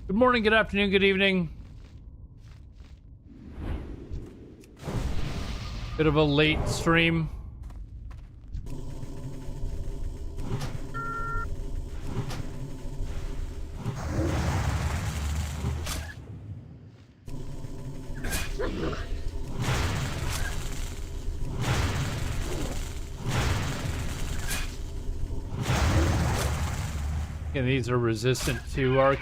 Good morning, good afternoon, good evening. Bit of a late stream. And these are resistant to arc.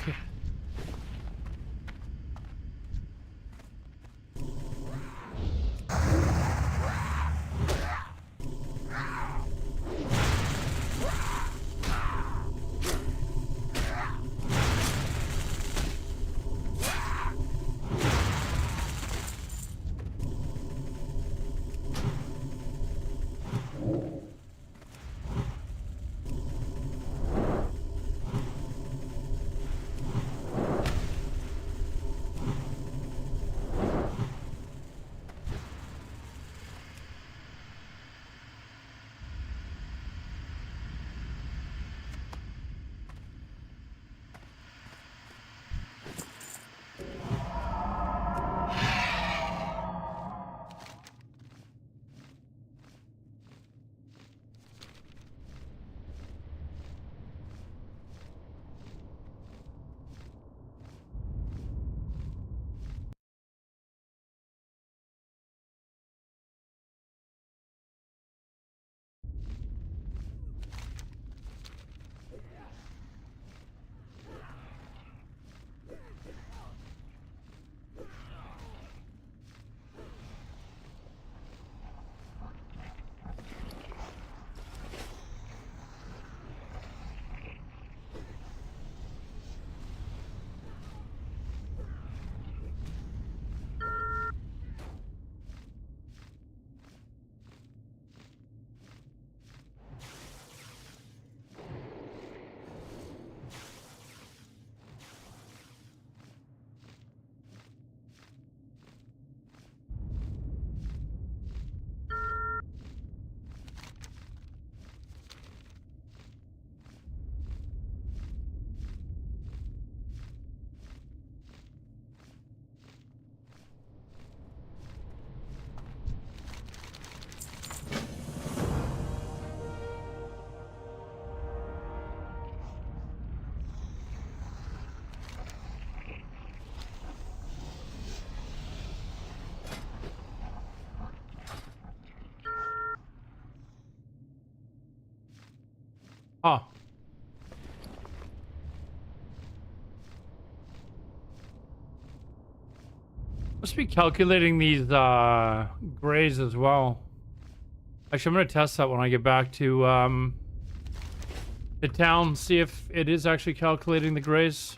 Huh. Must be calculating these grays as well. Actually, I'm gonna test that when I get back to the town, see if it is actually calculating the grays.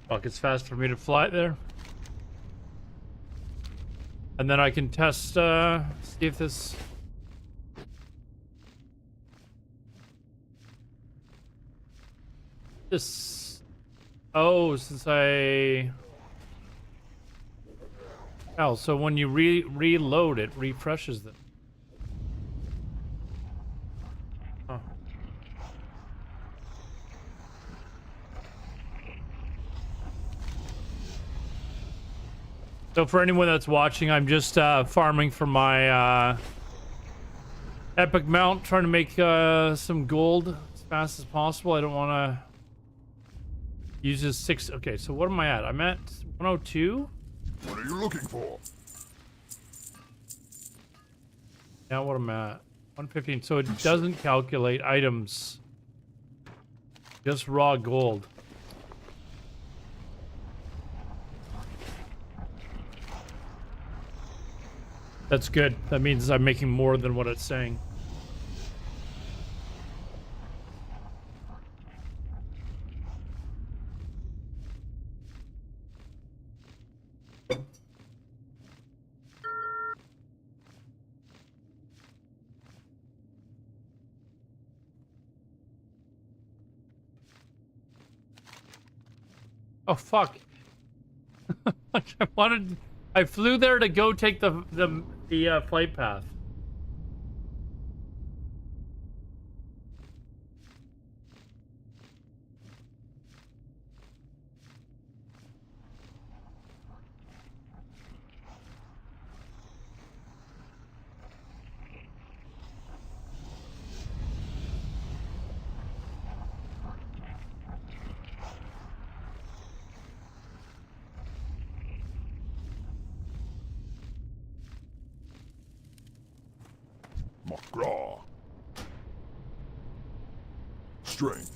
Fuck, it's fast for me to fly there. And then I can test, see if this... Oh, since I... Oh, so when you reload it, refreshes them. Huh. So for anyone that's watching, I'm just farming for my epic mount, trying to make some gold as fast as possible. I don't want to use this 6. Okay, so what am I at? I'm at 102. What are you looking for? Now what am I at? 115. So it doesn't calculate items, just raw gold. That's good. That means I'm making more than what it's saying. Oh fuck. I flew there to go take the flight path. McGraw. Strength.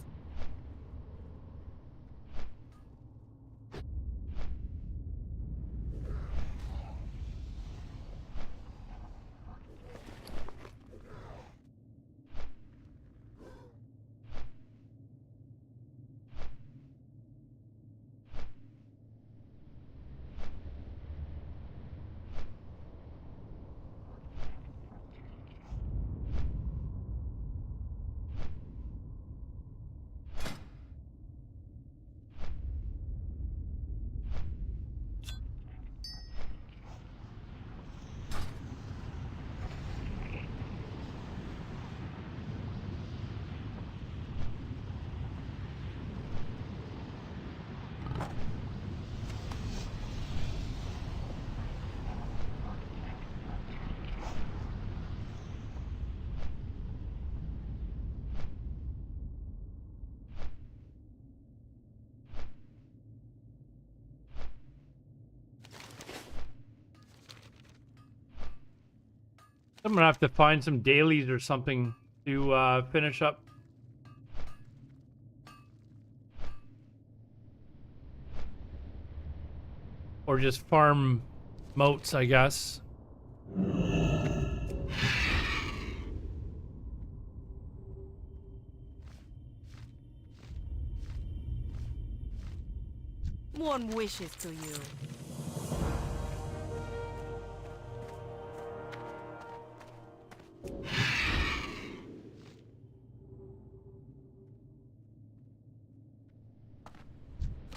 I'm gonna have to find some dailies or something to finish up. Or just farm moats, I guess. One wishes to you.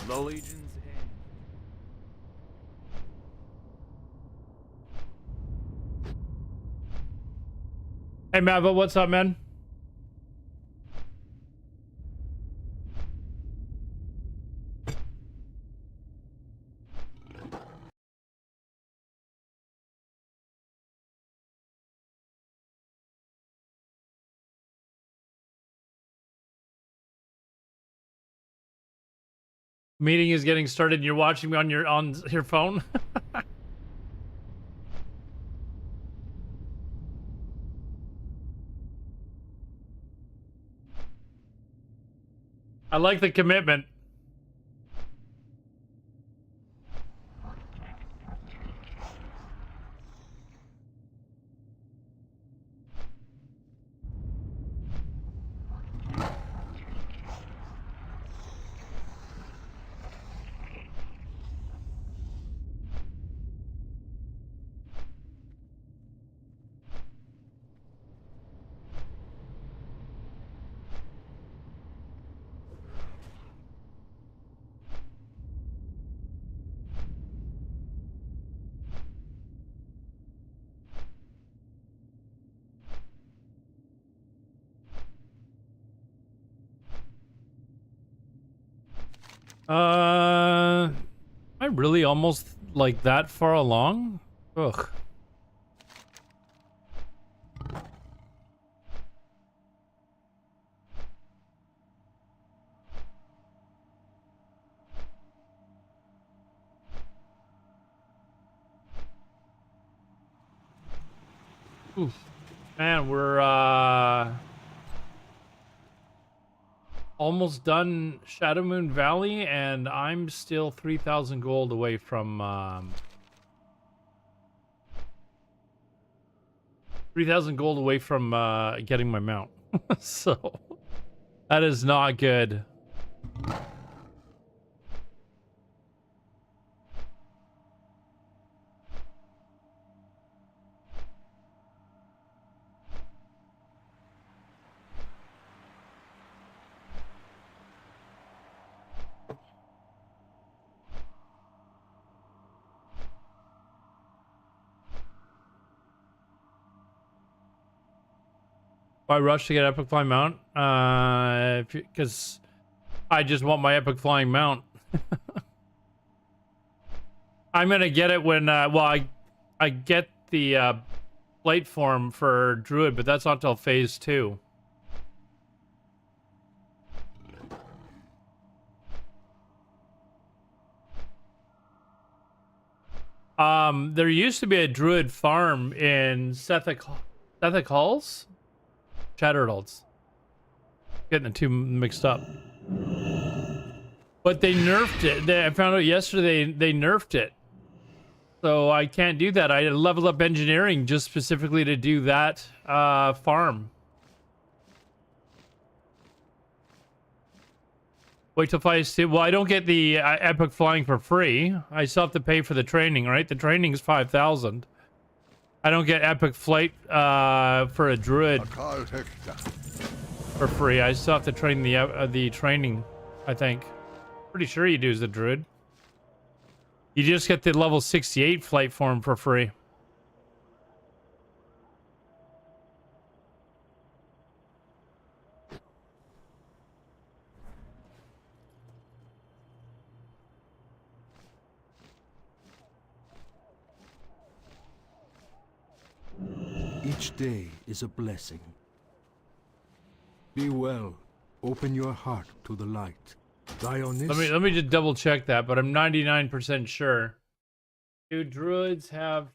The Legion's end. Hey Mava, what's up, man? Meeting is getting started and you're watching me on your phone? I like the commitment. Am I really almost like that far along? Ugh. Oof. Man, we're almost done Shadow Moon Valley, and I'm still 3,000 gold away from 3,000 gold away from getting my mount. So that is not good. Why rush to get epic flying mount? Because I just want my epic flying mount. I'm gonna get it when well, I get the plate form for druid, but that's not till phase 2. There used to be a druid farm in Sethic Halls? Shattered Halls. Getting the two mixed up. But they nerfed it. I found out yesterday they nerfed it. So I can't do that. I leveled up engineering just specifically to do that farm. Wait till phase 2. Well, I don't get the epic flying for free. I still have to pay for the training, right? The training is 5,000. I don't get epic flight for a druid for free. I still have to train the training, I think. Pretty sure you do as a druid. You just get the level 68 flight form for free. Each day is a blessing. Be well. Open your heart to the light. Die on this. Let me just double check that, but I'm 99% sure. Do druids have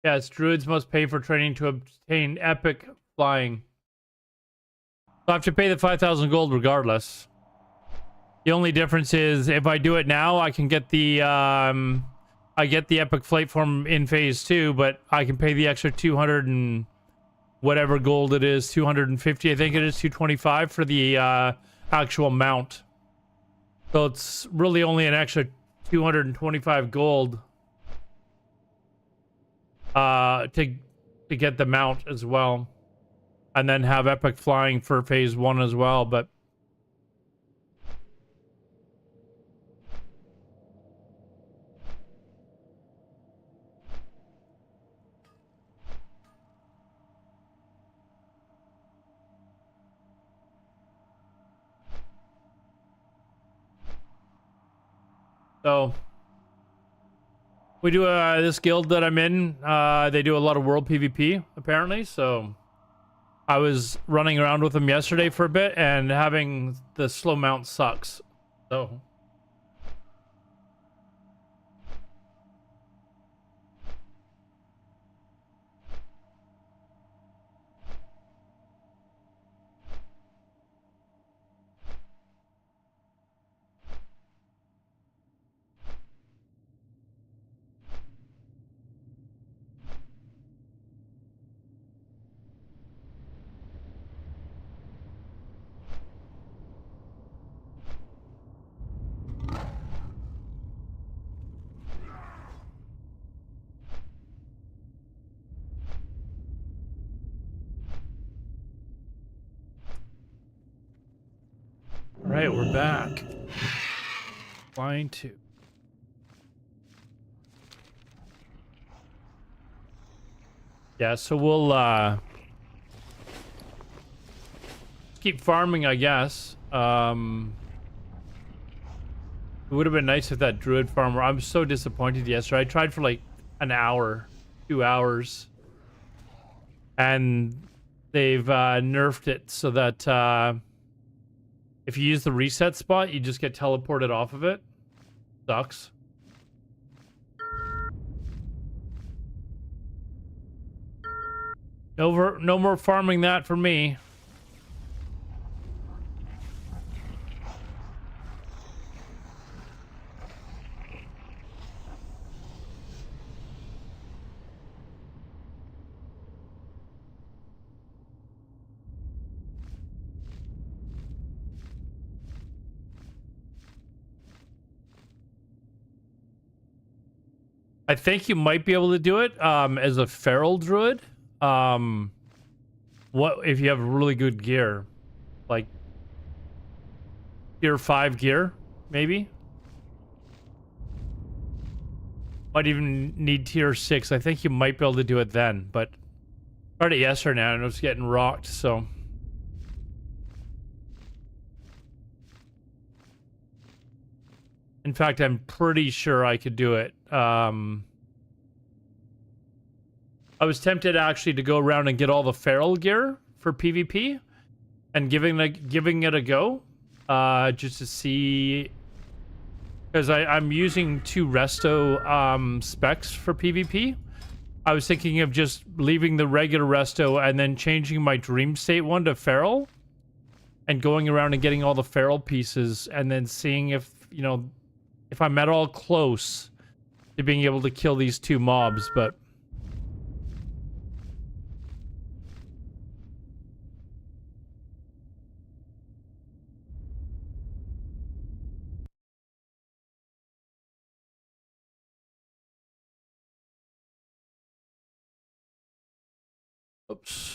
Yes, druids must pay for training to obtain epic flying. So I have to pay the 5,000 gold regardless. The only difference is if I do it now, I can get the I get the epic flight form in phase 2, but I can pay the extra 200 and whatever gold it is, 250, I think it is 225 for the actual mount. So it's really only an extra 225 gold to get the mount as well, and then have epic flying for phase 1 as well. But so we do this guild that I'm in, they do a lot of world PvP apparently, so I was running around with them yesterday for a bit, and having the slow mount sucks. So all right, we're back. Line 2. Yeah, so we'll keep farming, I guess. It would have been nice if that druid farmer. I'm so disappointed yesterday. I tried for like an hour, 2 hours, and they've nerfed it so that if you use the reset spot, you just get teleported off of it. Sucks. No more farming that for me. I think you might be able to do it as a feral druid. What if you have really good gear, like tier 5 gear, maybe? Might even need tier 6. I think you might be able to do it then, but tried it yesterday now and it was getting rocked, so. In fact, I'm pretty sure I could do it. I was tempted actually to go around and get all the feral gear for PvP and giving it a go, just to see, because I'm using 2 resto specs for PvP. I was thinking of just leaving the regular resto and then changing my dream state one to feral and going around and getting all the feral pieces and then seeing if, you know, if I'm at all close to being able to kill these 2 mobs, but oops.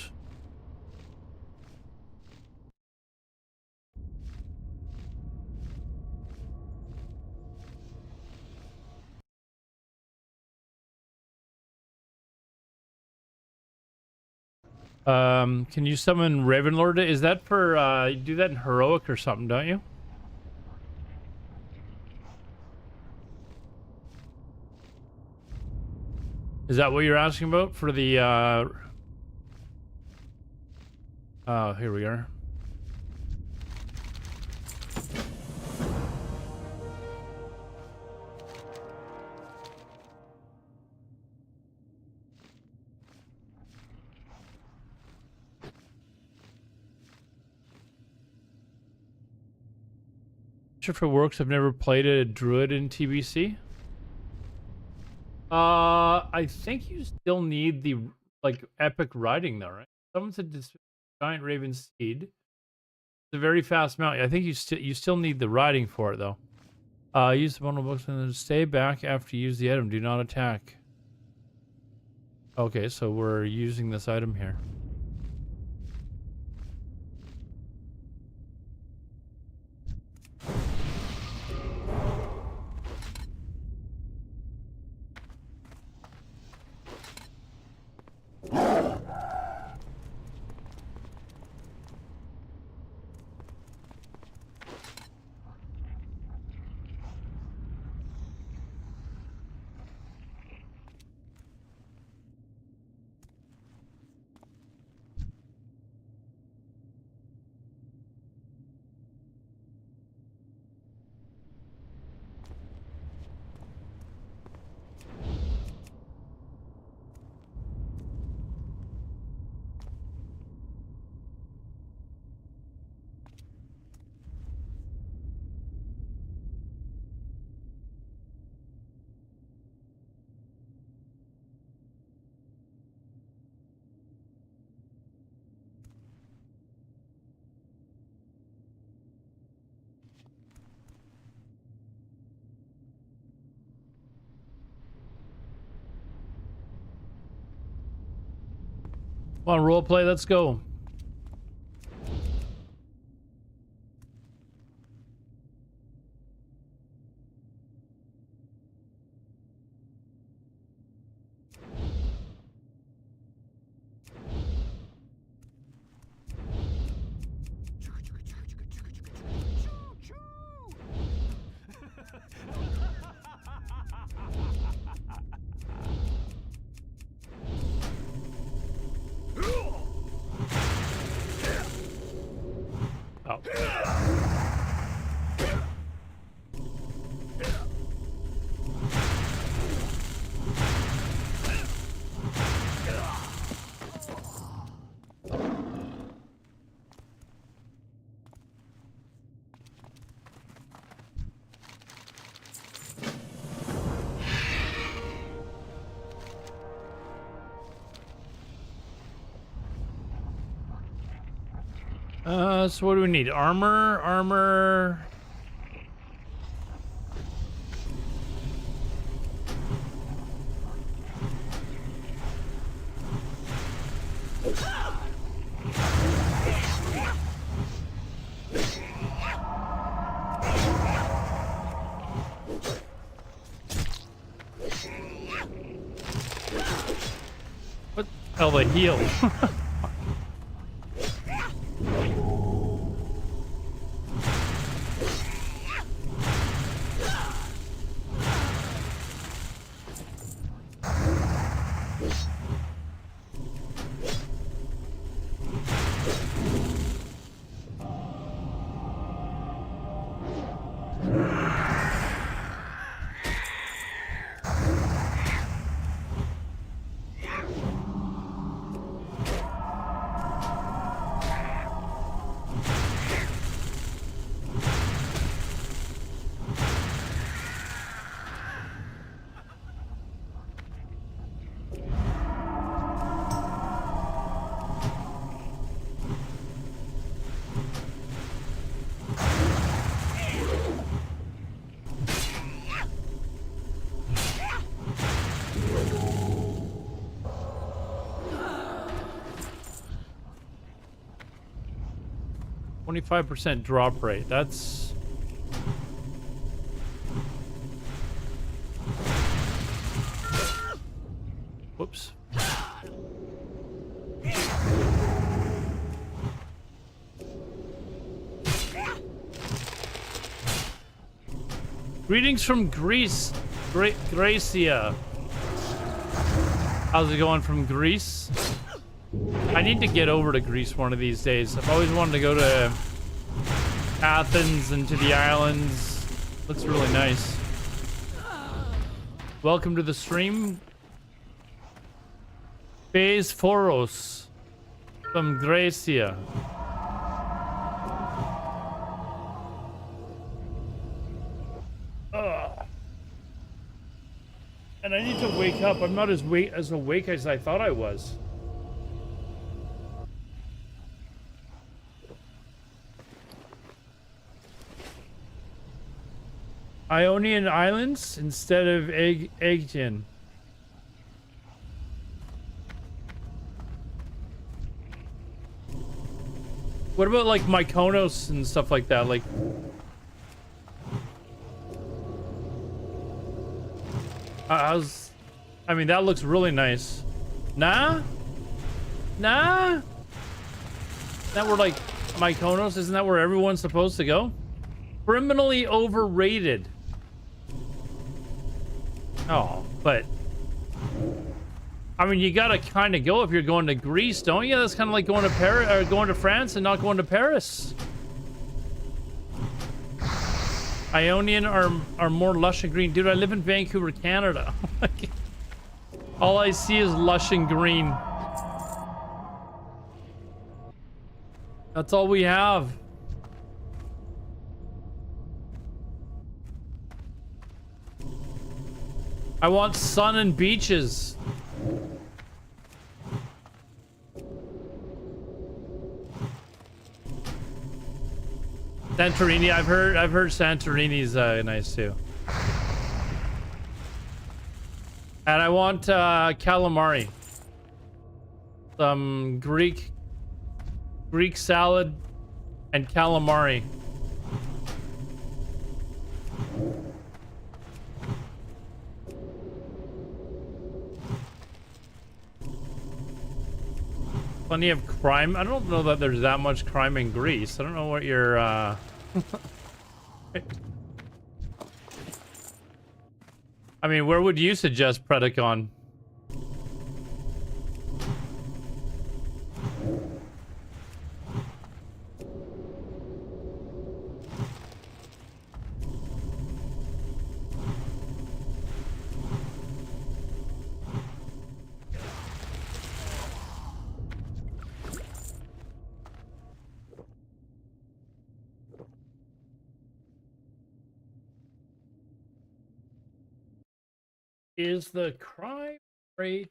Can you summon Ravenlord? Is that for, you do that in Heroic or something, don't you? Is that what you're asking about for the, oh, here we are. Sure if it works. I've never played a druid in TBC. I think you still need the like epic riding though, right? Someone said this giant raven steed. It's a very fast mount. I think you still need the riding for it though. Use the bundle books and then stay back after you use the item. Do not attack. Okay, so we're using this item here. Come on, roleplay, let's go. So what do we need? Armor. What the hell, the heal? %25 drop rate. That's whoops. Greetings from Greece, Gracia. How's it going from Greece? I need to get over to Greece one of these days. I've always wanted to go to Athens and to the islands. Looks really nice. Welcome to the stream. Phase Foros from Gracia. And I need to wake up. I'm not as awake as I thought I was. Ionian Islands instead of Aegean. What about like Mykonos and stuff like that? Like, I mean, that looks really nice. Nah? That where like Mykonos, isn't that where everyone's supposed to go? Criminally overrated. Oh, but I mean, you gotta kind of go if you're going to Greece, don't you? That's kind of like going to Paris or going to France and not going to Paris. Ionian are more lush and green. Dude, I live in Vancouver, Canada. All I see is lush and green. That's all we have. I want sun and beaches. Santorini, I've heard Santorini's nice too. And I want calamari. Some Greek salad and calamari. Plenty of crime. I don't know that there's that much crime in Greece. I don't know what your I mean, where would you suggest Predacon? Is the crime rate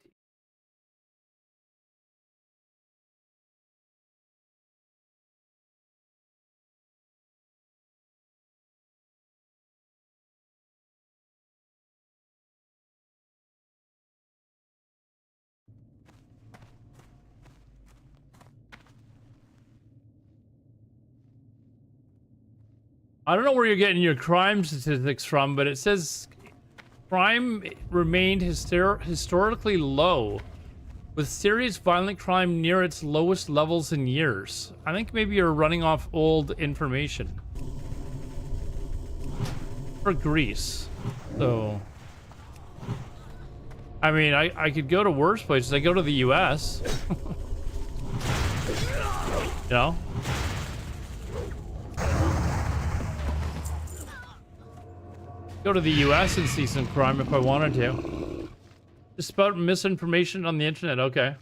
I don't know where you're getting your crime statistics from, but it says crime remained historically low, with serious violent crime near its lowest levels in years. I think maybe you're running off old information. For Greece. So... I mean, I could go to worse places. I go to the US. You know? Go to the US and see some crime if I wanted to. Just about misinformation on the internet, okay.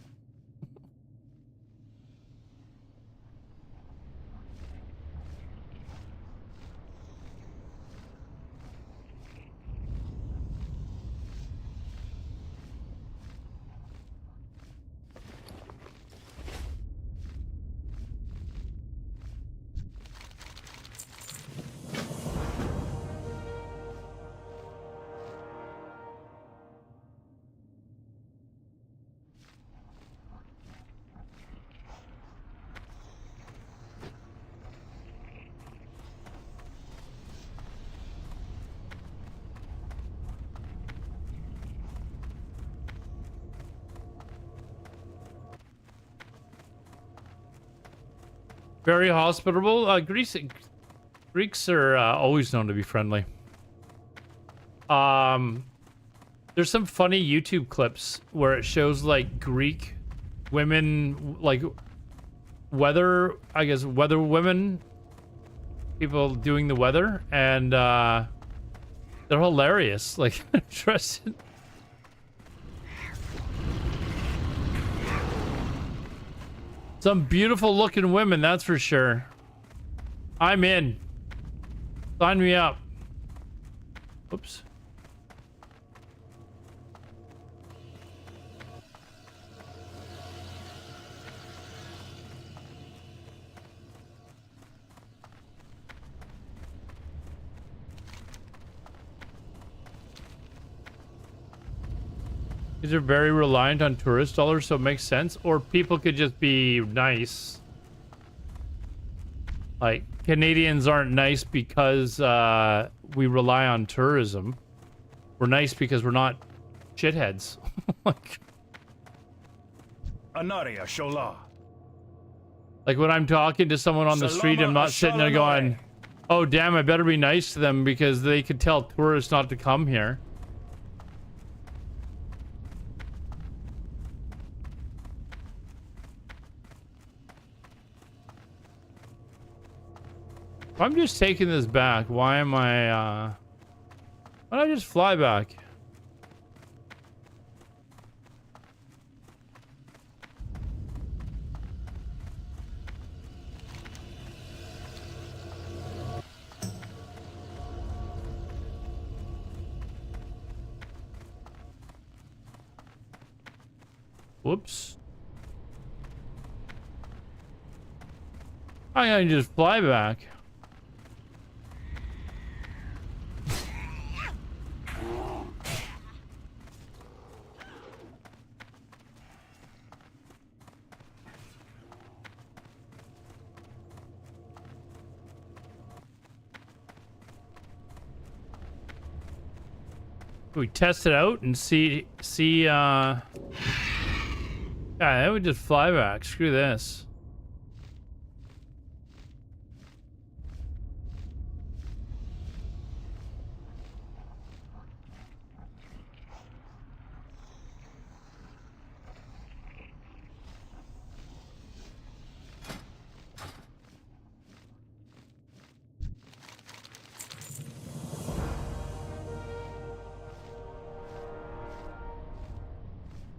Very hospitable. Greeks are always known to be friendly. There's some funny YouTube clips where it shows like Greek women, like weather women, people doing the weather, and they're hilarious. Like, interested. Some beautiful looking women, that's for sure. I'm in. Sign me up. Oops. These are very reliant on tourist dollars, so it makes sense. Or people could just be nice. Like, Canadians aren't nice because we rely on tourism. We're nice because we're not shitheads. Like, Anaria Shola. like when I'm talking to someone on the street, I'm not sitting there going, oh damn, I better be nice to them because they could tell tourists not to come here. If I'm just taking this back, why am I, why don't I just fly back? Whoops. I gotta just fly back. We test it out and see yeah, I would just fly back. Screw this.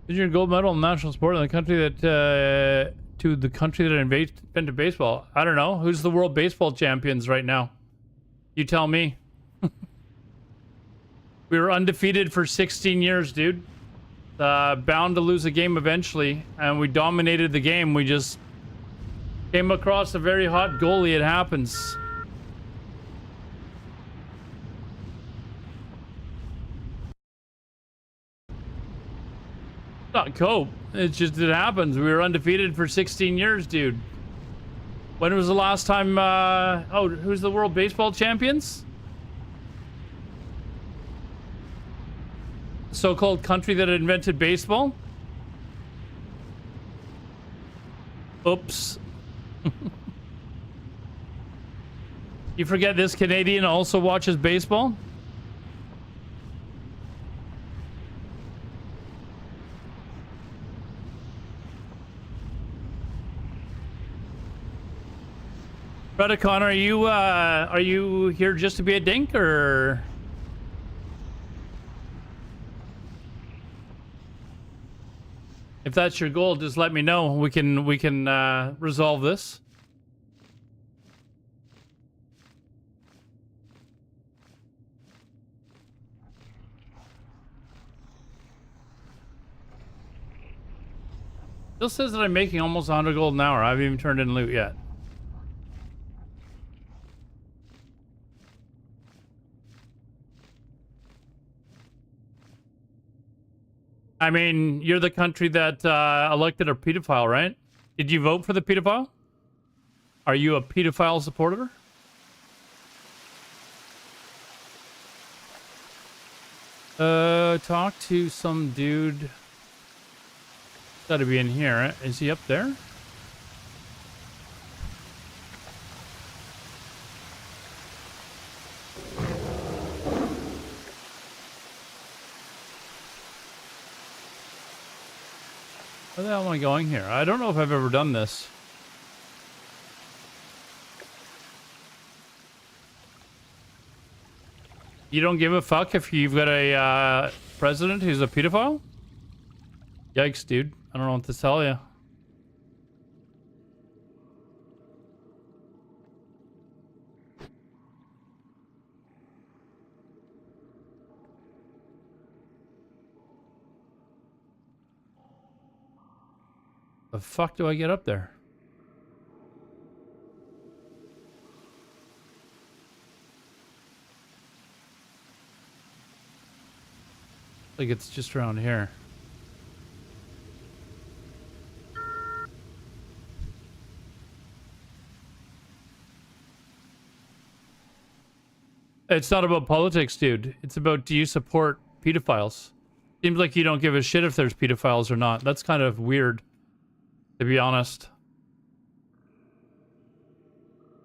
Is your gold medal in national sport in the country that to the country that invented baseball? I don't know. Who's the world baseball champions right now? You tell me. We were undefeated for 16 years, dude. Bound to lose a game eventually, and we dominated the game. We just came across a very hot goalie. It happens. Not cope. It's just, it happens. We were undefeated for 16 years, dude. When was the last time, oh, who's the world baseball champions? So-called country that invented baseball? Oops. You forget this Canadian also watches baseball? Predacon, are you here just to be a dink, or? If that's your goal, just let me know. We can resolve this. Still says that I'm making almost 100 gold an hour. I haven't even turned in loot yet. I mean, you're the country that elected a pedophile, right? Did you vote for the pedophile? Are you a pedophile supporter? Talk to some dude. Gotta be in here. Right? Is he up there? Where the hell am I going here? I don't know if I've ever done this. You don't give a fuck if you've got a president who's a pedophile? Yikes, dude. I don't know what to tell you. The fuck do I get up there? Like it's just around here. It's not about politics, dude. It's about, do you support pedophiles? Seems like you don't give a shit if there's pedophiles or not. That's kind of weird, to be honest.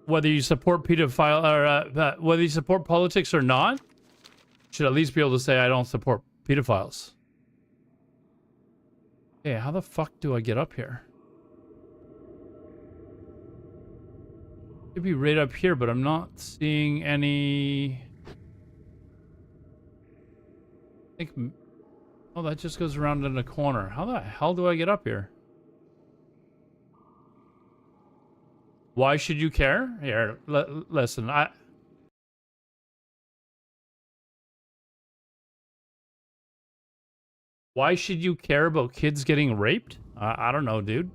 Whether you support pedophile or whether you support politics or not, you should at least be able to say I don't support pedophiles. Hey, how the fuck do I get up here? It'd be right up here, but I'm not seeing any. I think. Oh, that just goes around in a corner. How the hell do I get up here? Why should you care? Here, listen. Why should you care about kids getting raped? I don't know, dude.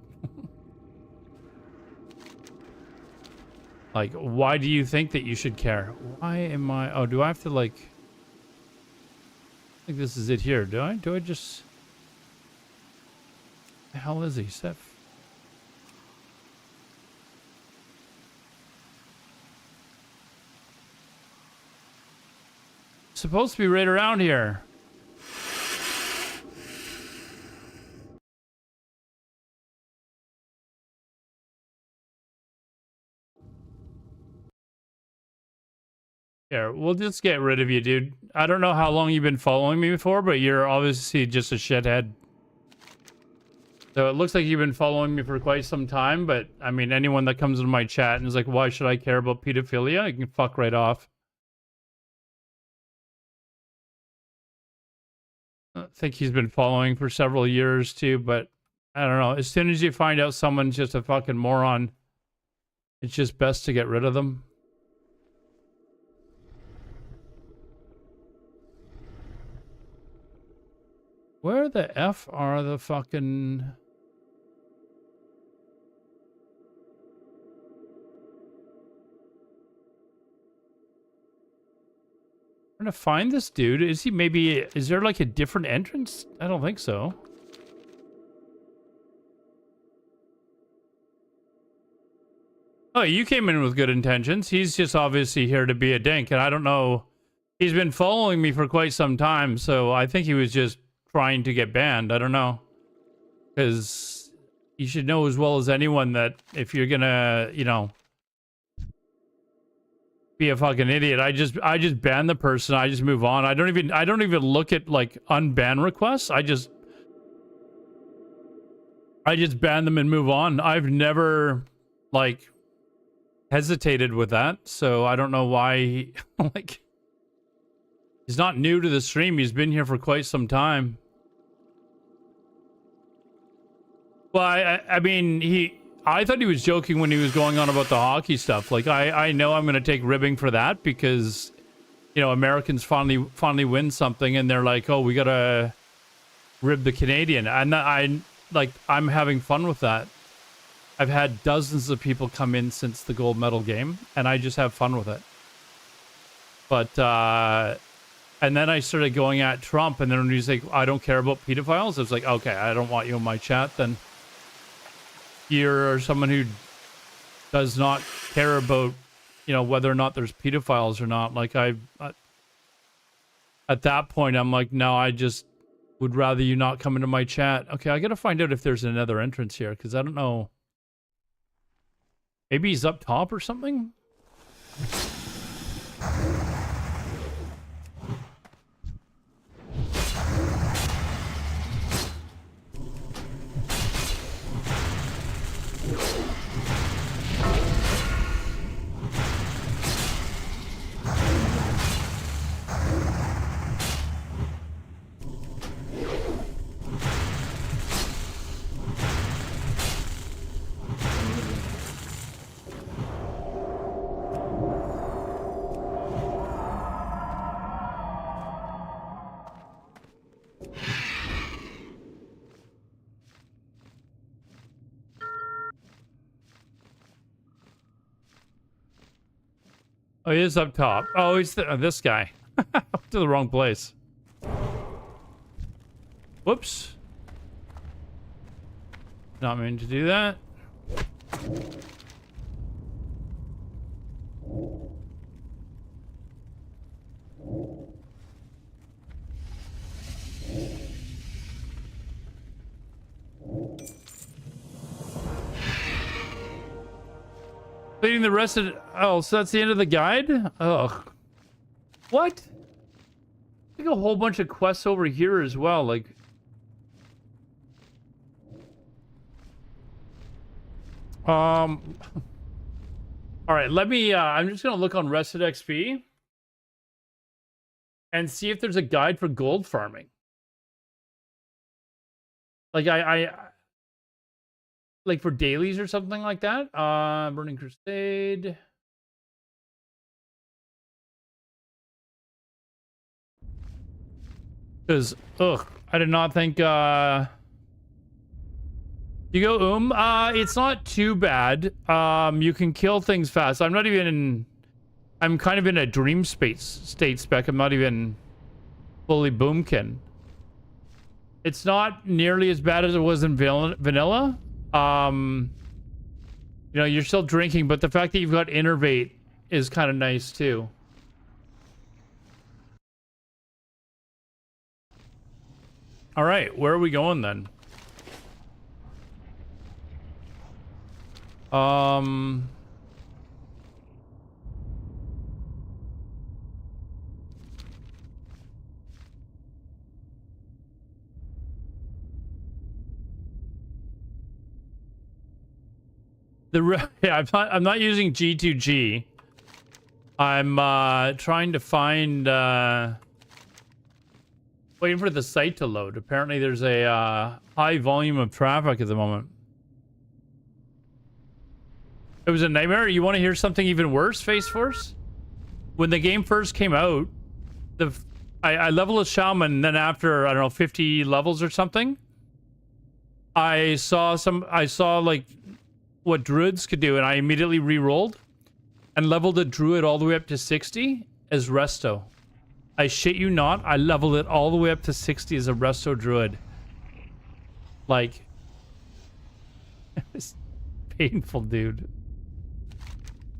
Like, why do you think that you should care? Why am I... Oh, do I have to, like... I think this is it here. Do I? Do I just... The hell is he, Seth? Supposed to be right around here. Here, we'll just get rid of you, dude. I don't know how long you've been following me before, but you're obviously just a shithead. So it looks like you've been following me for quite some time, but I mean, anyone that comes into my chat and is like, why should I care about pedophilia? You can fuck right off. I think he's been following for several years too, but I don't know. As soon as you find out someone's just a fucking moron, it's just best to get rid of them. Where the F are the fucking... I'm trying to find this dude. Is he maybe... Is there like a different entrance? I don't think so. Oh, Oh, you came in with good intentions. He's just obviously here to be a dink, and I don't know. He's been following me for quite some time, so I think he was just trying to get banned. I don't know. Because you should know as well as anyone that if you're gonna, you know, be a fucking idiot, I just ban the person. I just move on. I don't even look at like unban requests. I just ban them and move on. I've never like hesitated with that, so I don't know why like he's not new to the stream. He's been here for quite some time. Well, I mean, I thought he was joking when he was going on about the hockey stuff. Like, I know I'm going to take ribbing for that because, you know, Americans finally win something and they're like, oh, we got to rib the Canadian. And I'm having fun with that. I've had dozens of people come in since the gold medal game, and I just have fun with it. But, and then I started going at Trump, and then when he's like, I don't care about pedophiles, I was like, okay, I don't want you in my chat then. You're someone who does not care about, you know, whether or not there's pedophiles or not. Like, at that point, I'm like, no, I just would rather you not come into my chat. Okay, I got to find out if there's another entrance here, because I don't know. Maybe he's up top or something? Oh, he is up top. Oh, he's this guy. To the wrong place. Whoops. Not meaning to do that. Completing the rest of... Oh, so that's the end of the guide? Ugh. What? I think a whole bunch of quests over here as well, like... Alright, let me... I'm just gonna look on Rested XP and see if there's a guide for gold farming. Like, like for dailies or something like that. Burning Crusade. Because, ugh, I did not think, you go, it's not too bad. You can kill things fast. I'm not even in, I'm kind of in a dream state spec. I'm not even fully boomkin. It's not nearly as bad as it was in vanilla. You know, you're still drinking, but the fact that you've got Innervate is kind of nice too. All right, where are we going then? Yeah, I'm not using G2G. I'm trying to find waiting for the site to load. Apparently there's a high volume of traffic at the moment. It was a nightmare. You want to hear something even worse, Face Force? When the game first came out, I leveled a shaman, then after, I don't know, 50 levels or something, I saw like what druids could do, and I immediately re-rolled and leveled a druid all the way up to 60 as resto. I shit you not, I leveled it all the way up to 60 as a resto druid. Like, it's painful, dude.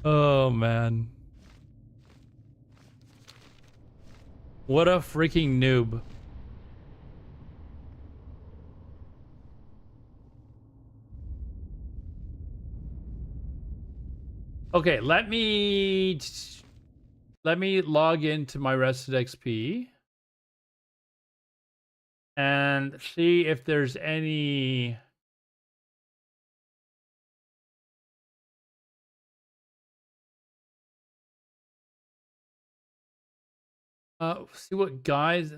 Oh, man. What a freaking noob. Okay, let me log into my rested XP and see if there's any see what guys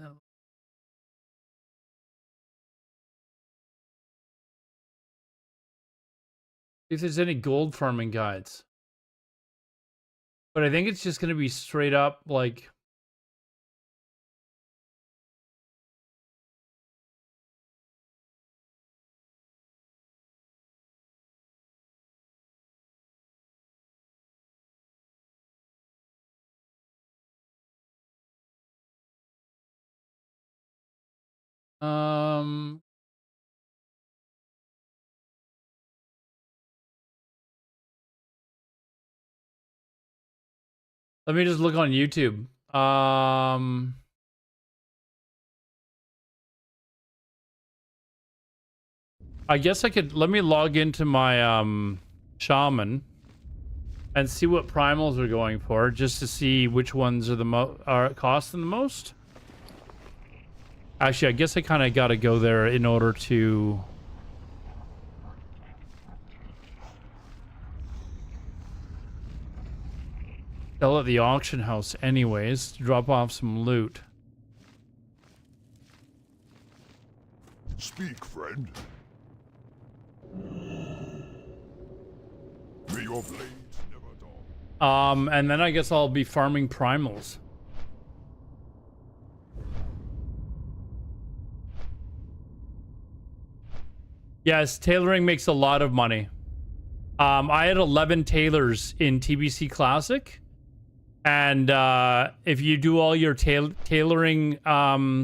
if there's any gold farming guides. But I think it's just going to be straight up like um let me just look on YouTube. I guess I could let me log into my shaman and see what primals are going for, just to see which ones are are costing the most. Actually, I guess I kind of got to go there in order to sell at the auction house anyways, to drop off some loot. Speak, friend. May your blades never dull. And then I guess I'll be farming primals. Yes, tailoring makes a lot of money. I had 11 tailors in TBC Classic. And if you do all your tailoring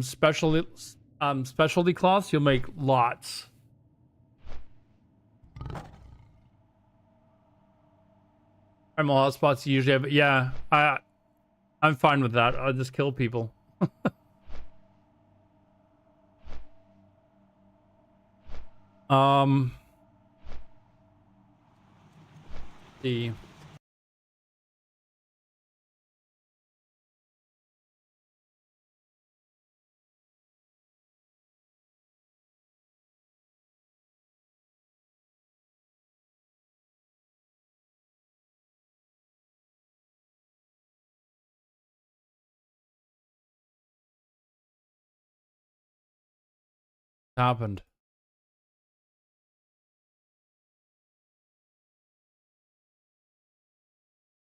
specialty cloths, you'll make lots. Primal hotspots usually have, yeah, I'm fine with that. I'll just kill people. See. Happened.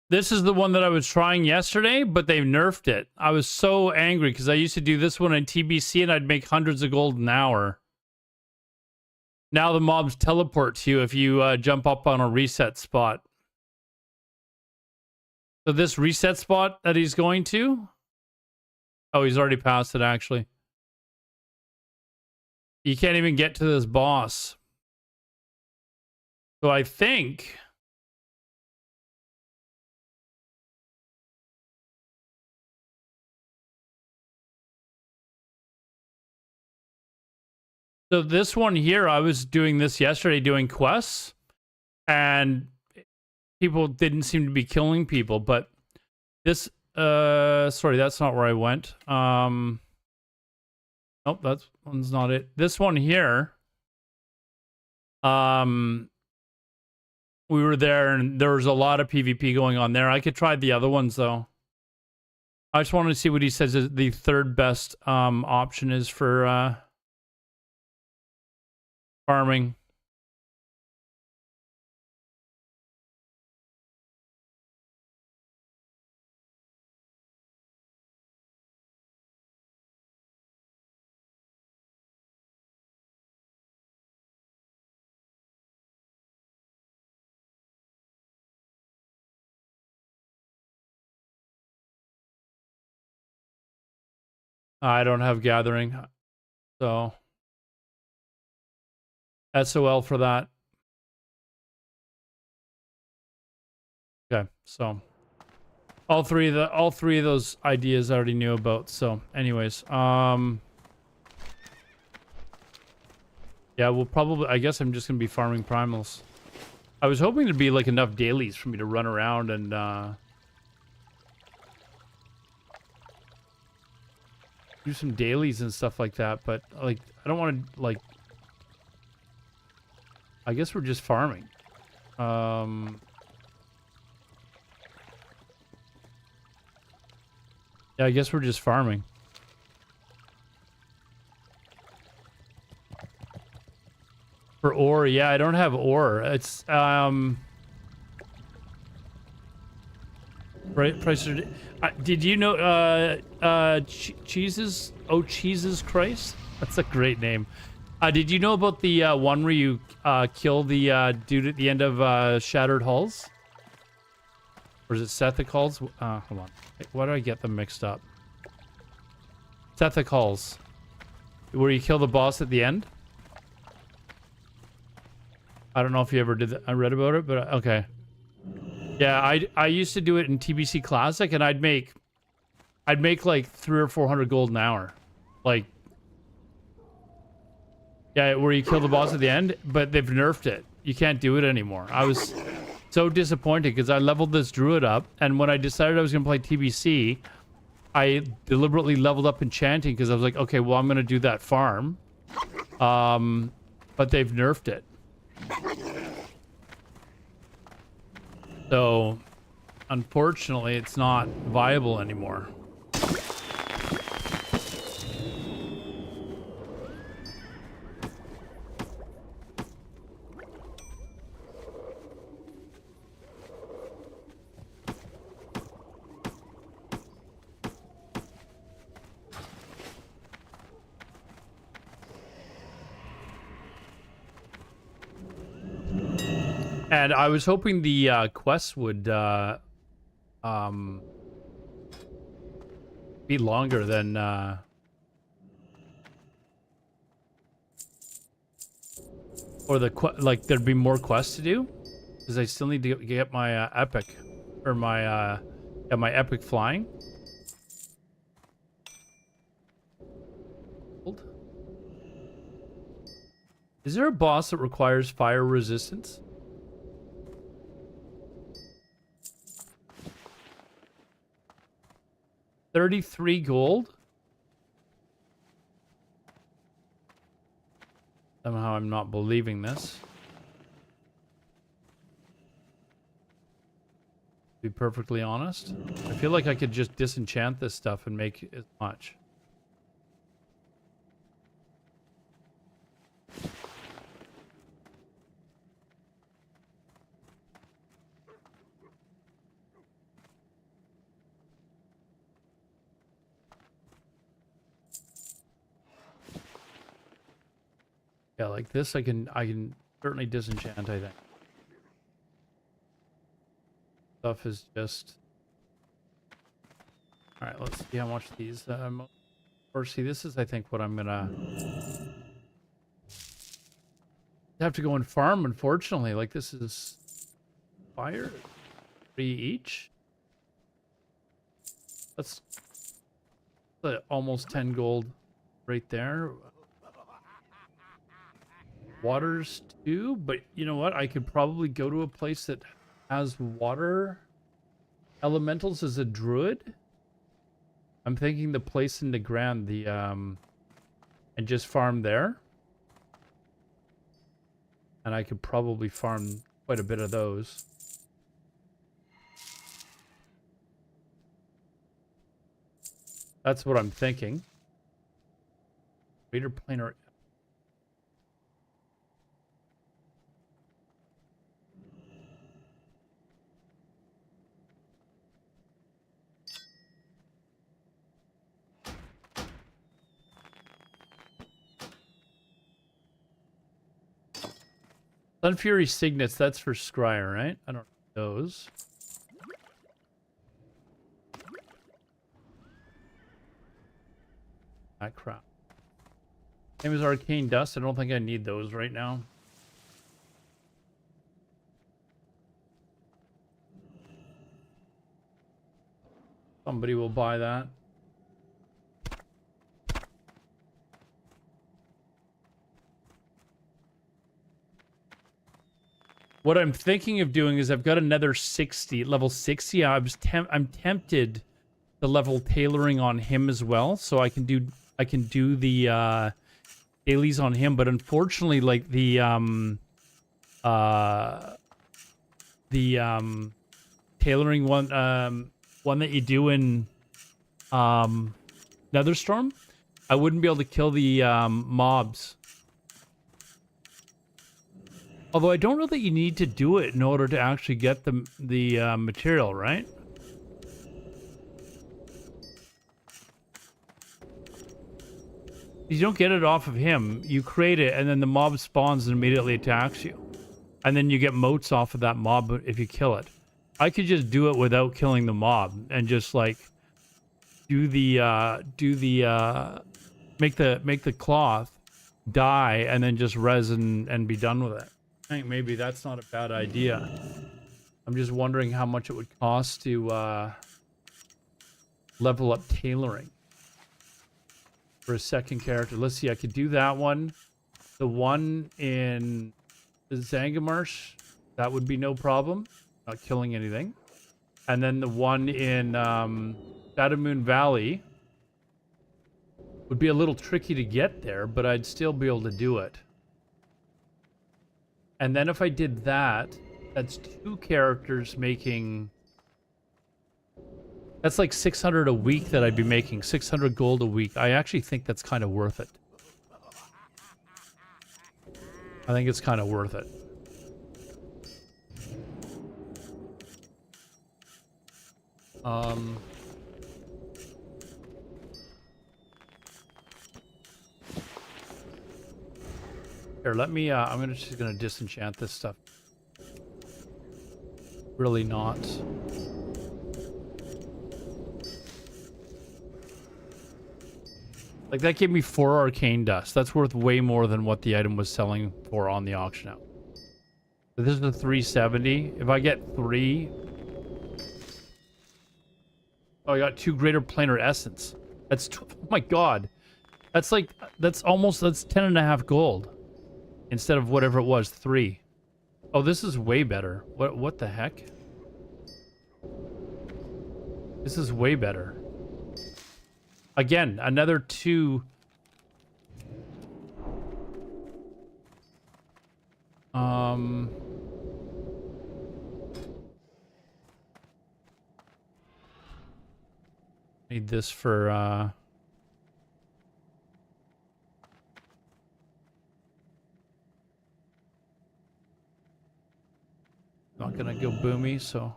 This is the one that I was trying yesterday, but they nerfed it. I was so angry because I used to do this one in TBC and I'd make hundreds of gold an hour. Now the mobs teleport to you if you jump up on a reset spot. So this reset spot that he's going to... Oh, he's already passed it, actually. You can't even get to this boss. So I think... So this one here, I was doing this yesterday, doing quests, and people didn't seem to be killing people, but this, sorry, that's not where I went. Nope, that one's not it. This one here, we were there, and there was a lot of PvP going on there. I could try the other ones, though. I just wanted to see what he says is the third best option is for farming. I don't have gathering, so SOL for that. Okay. So all three of those ideas I already knew about. So anyways, yeah, we'll probably, I guess I'm just gonna be farming primals. I was hoping there'd be like enough dailies for me to run around and do some dailies and stuff like that, but like I don't want to, like, I guess we're just farming. Yeah, I guess we're just farming. For ore, yeah, I don't have ore. It's price. Did you know cheeses? Oh, Jesus Christ! That's a great name. Did you know about the one where you kill the dude at the end of Shattered Hulls? Or is it Sethic Hulls? Hold on. Why do I get them mixed up? Sethic Hulls. Where you kill the boss at the end? I don't know if you ever did that. I read about it, but okay. Yeah, I used to do it in TBC Classic, and I'd make like 300 or 400 gold an hour. Like, yeah, where you kill the boss at the end, but they've nerfed it. You can't do it anymore. I was so disappointed because I leveled this druid up, and when I decided I was going to play TBC, I deliberately leveled up enchanting because I was like, okay, well, I'm going to do that farm. But they've nerfed it. So, unfortunately, it's not viable anymore. And I was hoping the quests would be longer than or like there'd be more quests to do, because I still need to get my epic, or my my epic flying. Is there a boss that requires fire resistance? 33 gold? Somehow I'm not believing this. To be perfectly honest, I feel like I could just disenchant this stuff and make as much. Yeah, like this I can certainly disenchant, I think. Stuff is just... Alright, let's see how much these... or see, this is, I think, what I'm gonna... have to go and farm, unfortunately. Like, this is... fire? 3 each? That's... almost 10 gold right there. Waters too, but you know what? I could probably go to a place that has water elementals as a druid. I'm thinking the place in the Grand, the and just farm there. And I could probably farm quite a bit of those. That's what I'm thinking. Greater planar. Sunfury Signets, that's for Scryer, right? I don't know those. Ah, crap. Same as Arcane Dust, I don't think I need those right now. Somebody will buy that. What I'm thinking of doing is I've got another 60, level 60. I'm tempted to level tailoring on him as well, so I can do the dailies on him, but unfortunately, like the tailoring one that you do in Netherstorm, I wouldn't be able to kill the mobs. Although I don't know that you need to do it in order to actually get the material, right? You don't get it off of him. You create it, and then the mob spawns and immediately attacks you. And then you get motes off of that mob if you kill it. I could just do it without killing the mob and just like make the cloth die and then just resin and be done with it. I think maybe that's not a bad idea. I'm just wondering how much it would cost to level up tailoring for a second character. Let's see, I could do that one. The one in Zangamarsh, that would be no problem. Not killing anything. And then the one in Shadow Moon Valley would be a little tricky to get there, but I'd still be able to do it. And then if I did that, that's 2 characters making... That's like 600 a week that I'd be making. 600 gold a week. I actually think that's kind of worth it. I think it's kind of worth it. Here, let me, I'm just gonna disenchant this stuff. Really not. Like, that gave me 4 arcane dust. That's worth way more than what the item was selling for on the auction house. So this is a 370. If I get 3... Oh, I got 2 greater planar essence. That's... Oh my god. That's like... That's 10.5 gold. Instead of whatever it was, 3. Oh, this is way better. What the heck? This is way better. Again, another 2. Need this for, not gonna go boomy, so...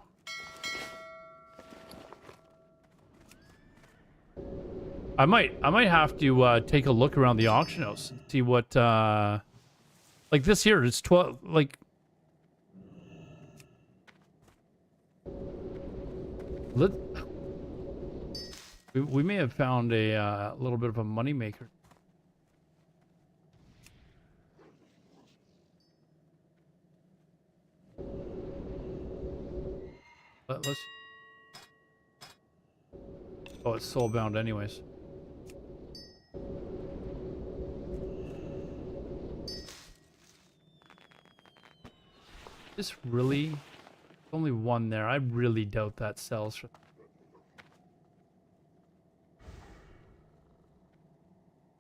I might have to take a look around the auction house and see what like this here, it's 12, like we may have found a little bit of a money maker. Let's... Oh, it's soulbound anyways. This really... Only one there. I really doubt that sells for...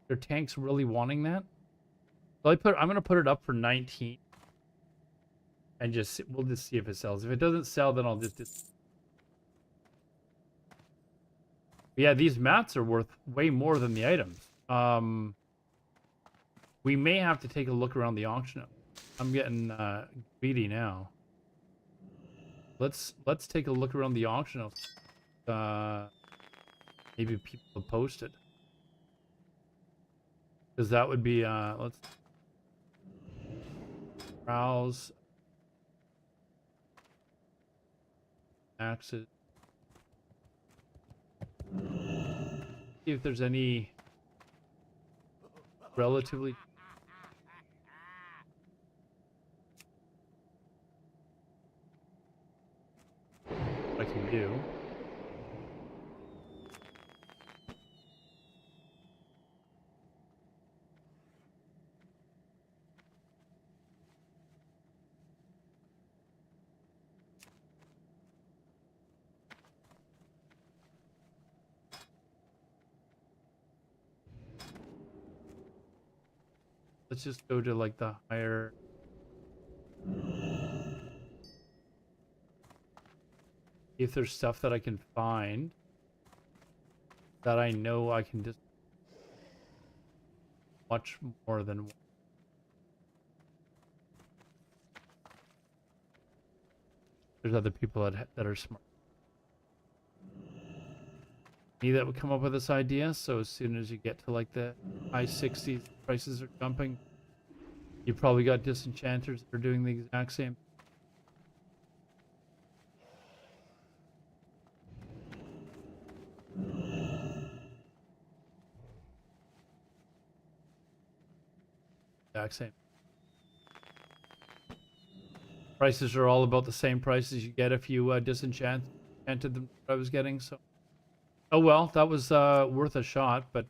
Their tanks really wanting that? So I'm gonna put it up for 19. And we'll just see if it sells. If it doesn't sell, then I'll just... Yeah, these mats are worth way more than the items. We may have to take a look around the auction. I'm getting greedy now. Let's take a look around the auction. Maybe people have posted. Because that would be let's browse axes. See if there's any relatively... I can do. let's just go to like the higher. If there's stuff that I can find that I know I can just much more than one. There's other people that are smart. Me that would come up with this idea, so as soon as you get to like the high 60s, prices are jumping. You probably got disenchanters that are doing the exact same. Exact same. Prices are all about the same prices you get if you disenchanted them. I was getting so. Oh well, that was worth a shot, but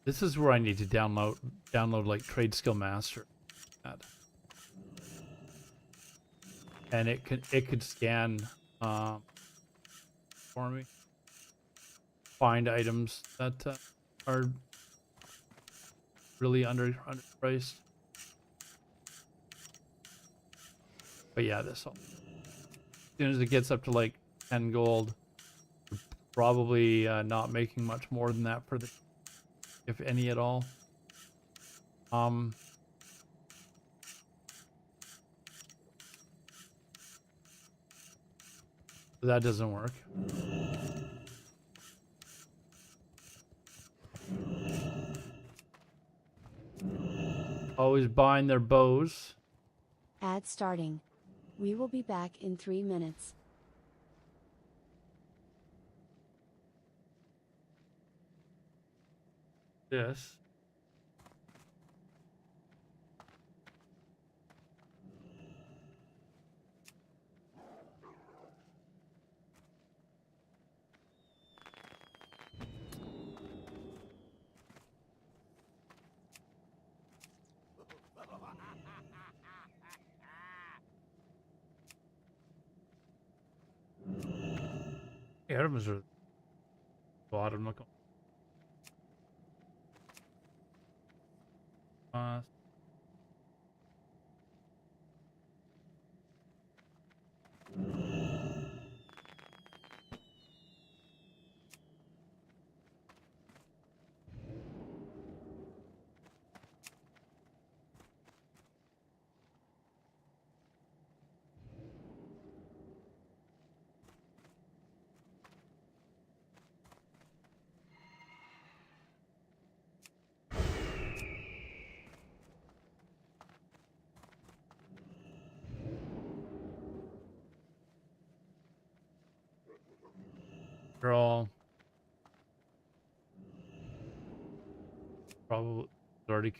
this is where I need to download like Trade Skill Master, and it could scan for me, find items that are really underpriced. But yeah, this all. As soon as it gets up to like 10 gold, probably not making much more than that for the, if any at all. That doesn't work. Always buying their bows. Ad starting. We will be back in 3 minutes. This. Yeah, items are bottom. Look. They're all probably already.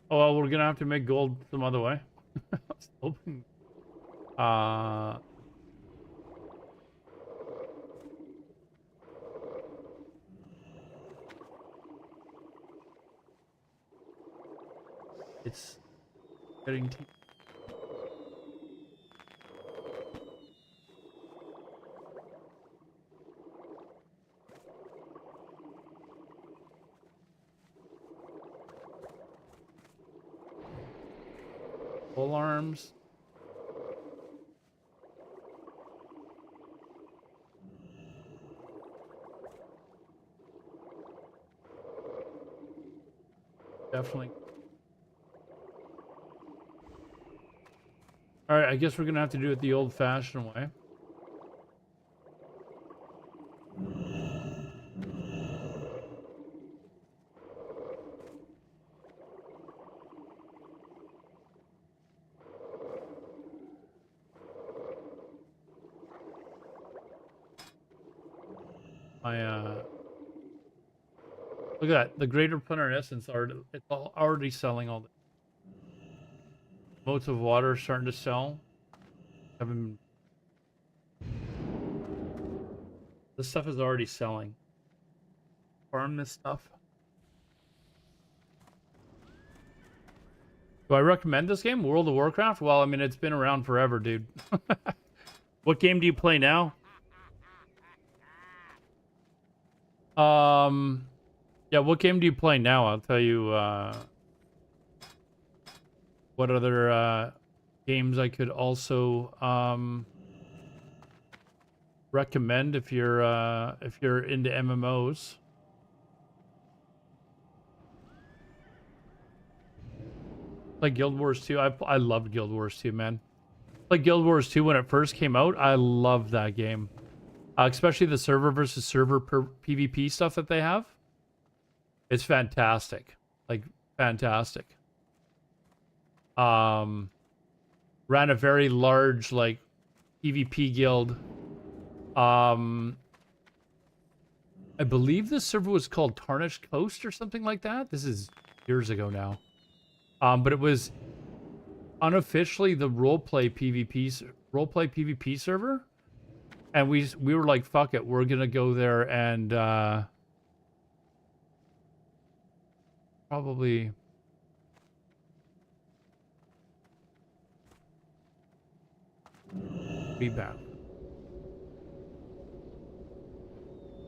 Oh well, we're gonna have to make gold some other way. I was hoping. It's getting full arms. Definitely. All right, I guess we're gonna have to do it the old-fashioned way. Look at that, the Greater Punter Essence it's already selling all the. Moats of water starting to sell. Haven't. This stuff is already selling. Farm this stuff. Do I recommend this game, World of Warcraft? Well, I mean, it's been around forever, dude. What game do you play now? Yeah, what game do you play now? I'll tell you what other games I could also recommend if you're into MMOs. Like Guild Wars 2. I loved Guild Wars 2, man. Like Guild Wars 2 when it first came out, I loved that game. Especially the server versus server PvP stuff that they have. It's fantastic. Like, fantastic. Ran a very large, like, PvP guild. I believe the server was called Tarnished Coast or something like that. This is years ago now. But it was unofficially the roleplay PvP server. And we were like, fuck it, we're gonna go there and probably be back.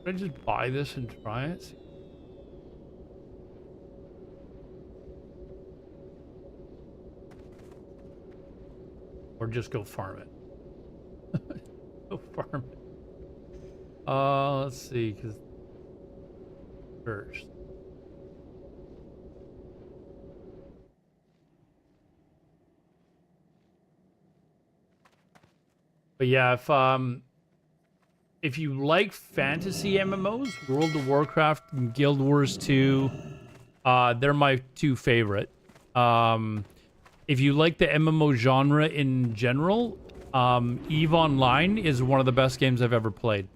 Should I just buy this and try it? Or just go farm it. Go farm it. Let's see, because first. But yeah, if you like fantasy MMOs, World of Warcraft and Guild Wars 2, they're my two favorite. If you like the MMO genre in general, EVE Online is one of the best games I've ever played.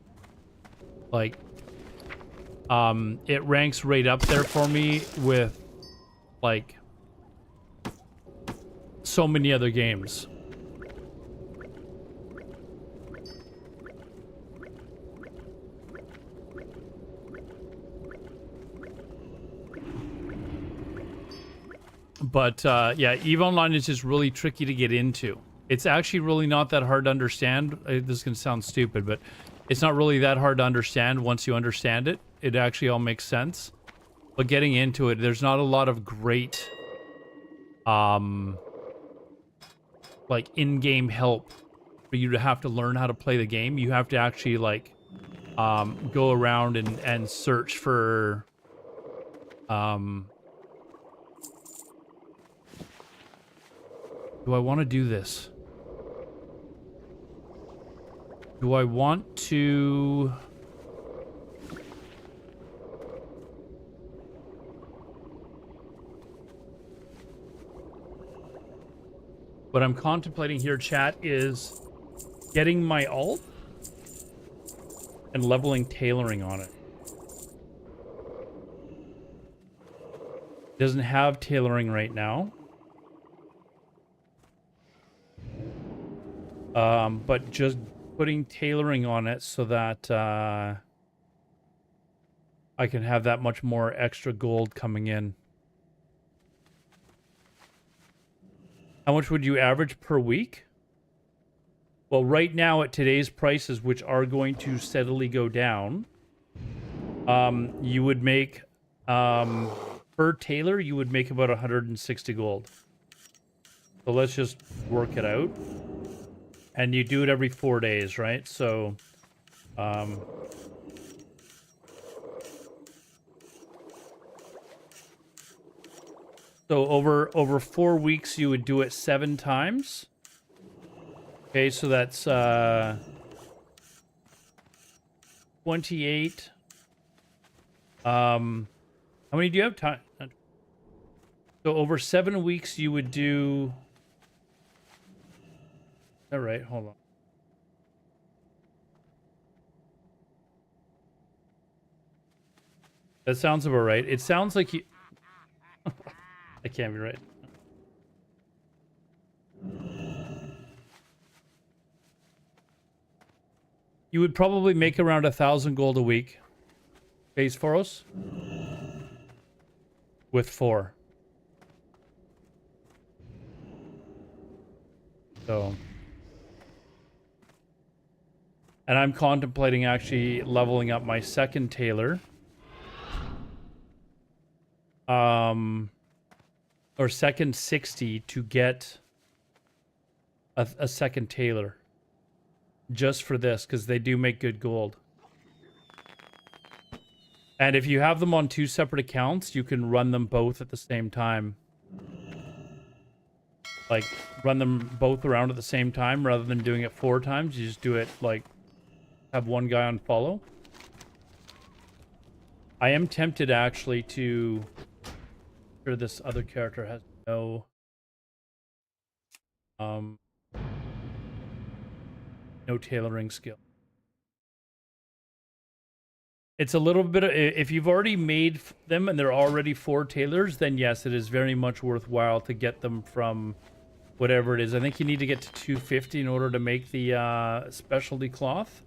Like, it ranks right up there for me with, like, so many other games. But, yeah, EVE Online is just really tricky to get into. It's actually really not that hard to understand. This is going to sound stupid, but it's not really that hard to understand once you understand it. It actually all makes sense. But getting into it, there's not a lot of great, like, in-game help for you to have to learn how to play the game. You have to actually, like, go around and search for, do I want to do this? Do I want to... What I'm contemplating here, chat, is getting my alt and leveling tailoring on it. Doesn't have tailoring right now. But just putting tailoring on it so that I can have that much more extra gold coming in. How much would you average per week? Well, right now at today's prices, which are going to steadily go down, you would make, per tailor, you would make about 160 gold. So let's just work it out. And you do it every 4 days, right? So, so over 4 weeks, you would do it 7 times. Okay, so that's 28. How many do you have time? So over 7 weeks, you would do. All right, hold on. That sounds about right. It sounds like you... I can't be right. You would probably make around 1,000 gold a week. Base for us. With 4. So. And I'm contemplating actually leveling up my second tailor. Or second 60 to get a second tailor. Just for this, because they do make good gold. And if you have them on 2 separate accounts, you can run them both at the same time. Like, run them both around at the same time rather than doing it 4 times. You just do it, like, have one guy on follow. I am tempted, actually, to... Sure, this other character has no... no tailoring skill. It's a little bit of, if you've already made them and they're already 4 tailors, then yes, it is very much worthwhile to get them from whatever it is. I think you need to get to 250 in order to make the specialty cloth.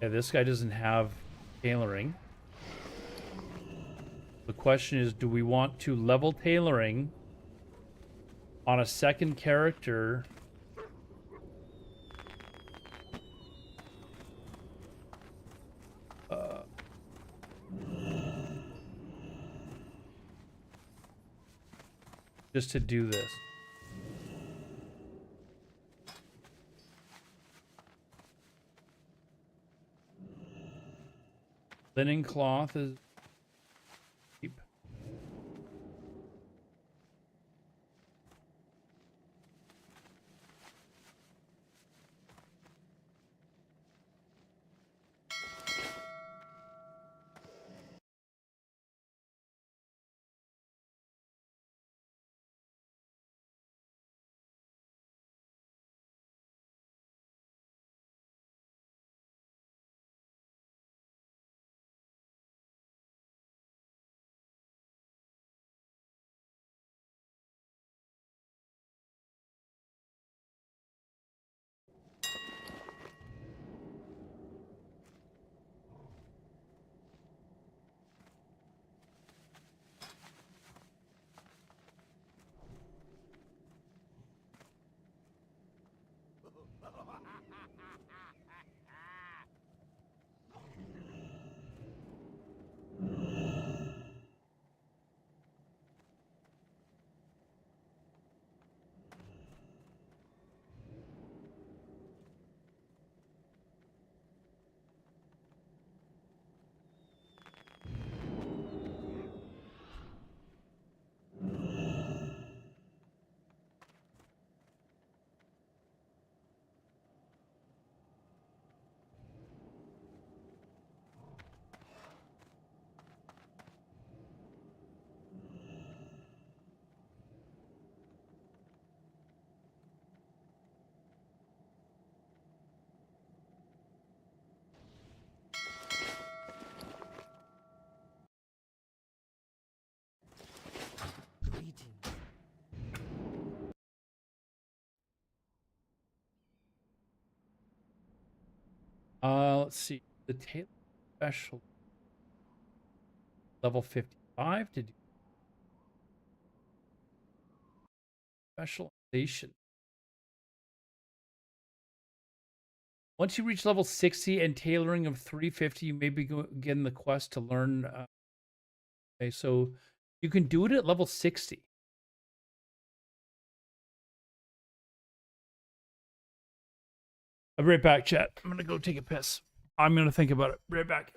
Yeah, this guy doesn't have tailoring. The question is, do we want to level tailoring on a second character? Just to do this. Linen cloth is cheap. Let's see. The tailor special level 55 to do specialization. Once you reach level 60 and tailoring of 350, you may begin the quest to learn. Okay, so you can do it at level 60. I'll be right back, chat. I'm going to go take a piss. I'm going to think about it. Right back.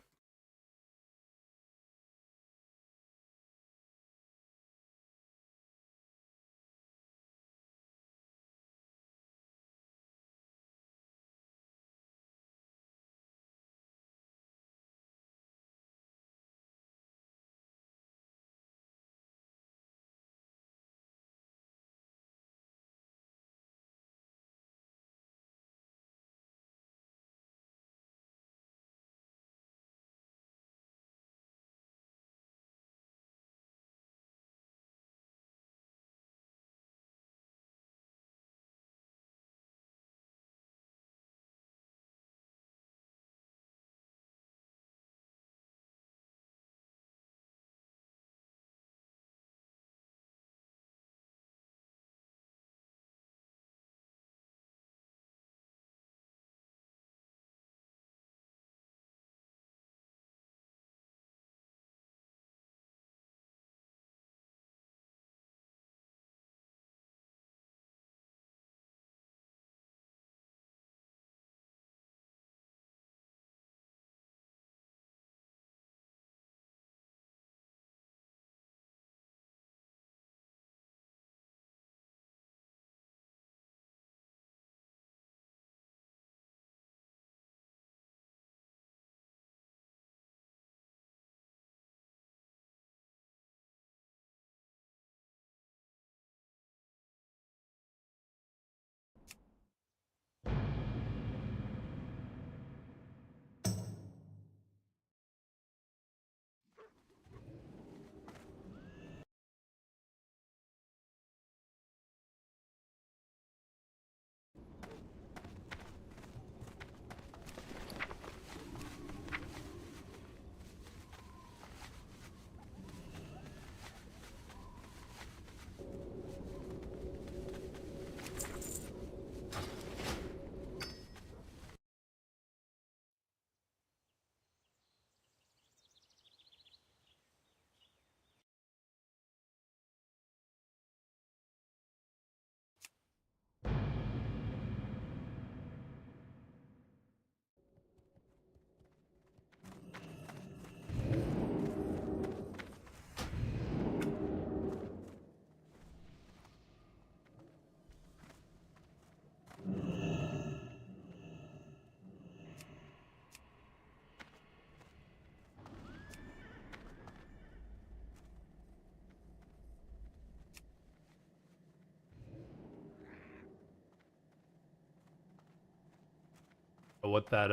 what that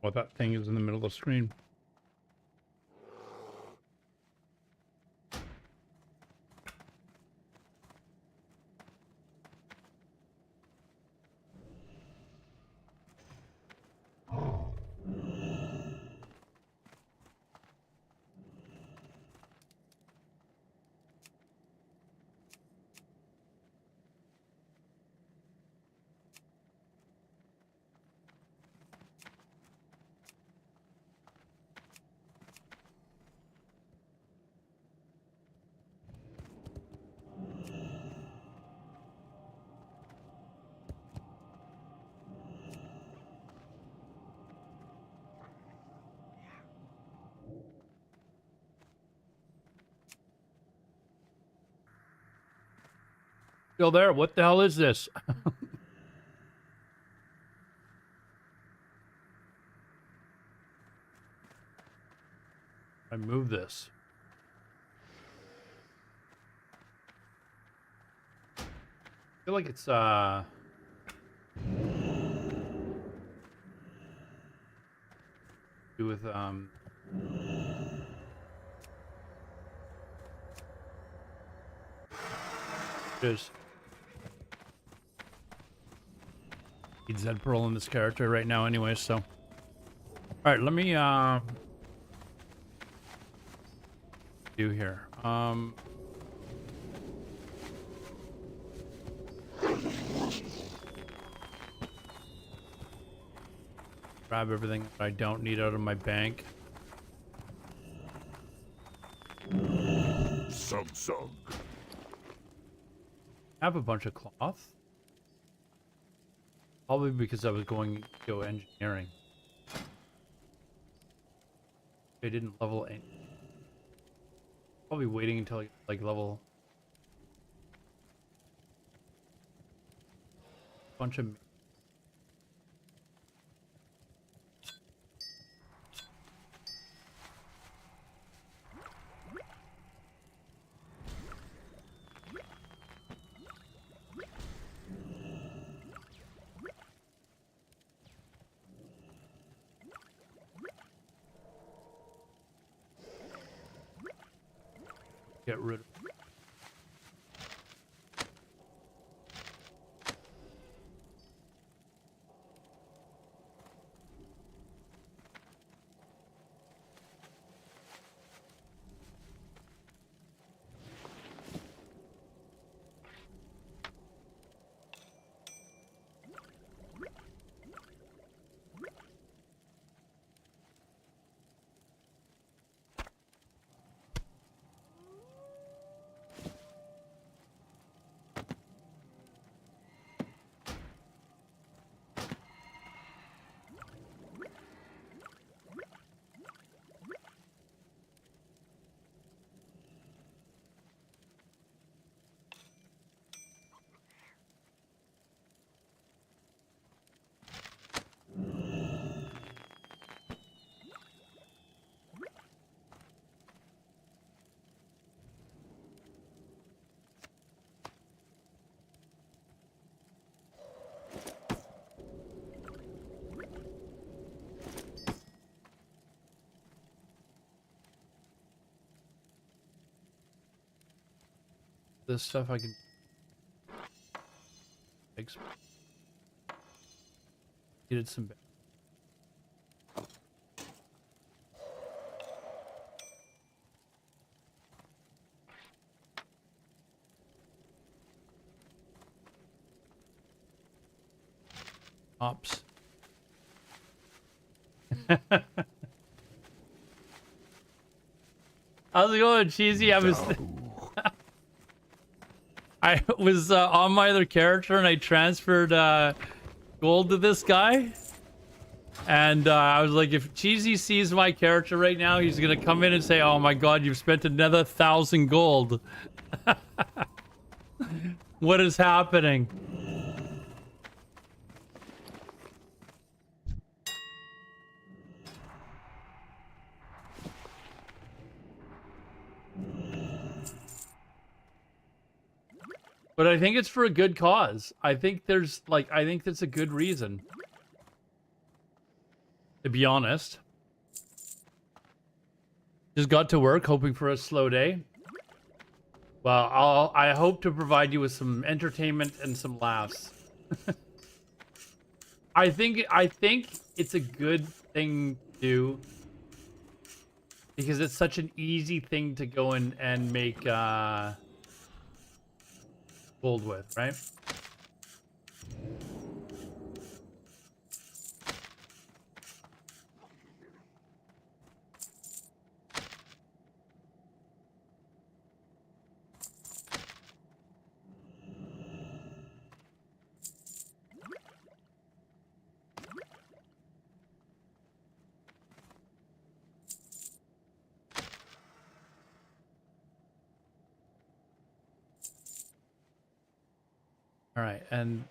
what that thing is in the middle of the screen. Still there? What the hell is this? I move this. I feel like it's do with just need Zed Pearl in this character right now anyway, so all right, let me do here. Grab everything that I don't need out of my bank. Sug. I have a bunch of cloth. Probably because I was going to go engineering. I didn't level any. Probably waiting until like level bunch of get rid of. This stuff I can needed some ops. How's it going, Cheesy? I was on my other character and I transferred gold to this guy. And I was like, if Cheesy sees my character right now, he's gonna come in and say, "Oh my God, you've spent another 1,000 gold." What is happening? But I think it's for a good cause. I think there's like, I think that's a good reason. To be honest. Just got to work, hoping for a slow day. Well, I hope to provide you with some entertainment and some laughs. I think it's a good thing to do. Because it's such an easy thing to go in and make gold with, right? All right, and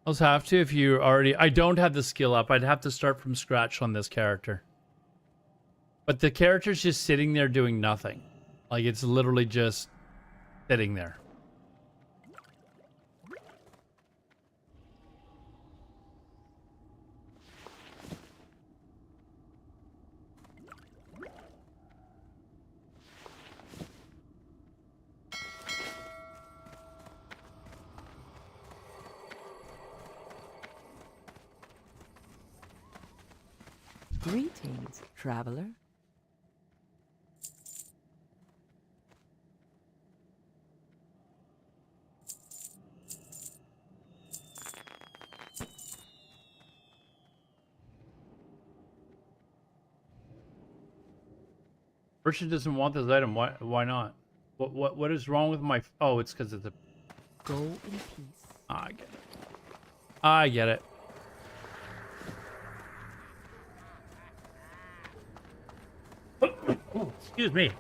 I'll have to if you already... I don't have the skill up. I'd have to start from scratch on this character. But the character's just sitting there doing nothing. Like, it's literally just sitting there. Greetings, traveler. Merchant doesn't want this item. Why not? What is wrong with my... Oh, it's because it's a... Go in peace. I get it. I get it. Excuse me.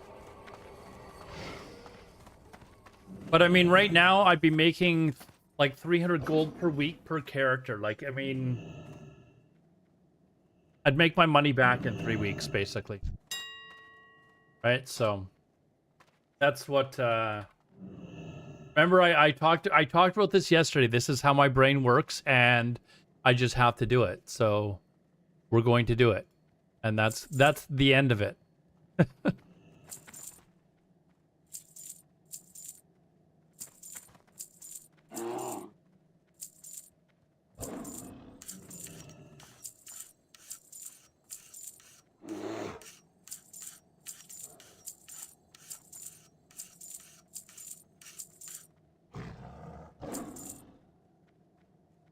But I mean, right now, I'd be making like 300 gold per week per character. Like, I mean... I'd make my money back in 3 weeks, basically. Right, so... That's what, Remember, I talked about this yesterday. This is how my brain works, and I just have to do it. So, we're going to do it. And that's the end of it.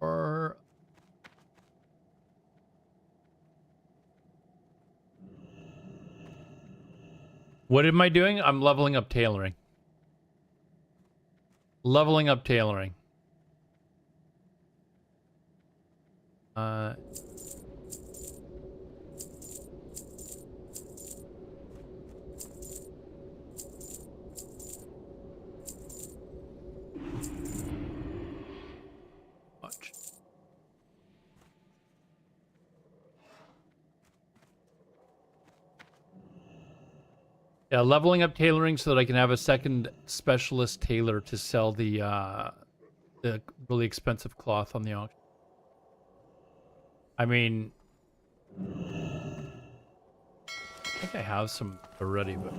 Or... What am I doing? I'm leveling up tailoring. Leveling up tailoring. Watch. Yeah, leveling up tailoring so that I can have a second specialist tailor to sell the really expensive cloth on the auction. I mean, I think I have some already, but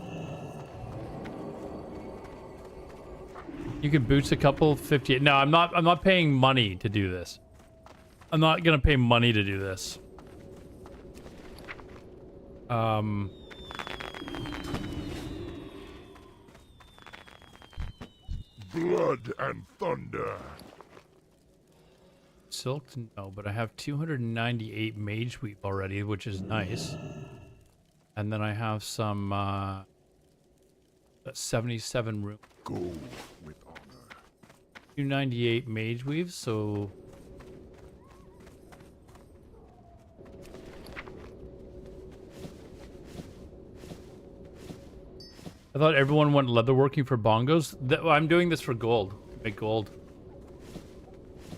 you can boost a couple 50. No, I'm not paying money to do this. I'm not gonna pay money to do this. Blood and thunder. Silk, no, but I have 298 mage weave already, which is nice. And then I have some 77 room. Go with honor. 298 mage weave, so I thought everyone went leatherworking for bongos. I'm doing this for gold. To make gold.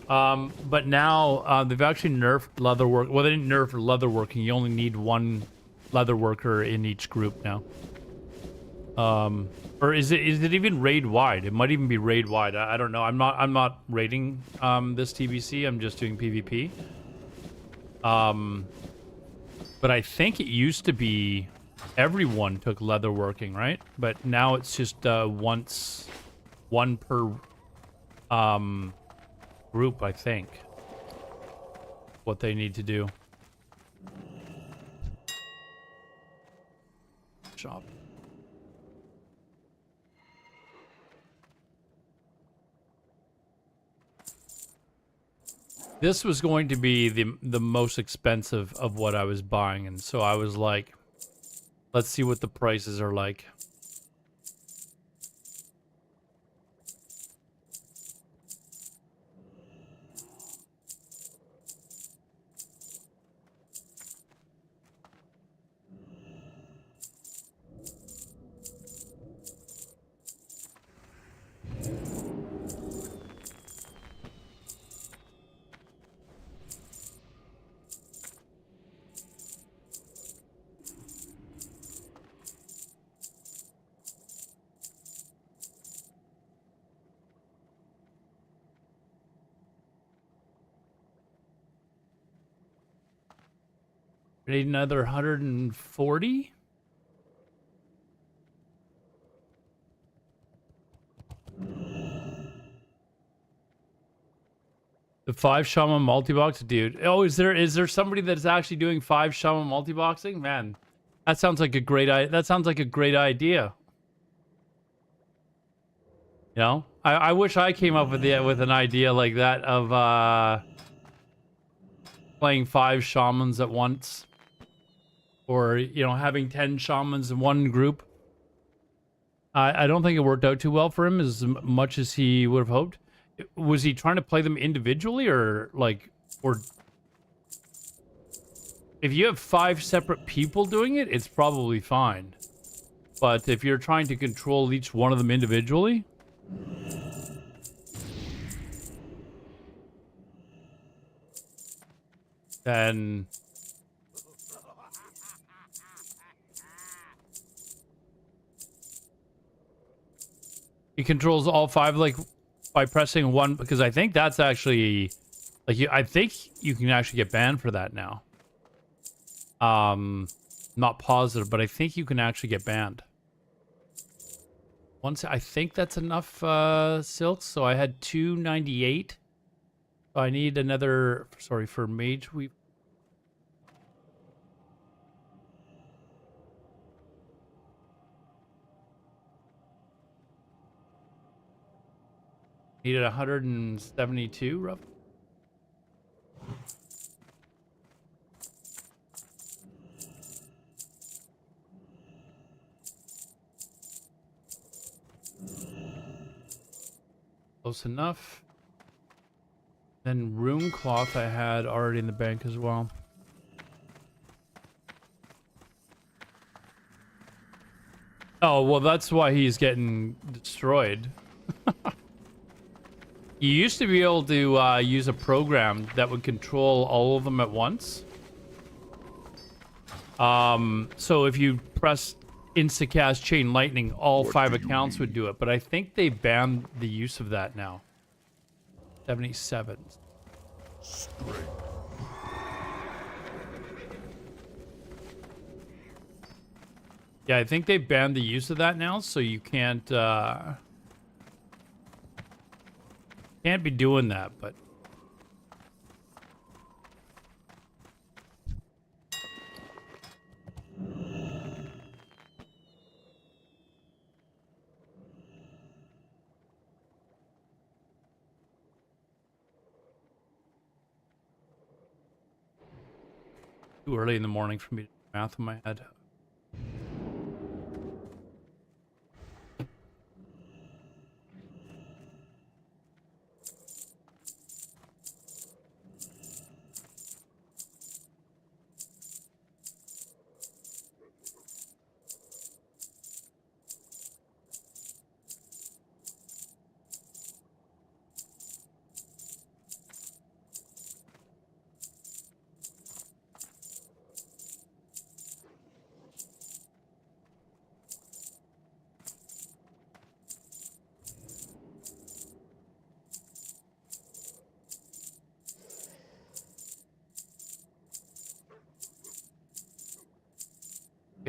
But now they've actually nerfed leatherwork. Well, they didn't nerf leatherworking. You only need one leatherworker in each group now. Or is it even raid wide? It might even be raid wide. I don't know. I'm not raiding this TBC. I'm just doing PvP. But I think it used to be everyone took leatherworking, right? But now it's just one per group, I think. What they need to do. Shop. This was going to be the most expensive of what I was buying, and so I was like, let's see what the prices are like. Need another 140? The 5 shaman multi-box, dude. Oh, is there somebody that's actually doing 5 shaman multi-boxing? Man, that sounds like a great idea. You know? I wish I came up with an idea like that of playing 5 shamans at once. Or, you know, having 10 shamans in one group. I don't think it worked out too well for him as much as he would have hoped. Was he trying to play them individually or if you have 5 separate people doing it, it's probably fine. But if you're trying to control each one of them individually, then he controls all 5 like by pressing 1, because I think that's actually like I think you can actually get banned for that now. Not positive, but I think you can actually get banned. Once I think that's enough silks, so I had 298. So I need another, sorry, for mage weave. Needed 172 roughly. Close enough. Then room cloth I had already in the bank as well. Oh, well, that's why he's getting destroyed. You used to be able to use a program that would control all of them at once. So if you press Instacast Chain Lightning, all 5 accounts would do it. But I think they banned the use of that now. 77. Yeah, I think they banned the use of that now, so you can't be doing that, but too early in the morning for me to do math in my head.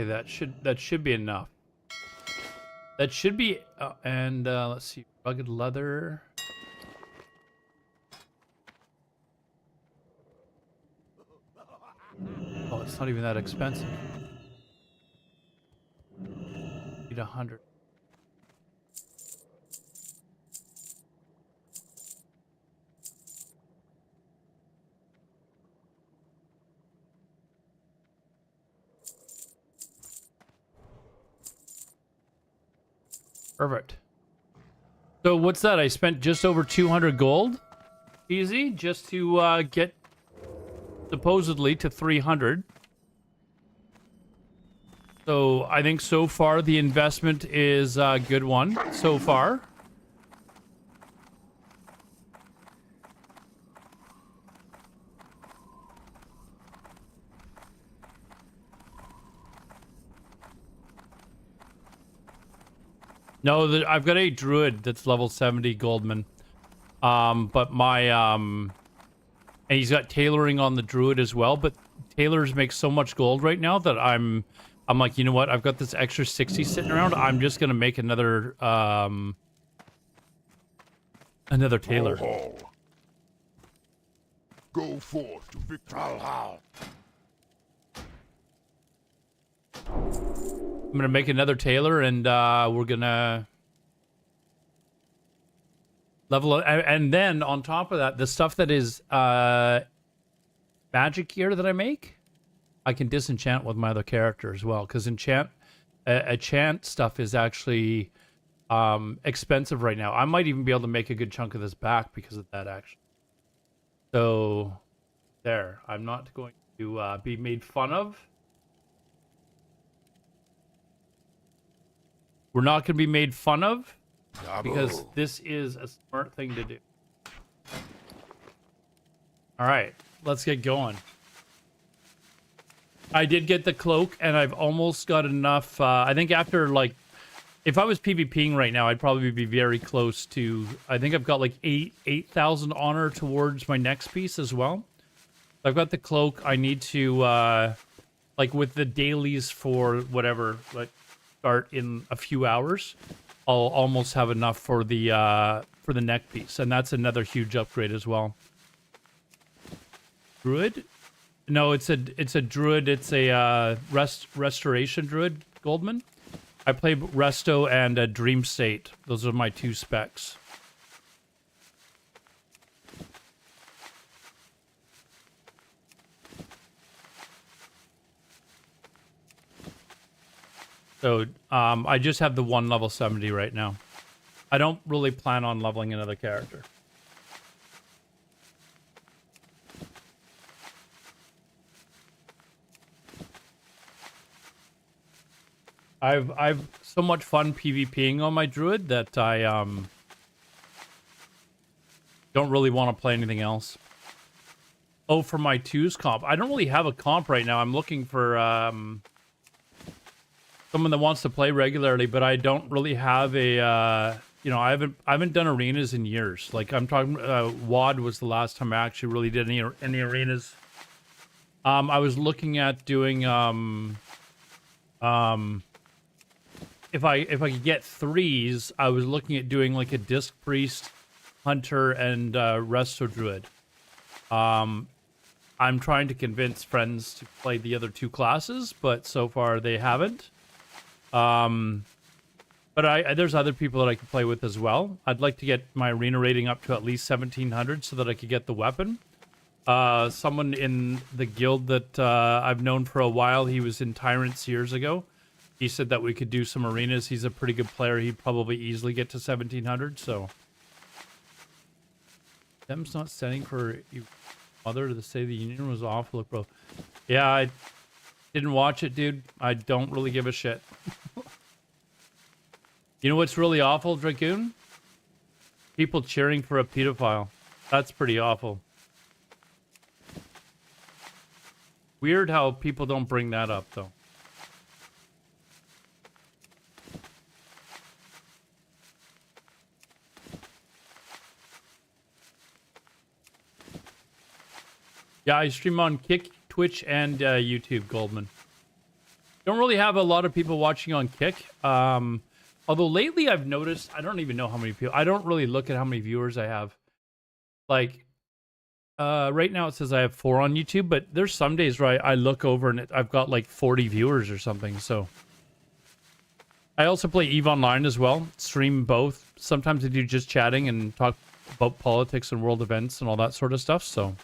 that should be enough. That should be, and let's see, rugged leather. Oh, it's not even that expensive. Need 100. Perfect. So what's that? I spent just over 200 gold. Easy, just to get supposedly to 300. So I think so far the investment is a good one so far. No, I've got a druid that's level 70 Goldman. But my and he's got tailoring on the druid as well, but tailors make so much gold right now that I'm like, you know what? I've got this extra 60 sitting around. I'm just gonna make another tailor. Hall. Go forth to victory. I'm gonna make another tailor, and we're gonna level up. And then on top of that, the stuff that is magic gear that I make, I can disenchant with my other character as well. Because enchant stuff is actually expensive right now. I might even be able to make a good chunk of this back because of that, actually. So there, I'm not going to be made fun of. We're not going to be made fun of because this is a smart thing to do. All right, let's get going. I did get the cloak, and I've almost got enough. I think after, like, if I was PvPing right now, I'd probably be very close to. I think I've got like 8,000 honor towards my next piece as well. I've got the cloak. I need to, like, with the dailies for whatever, like, start in a few hours. I'll almost have enough for the neck piece, and that's another huge upgrade as well. Druid? No, it's a druid. It's a restoration druid, Goldman. I play Resto and a Dream State. Those are my two specs. So I just have the one level 70 right now. I don't really plan on leveling another character. I've so much fun PvPing on my druid that I don't really want to play anything else. Oh, for my 2's comp. I don't really have a comp right now. I'm looking for someone that wants to play regularly, but I don't really have a you know, I haven't done arenas in years. Like, I'm talking WOD was the last time I actually really did any arenas. I was looking at doing if I could get 3s, I was looking at doing like a Disc Priest, Hunter, and Resto Druid. I'm trying to convince friends to play the other 2 classes, but so far they haven't. But there's other people that I can play with as well. I'd like to get my arena rating up to at least 1700 so that I could get the weapon. Someone in the guild that I've known for a while, he was in Tyrants years ago. He said that we could do some arenas. He's a pretty good player. He'd probably easily get to 1700, so. Them's not standing for you, mother, to say the union was awful, bro. Yeah, I didn't watch it, dude. I don't really give a shit. You know what's really awful, Dragoon? People cheering for a pedophile. That's pretty awful. Weird how people don't bring that up, though. Yeah, I stream on Kick, Twitch, and YouTube, Goldman. Don't really have a lot of people watching on Kick. Although lately I've noticed, I don't even know how many people. I don't really look at how many viewers I have. Like, right now it says I have 4 on YouTube, but there's some days where I look over and I've got like 40 viewers or something. So I also play EVE Online as well. Stream both. Sometimes I do just chatting and talk about politics and world events and all that sort of stuff. So.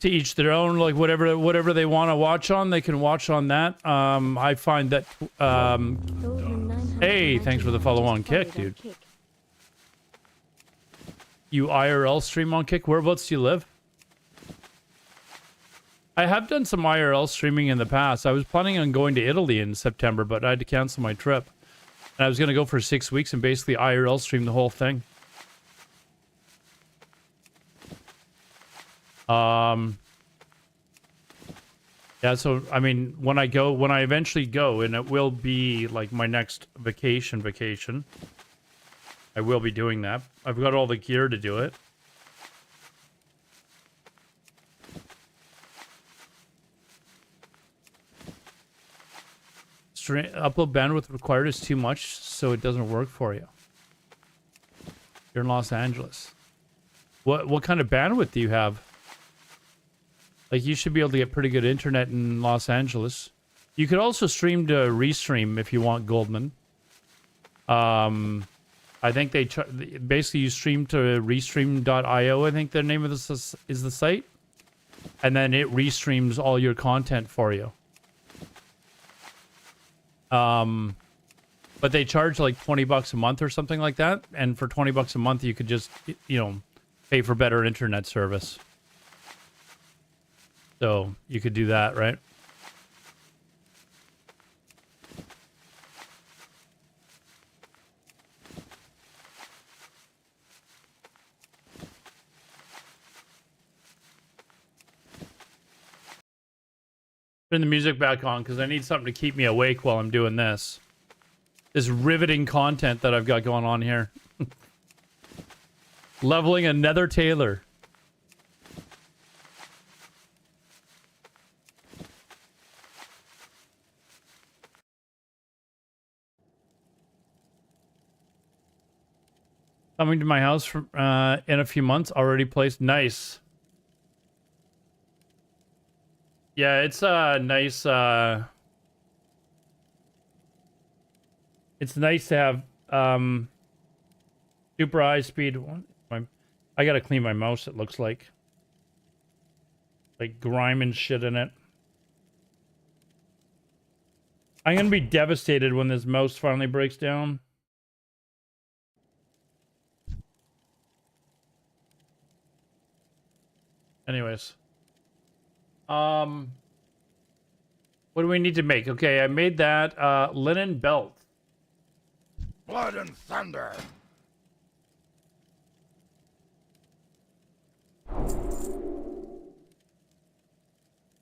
To each their own, like whatever they want to watch on, they can watch on that. I find that hey, thanks for the follow on Kick, dude. You IRL stream on Kick? Whereabouts do you live? I have done some IRL streaming in the past. I was planning on going to Italy in September, but I had to cancel my trip. And I was going to go for 6 weeks and basically IRL stream the whole thing. Yeah, so I mean, when I eventually go, and it will be like my next vacation, I will be doing that. I've got all the gear to do it. Upload bandwidth required is too much, so it doesn't work for you. You're in Los Angeles. What kind of bandwidth do you have? Like, you should be able to get pretty good internet in Los Angeles. You could also stream to Restream if you want, Goldman. I think they basically you stream to Restream.io. I think the name of this is the site, and then it restreams all your content for you. But they charge like $20 a month or something like that, and for $20 a month, you could just pay for better internet service. So you could do that, right? Turn the music back on because I need something to keep me awake while I'm doing this. This riveting content that I've got going on here. Leveling a Nether Taylor. Coming to my house from in a few months. Already placed. Nice. Yeah, it's nice. It's nice to have super high speed. I gotta clean my mouse. It looks like grime and shit in it. I'm gonna be devastated when this mouse finally breaks down. Anyways. What do we need to make? Okay, I made that linen belt. Blood and thunder.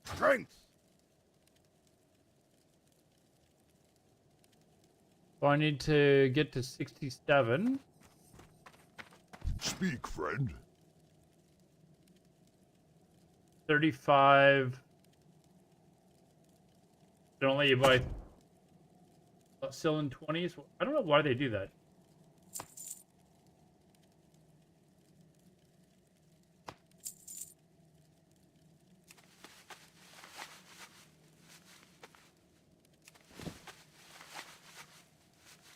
Strength. So I need to get to 67. Speak, friend. 35. Don't let you buy still in 20s. I don't know why they do that.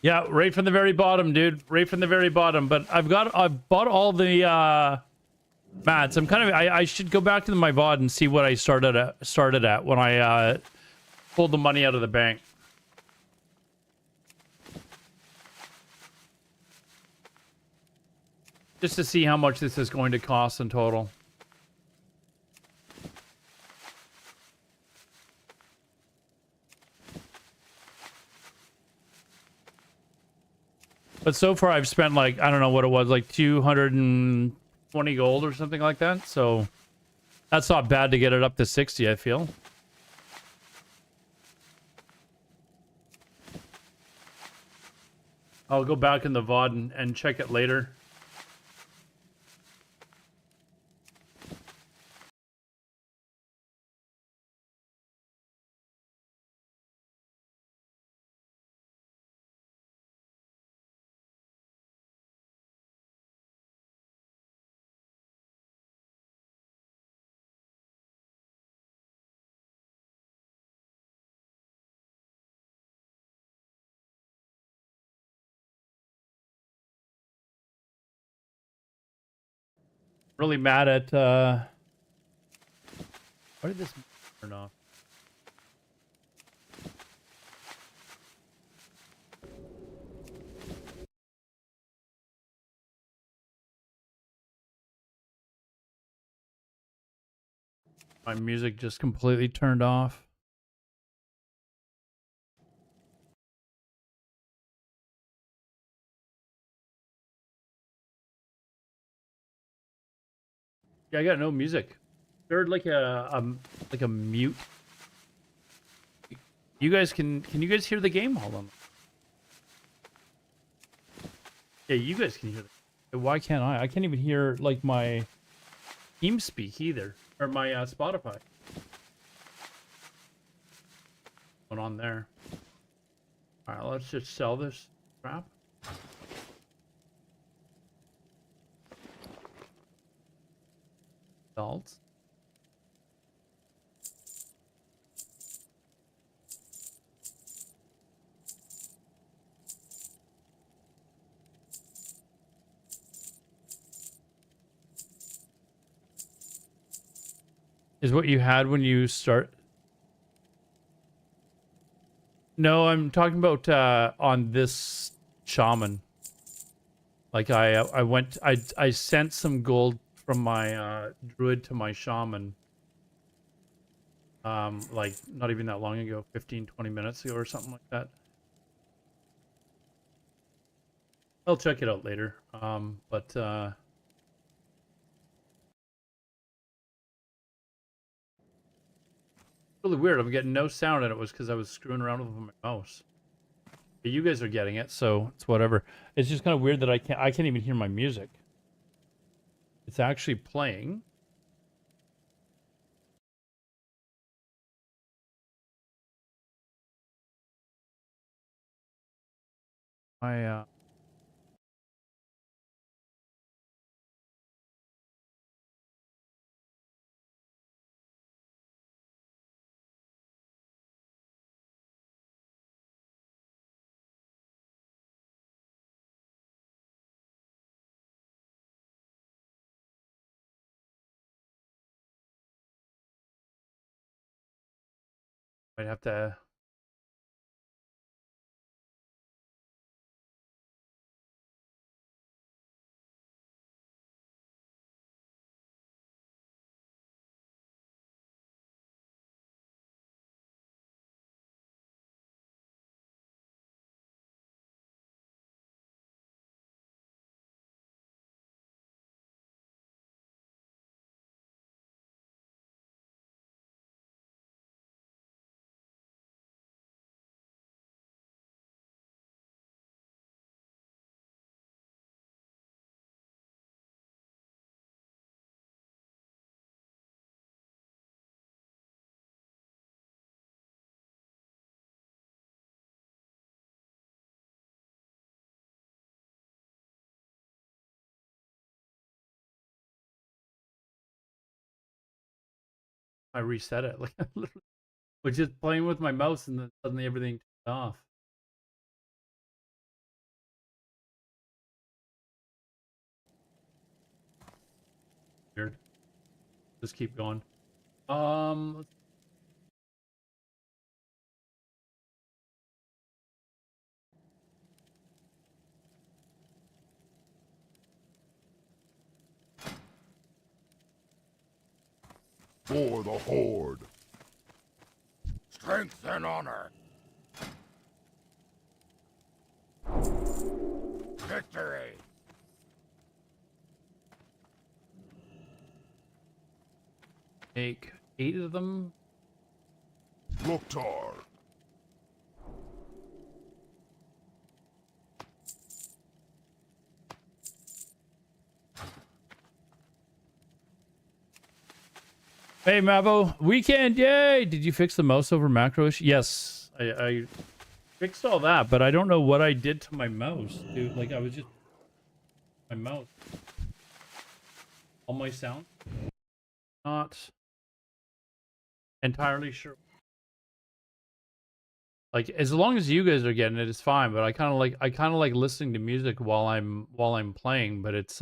Yeah, right from the very bottom, dude. Right from the very bottom. But I've bought all the mats. I should go back to my VOD and see what I started at when I pulled the money out of the bank. Just to see how much this is going to cost in total. But so far I've spent like, I don't know what it was, like 200 and 20 gold or something like that. So that's not bad to get it up to 60, I feel. I'll go back in the VOD and check it later. Really mad at why did this turn off? My music just completely turned off. Yeah, I got no music. Heard like a mute. You guys can you guys hear the game? Hold on. Yeah, you guys can hear it. Why can't I? I can't even hear like my TeamSpeak either, or my Spotify. What's on there? All right, let's just sell this crap. Salts. Is what you had when you start. No, I'm talking about on this shaman. Like I sent some gold from my druid to my shaman. Like not even that long ago, 15-20 minutes ago or something like that. I'll check it out later. But really weird. I'm getting no sound, and it was because I was screwing around with my mouse. But you guys are getting it, so it's whatever. It's just kind of weird that I can't even hear my music. It's actually playing. I might have to. I reset it. Like, was just playing with my mouse, and then suddenly everything turned off. Weird. Just keep going. Let's For the Horde. Strength and honor. Victory. make 8 of them. Loktar. Hey, Mavo. Weekend, yay! Did you fix the mouse over macro issue? Yes, I fixed all that, but I don't know what I did to my mouse, dude. Like, I was just... My mouse. All my sound. Not entirely sure. Like, as long as you guys are getting it, it's fine. But I kind of like listening to music while I'm playing. But it's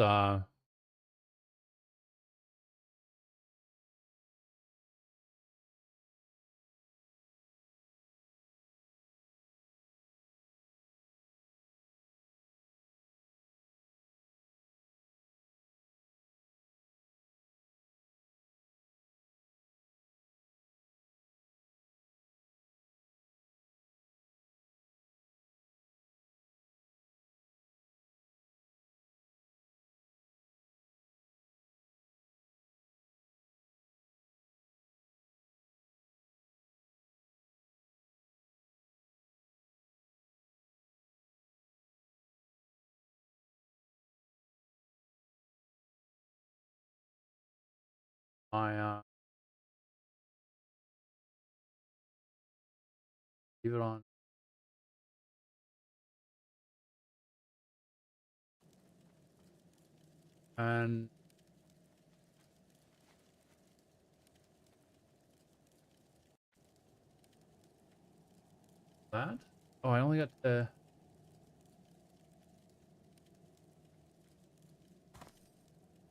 my leave it on. And that. Oh, I only got the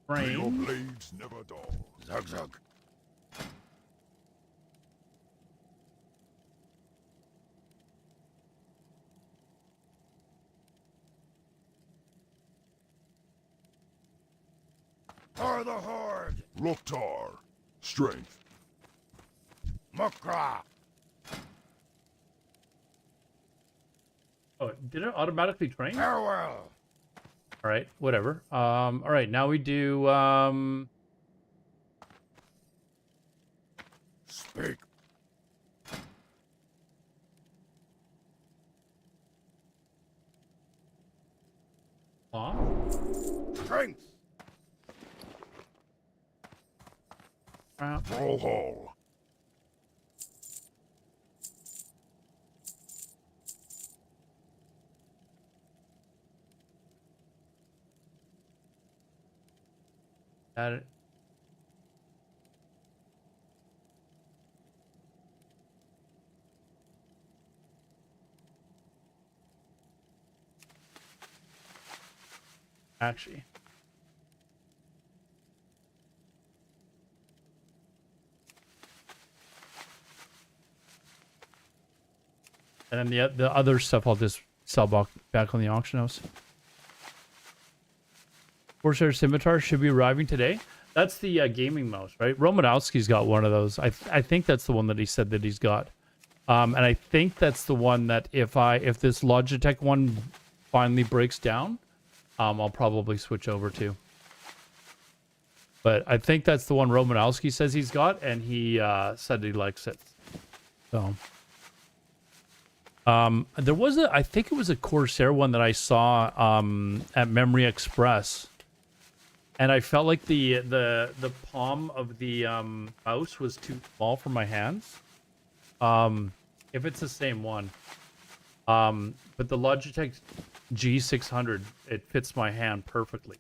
May your frame. blades never dull. Zug zug. For the horde. Loktar. Strength. Mukra. Oh, did it automatically train? Farewell. All right, whatever. All right, now we do Speak. off. Strength. Roll hall. Add it. Actually. And then the other stuff I'll just sell back on the auction house. Corsair Scimitar should be arriving today. That's the gaming mouse, right? Romanowski's got one of those. I think that's the one that he said that he's got. And I think that's the one that if this Logitech one finally breaks down, I'll probably switch over to. But I think that's the one Romanowski says he's got, and he said he likes it. So there was I think it was a Corsair one that I saw at Memory Express. And I felt like the palm of the mouse was too small for my hands. If it's the same one. But the Logitech G600, it fits my hand perfectly.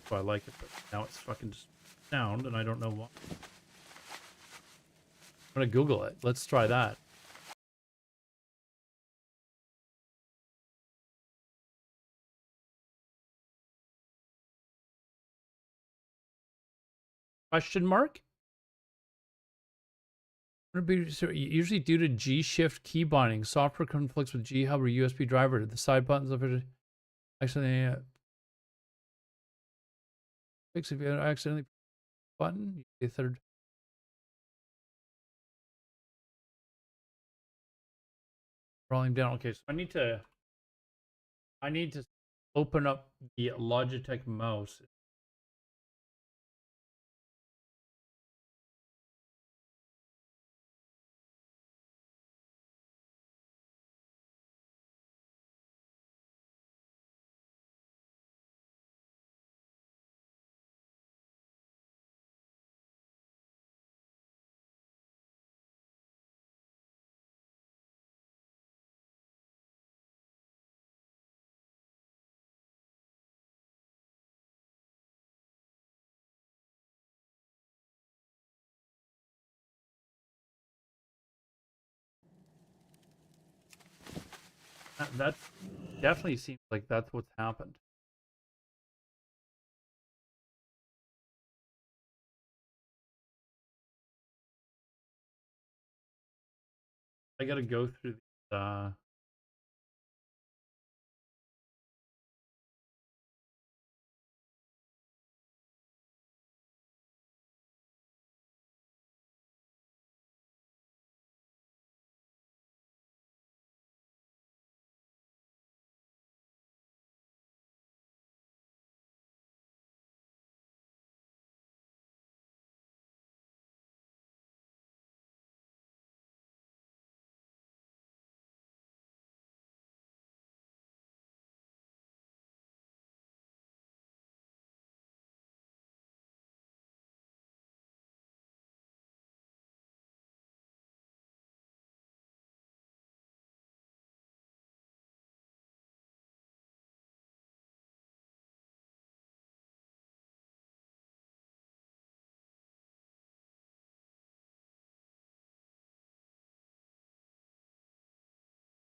So I like it. But now it's fucking just sound, and I don't know why. I'm gonna Google it. Let's try that. Question mark? Would be usually due to G shift key binding. Software conflicts with G hub or USB driver. The side buttons of it actually fix if you accidentally button. The third. Rolling down. Okay, so I need to open up the Logitech mouse. That definitely seems like that's what's happened. I gotta go through the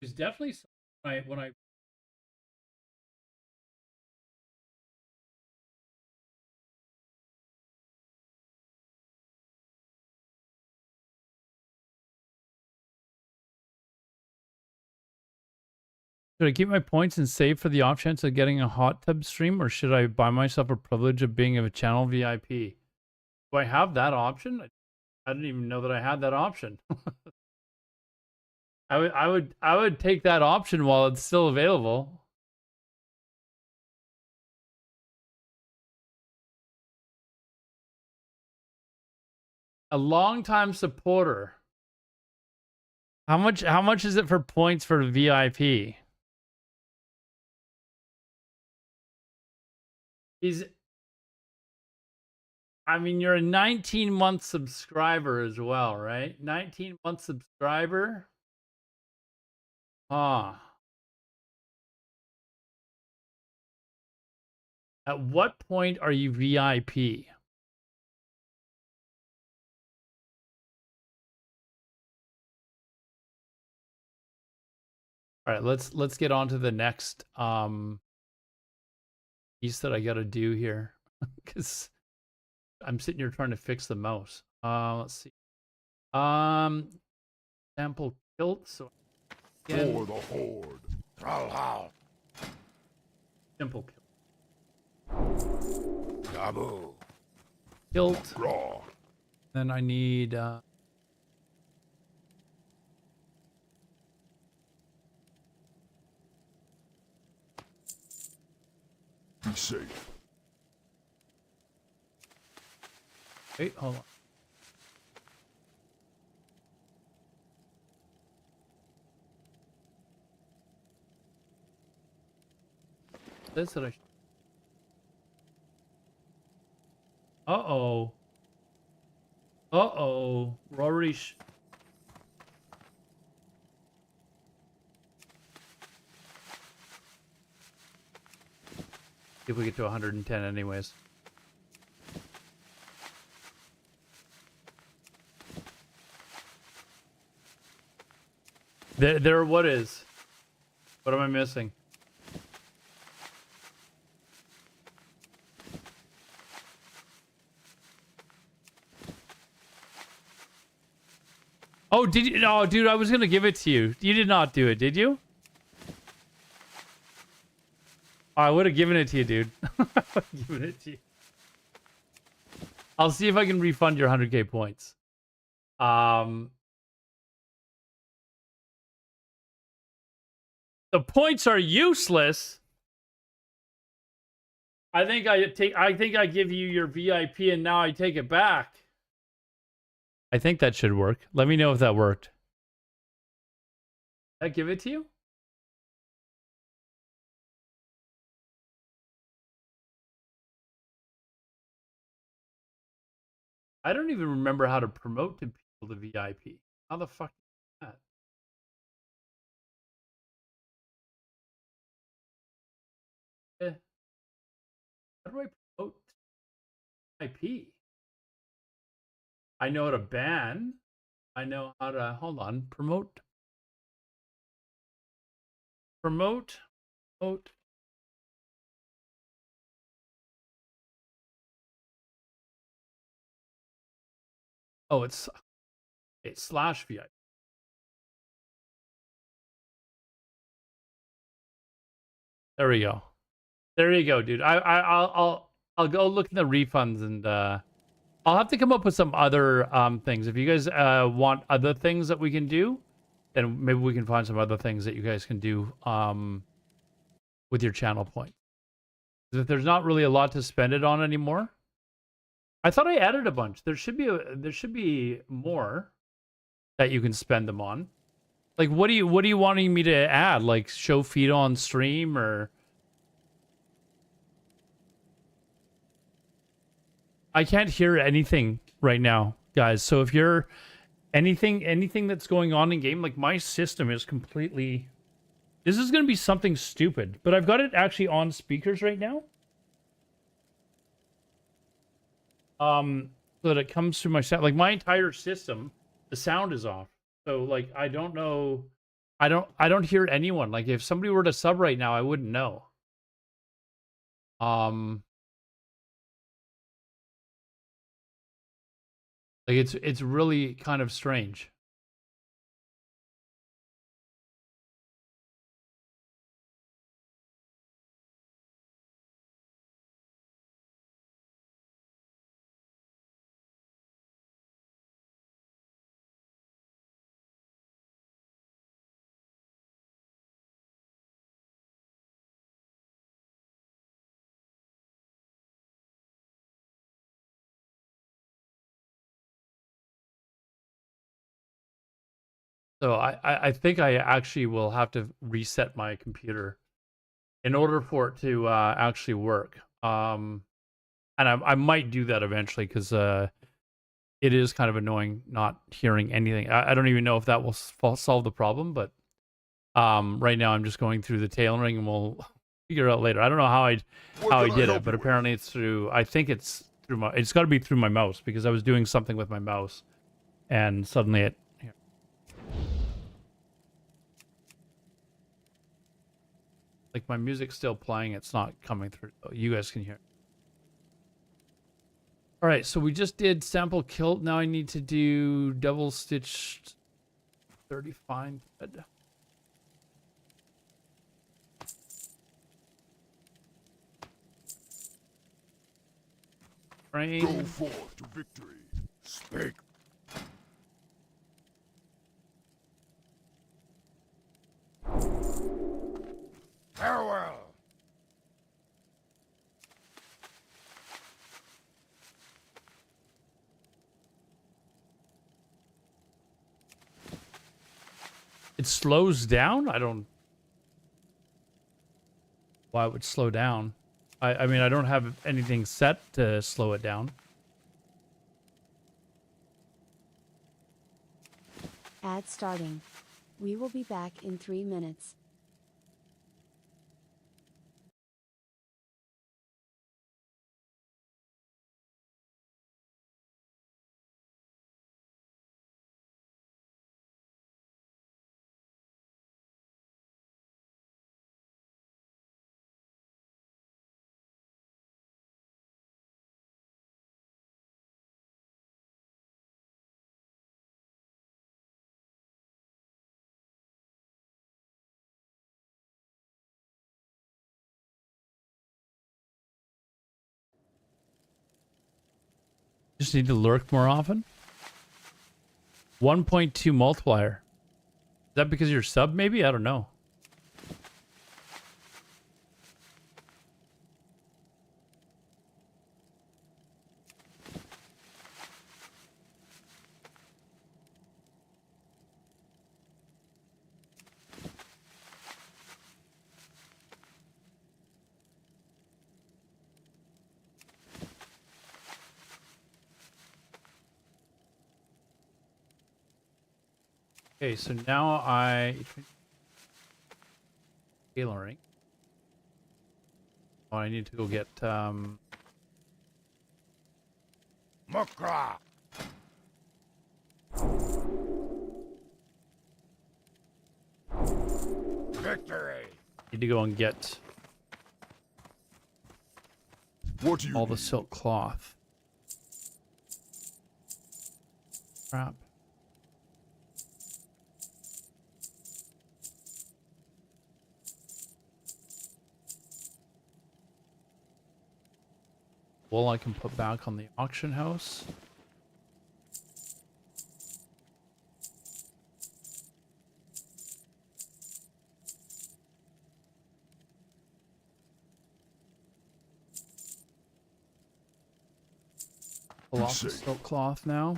There's definitely some, when I should I keep my points and save for the off chance of getting a hot tub stream, or should I buy myself a privilege of being a channel VIP? Do I have that option? I didn't even know that I had that option. I would take that option while it's still available. A longtime supporter. How much is it for points for VIP? I mean, you're a 19-month subscriber as well, right? 19-month subscriber. Ah. At what point are you VIP? All right, let's get on to the next piece that I got to do here cuz I'm sitting here trying to fix the mouse. Let's see. Sample kilt. So again, For the horde. Brawlhalla. simple kilt. Gabu. Kilt. Raw. Then I need Be safe. wait, hold on. This that I Uh-oh. Uh-oh. We're already if we get to 110 anyways. There what is? What am I missing? Oh, did you? No, dude, I was gonna give it to you. You did not do it, did you? Oh, I would have given it to you, dude. I would have given it to you. I'll see if I can refund your 100k points. The points are useless. I think I give you your VIP and now I take it back. I think that should work. Let me know if that worked. Did I give it to you? I don't even remember how to promote to people to VIP. How the fuck is that? How do I promote VIP? I know how to ban. I know how to, hold on, promote. Promote. Promote. Oh, it's slash VIP. There we go. There you go, dude. I'll go look in the refunds and I'll have to come up with some other things. If you guys want other things that we can do, then maybe we can find some other things that you guys can do with your channel points. If there's not really a lot to spend it on anymore. I thought I added a bunch. There should be more that you can spend them on. Like what are you wanting me to add? Like show feed on stream or I can't hear anything right now, guys. So if you're anything that's going on in game, like my system is completely this is going to be something stupid, but I've got it actually on speakers right now. So that it comes through my sound, like my entire system, the sound is off. So like I don't know, I don't hear anyone. Like if somebody were to sub right now, I wouldn't know. Like it's really kind of strange. So I think I actually will have to reset my computer in order for it to actually work. And I might do that eventually because it is kind of annoying not hearing anything. I don't even know if that will solve the problem, but right now I'm just going through the tailoring and we'll figure it out later. I don't know how I did it, but apparently it's through. I think it's through my. It's got to be through my mouse because I was doing something with my mouse, and suddenly it. Here. Like my music's still playing, it's not coming through. Oh, you guys can hear it. All right, so we just did sample kilt. Now I need to do double stitched 30 fine thread. Frame. Go forth to victory. Speak. Farewell. It slows down? I don't... Why it would slow down? I mean, I don't have anything set to slow it down. Ad starting. We will be back in 3 minutes. Just need to lurk more often. 1.2 multiplier. Is that because you're sub maybe? I don't know. Okay, so now tailoring. Oh, I need to go get Mukra. Victory. Need to go and get What do you all the need? silk cloth. Crap. Wool I can put back on the auction house. Pull off the safe. silk cloth now.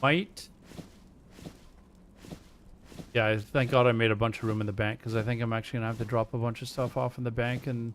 Might. Yeah, thank God I made a bunch of room in the bank, because I think I'm actually gonna have to drop a bunch of stuff off in the bank and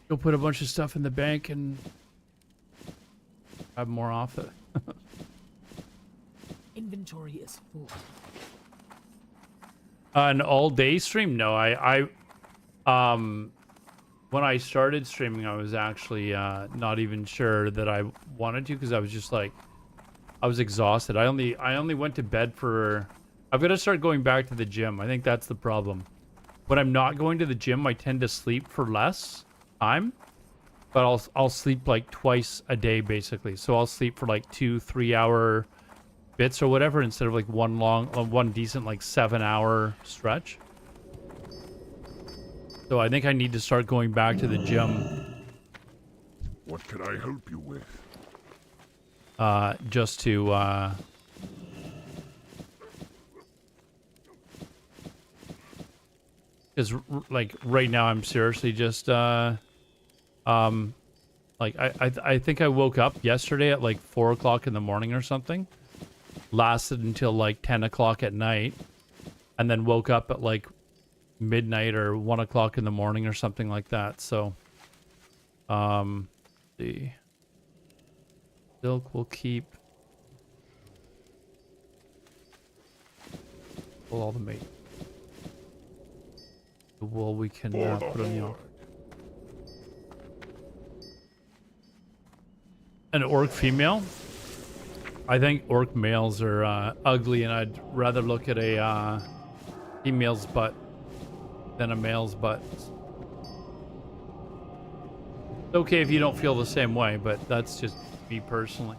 go put a bunch of stuff in the bank and grab more off it. Inventory is full. An all-day stream? No, when I started streaming, I was actually not even sure that I wanted to, because I was just like, I was exhausted. I only went to bed for. I've got to start going back to the gym. I think that's the problem. When I'm not going to the gym, I tend to sleep for less time, but I'll sleep like twice a day basically. So I'll sleep for like 2-3 hour bits or whatever, instead of like one decent like 7-hour stretch. So I think I need to start going back to the gym What can I help you with? just to because like right now I'm seriously just like I think I woke up yesterday at like 4 o'clock in the morning or something, lasted until like 10 o'clock at night, and then woke up at like midnight or 1 o'clock in the morning or something like that. So the silk will keep. Pull all the meat. The wool we can put on the auction. An orc female? I think orc males are ugly, and I'd rather look at a female's butt than a male's butt. It's okay if you don't feel the same way, but that's just me personally.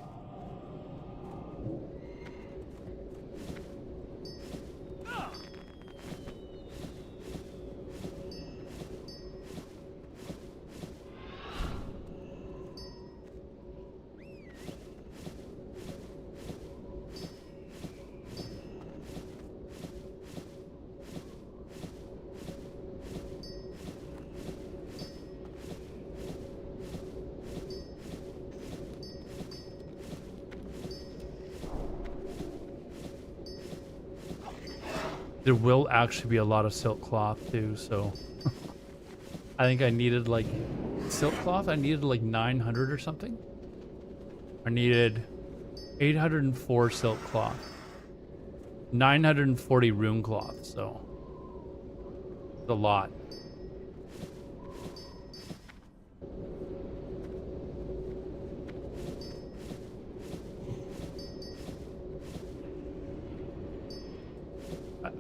There will actually be a lot of silk cloth too, so I think I needed like silk cloth. I needed like 900 or something. I needed 804 silk cloth, 940 rune cloth. So it's a lot.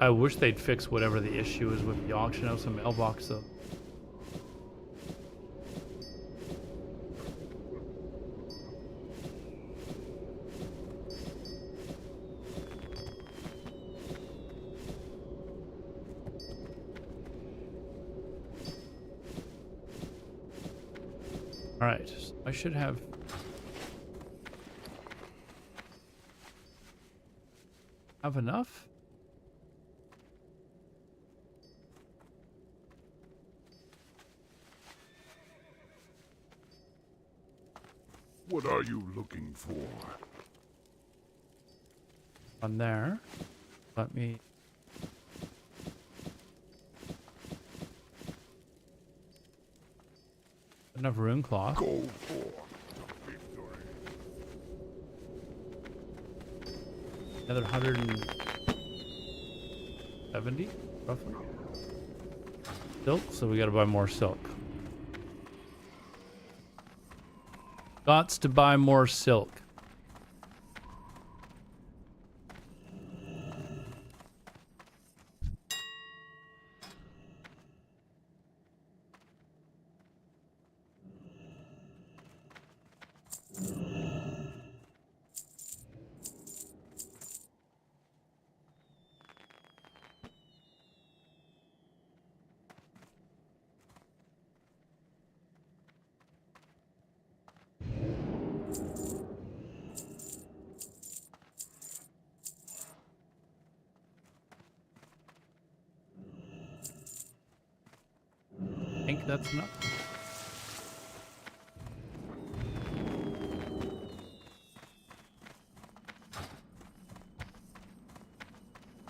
I wish they'd fix whatever the issue is with the auction house and mailbox though. All right, so I should have enough. What are you looking for? On there. Let me... Enough rune cloth. Go forth to victory. Another 170, roughly. Silk, so we gotta buy more silk. Gots to buy more silk. I think that's enough.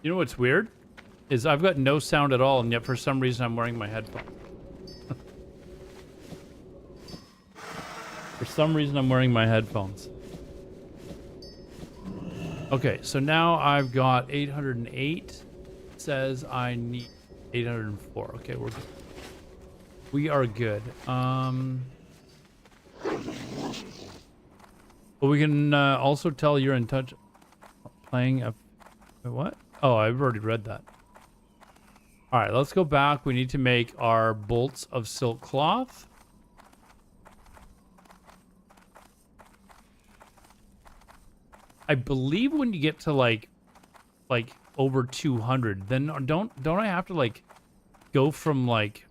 You know what's weird? Is I've got no sound at all, and yet for some reason I'm wearing my headphones. For some reason I'm wearing my headphones. Okay, so now I've got 808. It says I need 804. Okay, we're good. We are good. But we can also tell you're in touch. Playing a... What? Oh, I've already read that. All right, let's go back. We need to make our bolts of silk cloth. I believe when you get to like over 200, then don't I have to like go from like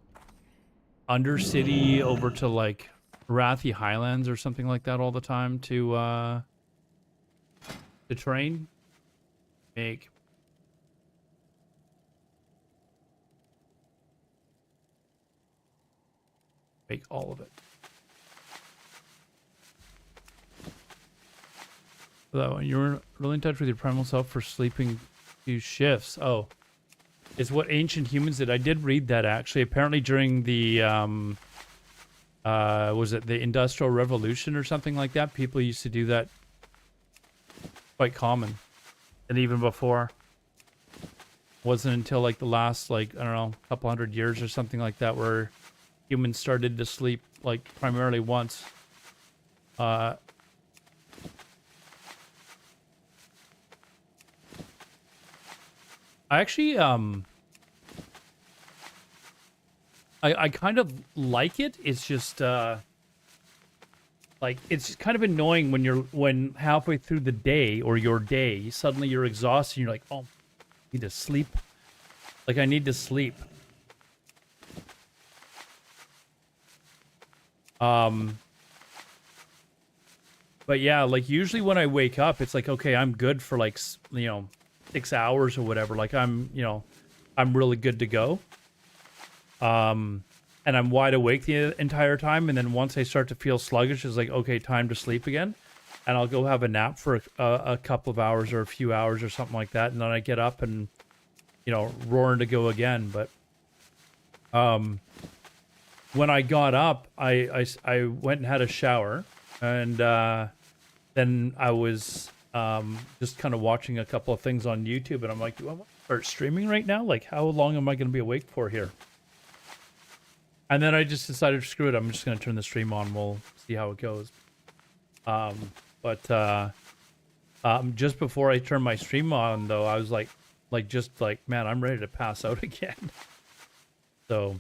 Undercity over to like Wrathy Highlands or something like that all the time to train? Make all of it. That one, you're really in touch with your primal self for sleeping 2 shifts. Oh, it's what ancient humans did. I did read that actually. Apparently during the was it the Industrial Revolution or something like that? People used to do that. Quite common, and even before. Wasn't until like the last I don't know, couple hundred years or something like that where humans started to sleep like primarily once. I actually, I kind of like it. It's just, like, it's kind of annoying when halfway through the day or your day, suddenly you're exhausted and you're like, oh, I need to sleep. Like, I need to sleep. But yeah, like, usually when I wake up, it's like, okay, I'm good for like, 6 hours or whatever. Like I'm really good to go. And I'm wide awake the entire time. And then once I start to feel sluggish, it's like, okay, time to sleep again. And I'll go have a nap for a couple of hours or a few hours or something like that. And then I get up and, roaring to go again. But, when I got up, I went and had a shower and, then I was, just kind of watching a couple of things on YouTube, and I'm like, do I want to start streaming right now? Like, how long am I going to be awake for here? And then I just decided, screw it, I'm just going to turn the stream on. We'll see how it goes. Just before I turned my stream on, though, I was like, man, I'm ready to pass out again. So...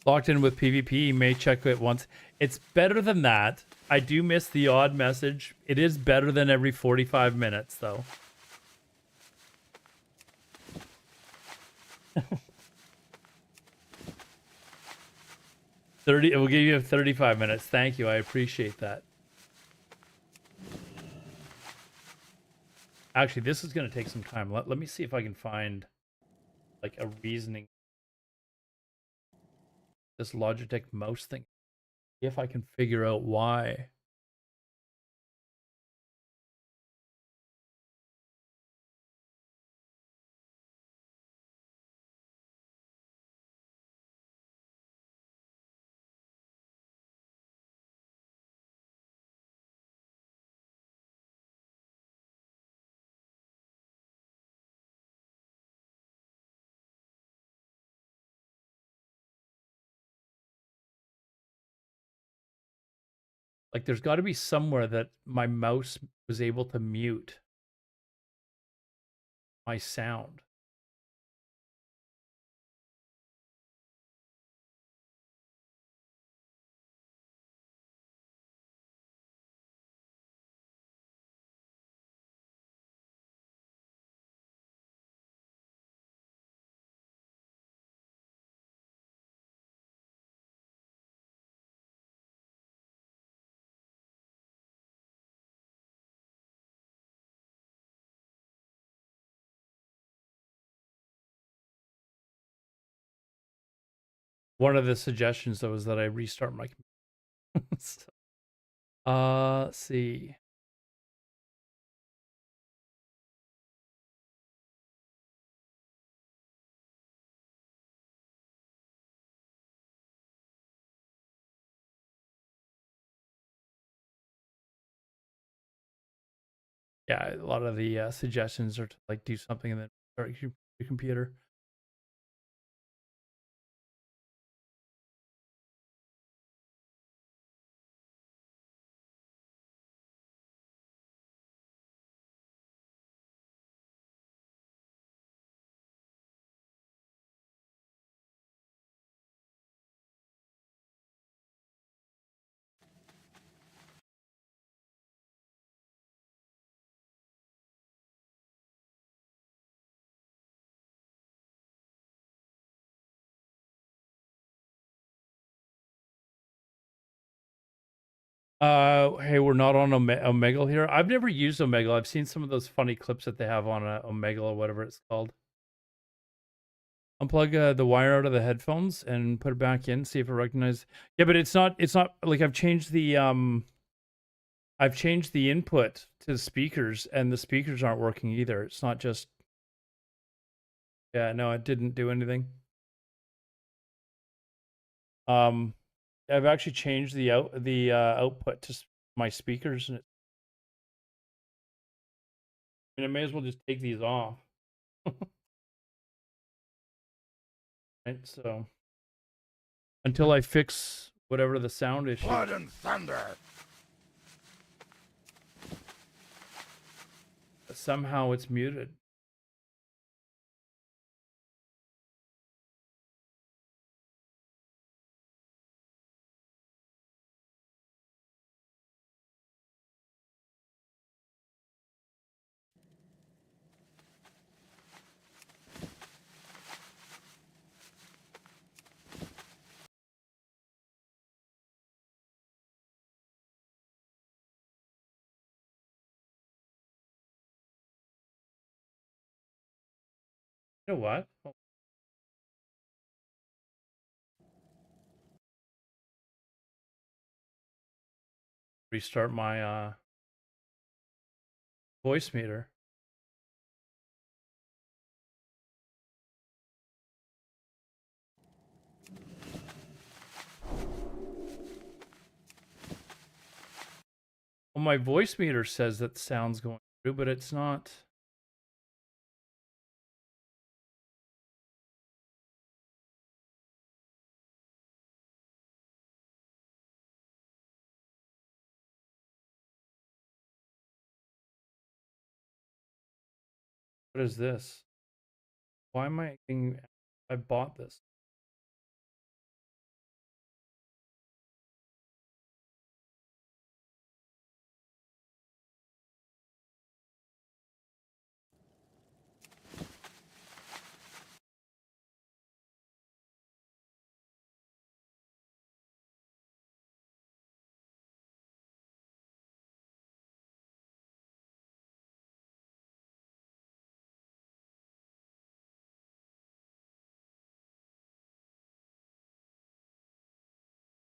Locked in with PvP, you may check it once. It's better than that. I do miss the odd message. It is better than every 45 minutes, though. 30. It will give you 35 minutes. Thank you. I appreciate that. Actually, this is going to take some time. Let me see if I can find like a reasoning. This Logitech mouse thing. If I can figure out why. Like there's got to be somewhere that my mouse was able to mute my sound. One of the suggestions though is that I restart my computer. So, let's see. Yeah, a lot of the suggestions are to like do something and then start your computer. Hey, we're not on Omegle here. I've never used Omegle. I've seen some of those funny clips that they have on Omegle or whatever it's called. Unplug the wire out of the headphones and put it back in. See if it recognizes. Yeah, but it's not. It's not like I've changed the input to the speakers, and the speakers aren't working either. It's not just. Yeah, no, it didn't do anything. I've actually changed the output to my speakers, and I may as well just take these off. Right, so until I fix whatever the sound issue. Blood and thunder. Somehow it's muted. You know what? Restart my voice meter. Well, my voice meter says that the sound's going through, but it's not. What is this? Why am I getting... I bought this.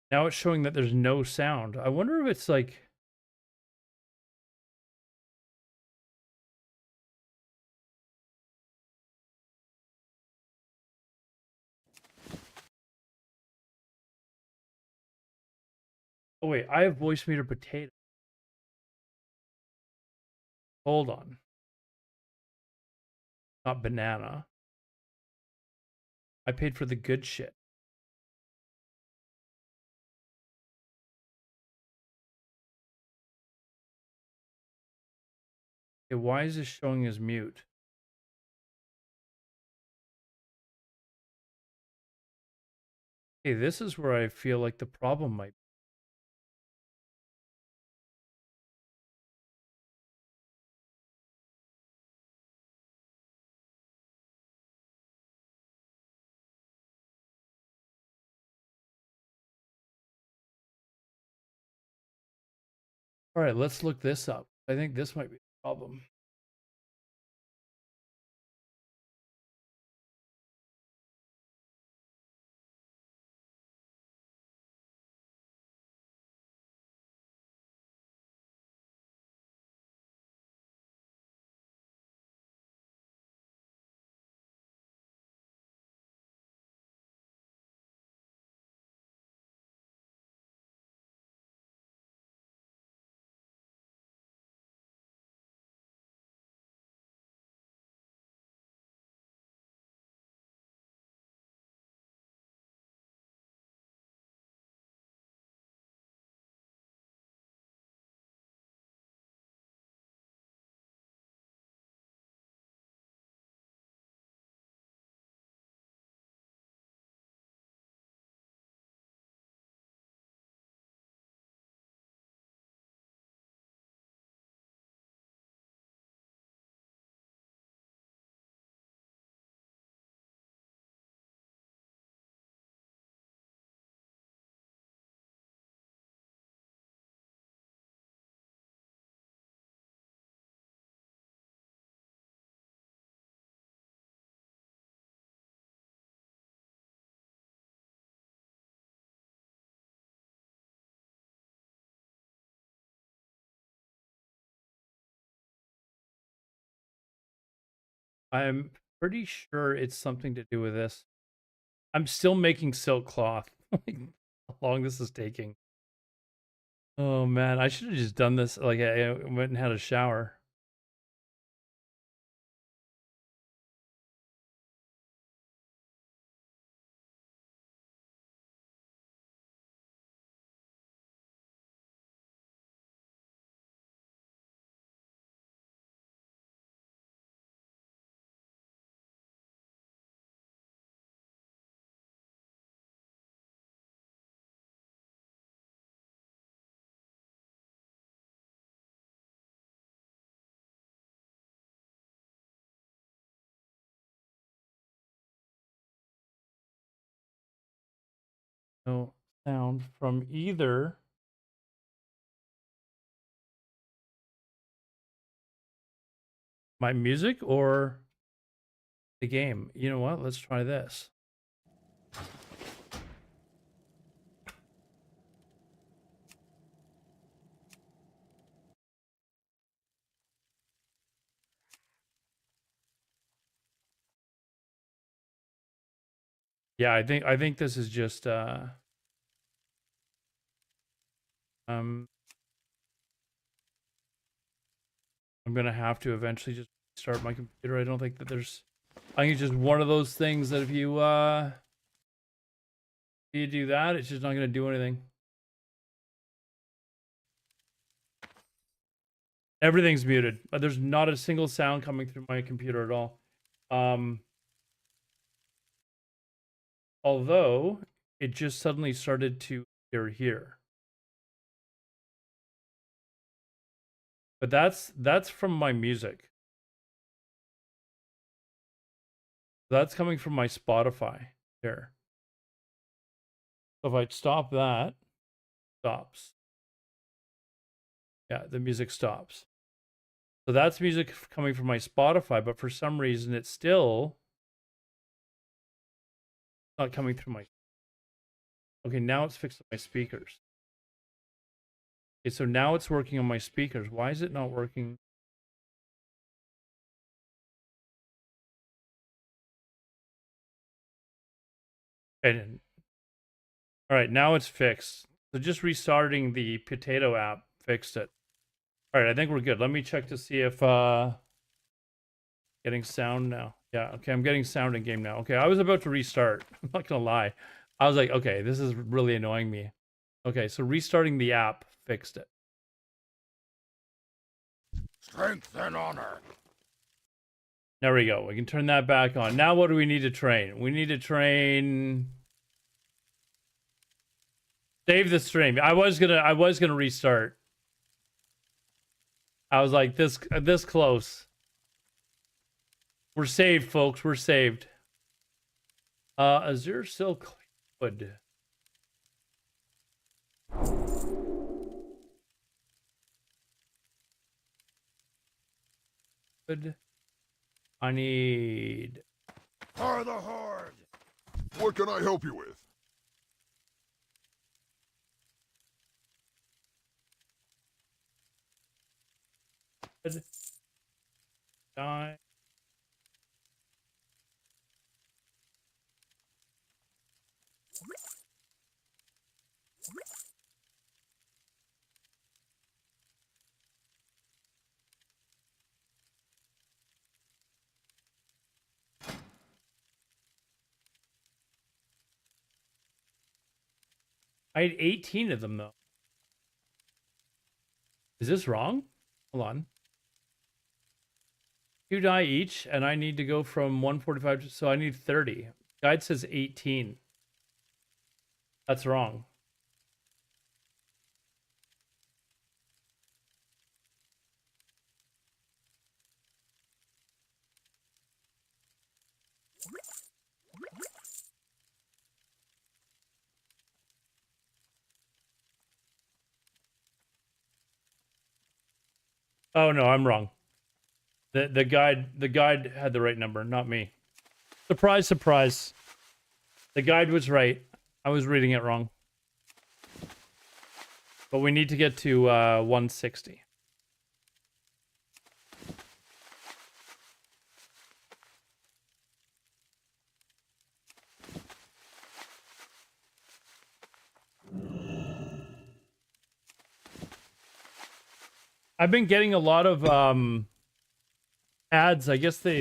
Now it's showing that there's no sound. I wonder if it's like... Oh wait, I have voice meter potato. Hold on. Not banana. I paid for the good shit. Okay, why is this showing as mute? Okay, this is where I feel like the problem might be. All right, let's look this up. I think this might be the problem. I'm pretty sure it's something to do with this. I'm still making silk cloth. Like, how long this is taking. Oh man, I should have just done this. Like I went and had a shower. No sound from either my music or the game. You know what? Let's try this. Yeah, I think this is just um I'm gonna have to eventually just start my computer. I don't think that there's I think it's just one of those things that if you do that, it's just not gonna do anything. Everything's muted. There's not a single sound coming through my computer at all. Although it just suddenly started to appear here. But that's from my music. That's coming from my Spotify here. So if I stop that, stops. Yeah, the music stops. So that's music coming from my Spotify, but for some reason it's still not coming through my... Okay, now it's fixed on my speakers. Okay, so now it's working on my speakers. Why is it not working? Okay. All right, now it's fixed. So just restarting the potato app fixed it. All right, I think we're good. Let me check to see if getting sound now. Yeah, okay, I'm getting sound in game now. Okay, I was about to restart. I'm not gonna lie. I was like, okay, this is really annoying me. Okay, so restarting the app fixed it. Strength and honor. There we go. We can turn that back on. Now what do we need to train? We need to train. Save the stream. I was gonna restart. I was like this close. We're saved, folks. We're saved. Azure Silk Wood. Good. I need. For the Horde. What can I help you with? Good. Die. I had 18 of them though. Is this wrong? Hold on. 2 die each, and I need to go from 145 to, so I need 30. Guide says 18. That's wrong. Oh no, I'm wrong. The guide had the right number, not me. Surprise, surprise. The guide was right. I was reading it wrong. But we need to get to 160. I've been getting a lot of ads. I guess the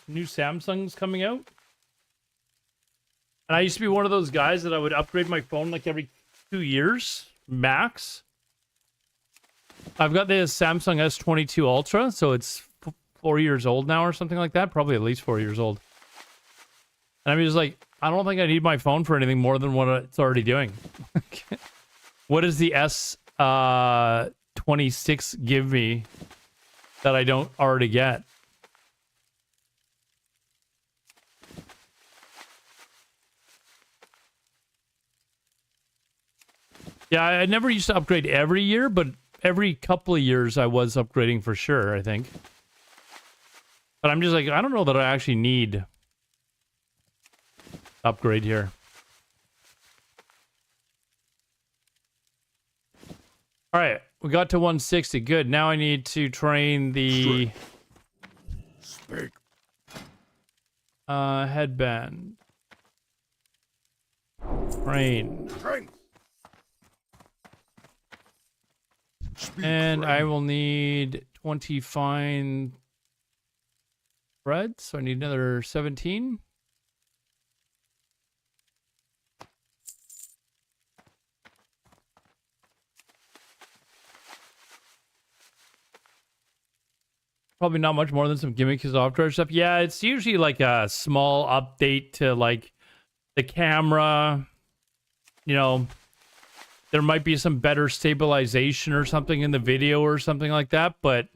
new Samsung's coming out. And I used to be one of those guys that I would upgrade my phone like every 2 years, max. I've got the Samsung S22 Ultra, so it's 4 years old now or something like that. Probably at least 4 years old. And I'm just like, I don't think I need my phone for anything more than what it's already doing. What does the S26 give me that I don't already get? Yeah, I never used to upgrade every year, but every couple of years I was upgrading for sure, I think. But I'm just like, I don't know that I actually need upgrade here. All right, we got to 160. Good. Now I need to train the Speak. headband. Train. Strength. Speak, And friend. I will need 20 fine threads, so I need another 17. Probably not much more than some gimmicky software stuff. Yeah, it's usually like a small update to like the camera. You know, there might be some better stabilization or something in the video or something like that. But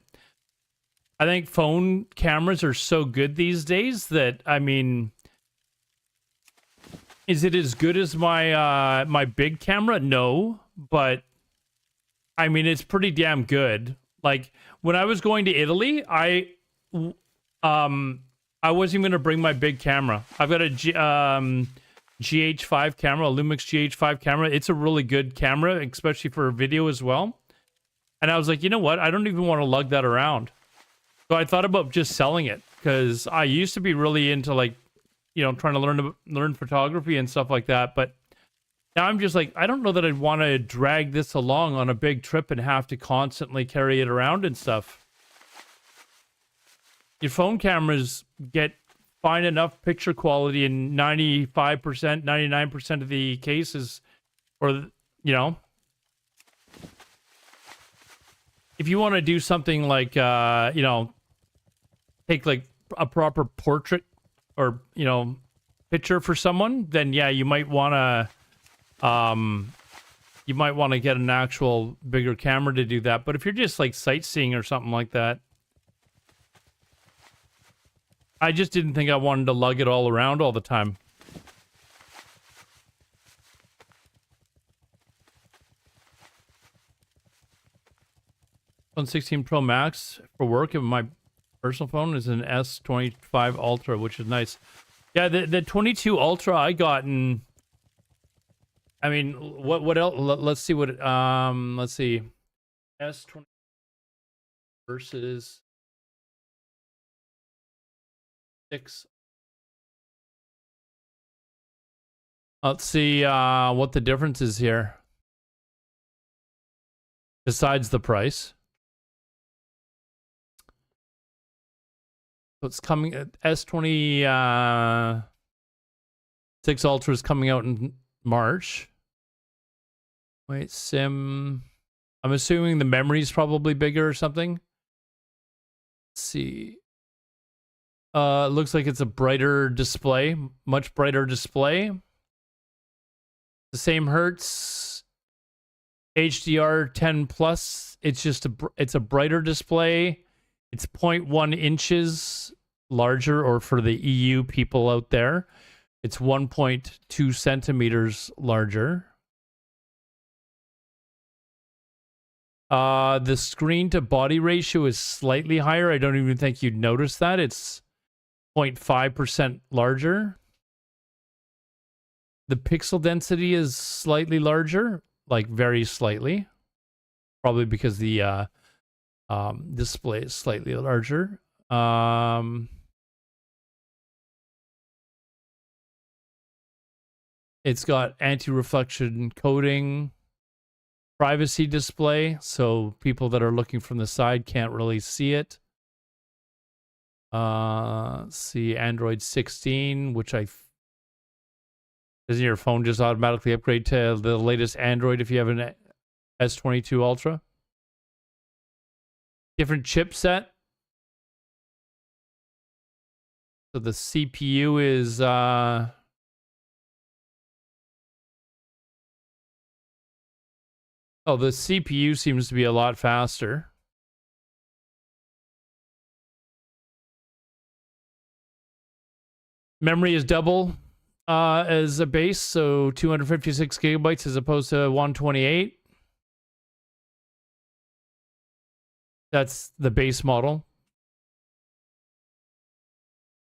I think phone cameras are so good these days that, I mean, is it as good as my my big camera? No, but I mean, it's pretty damn good. Like when I was going to Italy, I wasn't even gonna bring my big camera. I've got a GH5 camera, a Lumix GH5 camera. It's a really good camera, especially for video as well. And I was like, you know what? I don't even want to lug that around. So I thought about just selling it because I used to be really into like, you know, trying to learn photography and stuff like that. But now I'm just like, I don't know that I'd want to drag this along on a big trip and have to constantly carry it around and stuff. Your phone cameras get fine enough picture quality in 95%, 99% of the cases, or, you know, if you want to do something like, you know, take like a proper portrait or, you know, picture for someone, then yeah, you might want to get an actual bigger camera to do that. But if you're just like sightseeing or something like that, I just didn't think I wanted to lug it all around all the time. 16 Pro Max for work, and my personal phone is an S25 Ultra, which is nice. Yeah, the 22 Ultra I got in. I mean, what else? Let's see what. Let's see. S20 versus 6. Let's see what the difference is here. Besides the price. So it's coming S26 Ultra is coming out in March. Wait, I'm assuming the memory's probably bigger or something. Let's see. It looks like it's a brighter display, much brighter display. The same hertz, HDR 10 plus. It's just it's a brighter display. It's 0.1 inches larger, or for the EU people out there, it's 1.2 centimeters larger. The screen to body ratio is slightly higher. I don't even think you'd notice that. It's 0.5% larger. The pixel density is slightly larger, like very slightly. Probably because the display is slightly larger. It's got anti-reflection coating, privacy display, so people that are looking from the side can't really see it. Let's see, Android 16, which doesn't your phone just automatically upgrade to the latest Android if you have an S22 Ultra? Different chipset. So the CPU is oh, the CPU seems to be a lot faster. Memory is double as a base, so 256 gigabytes as opposed to 128. That's the base model.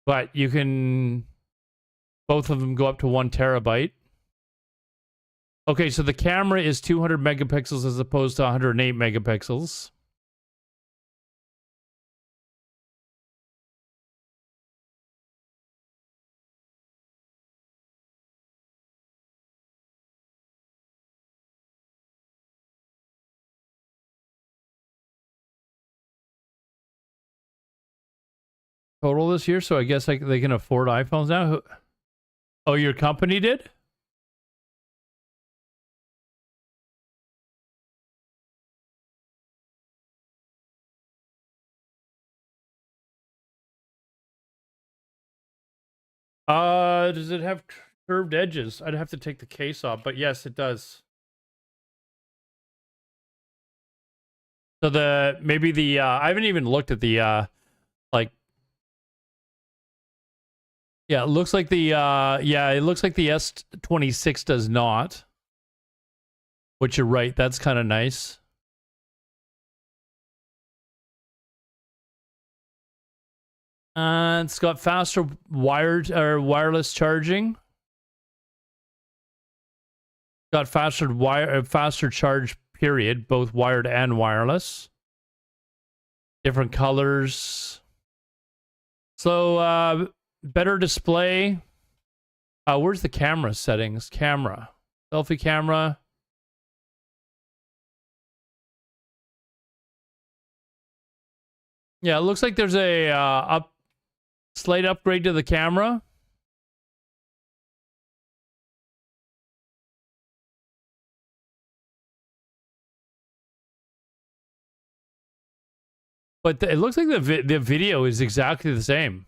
But you can, both of them go up to 1 terabyte. Okay, so the camera is 200 megapixels as opposed to 108 megapixels. Total this year, so I guess they can afford iPhones now. Oh, your company did? Does it have curved edges? I'd have to take the case off, but yes, it does. So maybe the I haven't even looked at the like. Yeah, it looks like the it looks like the S26 does not. Which you're right, that's kind of nice. It's got faster wired or wireless charging. Got faster charge period, both wired and wireless. Different colors. So better display. Where's the camera settings? Camera. Selfie camera. Yeah, it looks like there's a slight upgrade to the camera. But it looks like the video is exactly the same.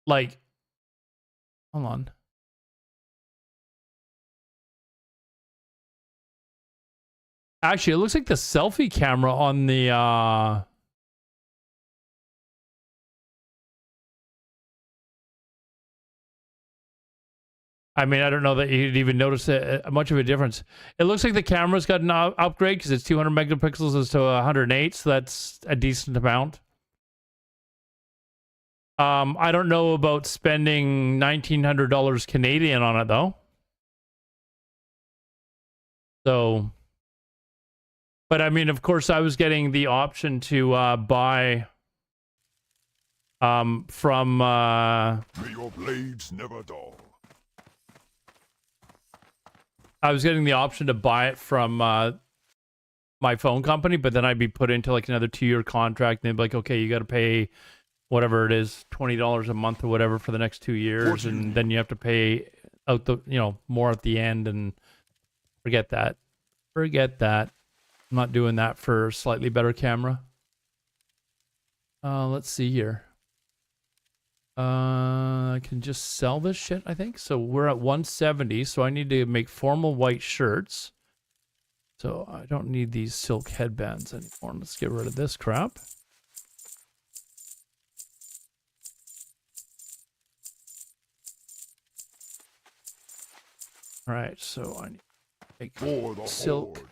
Like, hold on. Actually, it looks like the selfie camera on the I mean, I don't know that you'd even notice much of a difference. It looks like the camera's got an upgrade because it's 200 megapixels as to 108, so that's a decent amount. I don't know about spending $1,900 Canadian on it, though. So, but I mean, of course, I was getting the option to buy from... May your blades never dull. I was getting the option to buy it from my phone company, but then I'd be put into like another 2-year contract, and they'd be like, okay, you got to pay whatever it is, $20 a month or whatever for the next 2 years, and then you have to pay out the, you know, more at the end, and forget that. Forget that. I'm not doing that for a slightly better camera. Let's see here. I can just sell this shit, I think. So we're at 170, so I need to make formal white shirts. So I don't need these silk headbands anymore. Let's get rid of this crap. All right, so I need to make silk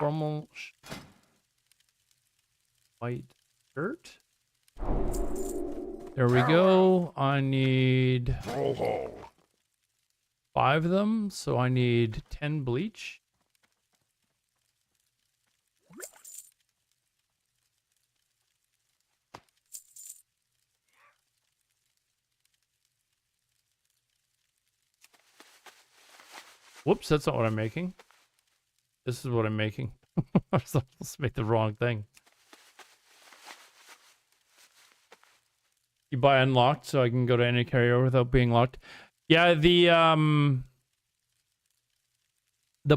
formal white shirt. There we go. I need 5 of them, so I need 10 bleach. Whoops, that's not what I'm making. This is what I'm making. Let's make the wrong thing. You buy unlocked, so I can go to any carrier without being locked. Yeah, the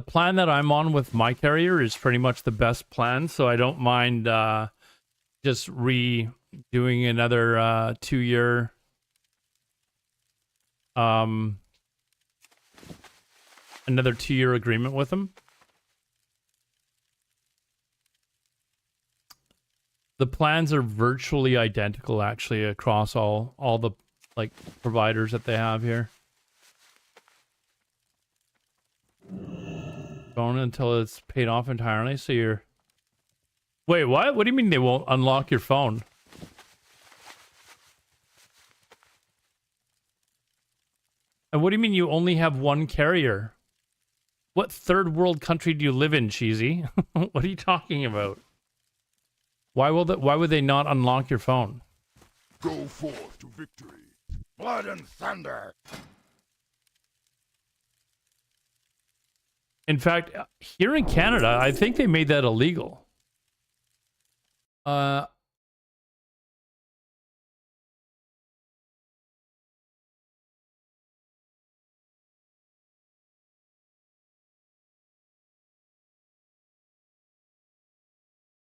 plan that I'm on with my carrier is pretty much the best plan, so I don't mind just redoing another 2-year another 2-year agreement with them. The plans are virtually identical, actually, across all the like providers that they have here. Going until it's paid off entirely. So you're... Wait, what? What do you mean they won't unlock your phone? And what do you mean you only have one carrier? What third world country do you live in, Cheesy? What are you talking about? Why would they not unlock your phone? Go forth to victory. Blood and thunder. In fact, here in Canada, I think they made that illegal.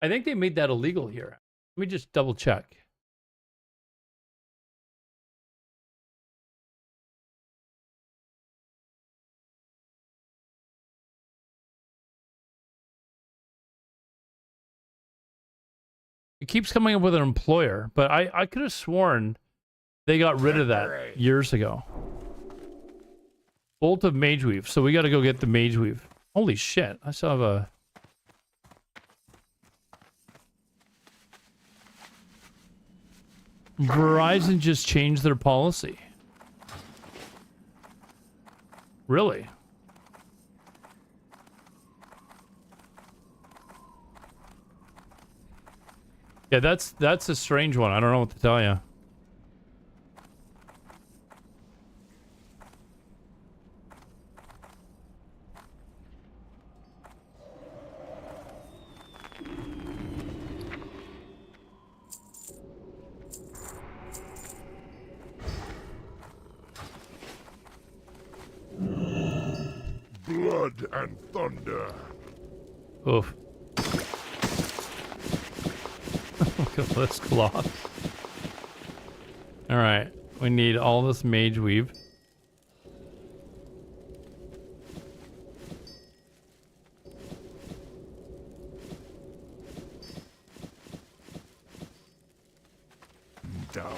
I think they made that illegal here. Let me just double check. It keeps coming up with an employer, but I could have sworn they got rid of that years ago. Bolt of Mageweave. So we got to go get the Mageweave. Holy shit. I still have a... Verizon just changed their policy. Really? Yeah, that's a strange one. I don't know what to tell you. Blood and thunder. Oof. Look at this cloth. Alright. We need all this mage weave. Daru.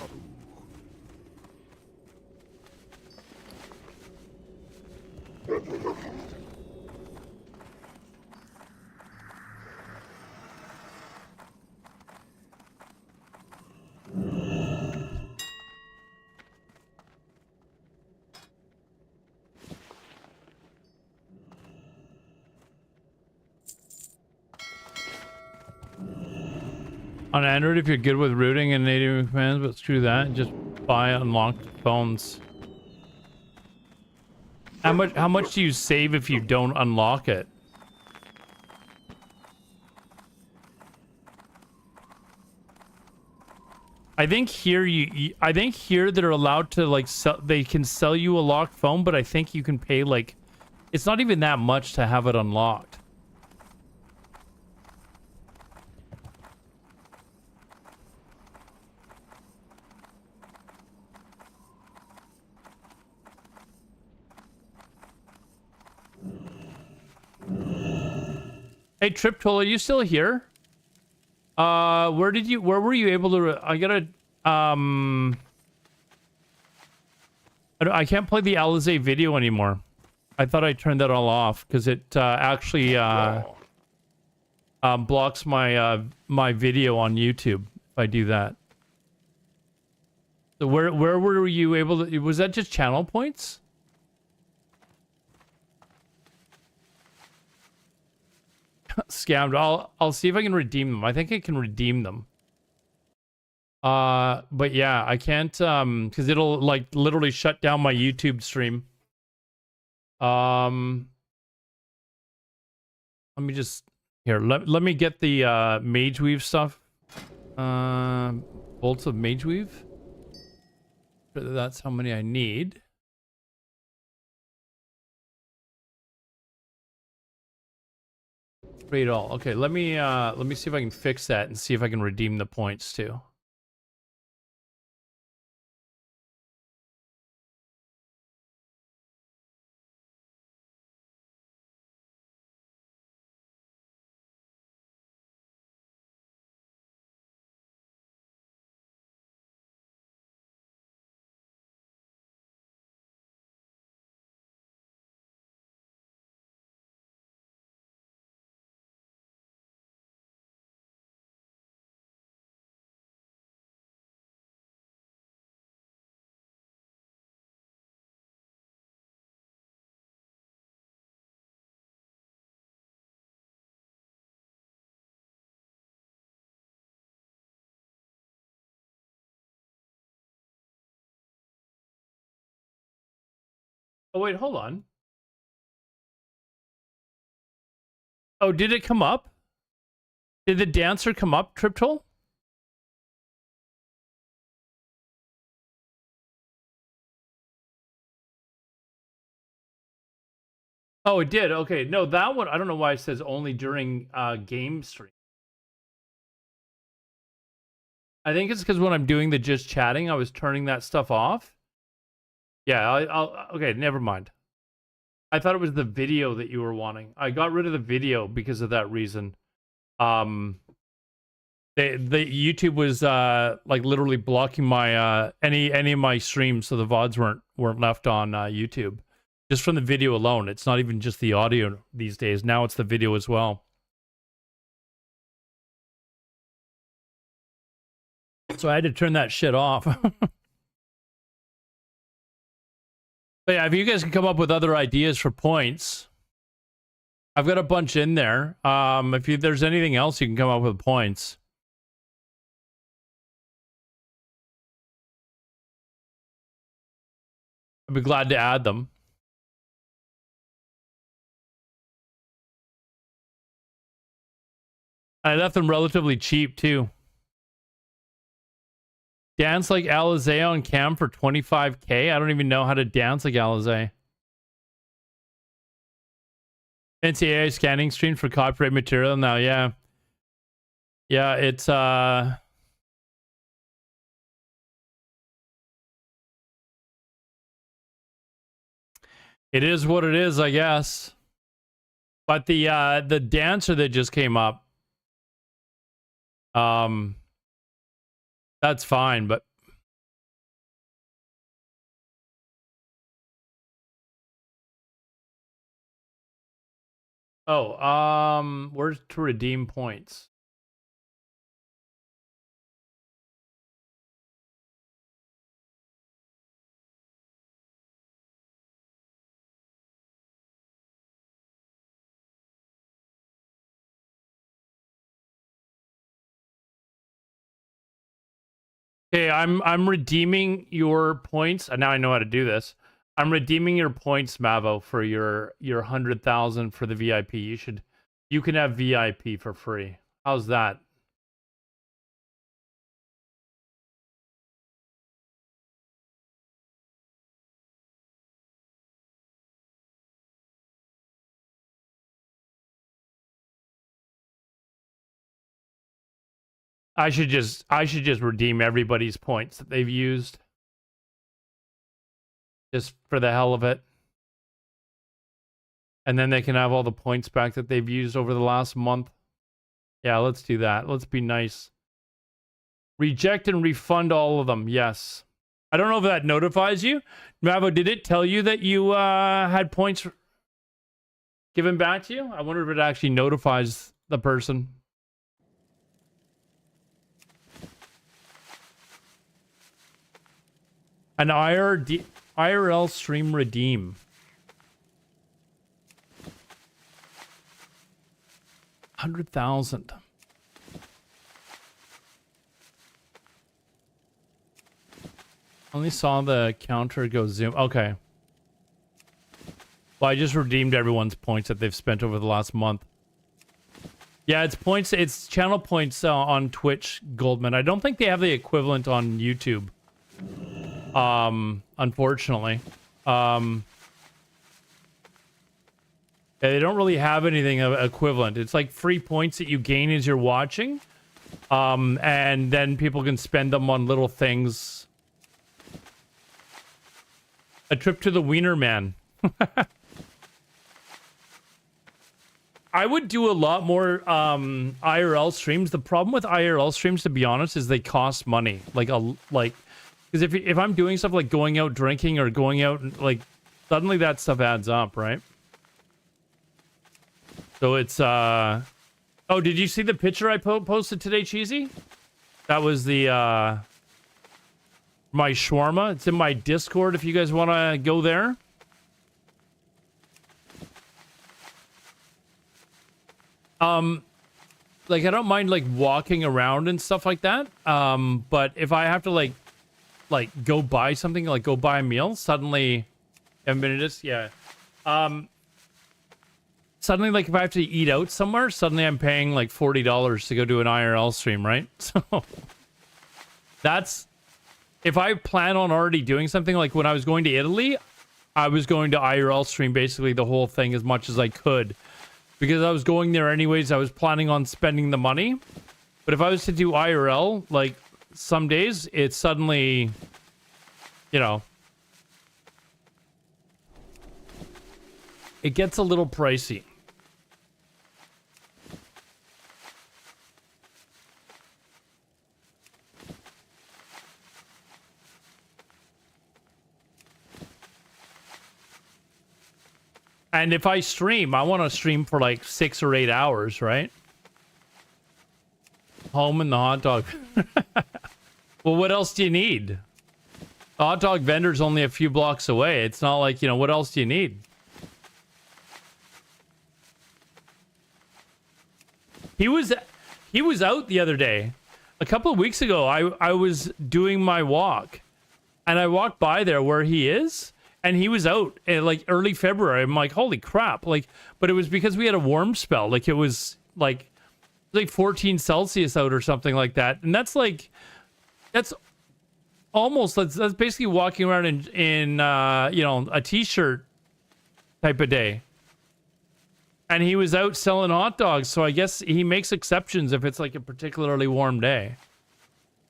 On Android, if you're good with routing and native commands, but screw that, just buy unlocked phones. How much do you save if you don't unlock it? I think here I think here they're allowed to like sell, they can sell you a locked phone, but I think you can pay like it's not even that much to have it unlocked. Hey Triptool, are you still here? Where were you able to, I gotta, I can't play the Alizé video anymore. I thought I turned that all off because it actually blocks my my video on YouTube if I do that. So where were you able to, was that just channel points? Scammed. I'll see if I can redeem them. I think I can redeem them. But yeah, I can't because it'll like literally shut down my YouTube stream. Let me just here. Let me get the mage weave stuff. Bolts of mage weave. That's how many I need. Trade all. Okay, let me see if I can fix that and see if I can redeem the points too. Oh wait, hold on. Oh, did it come up? Did the dancer come up, Triptool? Oh, it did. Okay, no, that one I don't know why it says only during game stream. I think it's because when I'm doing the just chatting, I was turning that stuff off. Yeah, I'll okay, never mind. I thought it was the video that you were wanting. I got rid of the video because of that reason. The YouTube was like literally blocking my any of my streams, so the VODs weren't left on YouTube. Just from the video alone. It's not even just the audio these days. Now it's the video as well. So I had to turn that shit off. But yeah, if you guys can come up with other ideas for points, I've got a bunch in there. If there's anything else, you can come up with points. I'd be glad to add them. I left them relatively cheap too. Dance like Alizé on cam for 25k. I don't even know how to dance like Alizé. NCAA scanning stream for copyright material now. Yeah. Yeah, it's it is what it is, I guess. But the dancer that just came up, that's fine, but where's to redeem points? Okay, I'm redeeming your points. And now I know how to do this. I'm redeeming your points, Mavo, for your 100,000 for the VIP. You can have VIP for free. How's that? I should just redeem everybody's points that they've used. Just for the hell of it. And then they can have all the points back that they've used over the last month. Yeah, let's do that. Let's be nice. Reject and refund all of them. Yes. I don't know if that notifies you. Mavo, did it tell you that you had points given back to you? I wonder if it actually notifies the person. An IRL stream redeem. 100,000. Only saw the counter go zoom. Okay. Well, I just redeemed everyone's points that they've spent over the last month. Yeah, it's points. It's channel points on Twitch, Goldman. I don't think they have the equivalent on YouTube. Unfortunately. They don't really have anything equivalent. It's like free points that you gain as you're watching. And then people can spend them on little things. A trip to the Wiener Man. I would do a lot more IRL streams. The problem with IRL streams, to be honest, is they cost money. Because if I'm doing stuff like going out drinking or going out, like, suddenly that stuff adds up, right? So it's, oh, did you see the picture I posted today, Cheesy? That was the, my shawarma. It's in my Discord if you guys want to go there. Like, I don't mind, like, walking around and stuff like that. But if I have to, like go buy something, like go buy a meal, suddenly, yeah. Suddenly, like, if I have to eat out somewhere, suddenly I'm paying like $40 to go do an IRL stream, right? So that's, if I plan on already doing something, like when I was going to Italy, I was going to IRL stream basically the whole thing as much as I could. Because I was going there anyways, I was planning on spending the money. But if I was to do IRL, like, some days, it's suddenly, you know, it gets a little pricey. And if I stream, I want to stream for like 6 or 8 hours, right? Home and the hot dog. Well, what else do you need? A hot dog vendor's only a few blocks away. It's not like, you know, what else do you need? He was out the other day. A couple of weeks ago, I was doing my walk, and I walked by there where he is, and he was out in like early February. I'm like, holy crap! Like, but it was because we had a warm spell. Like it was like 14 Celsius out or something like that, and that's almost that's basically walking around in you know, a t-shirt type of day. And he was out selling hot dogs, so I guess he makes exceptions if it's like a particularly warm day.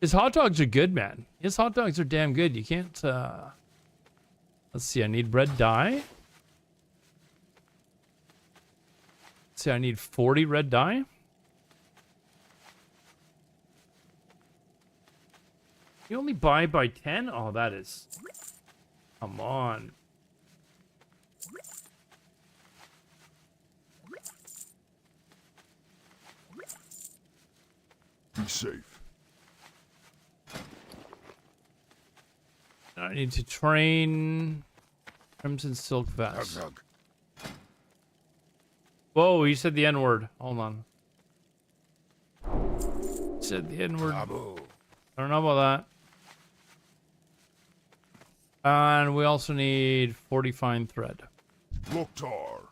His hot dogs are good, man. His hot dogs are damn good. You can't let's see, I need red dye. Let's see, I need 40 red dye. You only buy by 10? Oh, that is... Come on. Be safe. I need to train Crimson Silk Vest. Hug. Whoa, you said the N-word. Hold on. Said the N-word. Abu. I don't know about that. And we also need 40 fine thread. Loktar.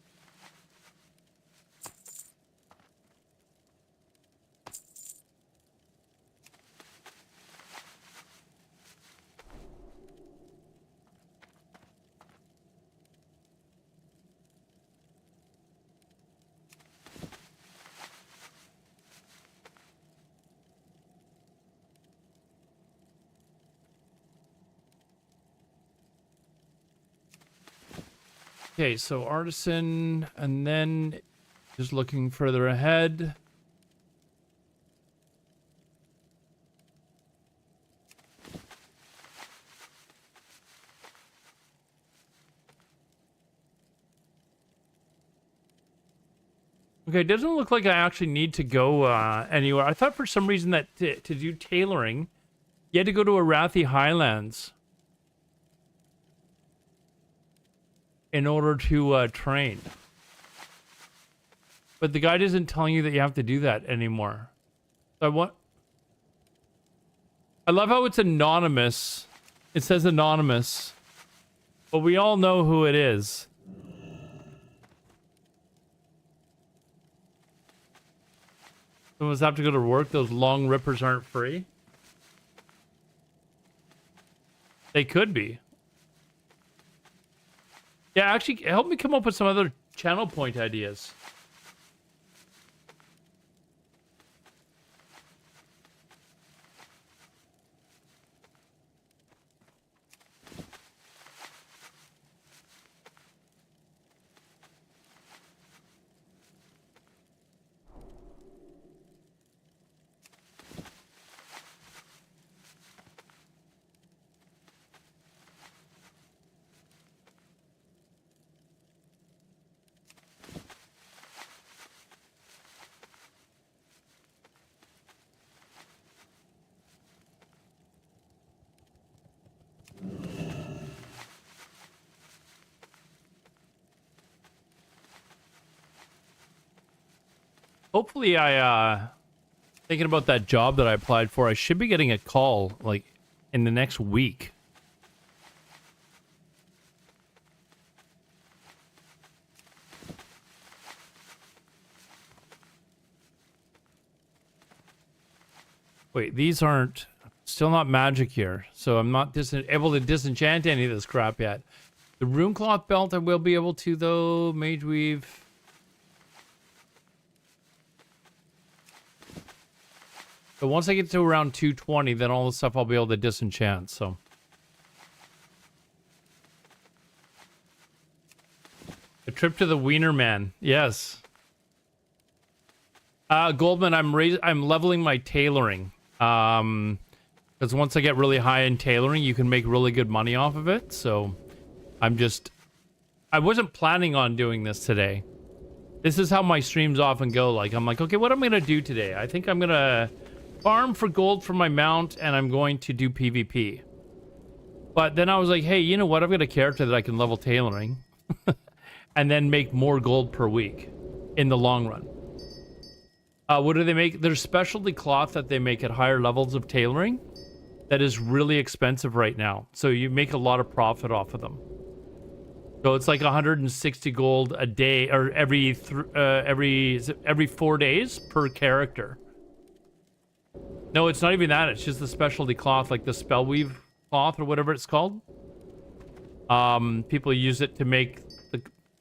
Okay, so artisan, and then just looking further ahead. Okay, it doesn't look like I actually need to go anywhere. I thought for some reason that to do tailoring, you had to go to Arathi Highlands in order to train. But the guide isn't telling you that you have to do that anymore. So I love how it's anonymous. It says anonymous, but we all know who it is. Someone's have to go to work. Those long rippers aren't free. They could be. Yeah, actually, help me come up with some other channel point ideas. Hopefully thinking about that job that I applied for, I should be getting a call like in the next week. Wait, these aren't still not magic here, so I'm not able to disenchant any of this crap yet. The rune cloth belt I will be able to though. Mage weave. So once I get to around 220, then all the stuff I'll be able to disenchant, so. A trip to the Wiener Man. Yes. Goldman, I'm leveling my tailoring. Because once I get really high in tailoring, you can make really good money off of it. So I wasn't planning on doing this today. This is how my streams often go. Like, I'm like, okay, what am I going to do today? I think I'm going to farm for gold for my mount, and I'm going to do PvP. But then I was like, hey, you know what? I've got a character that I can level tailoring and then make more gold per week in the long run. What do they make? There's specialty cloth that they make at higher levels of tailoring that is really expensive right now. So you make a lot of profit off of them. So it's like 160 gold a day, or every 4 days per character. No, it's not even that. It's just the specialty cloth, like the spellweave cloth or whatever it's called. People use it to make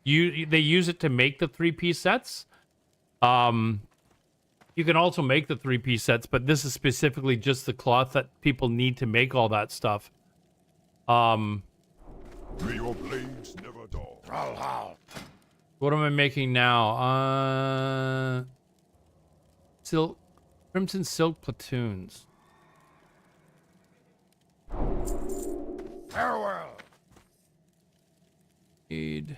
they use it to make the 3-piece sets. You can also make the 3-piece sets, but this is specifically just the cloth that people need to make all that stuff. May your blades never dull. Trollhal. What am I making now? Silk, crimson silk platoons. Farewell. Need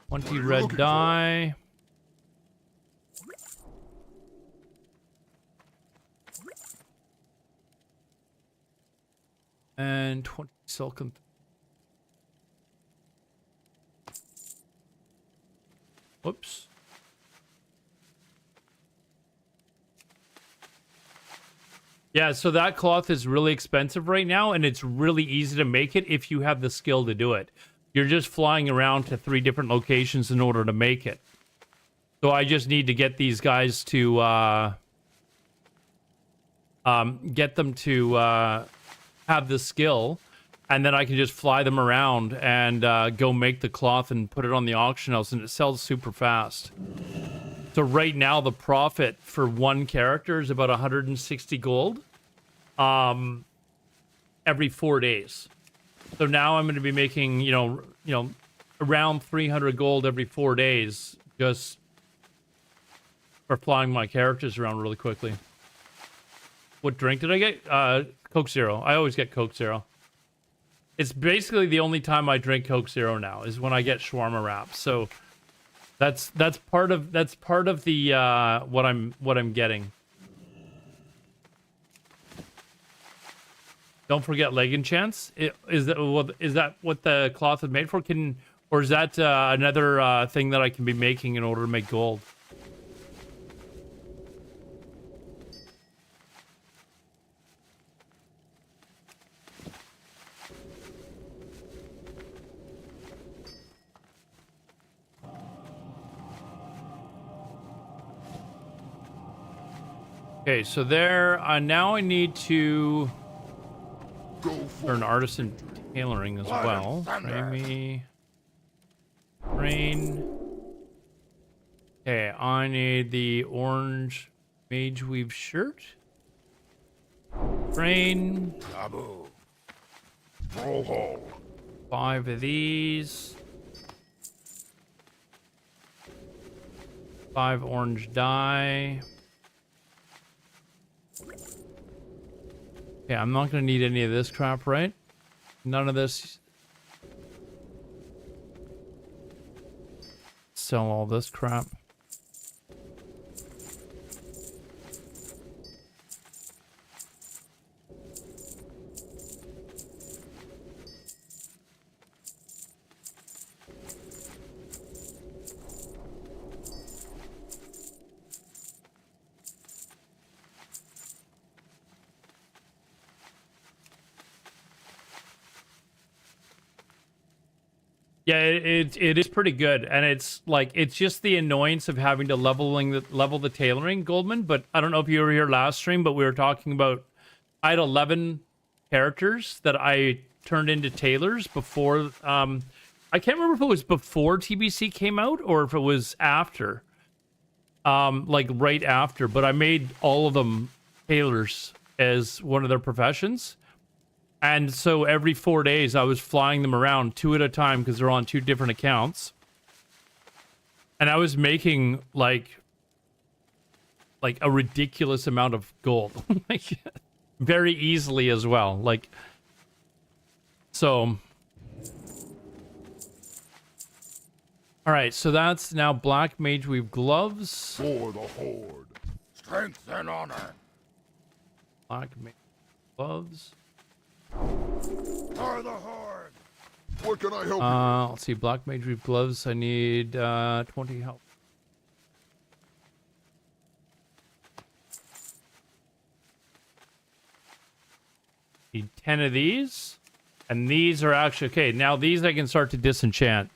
What 20 are you red looking for? dye. And 20 silken. Whoops. Yeah, so that cloth is really expensive right now, and it's really easy to make it if you have the skill to do it. You're just flying around to 3 different locations in order to make it. So I just need to get these guys to get them to have the skill, and then I can just fly them around and go make the cloth and put it on the auction house, and it sells super fast. So right now the profit for one character is about 160 gold every 4 days. So now I'm going to be making, you know, around 300 gold every 4 days just for flying my characters around really quickly. What drink did I get? Coke Zero. I always get Coke Zero. It's basically the only time I drink Coke Zero now is when I get shawarma wraps. So that's part of the what I'm getting. Don't forget leg enchants. Is that what the cloth is made for? Or is that another thing that I can be making in order to make gold? Okay, so there. Now I need to Go learn for artisan tailoring as Blood and well. thunder. Train me. Train. Okay, I need the orange mage weave shirt. Train. Abu. Trollhal. 5 of these. 5 orange dye. Okay, I'm not going to need any of this crap, right? None of this. Sell all this crap. Yeah, it is pretty good, and it's like it's just the annoyance of having to level the tailoring, Goldman. But I don't know if you were here last stream, but we were talking about I had 11 characters that I turned into tailors before. I can't remember if it was before TBC came out or if it was after, like right after. But I made all of them tailors as one of their professions. And so every 4 days, I was flying them around 2 at a time because they're on 2 different accounts. And I was making like a ridiculous amount of gold, like very easily as well. Like, so. All right, so that's now black mage weave gloves. For the Horde. Strength and honor. Black mage gloves. For the horde! What can I help you? Let's see. Black Mage Reef gloves. I need 20 help. Need 10 of these. And these are actually okay. Now these I can start to disenchant.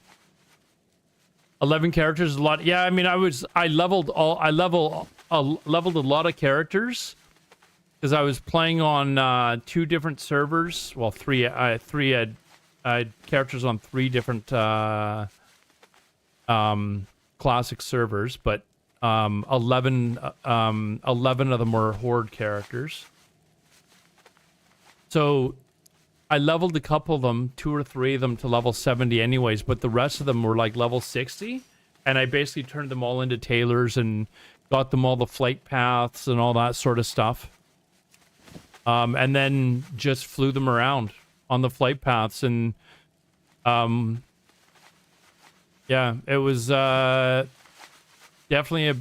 11 characters is a lot. Yeah, I mean I leveled a lot of characters because I was playing on 2 different servers. Well, three I had characters on 3 different classic servers, but 11 of them were horde characters. So I leveled a couple of them, 2 or 3 of them to level 70 anyways, but the rest of them were like level 60. And I basically turned them all into tailors and got them all the flight paths and all that sort of stuff. And then just flew them around on the flight paths. And yeah, it was definitely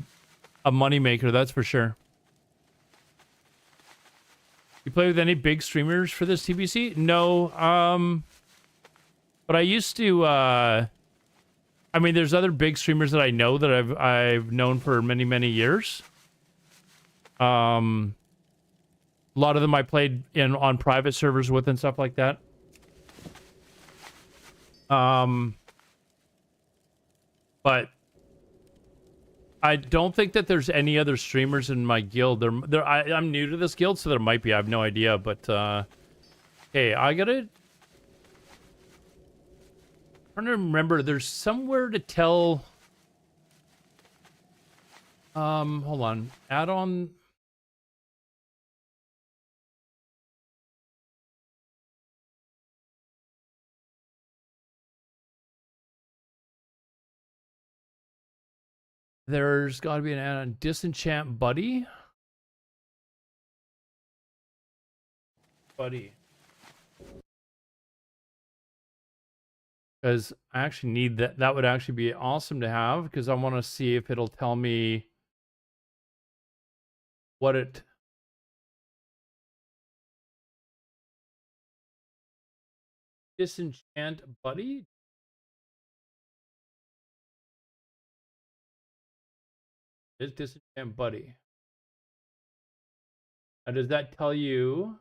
a money maker, that's for sure. You play with any big streamers for this TBC? No. But I used to. I mean, there's other big streamers that I know that I've known for many years. A lot of them I played on private servers with and stuff like that. But I don't think that there's any other streamers in my guild. I'm new to this guild, so there might be. I have no idea. But hey, I gotta. I'm trying to remember. There's somewhere to tell. Hold on. Add on. There's got to be an add-on. Disenchant Buddy. Because I actually need that. That would actually be awesome to have, because I want to see if it'll tell me what it... Disenchant Buddy? Is Disenchant Buddy. Now, does that tell you...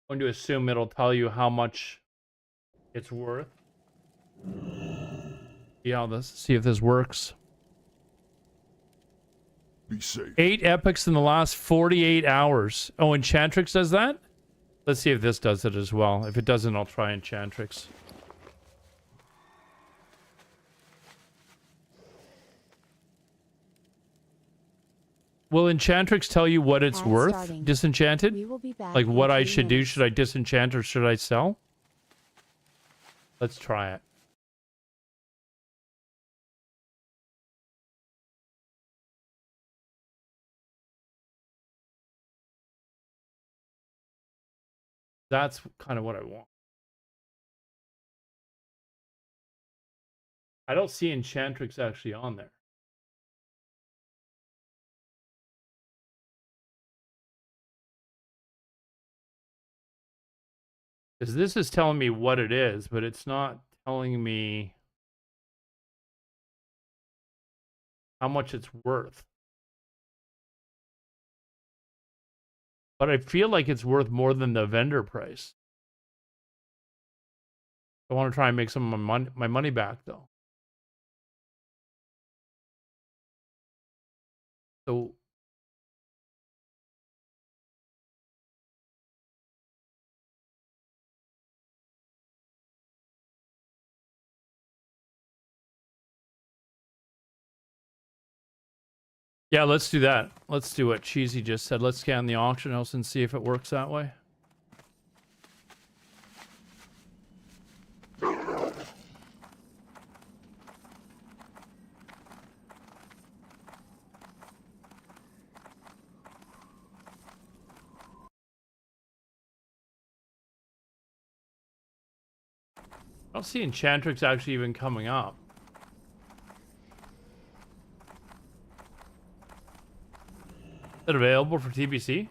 I'm going to assume it'll tell you how much it's worth. See if this works. Be safe. 8 epics in the last 48 hours. Oh, Enchantrix does that? Let's see if this does it as well. If it doesn't, I'll try Enchantrix. Will Enchantrix tell you what it's worth? Starting. Disenchanted? We will be back Like in what I 3 should do? minutes. Should I disenchant or should I sell? Let's try it. That's kind of what I want. I don't see Enchantrix actually on there. Because this is telling me what it is, but it's not telling me how much it's worth. But I feel like it's worth more than the vendor price. I want to try and make some of my money back, though. So... yeah, let's do that. Let's do what Cheesy just said. Let's scan the auction house and see if it works that way. I don't see Enchantrix actually even coming up. it available for TBC?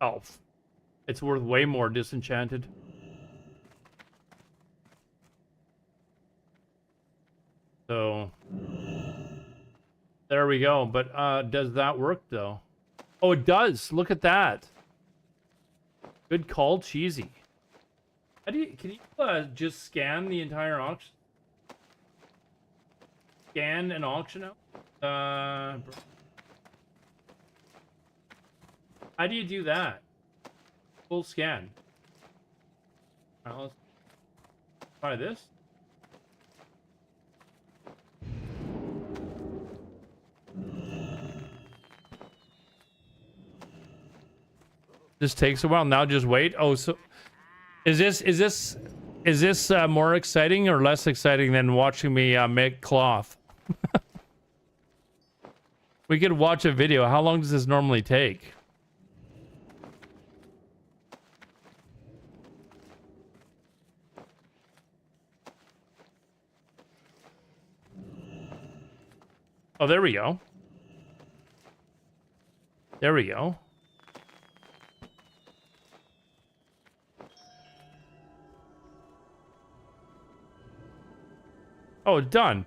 Oh, it's worth way more disenchanted. So there we go. But does that work though? Oh, it does. Look at that. Good call, Cheesy. How do you, can you just scan the entire auction? Scan an auction out? How do you do that? Full scan. Alright, let's try this. This takes a while. Now just wait. Oh, so is this more exciting or less exciting than watching me make cloth? We could watch a video. How long does this normally take? Oh, there we go. There we go. Oh, done.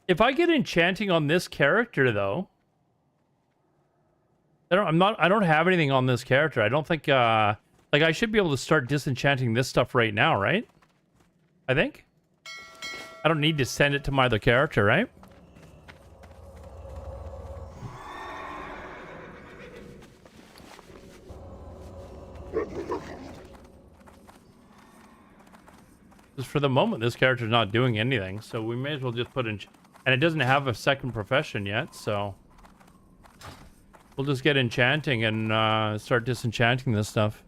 If I get enchanting on this character though, I don't have anything on this character. I don't think like I should be able to start disenchanting this stuff right now, right? I think. I don't need to send it to my other character, right? Just for the moment, this character's not doing anything, so we may as well just put in... And it doesn't have a second profession yet, so... We'll just get enchanting and start disenchanting this stuff.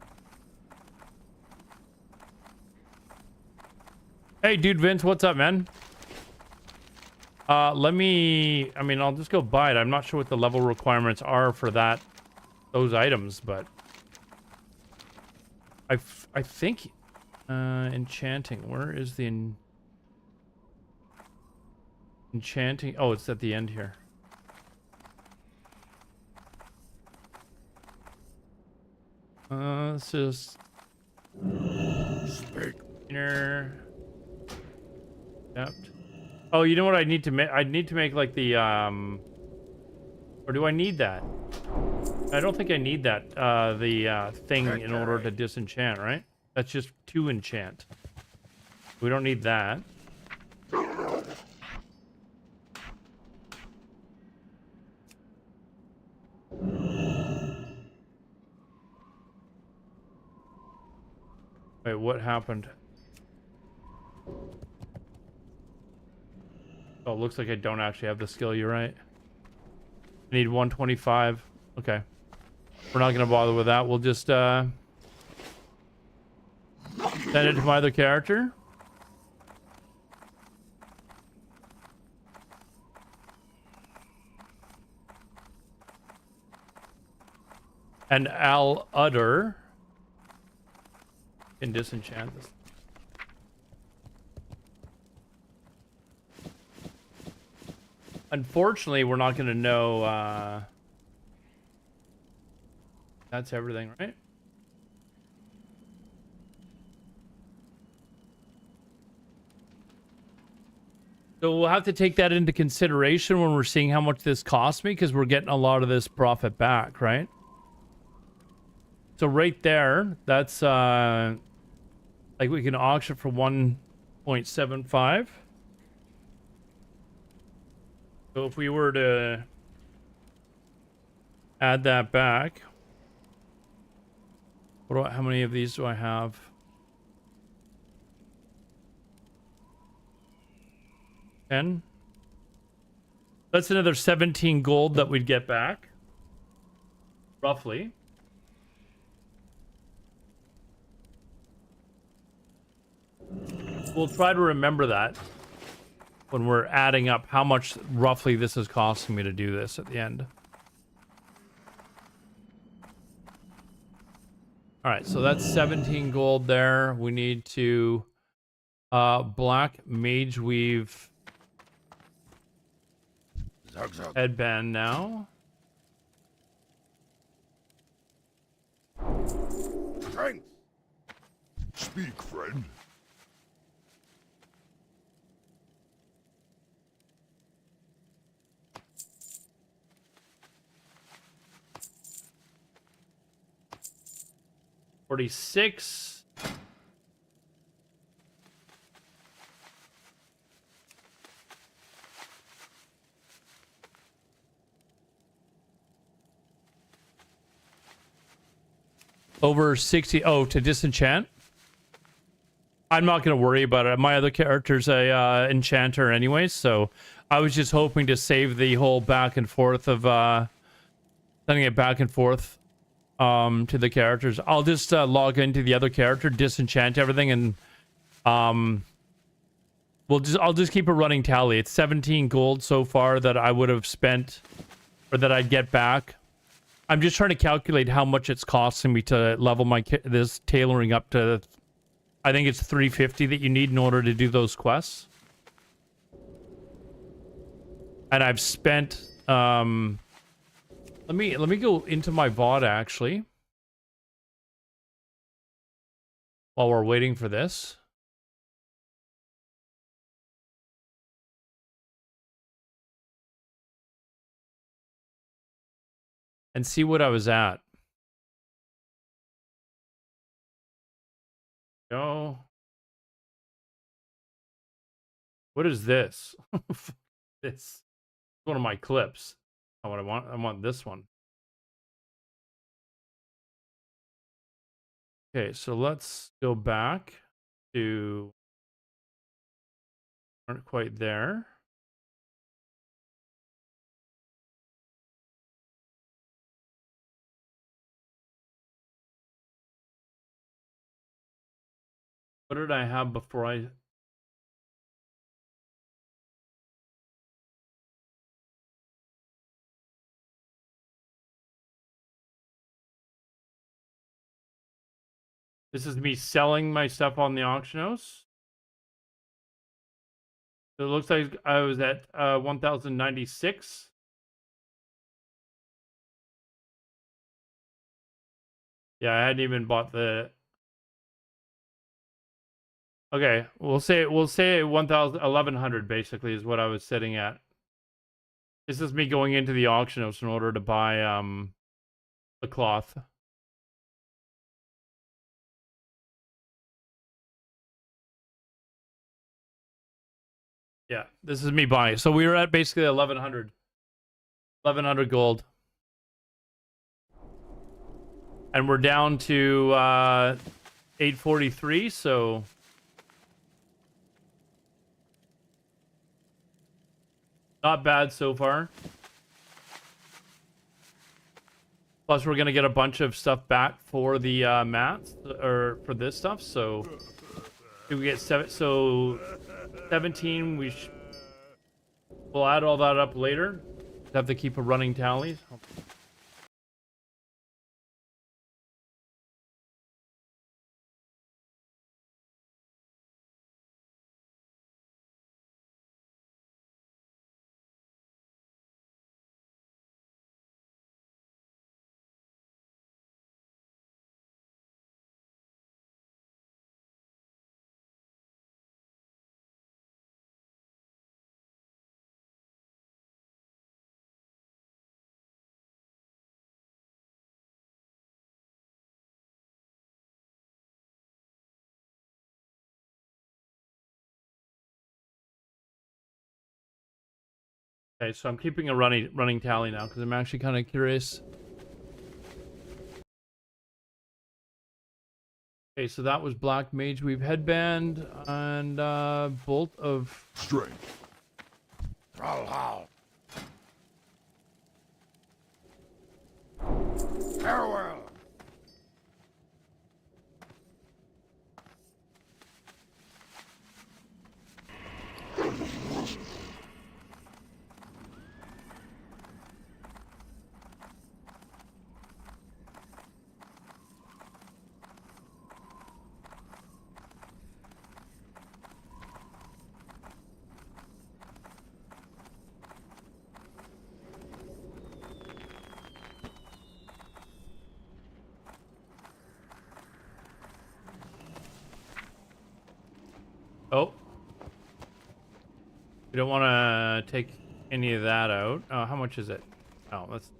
Hey, dude Vince, what's up, man? Let me... I mean, I'll just go buy it. I'm not sure what the level requirements are for those items, but... I think... enchanting. Where is the enchanting? Oh, it's at the end here. This is inner depth. Oh, you know what I need to make? I need to make like the or do I need that? I don't think I need that the thing in order to disenchant, right? That's just to enchant. We don't need that. Wait, what happened? Oh, it looks like I don't actually have the skill. You're right. I need 125. Okay. We're not going to bother with that. We'll just send it to my other character. And I'll utter can disenchant this. Unfortunately, we're not going to know. That's everything, right? So we'll have to take that into consideration when we're seeing how much this costs me, because we're getting a lot of this profit back, right? So right there, that's like we can auction for 1.75. So if we were to add that back, how many of these do I have? 10. That's another 17 gold that we'd get back, roughly. We'll try to remember that when we're adding up how much roughly this is costing me to do this at the end. All right, so that's 17 gold there. We need to black mage weave Zug zug. headband now. Strength. Speak, friend. $46. Over 60. Oh, to disenchant? I'm not going to worry about it. My other character's a enchanter anyways, so I was just hoping to save the whole back and forth of sending it back and forth to the characters. I'll just log into the other character, disenchant everything, and I'll just keep a running tally. It's 17 gold so far that I would have spent, or that I'd get back. I'm just trying to calculate how much it's costing me to level this tailoring up to, I think it's 350 that you need in order to do those quests. And I've spent let me go into my VOD actually while we're waiting for this. And see what I was at. Go. What is this? This is one of my clips. Not what I want. I want this one. Okay, so let's go back to, aren't quite there. What did I have before I... This is me selling my stuff on the auction house. So it looks like I was at 1,096. Yeah, I hadn't even bought the... Okay, we'll say 1,100 basically is what I was sitting at. This is me going into the auction house in order to buy the cloth. Yeah, this is me buying. So we were at basically 1,100. 1,100 gold. And we're down to 843, so... Not bad so far. Plus, we're going to get a bunch of stuff back for the mats, or for this stuff, so... We get 17, we'll add all that up later. Have to keep a running tally. Okay, so I'm keeping a running tally now because I'm actually kind of curious. Okay, so that was Black Mage Weave Headband and Bolt of Strength. Trollhal. Farewell. Oh. We don't want to take any of that out. Oh, how much is it? Oh, let's...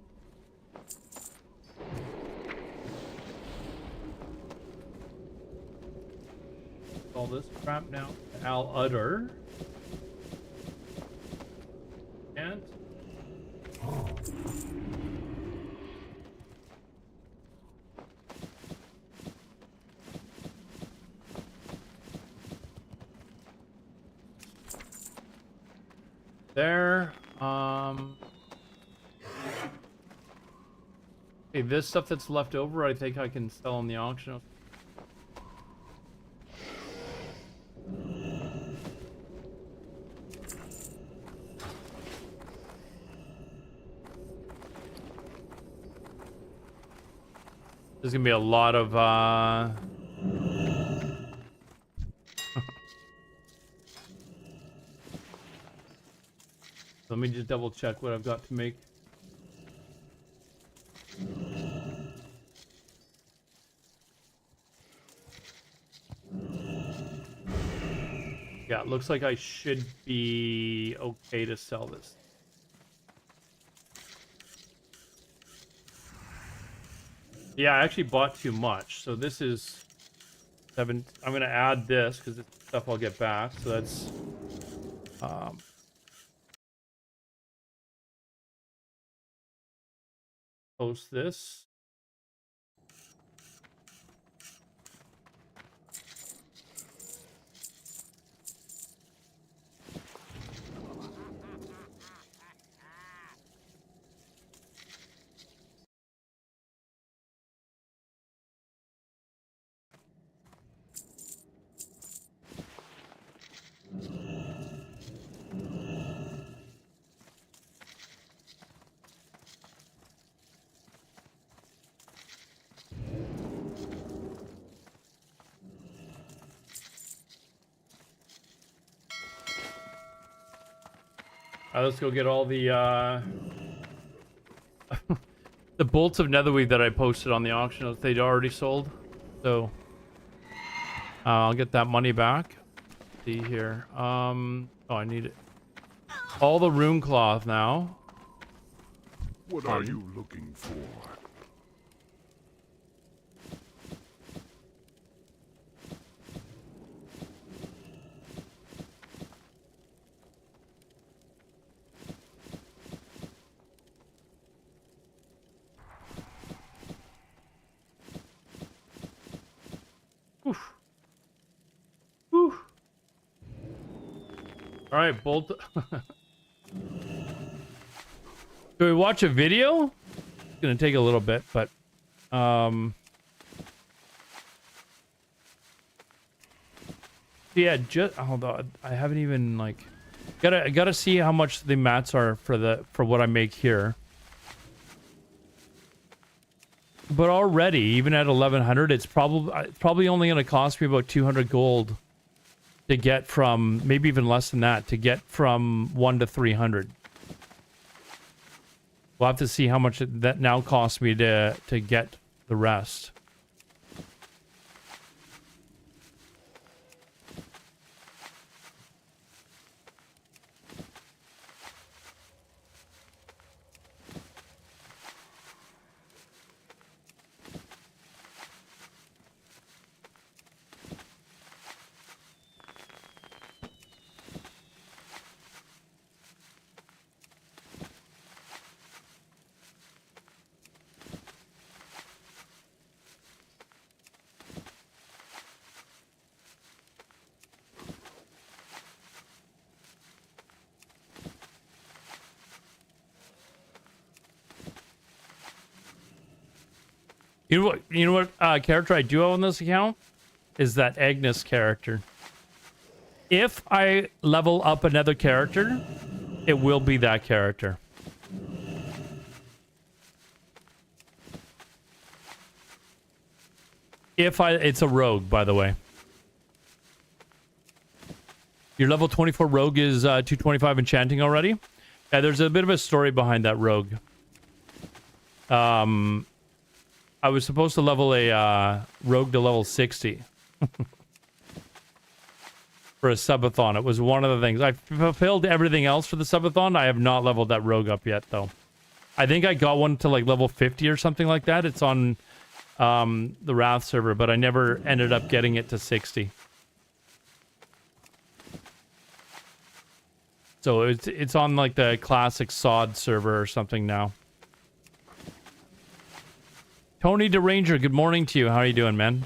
all this crap now. Al Udder. And... there. Okay, this stuff that's left over, I think I can sell on the auction. There's gonna be a lot of let me just double check what I've got to make. Yeah, it looks like I should be okay to sell this. Yeah, I actually bought too much. So this is 7. I'm going to add this because it's stuff I'll get back. So that's post this. All right, let's go get all the the bolts of netherweave that I posted on the auction. They'd already sold, so I'll get that money back. Let's see here. Oh, I need it. All the rune cloth now. What are you looking for? Oof. Oof. All right, bolt. Do we watch a video? It's gonna take a little bit, but yeah, just hold on. I haven't even like gotta see how much the mats are for what I make here. But already, even at 1100, it's probably only gonna cost me about 200 gold to get from, maybe even less than that, to get from 1 to 300. We'll have to see how much that now costs me to get the rest. You know what character I do own this account? Is that Agnes character. If I level up another character, it will be that character. It's a rogue, by the way. Your level 24 rogue is 225 enchanting already. Yeah, there's a bit of a story behind that rogue. I was supposed to level a rogue to level 60 for a subathon. It was one of the things. I fulfilled everything else for the subathon. I have not leveled that rogue up yet, though. I think I got one to like level 50 or something like that. It's on the Wrath server, but I never ended up getting it to 60. So it's on like the classic SOD server or something now. Tony DeRanger, good morning to you. How are you doing, man?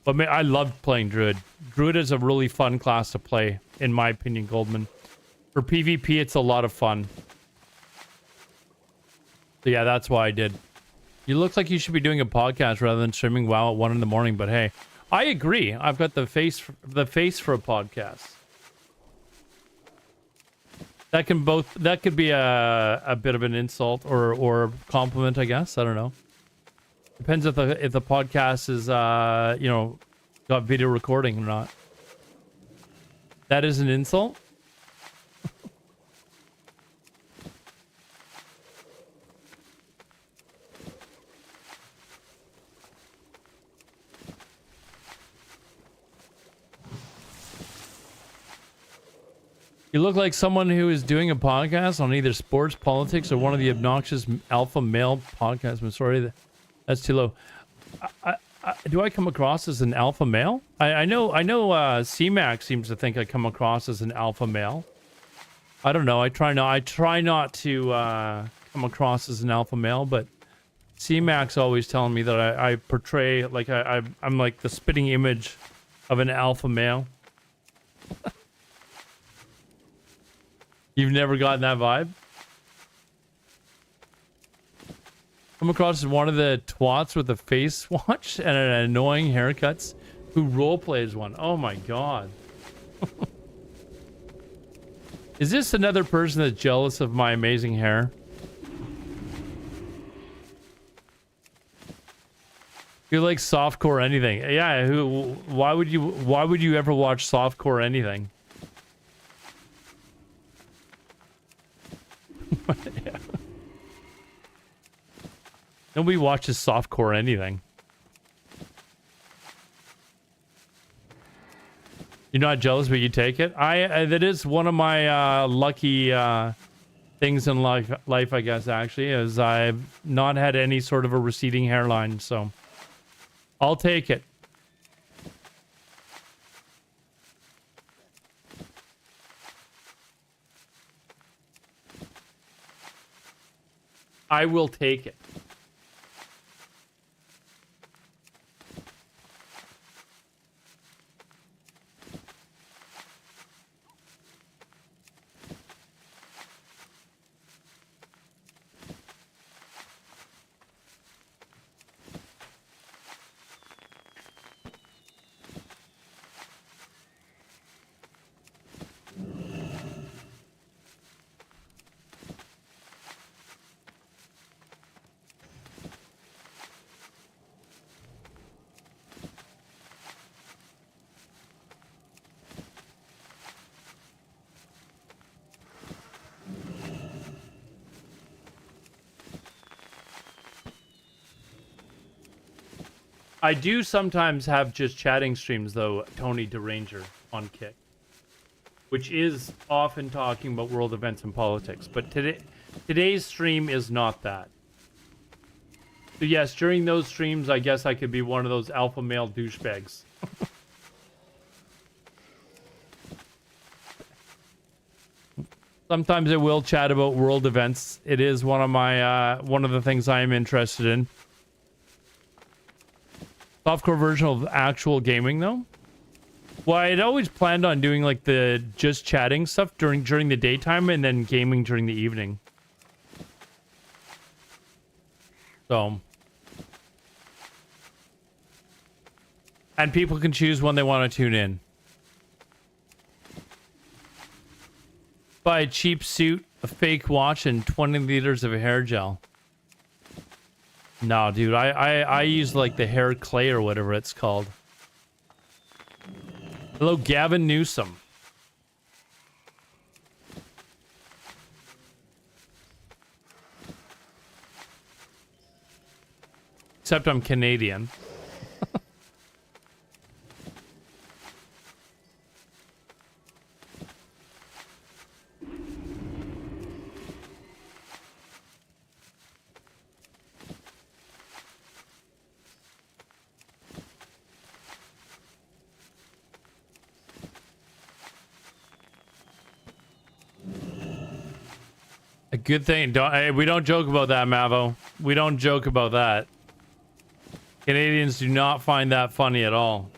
But man, I loved playing Druid. Druid is a really fun class to play, in my opinion, Goldman. For PvP, it's a lot of fun. So yeah, that's why I did. You look like you should be doing a podcast rather than streaming WoW at 1 in the morning, but hey, I agree. I've got the face for a podcast. That could be a bit of an insult or compliment, I guess. I don't know. Depends if the podcast is got video recording or not. That is an insult. You look like someone who is doing a podcast on either sports, politics, or one of the obnoxious alpha male podcasts. I'm sorry, that's too low. Do I come across as an alpha male? I know C-Mac seems to think I come across as an alpha male. I don't know. I try not to come across as an alpha male, but C-Mac's always telling me that I portray like I'm like the spitting image of an alpha male. You've never gotten that vibe? Come across as one of the twats with a face watch and an annoying haircuts who roleplays one. Oh my god. Is this another person that's jealous of my amazing hair? You like softcore anything? Yeah, why would you ever watch softcore anything? Yeah. Nobody watches softcore anything. You're not jealous, but you take it. That is one of my lucky things in life, I guess. Actually, is I've not had any sort of a receding hairline, so I'll take it. I will take it. I do sometimes have just chatting streams, though, Tony DeRanger on Kick, which is often talking about world events and politics. But today's stream is not that. So yes, during those streams, I guess I could be one of those alpha male douchebags. Sometimes I will chat about world events. It is one of my one of the things I am interested in. Softcore version of actual gaming, though. Well, I'd always planned on doing like the just chatting stuff during the daytime and then gaming during the evening. So, and people can choose when they want to tune in. Buy a cheap suit, a fake watch, and 20 liters of hair gel. No, dude, I use like the hair clay or whatever it's called. Hello, Gavin Newsom. Except I'm Canadian. A good thing. We don't joke about that, Mavo. We don't joke about that. Canadians do not find that funny at all.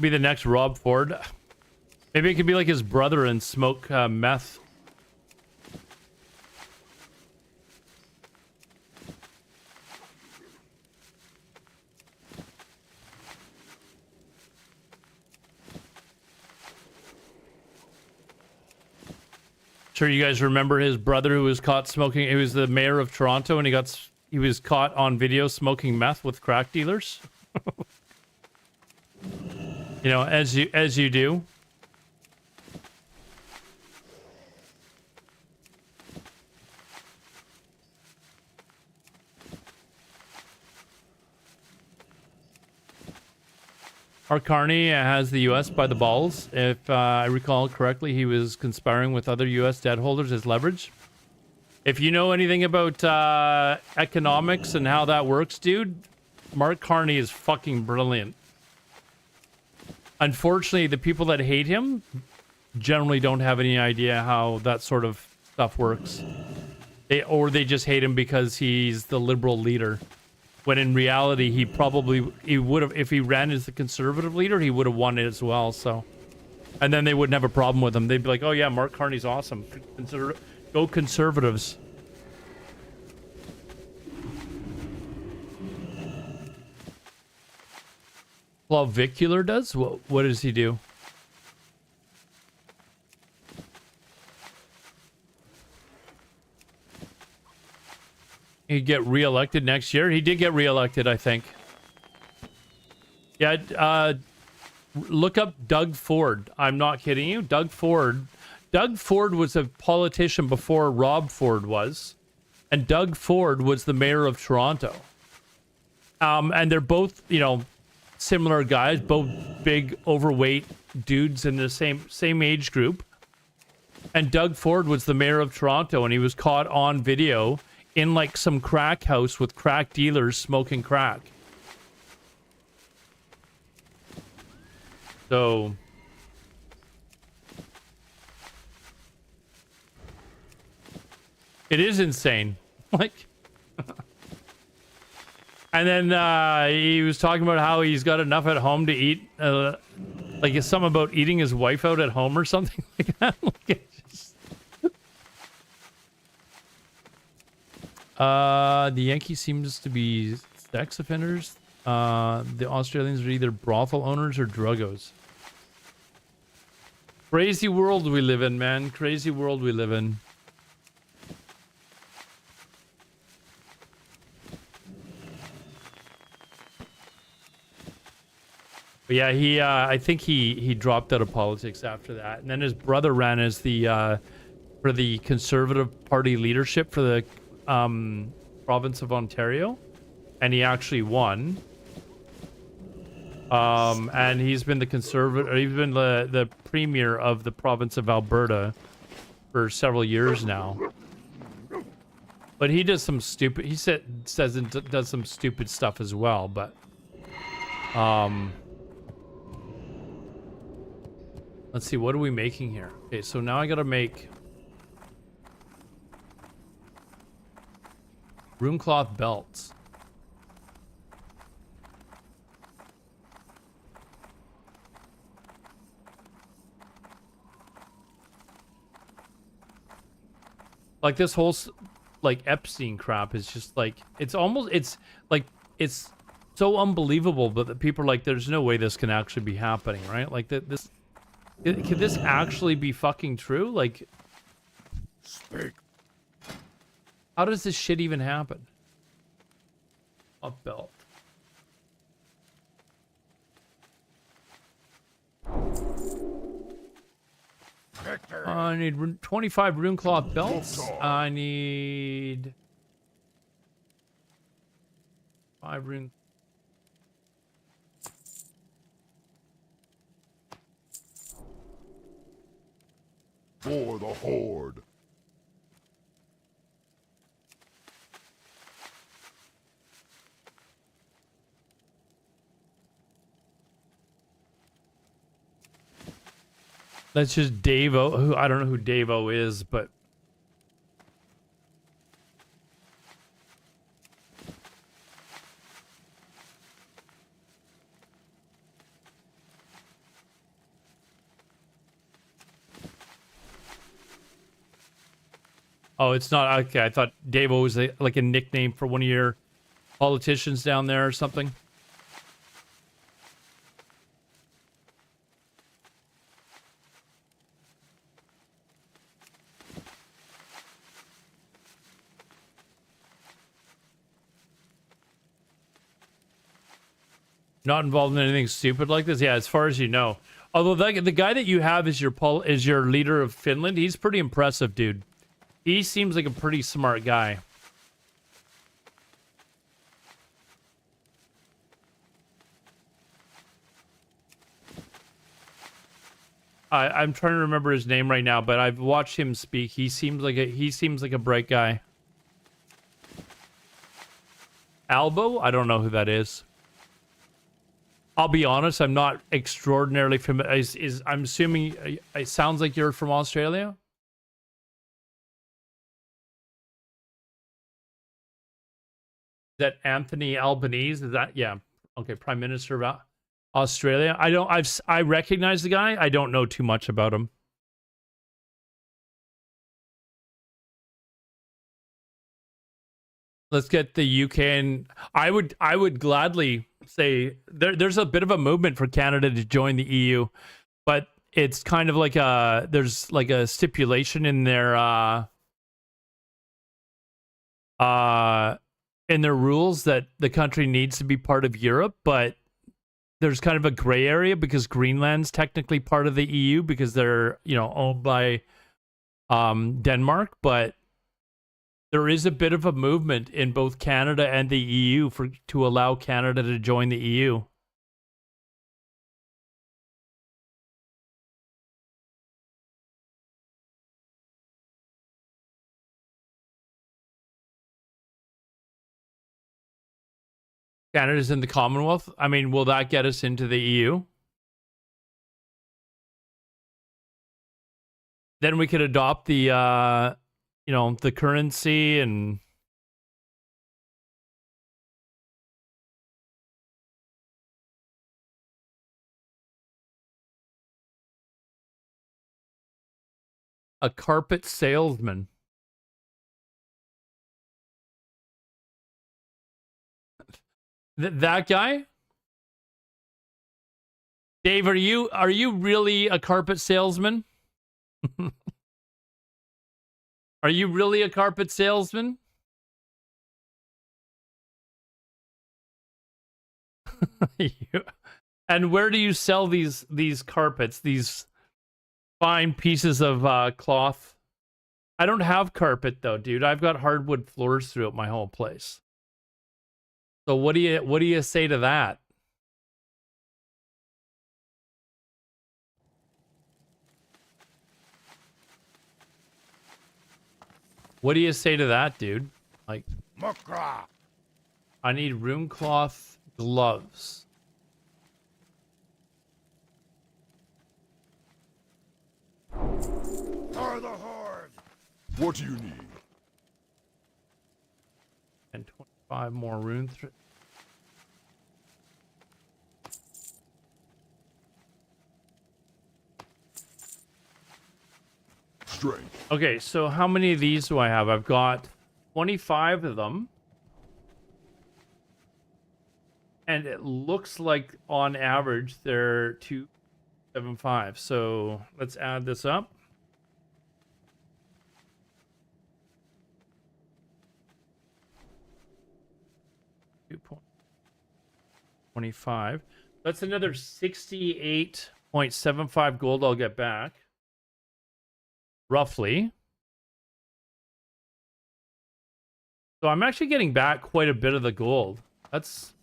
Be the next Rob Ford. Maybe it could be like his brother and smoke meth. Sure, you guys remember his brother who was caught smoking. He was the mayor of Toronto, and he was caught on video smoking meth with crack dealers. You know, as you do. Mark Carney has the U.S. by the balls. If I recall correctly, he was conspiring with other U.S. debt holders as leverage. If you know anything about economics and how that works, dude, Mark Carney is fucking brilliant. Unfortunately, the people that hate him generally don't have any idea how that sort of stuff works. They just hate him because he's the liberal leader. When in reality, he would have, if he ran as the conservative leader, he would have won it as well. So, and then they wouldn't have a problem with him. They'd be like, "Oh yeah, Mark Carney's awesome. Go conservatives." Clavicular does? What does he do? He'd get reelected next year. He did get reelected, I think. Yeah, look up Doug Ford. I'm not kidding you. Doug Ford. Doug Ford was a politician before Rob Ford was. And Doug Ford was the mayor of Toronto. And they're both, you know, similar guys, both big, overweight dudes in the same age group. And Doug Ford was the mayor of Toronto, and he was caught on video in like some crack house with crack dealers smoking crack. So it is insane. Like, and then he was talking about how he's got enough at home to eat. Like, it's something about eating his wife out at home or something like that. Like, it's just... The Yankees seems to be sex offenders. The Australians are either brothel owners or druggos. Crazy world we live in, man. Crazy world we live in. But yeah, I think he dropped out of politics after that, and then his brother ran as the for the Conservative Party leadership for the province of Ontario, and he actually won. And he's been the premier of the province of Alberta for several years now. But he does some stupid. He says it does some stupid stuff as well. But let's see, what are we making here? Okay, so now I gotta make room cloth belts. Like this whole like Epstein crap is just like it's like it's so unbelievable, but the people are like, there's no way this can actually be happening, right? Like this could this actually be fucking true? Like, Speak. how does this shit even happen? Up belt. Victory. I need 25 runecloth belts. I need 5 rune. For the Horde. That's just Davo. Who I don't know who Davo is, but oh, it's not okay. I thought Davo was like a nickname for one of your politicians down there or something. Not involved in anything stupid like this? Yeah, as far as you know. Although the guy that you have is your leader of Finland, he's pretty impressive, dude. He seems like a pretty smart guy. I'm trying to remember his name right now, but I've watched him speak. He seems like a bright guy. Albo? I don't know who that is. I'll be honest, I'm not extraordinarily familiar. I'm assuming it sounds like you're from Australia? Is that Anthony Albanese? Is that, yeah. Okay, Prime Minister of Australia. I recognize the guy. I don't know too much about him. Let's get the UK, and I would gladly say there's a bit of a movement for Canada to join the EU, but it's kind of like there's like a stipulation in their rules that the country needs to be part of Europe, but there's kind of a gray area because Greenland's technically part of the EU because they're, owned by Denmark, but there is a bit of a movement in both Canada and the EU to allow Canada to join the EU. Canada's in the Commonwealth. I mean, will that get us into the EU? Then we could adopt the the currency and a carpet salesman. That guy? Dave, are you really a carpet salesman? Are you really a carpet salesman? And where do you sell these carpets, these fine pieces of cloth? I don't have carpet though, dude. I've got hardwood floors throughout my whole place. So what do you say to that? What do you say to that, dude? Like, Mukra. I need room cloth gloves. For the Horde. What do you need? And 25 more rune strength. Okay, so how many of these do I have? I've got 25 of them. And it looks like on average they're 275. So let's add this up. 2.25. That's another 68.75 gold I'll get back. Roughly. So I'm actually getting back quite a bit of the gold. That's...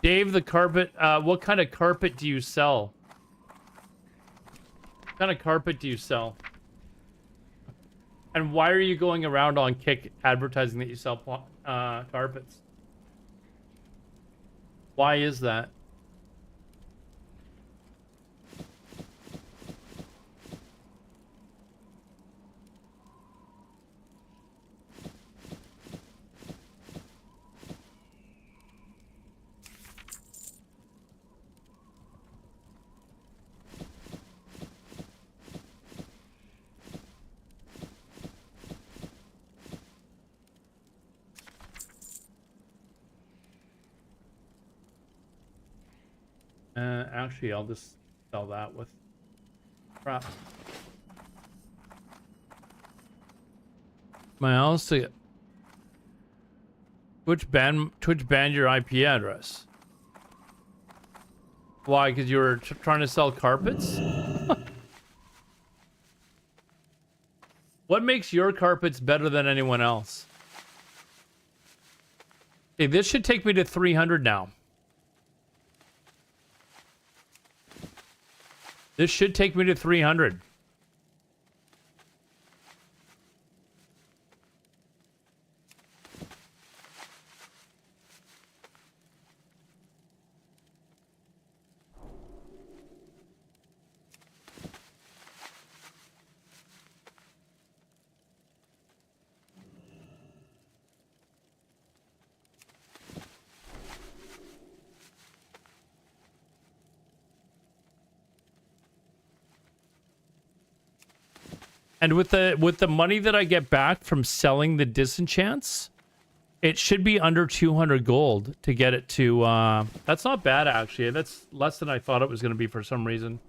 Dave, the carpet, what kind of carpet do you sell? What kind of carpet do you sell? And why are you going around on Kick advertising that you sell carpets? Why is that? Actually, I'll just sell that with crap. My else to Twitch banned your IP address. Why? Because you were trying to sell carpets? What makes your carpets better than anyone else? Okay, this should take me to 300 now. This should take me to 300. And with the money that I get back from selling the disenchants, it should be under 200 gold to get it to... that's not bad, actually. That's less than I thought it was going to be for some reason.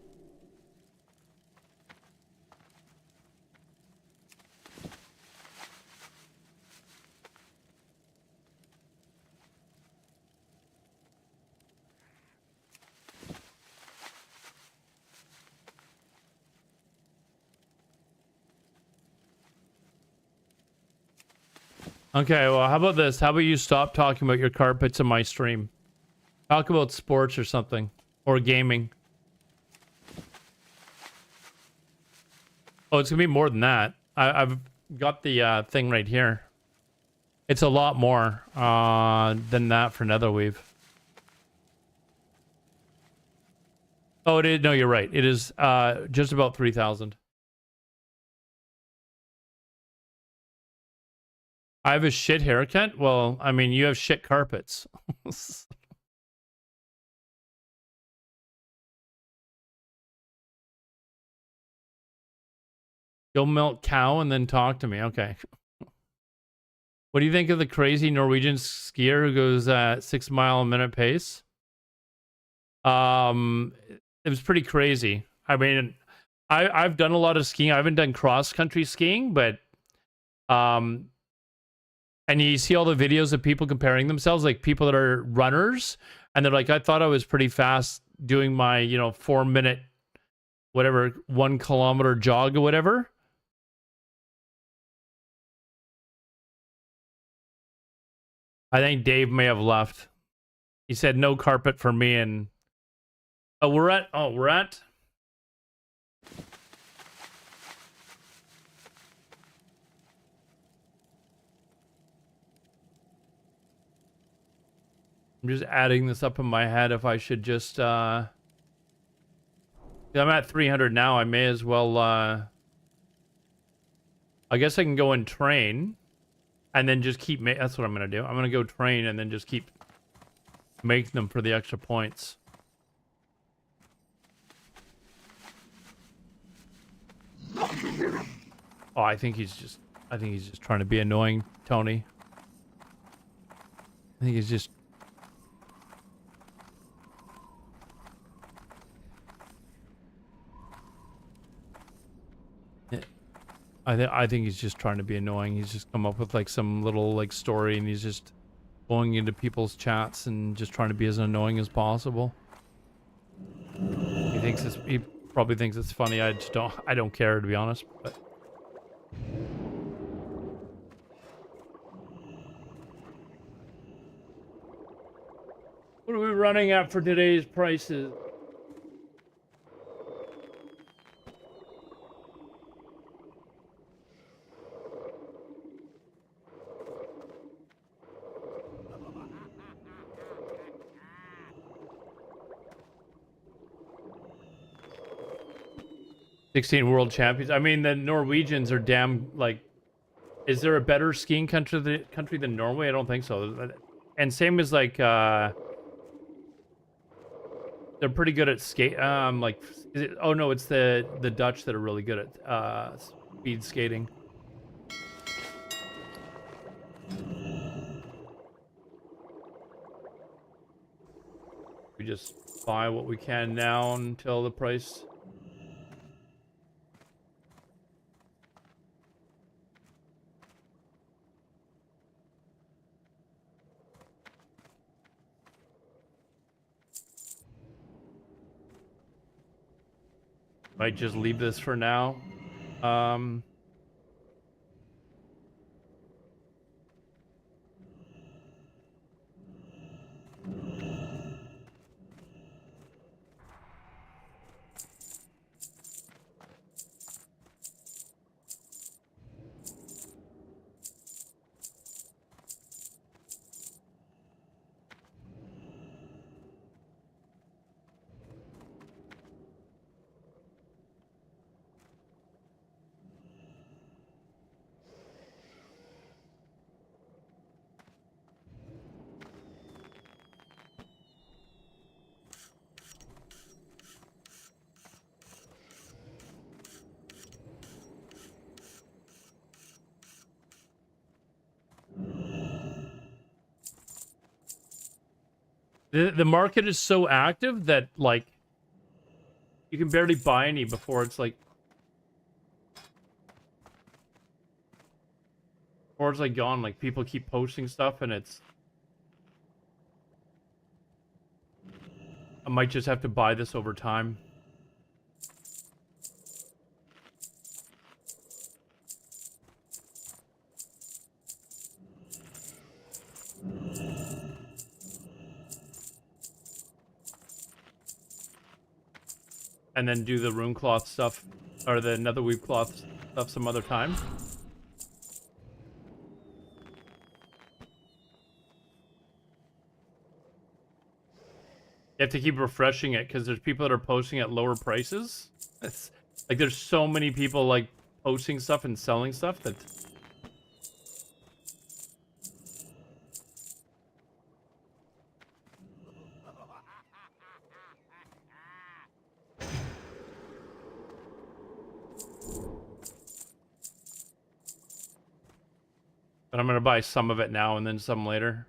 Okay, well, how about this? How about you stop talking about your carpets in my stream? Talk about sports or something. Or gaming. Oh, it's going to be more than that. I've got the thing right here. It's a lot more than that for Netherweave. Oh, it is. No, you're right. It is just about 3,000. I have a shit haircut? Well, I mean, you have shit carpets. Go milk cow and then talk to me. Okay. What do you think of the crazy Norwegian skier who goes at 6 mile a minute pace? It was pretty crazy. I mean, I've done a lot of skiing. I haven't done cross country skiing, but and you see all the videos of people comparing themselves, like people that are runners, and they're like, I thought I was pretty fast doing my, 4-minute, whatever, 1 kilometer jog or whatever. I think Dave may have left. He said no carpet for me, and we're at I'm just adding this up in my head if I should just I'm at 300 now. I may as well I guess I can go and train and then just keep that's what I'm gonna do. I'm gonna go train and then just keep make them for the extra points. Oh, I think he's just trying to be annoying, Tony. I think he's just I think he's just trying to be annoying. He's just come up with like some little like story, and he's just going into people's chats and just trying to be as annoying as possible. He probably thinks it's funny. I don't care, to be honest, but what are we running at for today's prices? $16 world champions. I mean, the Norwegians are damn, like, is there a better skiing country than Norway? I don't think so. And same as like they're pretty good at skate. Like, oh no, it's the Dutch that are really good at speed skating. We just buy what we can now until the price. Might just leave this for now. The market is so active that, like, you can barely buy any before it's like... Or it's like gone. Like, people keep posting stuff and it's... I might just have to buy this over time. And then do the rune cloth stuff, or the netherweave cloth stuff some other time. You have to keep refreshing it because there's people that are posting at lower prices. It's like there's so many people like posting stuff and selling stuff that... But I'm gonna buy some of it now and then some later.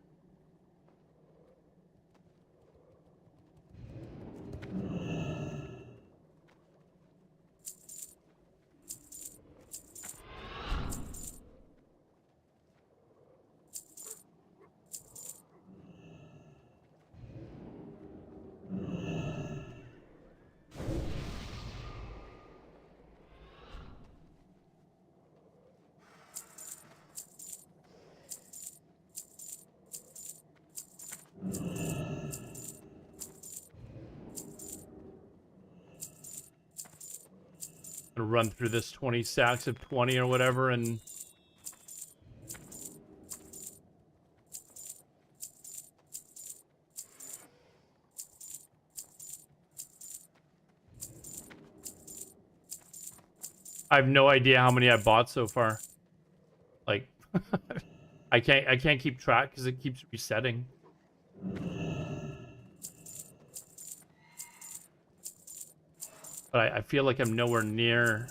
Gonna run through this 20 stacks of 20 or whatever and... I have no idea how many I bought so far. Like, I can't keep track because it keeps resetting. But I feel like I'm nowhere near.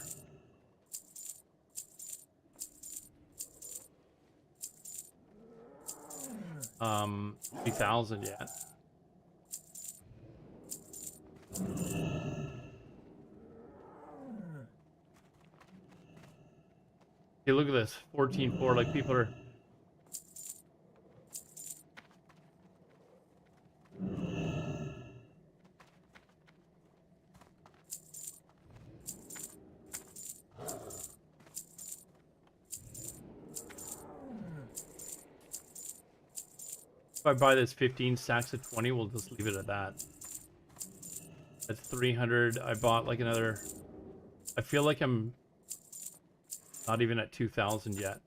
3,000 yet. Hey, look at this. 14.4, like people are... If I buy this 15 stacks of 20, we'll just leave it at that. That's 300. I bought like another... I feel like I'm not even at 2,000 yet.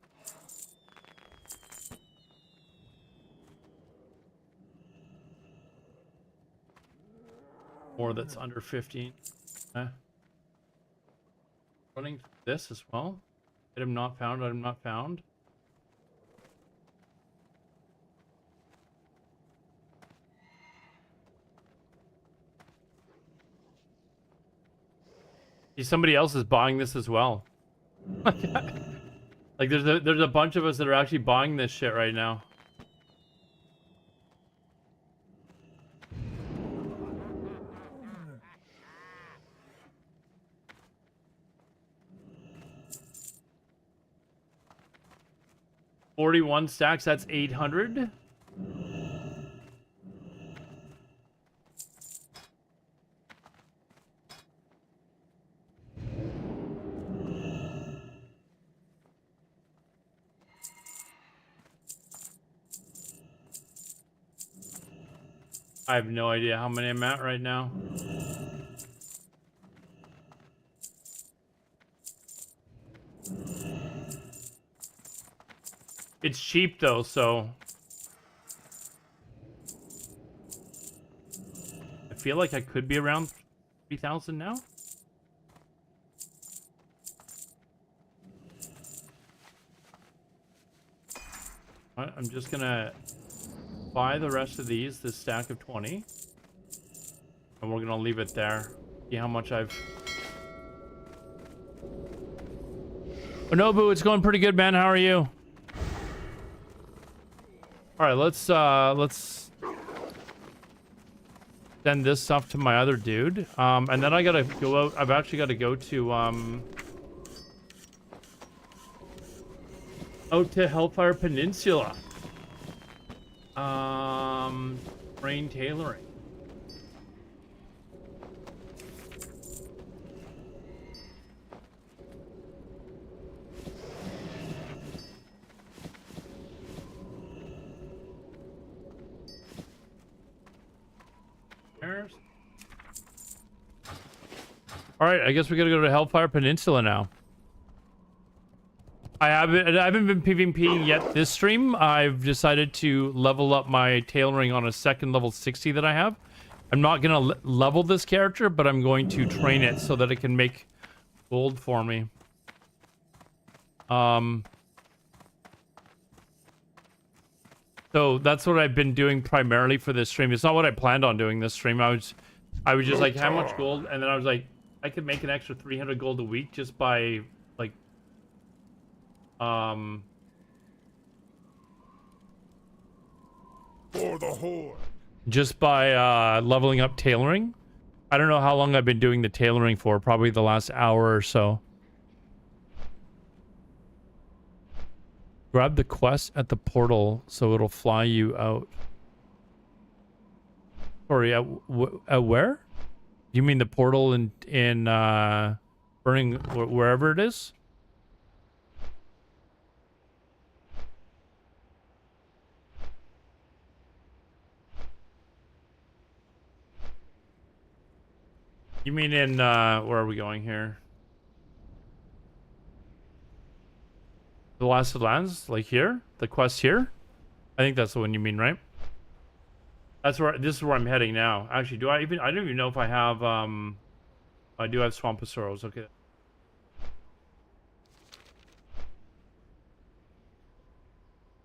Or that's under 15. Running this as well. Item not found, item not found. See, somebody else is buying this as well. Like there's a bunch of us that are actually buying this shit right now. $41 stacks, that's 800. I have no idea how many I'm at right now. It's cheap though, so I feel like I could be around 3,000 now. I'm just gonna buy the rest of these, this stack of 20, and we're gonna leave it there. See how much I've... Onobu, it's going pretty good, man. How are you? All right, let's send this stuff to my other dude, and then I gotta go out. I've actually got to go to out to Hellfire Peninsula. Brain tailoring. All right, I guess we gotta go to Hellfire Peninsula now. I haven't been PvPing yet this stream. I've decided to level up my tailoring on a second level 60 that I have. I'm not gonna level this character, but I'm going to train it so that it can make gold for me. So that's what I've been doing primarily for this stream. It's not what I planned on doing this stream. I was just like, how much gold? And then I was like, I could make an extra 300 gold a week just by like For the horde. just by leveling up tailoring. I don't know how long I've been doing the tailoring for, probably the last hour or so. Grab the quest at the portal so it'll fly you out. Sorry, at where? You mean the portal in Burning, wherever it is? You mean in, where are we going here? The Last of the Lands? Like here? The quest here? I think that's the one you mean, right? That's where, this is where I'm heading now. Actually, I don't even know if I have, I do have Swamposaurus, okay.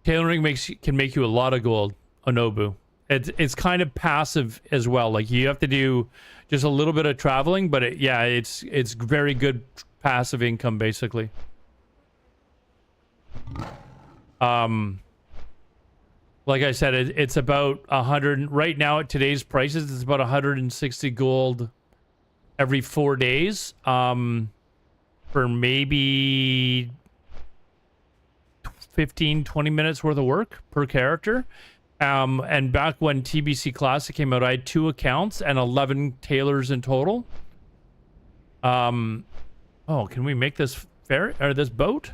Tailoring can make you a lot of gold, Onobu. It's kind of passive as well. Like you have to do just a little bit of traveling, but it's very good passive income basically. Like I said, it's about 100 right now at today's prices. It's about 160 gold every 4 days. For maybe 15-20 minutes worth of work per character. And back when TBC Classic came out, I had 2 accounts and 11 tailors in total. Oh, can we make this ferry or this boat?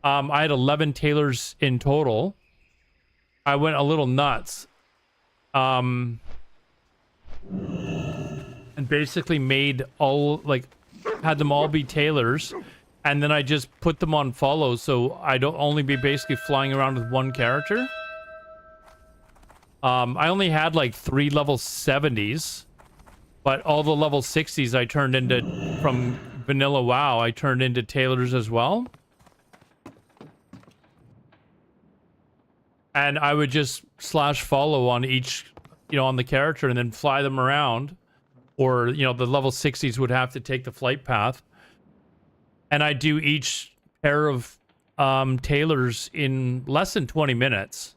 I had 11 tailors in total. I went a little nuts. And basically made all, like, had them all be tailors. And then I just put them on follow, so I don't only be basically flying around with one character. I only had like 3 level 70s, but all the level 60s I turned into, from vanilla WoW, I turned into tailors as well. And I would just slash follow on each, on the character and then fly them around. Or, the level 60s would have to take the flight path. And I do each pair of tailors in less than 20 minutes.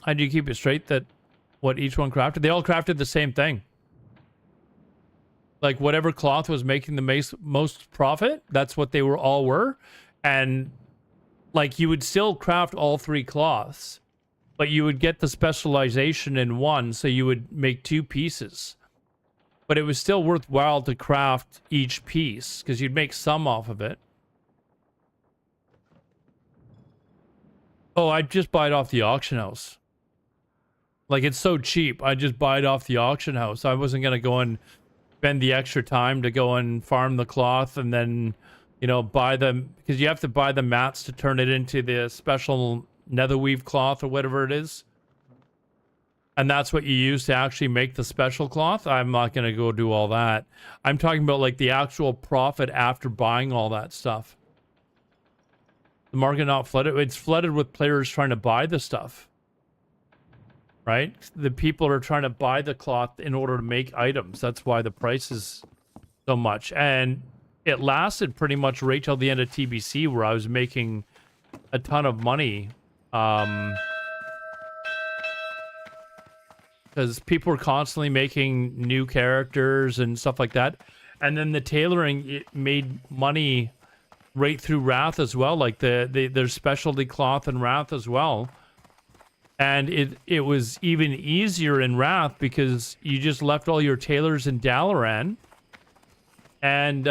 How do you keep it straight that what each one crafted? They all crafted the same thing. Like whatever cloth was making the most profit, that's what they all were. And like you would still craft all 3 cloths, but you would get the specialization in one, so you would make 2 pieces. But it was still worthwhile to craft each piece because you'd make some off of it. Oh, I'd just buy it off the auction house. Like, it's so cheap. I just buy it off the auction house. I wasn't going to go and spend the extra time to go and farm the cloth and then, buy them. Because you have to buy the mats to turn it into the special netherweave cloth or whatever it is. And that's what you use to actually make the special cloth. I'm not going to go do all that. I'm talking about, like, the actual profit after buying all that stuff. The market not flooded. It's flooded with players trying to buy the stuff. Right? The people are trying to buy the cloth in order to make items. That's why the price is so much. And it lasted pretty much right till the end of TBC, where I was making a ton of money. Because people were constantly making new characters and stuff like that. And then the tailoring, it made money right through Wrath as well. Like there's specialty cloth in Wrath as well. And it was even easier in Wrath because you just left all your tailors in Dalaran. And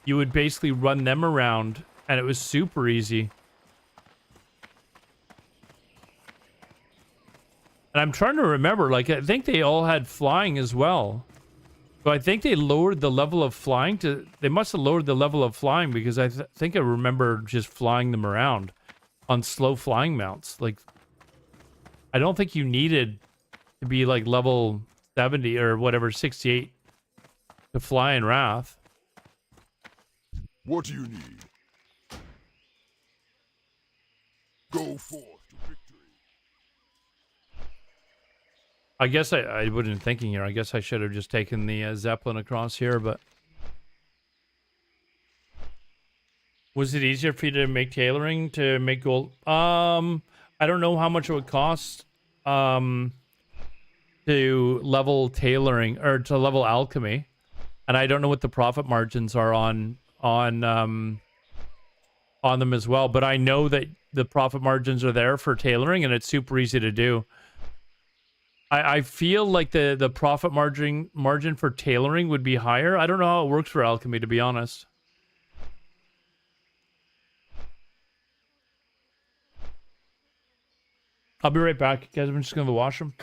you would basically run them around. And it was super easy. And I'm trying to remember, like, I think they all had flying as well. So I think they lowered the level of flying to... They must have lowered the level of flying because I think I remember just flying them around on slow flying mounts. Like, I don't think you needed to be, like, level 70 or whatever, 68 to fly in Wrath. What do you need? Go forth to victory. I guess I wasn't thinking here. I guess I should have just taken the Zeppelin across here, but... Was it easier for you to make tailoring to make gold? I don't know how much it would cost to level tailoring or to level alchemy, and I don't know what the profit margins are on them as well. But I know that the profit margins are there for tailoring, and it's super easy to do. I feel like the profit margin for tailoring would be higher. I don't know how it works for alchemy, to be honest. I'll be right back, guys. I'm just going to the washroom.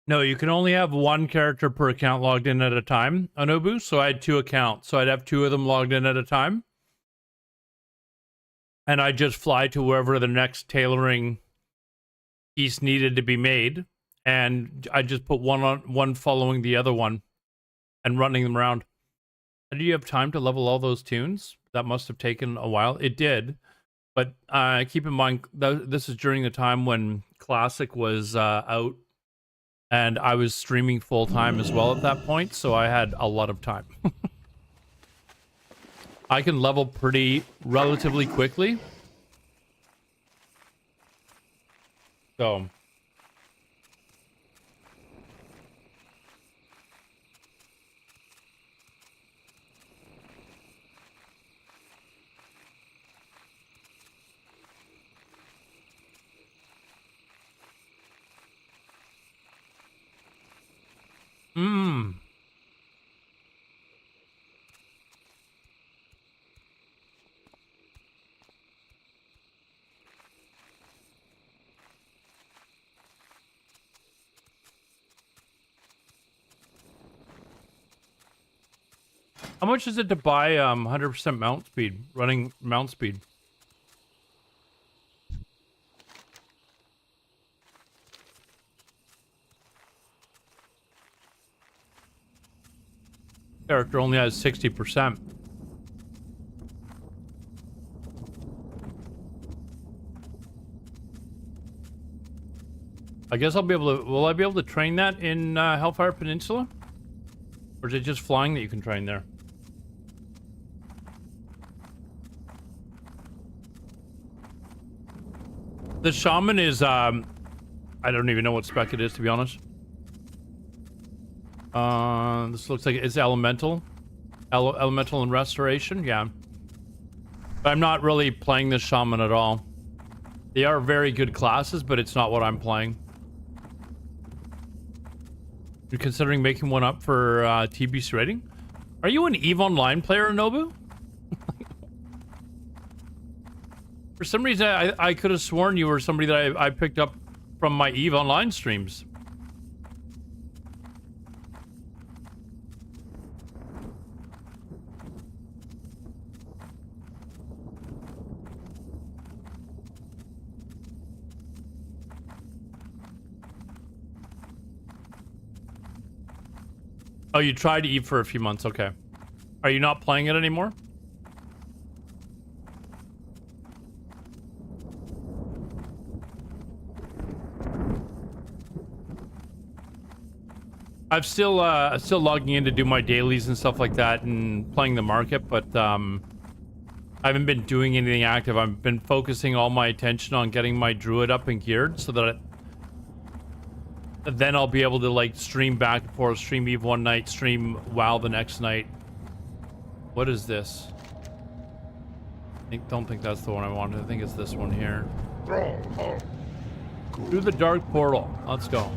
No, you can only have one character per account logged in at a time, Anobu. So I had 2 accounts. So I'd have 2 of them logged in at a time. And I just fly to wherever the next tailoring piece needed to be made. And I just put one following the other one and running them around. Did you have time to level all those tunes? That must have taken a while. It did. But keep in mind, this is during the time when Classic was out. And I was streaming full-time as well at that point, so I had a lot of time. I can level relatively quickly. So... How much is it to buy 100% mount speed, running mount speed? Character only has 60%. I guess I'll be able to... Will I be able to train that in Hellfire Peninsula? Or is it just flying that you can train there? The Shaman is... I don't even know what spec it is, to be honest. This looks like it's Elemental. Elemental and Restoration, yeah. But I'm not really playing this Shaman at all. They are very good classes, but it's not what I'm playing. You're considering making one up for TBC rating? Are you an EVE Online player, Nobu? For some reason, I could have sworn you were somebody that I picked up from my EVE Online streams. Oh, you tried EVE for a few months, okay. Are you not playing it anymore? I'm still logging in to do my dailies and stuff like that and playing the market, but I haven't been doing anything active. I've been focusing all my attention on getting my druid up and geared so that then I'll be able to like stream back and forth, stream EVE one night, stream WoW the next night. What is this? Don't think that's the one I wanted. I think it's this one here. Through the dark portal. Let's go.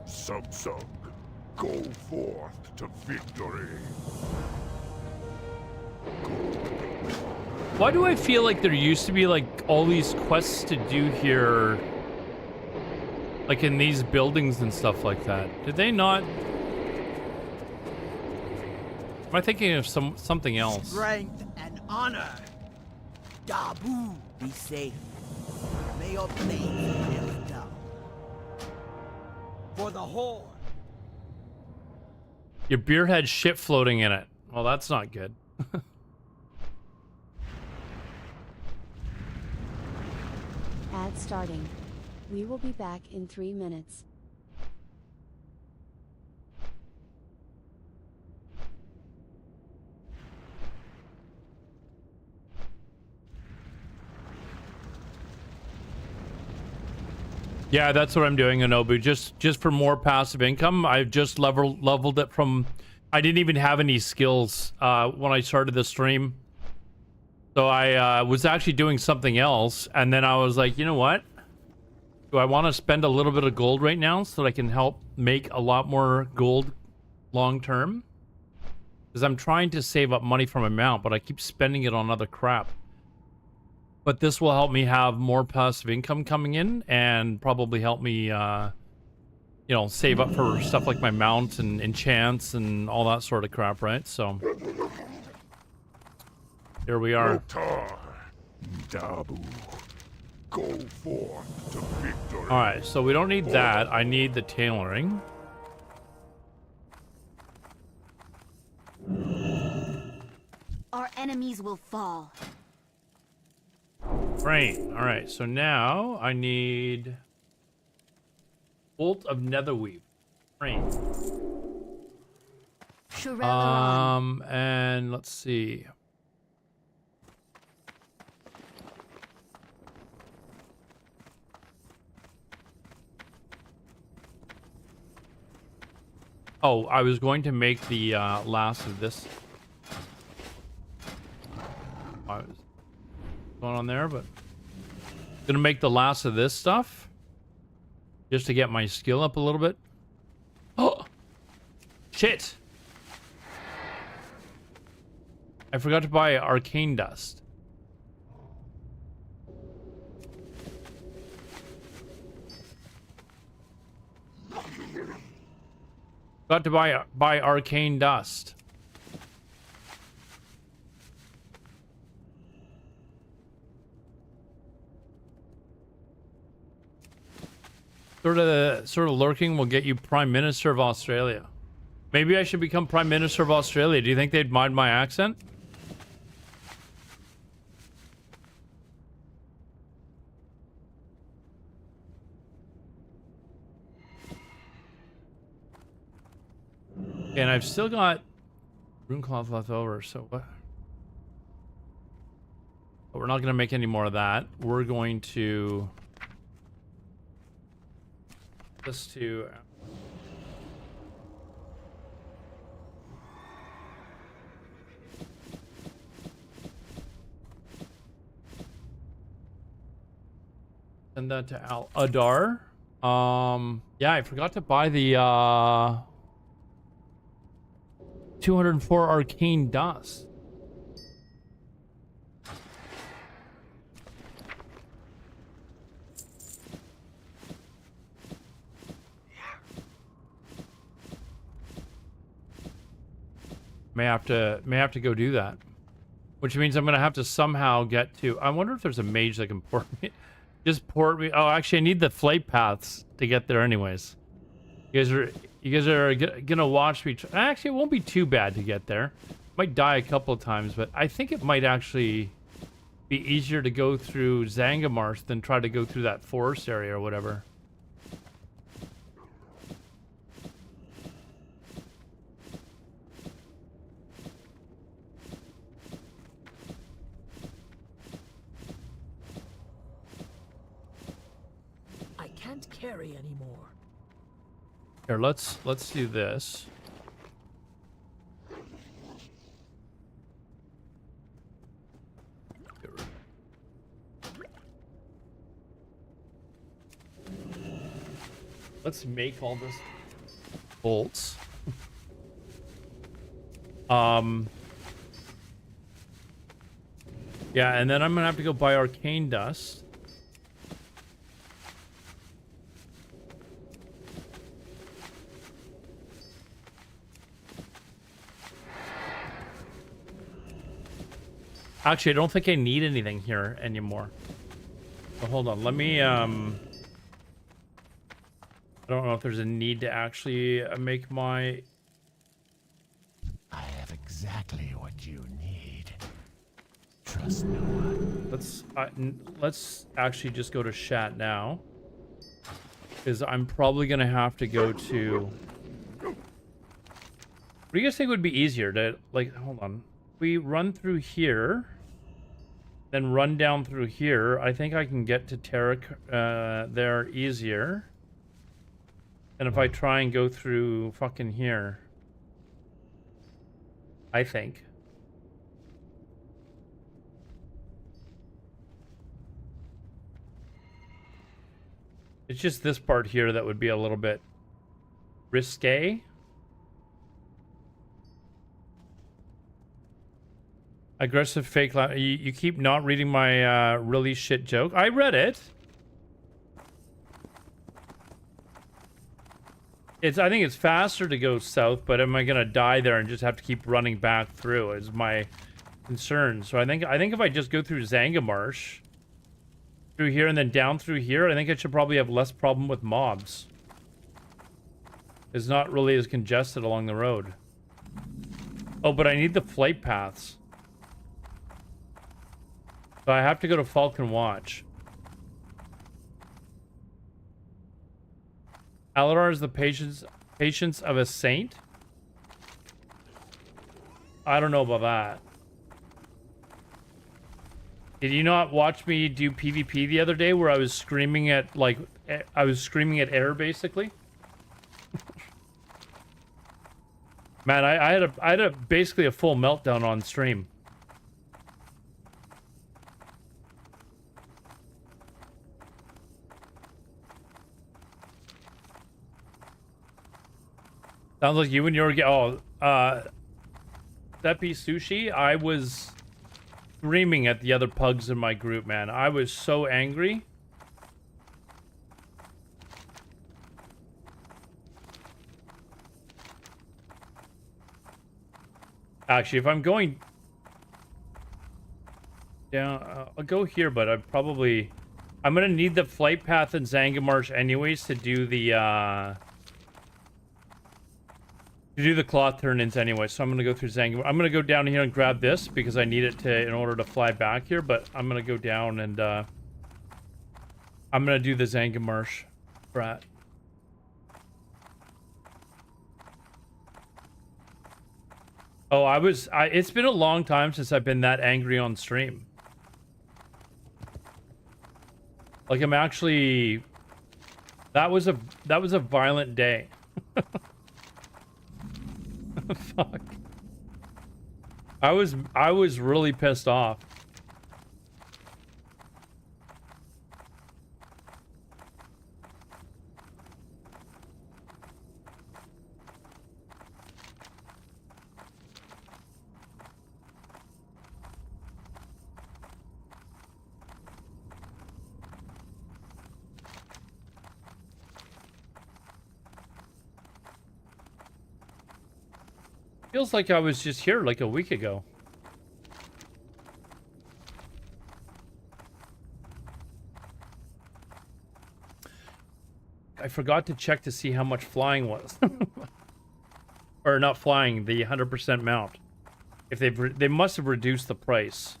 Samsung, go forth to victory. Why do I feel like there used to be like all these quests to do here, like in these buildings and stuff like that? Did they not? Am I thinking of something else? Strength and honor. Dabu, be safe. May your blades never down. For the Horde. Your beer had shit floating in it. Well, that's not good. Ad starting. We will be back in 3 minutes. Yeah, that's what I'm doing, Anobu. Just for more passive income. I've just leveled it from I didn't even have any skills when I started the stream. So I was actually doing something else, and then I was like, you know what? Do I want to spend a little bit of gold right now so that I can help make a lot more gold long term? Because I'm trying to save up money for my mount, but I keep spending it on other crap. But this will help me have more passive income coming in, and probably help me, you know, save up for stuff like my mount and enchants and all that sort of crap, right? So here we are. Lotar, Dabu, go forth to victory. All right, so we don't need that. I need the tailoring. Our enemies will fall. Great. All right, so now I need Bolt of Netherweave. Great. And let's see. Oh, I was going to make the last of this. I was going on there, but gonna make the last of this stuff just to get my skill up a little bit. Oh, shit! I forgot to buy arcane dust. Got to buy arcane dust. Sort of lurking will get you Prime Minister of Australia. Maybe I should become Prime Minister of Australia. Do you think they'd mind my accent? And I've still got rune cloth left over, so what? But we're not going to make any more of that. We're going to just to send that to Al Adar. Yeah, I forgot to buy the 204 arcane dust. May have to go do that, which means I'm gonna have to somehow get to. I wonder if there's a mage that can port me. Just port me. Oh, actually, I need the flight paths to get there, anyways. You guys are gonna watch me. Actually, it won't be too bad to get there. Might die a couple of times, but I think it might actually be easier to go through Zangamarsh than try to go through that forest area or whatever. I can't carry anymore. Here, let's do this. Let's make all this bolts. Yeah, and then I'm gonna have to go buy arcane dust. Actually, I don't think I need anything here anymore. So hold on, let me, I don't know if there's a need to actually make my... I have exactly what you need. Trust no one. Let's actually just go to chat now. Because I'm probably going to have to go to... What do you guys think would be easier to, like, hold on. We run through here, then run down through here. I think I can get to Tarek there easier. And if I try and go through fucking here. I think. It's just this part here that would be a little bit risque. Aggressive fake. You keep not reading my really shit joke. I read it. I think it's faster to go south, but am I gonna die there and just have to keep running back through? Is my concern. So I think if I just go through Zangamarsh, through here and then down through here, I think I should probably have less problem with mobs. It's not really as congested along the road. Oh, but I need the flight paths. So I have to go to Falcon Watch. Aladar is the patience of a saint? I don't know about that. Did you not watch me do PvP the other day where I was screaming at, like, I was screaming at air, basically? Man, I had a basically a full meltdown on stream. Sounds like you and your Seppi Sushi. I was screaming at the other pugs in my group, man. I was so angry. Actually, if I'm going down, I'll go here, but I'm gonna need the flight path in Zangamarsh anyways to do the cloth turn-ins anyway. So I'm gonna go through Zangamarsh. I'm gonna go down here and grab this because I need it in order to fly back here. But I'm gonna go down and I'm gonna do the Zangamarsh brat. Oh, it's been a long time since I've been that angry on stream. Like, I'm actually... That was a violent day. Fuck. I was really pissed off. Feels like I was just here like a week ago. I forgot to check to see how much flying was. Or not flying, the 100% mount. If they must have reduced the price.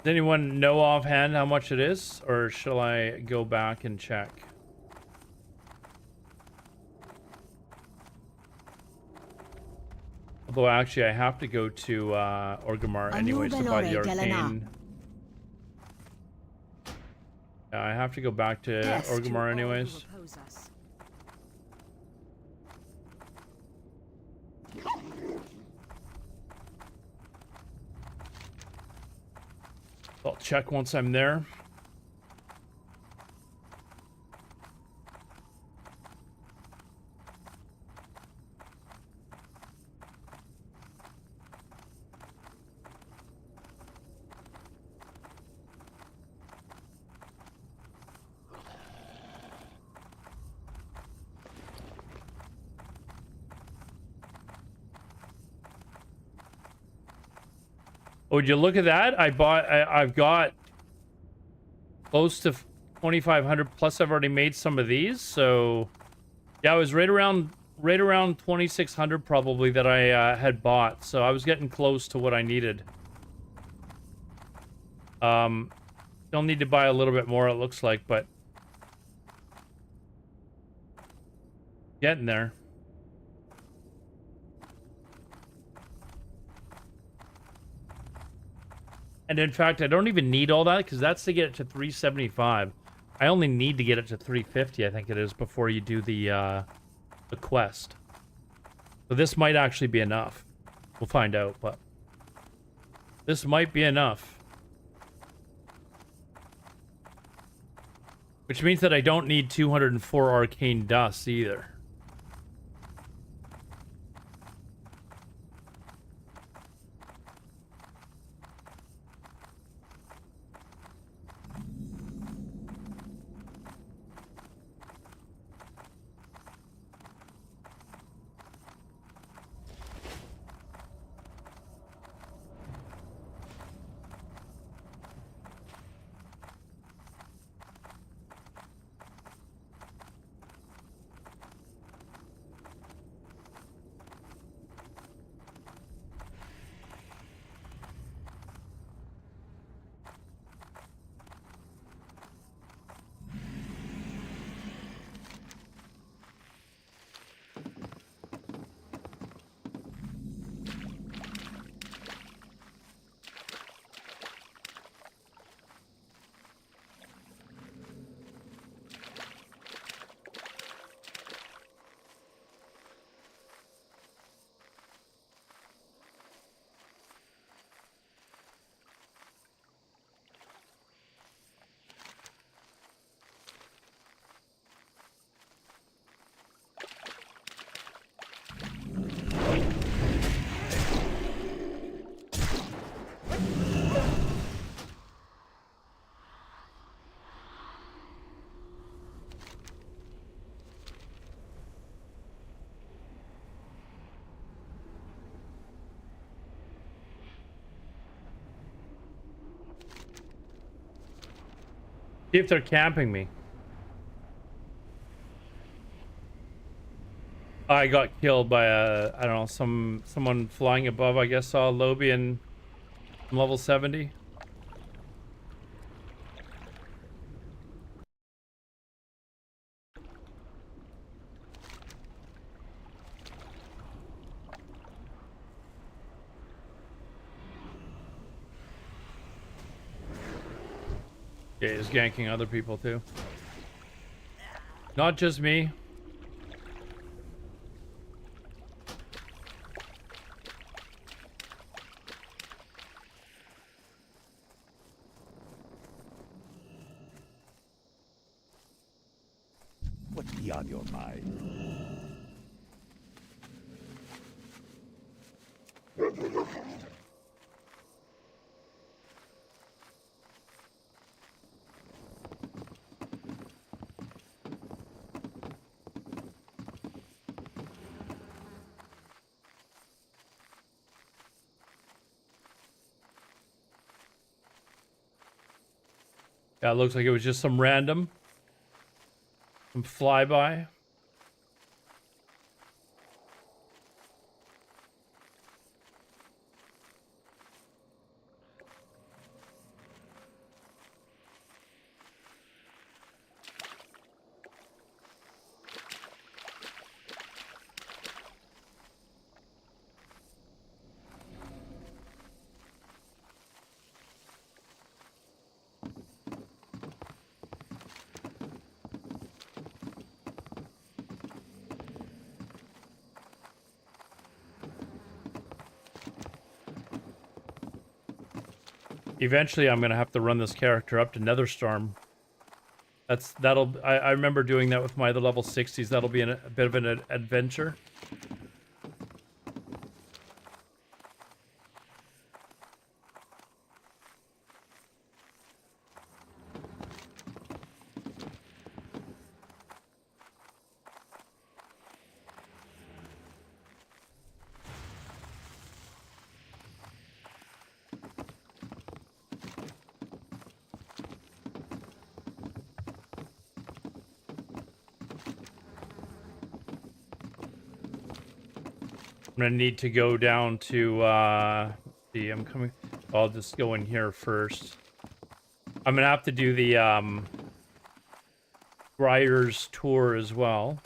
Does anyone know offhand how much it is, or shall I go back and check? Although actually I have to go to Orgrimmar anyways to buy the arcane. Yeah, I have to go back to Orgrimmar anyways. I'll check once I'm there. Oh, would you look at that? I've got close to 2,500 plus. I've already made some of these, so yeah, I was right around 2,600 probably that I had bought. So I was getting close to what I needed. Still need to buy a little bit more, it looks like, but getting there. And in fact, I don't even need all that because that's to get it to 375. I only need to get it to 350, I think it is, before you do the quest. So this might actually be enough. We'll find out, but this might be enough. Which means that I don't need 204 arcane dust either. See if they're camping me. I got killed by a, I don't know, someone flying above, I guess, saw Lobby in level 70. Yeah, he's ganking other people too. Not just me. What's beyond your mind? Yeah, it looks like it was just some random. Some flyby. Eventually, I'm gonna have to run this character up to Netherstorm. I remember doing that with my other level 60s. That'll be a bit of an adventure. I'm gonna need to go down to see, I'm coming. I'll just go in here first. I'm gonna have to do the Briar's tour as well.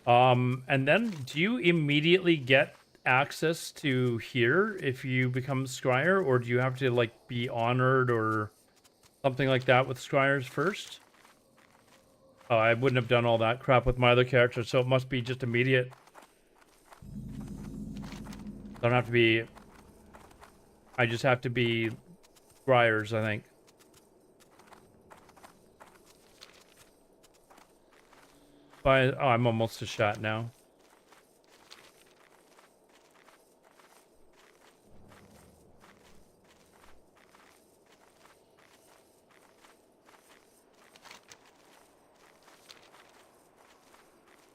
And then do you immediately get access to here if you become Scryer, or do you have to like be honored or something like that with Scryers first? Oh, I wouldn't have done all that crap with my other character, so it must be just immediate. Don't have to be... I just have to be Scryers, I think. But, oh, I'm almost a shot now.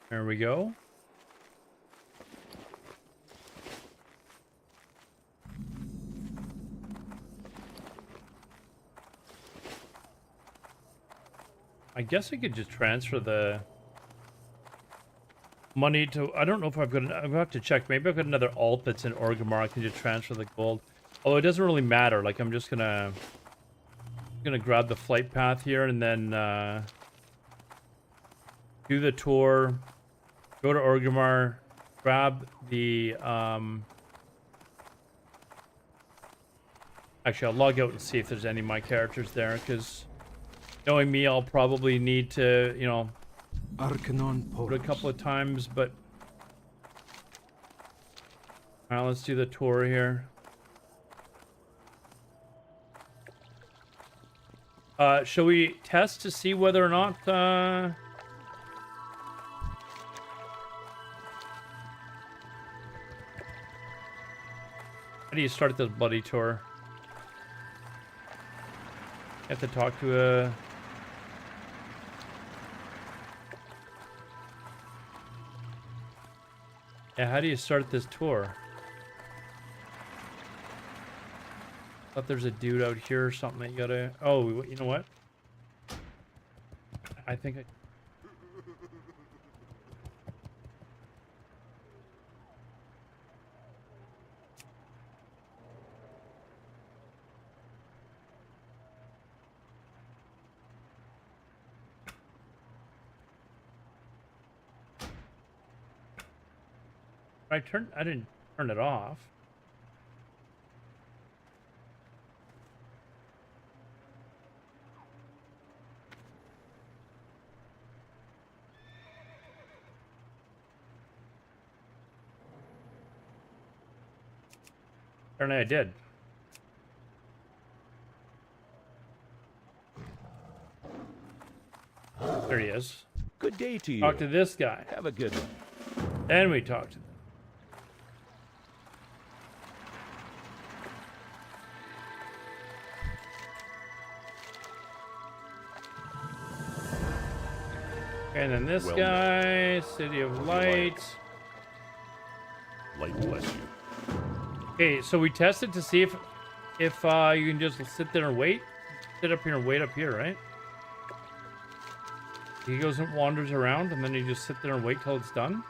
There we go. I guess I could just transfer the money to... I don't know if I've got... I have to check. Maybe I've got another alt that's in Orgrimmar. I can just transfer the gold. Although it doesn't really matter. Like, I'm just gonna grab the flight path here and then do the tour. Go to Orgrimmar. Grab the... Actually, I'll log out and see if there's any of my characters there, because knowing me, I'll probably need to, you know, Arcanon do it a couple of times, but... Alright, let's do the tour here. Shall we test to see whether or not, how do you start this bloody tour? You have to talk to a... Yeah, how do you start this tour? Thought there's a dude out here or something that you gotta... Oh, you know what? I think I... I didn't turn it off. Apparently I did. There he is. Good day to you. Talk to this guy. Have a good one. Then we talk to them. And then this Well guy, City of Light. Light bless you. Okay, so we tested to see if you can just sit there and wait. Sit up here and wait up here, right? He goes and wanders around, and then you just sit there and wait till it's done.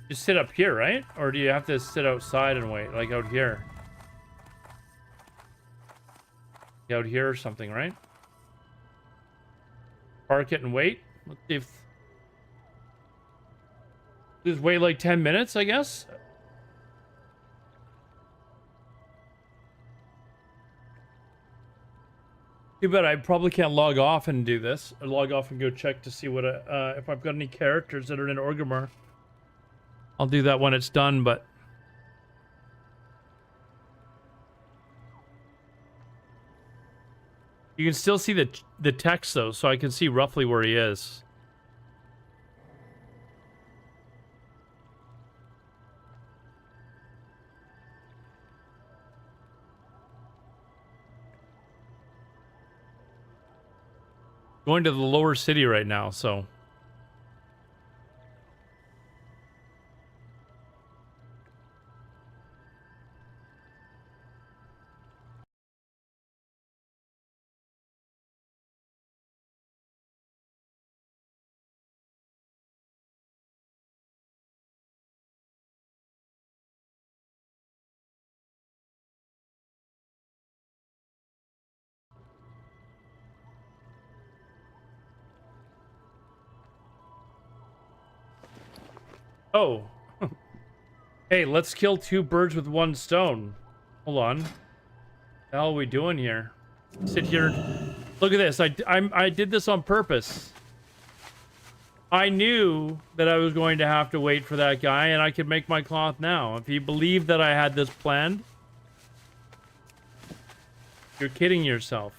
Just sit up here, right? Or do you have to sit outside and wait, like out here? Out here or something, right? Park it and wait. Let's see if... Just wait like 10 minutes, I guess? Too bad I probably can't log off and do this. Or log off and go check to see what if I've got any characters that are in Orgrimmar. I'll do that when it's done, but... You can still see the text, though, so I can see roughly where he is. Going to the lower city right now, so... Oh. Hey, let's kill 2 birds with 1 stone. Hold on. What the hell are we doing here? Sit here. Look at this. I did this on purpose. I knew that I was going to have to wait for that guy, and I could make my cloth now. If you believe that I had this planned, you're kidding yourself.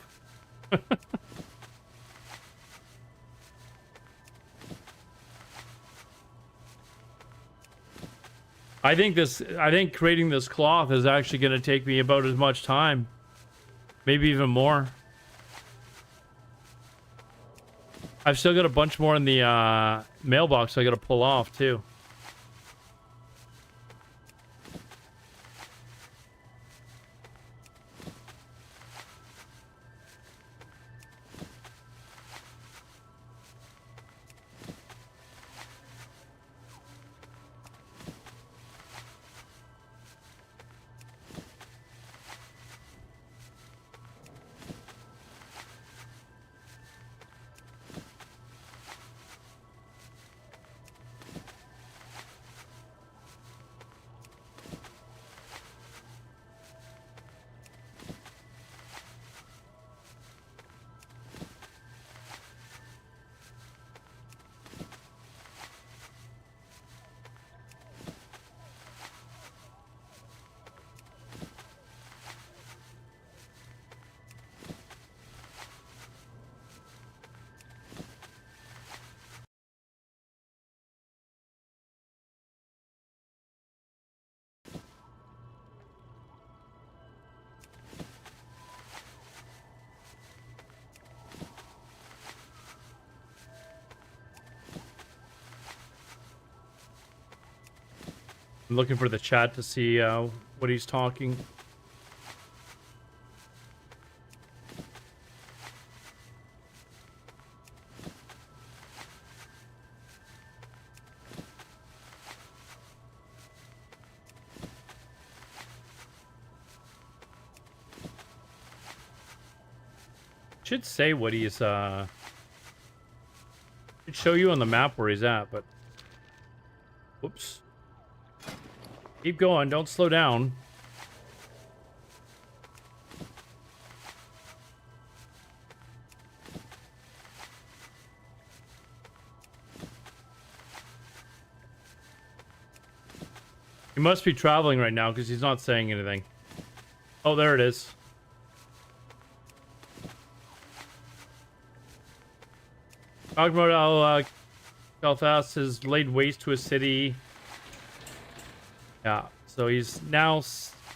I think creating this cloth is actually going to take me about as much time. Maybe even more. I've still got a bunch more in the mailbox I got to pull off too. I'm looking for the chat to see what he's talking. Should say what he's should show you on the map where he's at, but whoops. Keep going, don't slow down. He must be traveling right now because he's not saying anything. Oh, there it is. Talking about how Belfast has laid waste to a city. Yeah, so he's now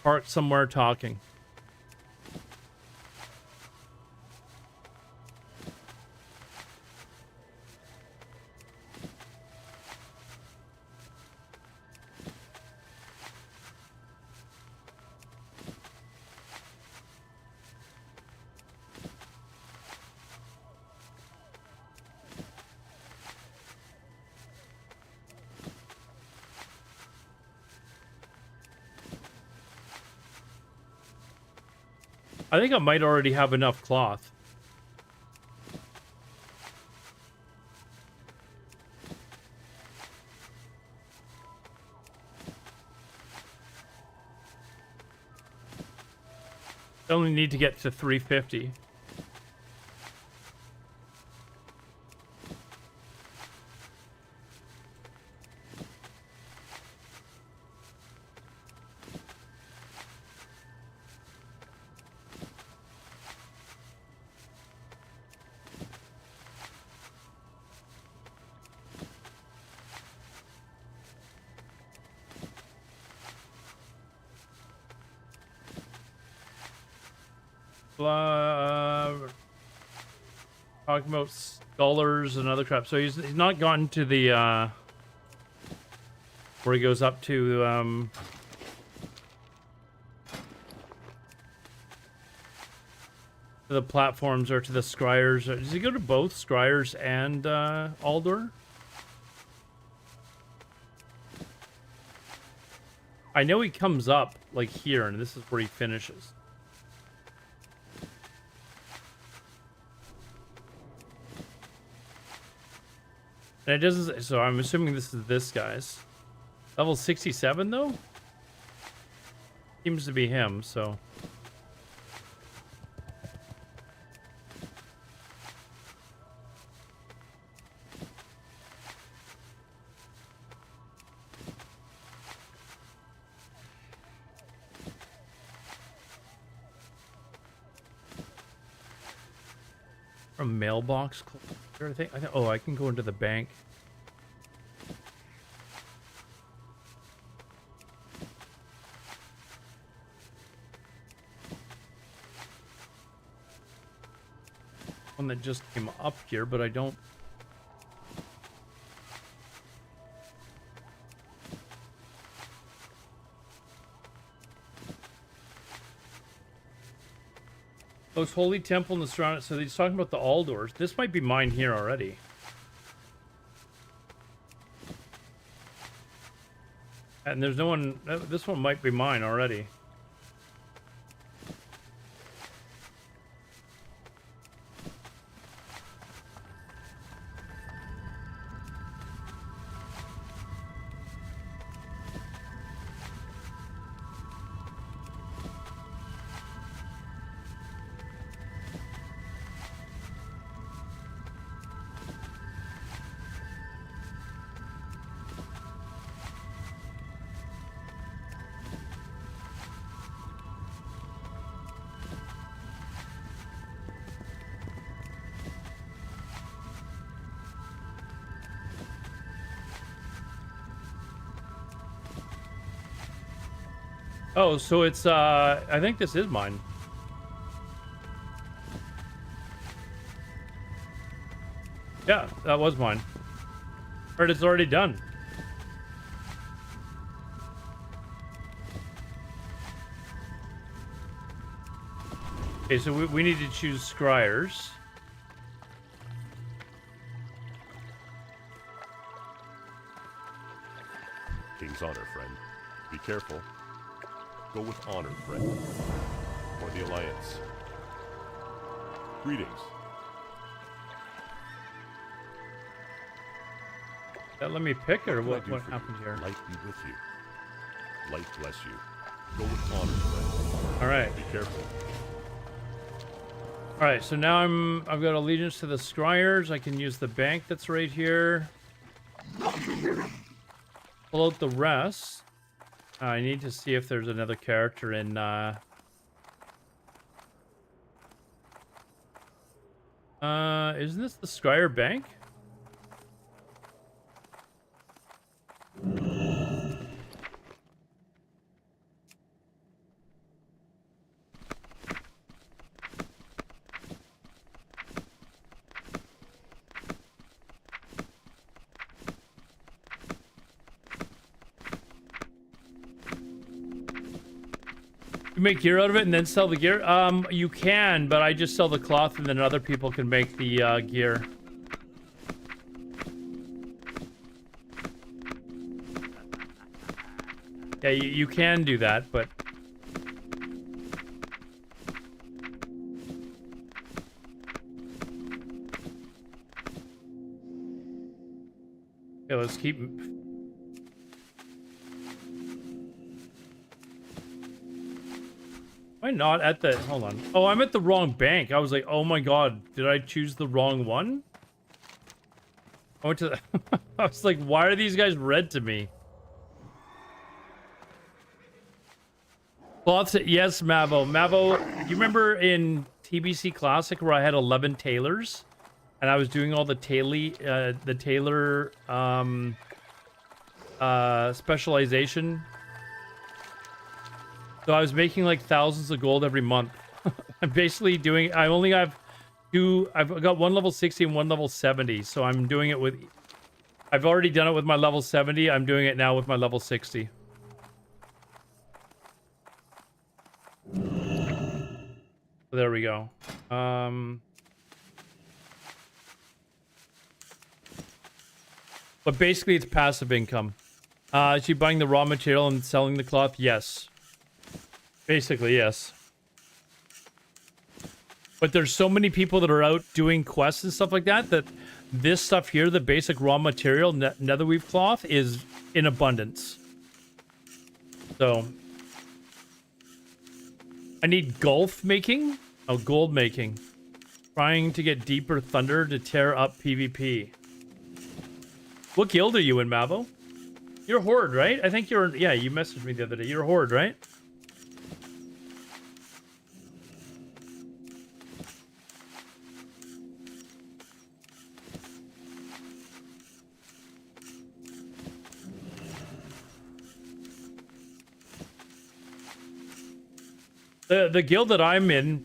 parked somewhere talking. I think I might already have enough cloth. I only need to get to 350. Talking about scholars and other crap. So he's not gotten to the where he goes up to the platforms or to the scryers. Does he go to both scryers and Aldor? I know he comes up like here, and this is where he finishes. And it doesn't, so I'm assuming this is this guy's. Level 67 though? Seems to be him, so. From mailbox. I think. Oh, I can go into the bank. One that just came up here, but I don't. Those holy temple in the surrounding. So he's talking about the Aldors. This might be mine here already. And there's no one. This one might be mine already. Oh, so it's, I think this is mine. Yeah, that was mine. Or it's already done. Okay, so we need to choose scryers. King's honor, friend. Be careful. Go with honor, friend. For the Alliance. Greetings. Let me pick, or what What happened here? Light be with you. Light bless you. Go with honor, friend. All right. Be careful. All right, so now I've got allegiance to the scryers. I can use the bank that's right here. Pull out the rest. I need to see if there's another character in isn't this the Scryer Bank? You make gear out of it and then sell the gear? You can, but I just sell the cloth and then other people can make the gear. Yeah, you can do that, but... Okay, let's keep... Am I not at the... Hold on. Oh, I'm at the wrong bank. I was like, oh my god, did I choose the wrong one? I went to the... I was like, why are these guys red to me? Cloths, yes, Mavo. Mavo, you remember in TBC Classic where I had 11 tailors? And I was doing all the tailor specialization? So I was making like thousands of gold every month. I'm basically doing... I only have two... I've got one level 60 and one level 70. So I'm doing it with... I've already done it with my level 70. I'm doing it now with my level 60. So there we go. But basically it's passive income. Is she buying the raw material and selling the cloth? Yes. Basically, yes. But there's so many people that are out doing quests and stuff like that, that this stuff here, the basic raw material, netherweave cloth, is in abundance. So I need golf making. Oh, gold making. Trying to get deeper thunder to tear up PvP. What guild are you in, Mavo? You're Horde, right? I think you're... Yeah, you messaged me the other day. You're Horde, right? The guild that I'm in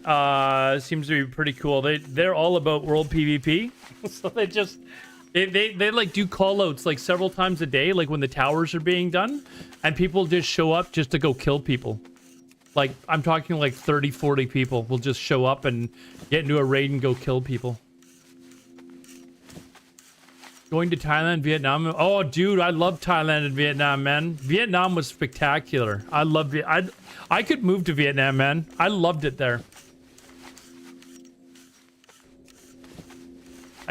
seems to be pretty cool. They're all about world PvP. So they like do call outs like several times a day, like when the towers are being done, and people just show up just to go kill people. Like I'm talking like 30, 40 people will just show up and get into a raid and go kill people. Going to Thailand, Vietnam. Oh, dude, I love Thailand and Vietnam, man. Vietnam was spectacular. I loved it. I could move to Vietnam, man. I loved it there.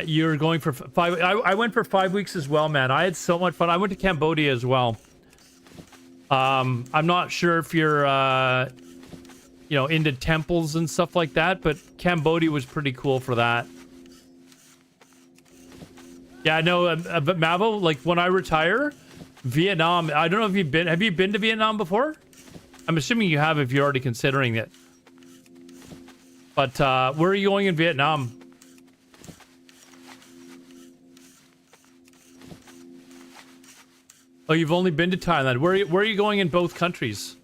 You're going for 5... I went for 5 weeks as well, man. I had so much fun. I went to Cambodia as well. I'm not sure if you're, you know, into temples and stuff like that, but Cambodia was pretty cool for that. Yeah, I know, but Mavo, like when I retire, Vietnam, I don't know if you've been... Have you been to Vietnam before? I'm assuming you have if you're already considering it. But where are you going in Vietnam? Oh, you've only been to Thailand. Where are you going in both countries?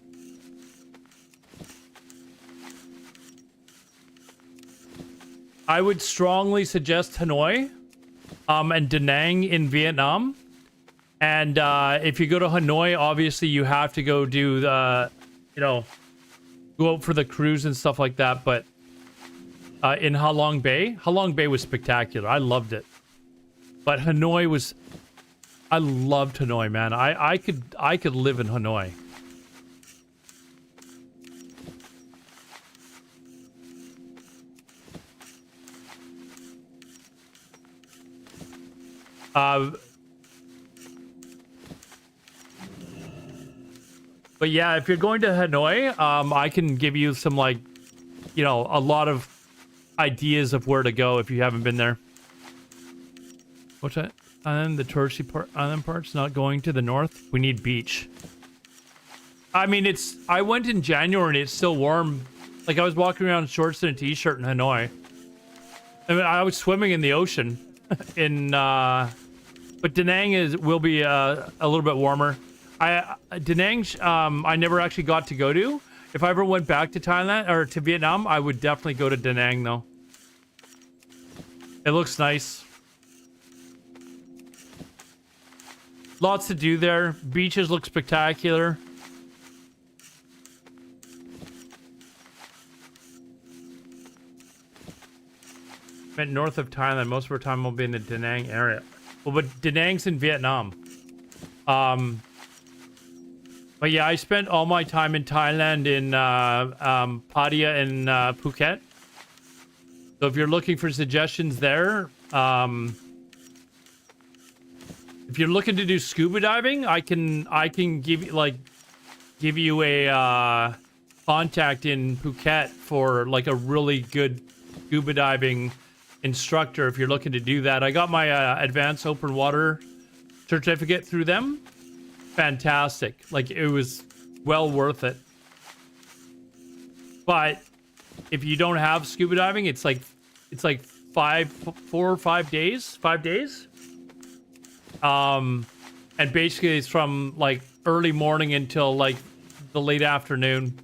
I would strongly suggest Hanoi and Da Nang in Vietnam. And if you go to Hanoi, obviously you have to go do the, you know, go out for the cruise and stuff like that. But in Ha Long Bay was spectacular. I loved it. But Hanoi was... I loved Hanoi, man. I could live in Hanoi. But yeah, if you're going to Hanoi, I can give you some, like, you know, a lot of ideas of where to go if you haven't been there. What's that? And the touristy part, island part's not going to the north. We need beach. I mean, I went in January and it's still warm. Like I was walking around in shorts and a t-shirt in Hanoi. I mean, I was swimming in the ocean in, but Da Nang will be a little bit warmer. Da Nang, I never actually got to go to. If I ever went back to Thailand or to Vietnam, I would definitely go to Da Nang though. It looks nice. Lots to do there. Beaches look spectacular. Went north of Thailand. Most of our time will be in the Da Nang area. Well, but Da Nang's in Vietnam. But yeah, I spent all my time in Thailand in Pattaya and Phuket. So if you're looking for suggestions there, if you're looking to do scuba diving, I can give you a contact in Phuket for like a really good scuba diving instructor if you're looking to do that. I got my advanced open water certificate through them. Fantastic. Like it was well worth it. But if you don't have scuba diving, it's like 4 or 5 days. 5 days. And basically it's from like early morning until like the late afternoon.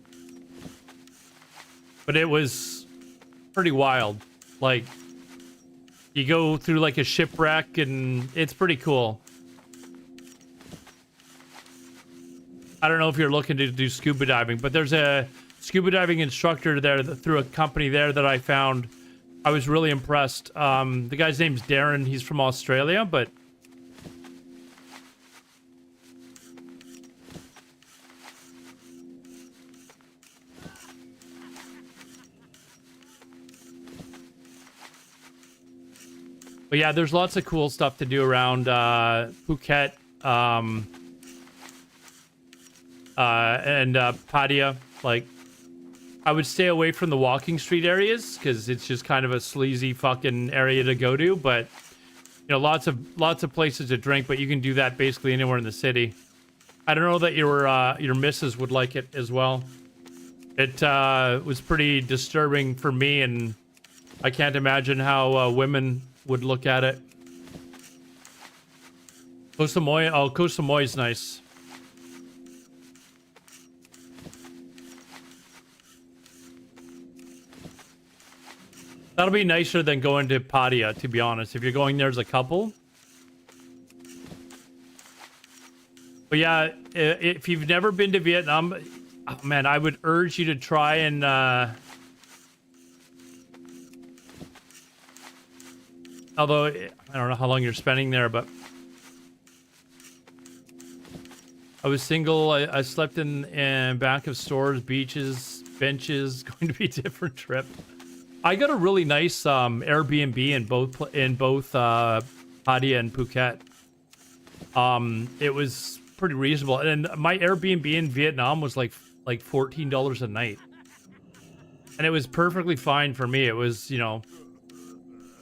But it was pretty wild. Like you go through like a shipwreck and it's pretty cool. I don't know if you're looking to do scuba diving, but there's a scuba diving instructor there through a company there that I found. I was really impressed. The guy's name's Darren. He's from Australia, but yeah, there's lots of cool stuff to do around Phuket. and Padia. Like, I would stay away from the walking street areas because it's just kind of a sleazy fucking area to go to. But you know, lots of places to drink, but you can do that basically anywhere in the city. I don't know that your missus would like it as well. It was pretty disturbing for me, and I can't imagine how women would look at it. Koh Samui, oh, Koh Samui is nice. That'll be nicer than going to Pattaya, to be honest. If you're going there as a couple. But yeah, if you've never been to Vietnam, oh man, I would urge you to try and although I don't know how long you're spending there, but I was single. I slept in back of stores, beaches, benches. Going to be a different trip. I got a really nice Airbnb in both Pattaya and Phuket. It was pretty reasonable, and my Airbnb in Vietnam was like $14 a night, and it was perfectly fine for me. It was, you know,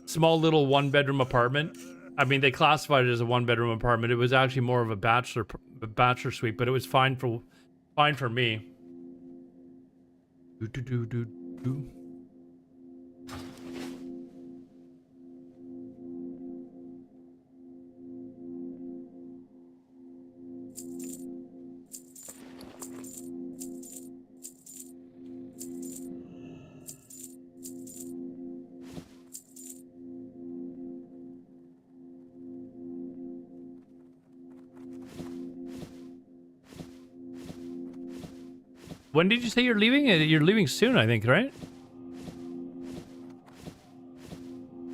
small little 1-bedroom apartment. I mean, they classified it as a 1-bedroom apartment. It was actually more of a bachelor suite, but it was fine for me. When did you say you're leaving? You're leaving soon, I think, right?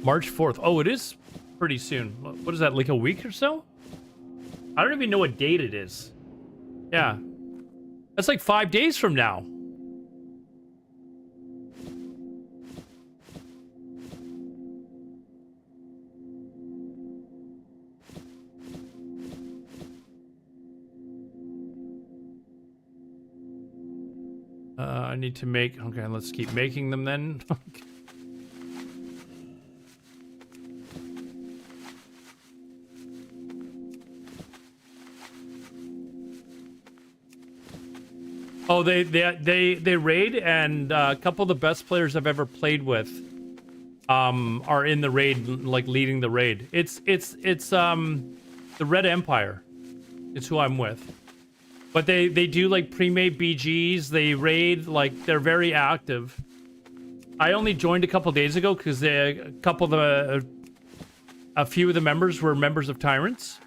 March 4th. Oh, it is pretty soon. What is that, like a week or so? I don't even know what date it is. Yeah. That's like 5 days from now. I need to make... Okay, let's keep making them then. Oh, they raid, and a couple of the best players I've ever played with are in the raid, like leading the raid. It's the Red Empire. It's who I'm with. But they do like pre-made BGs. They raid, like they're very active. I only joined a couple days ago because a few of the members were members of Tyrants,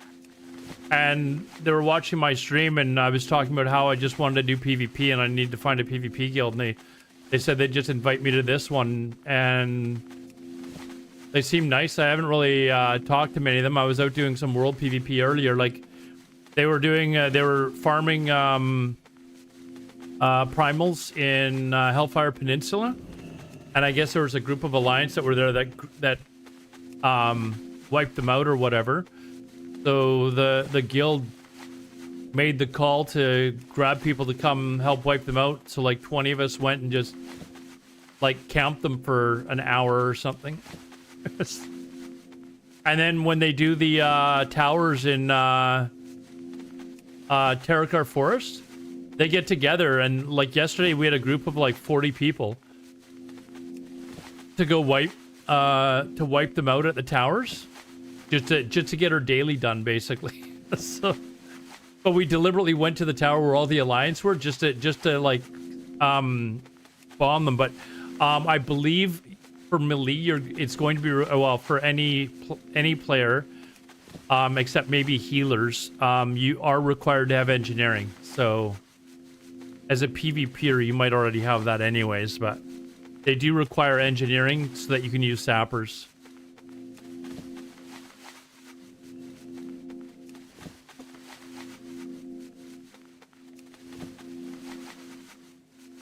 and they were watching my stream, and I was talking about how I just wanted to do PvP and I need to find a PvP guild, and they said they'd just invite me to this one, and they seem nice. I haven't really talked to many of them. I was out doing some world PvP earlier, like. They were doing. They were farming primals in Hellfire Peninsula, and I guess there was a group of Alliance that were there that wiped them out or whatever. So the guild made the call to grab people to come help wipe them out. So like 20 of us went and just like camped them for an hour or something. And then when they do the towers in Terakar Forest, they get together, and like yesterday we had a group of like 40 people to go wipe them out at the towers, just to get our daily done, basically. So, but we deliberately went to the tower where all the Alliance were just to like bomb them. But I believe for melee, it's going to be, well, for any player. Except maybe healers, you are required to have engineering. So, as a PvPer, you might already have that anyways, but they do require engineering so that you can use sappers.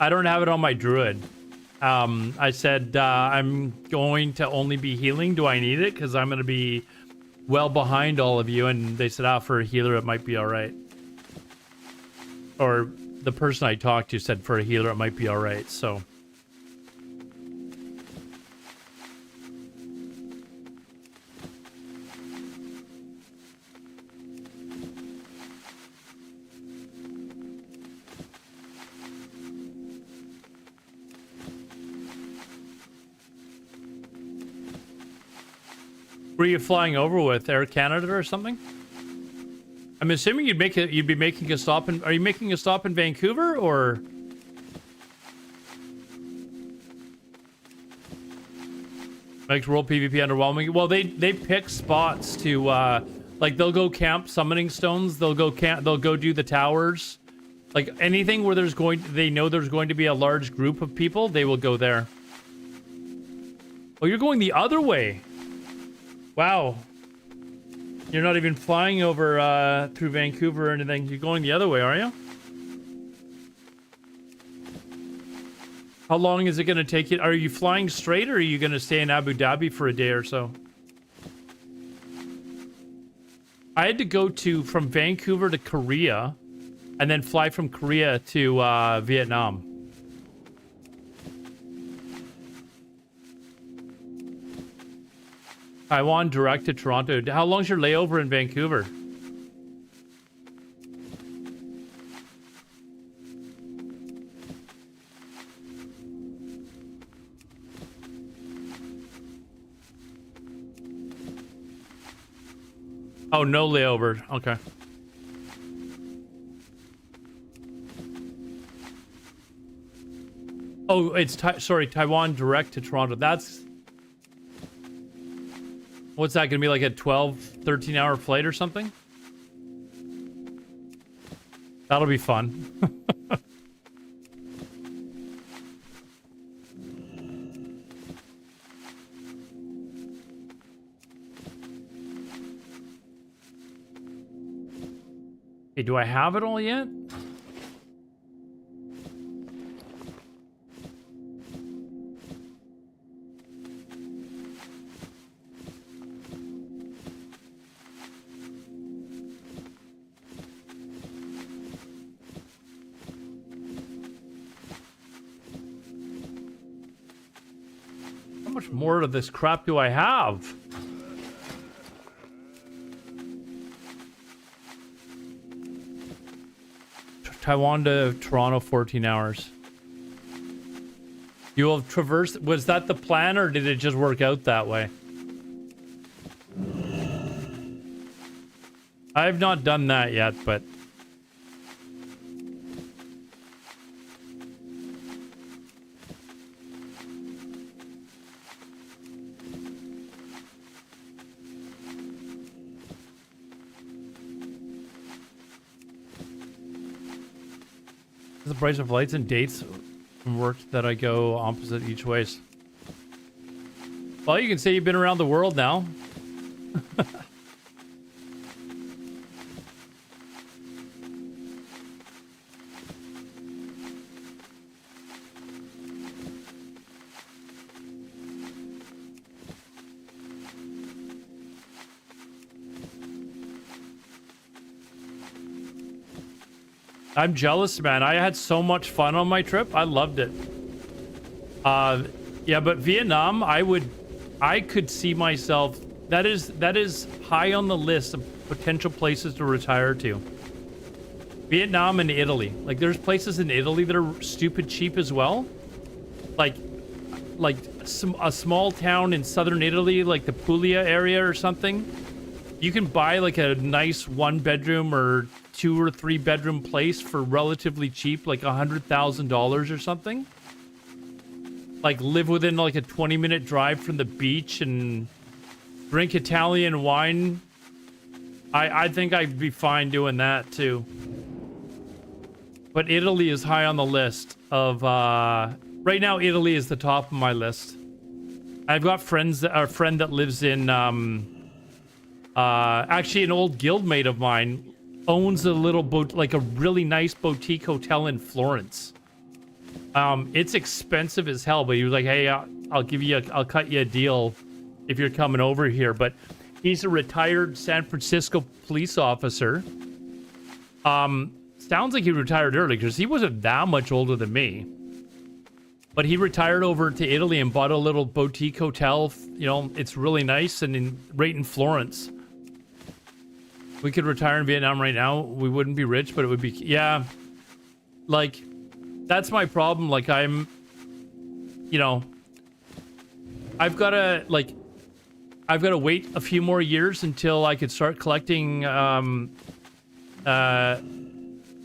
I don't have it on my druid. I said I'm going to only be healing. Do I need it? Because I'm going to be well behind all of you, and they said, for a healer it might be all right, or the person I talked to said for a healer it might be all right. So. Were you flying over with Air Canada or something? I'm assuming you'd be making a stop in. Are you making a stop in Vancouver or? Makes World PvP underwhelming. Well, they pick spots to like they'll go camp summoning stones. They'll go do the towers. Like anything where they know there's going to be a large group of people, they will go there. Oh, you're going the other way. Wow. You're not even flying over through Vancouver or anything. You're going the other way, are you? How long is it going to take you? Are you flying straight or are you going to stay in Abu Dhabi for a day or so? I had to go from Vancouver to Korea and then fly from Korea to Vietnam. Taiwan direct to Toronto. How long's your layover in Vancouver? Oh, no layover. Okay. Oh, it's Taiwan direct to Toronto. That's what's that gonna be, like a 13-hour flight or something? That'll be fun. Hey, do I have it all yet? How much more of this crap do I have? Taiwan to Toronto, 14 hours. You will have traversed... Was that the plan, or did it just work out that way? I have not done that yet, but... The price of lights and dates from work that I go opposite each ways. Well, you can say you've been around the world now. I'm jealous, man. I had so much fun on my trip. I loved it. Yeah, but Vietnam, I could see myself. That is high on the list of potential places to retire to. Vietnam and Italy. Like, there's places in Italy that are stupid cheap as well. Like a small town in southern Italy, like the Puglia area or something. You can buy like a nice 1-bedroom or 2 or 3 bedroom place for relatively cheap, like $100,000 or something. Like live within like a 20-minute drive from the beach and drink Italian wine. I think I'd be fine doing that too. But Italy is high on the list of right now. Italy is the top of my list. I've got a friend that lives in actually an old guildmate of mine owns a little like a really nice boutique hotel in Florence. It's expensive as hell, but he was like, hey, I'll cut you a deal if you're coming over here. But he's a retired San Francisco police officer. sounds like he retired early because he wasn't that much older than me. But he retired over to Italy and bought a little boutique hotel. You know, it's really nice and right in Florence. We could retire in Vietnam right now. We wouldn't be rich, but it would be, yeah. Like, that's my problem. Like, I'm, you know, I've got to wait a few more years until I could start collecting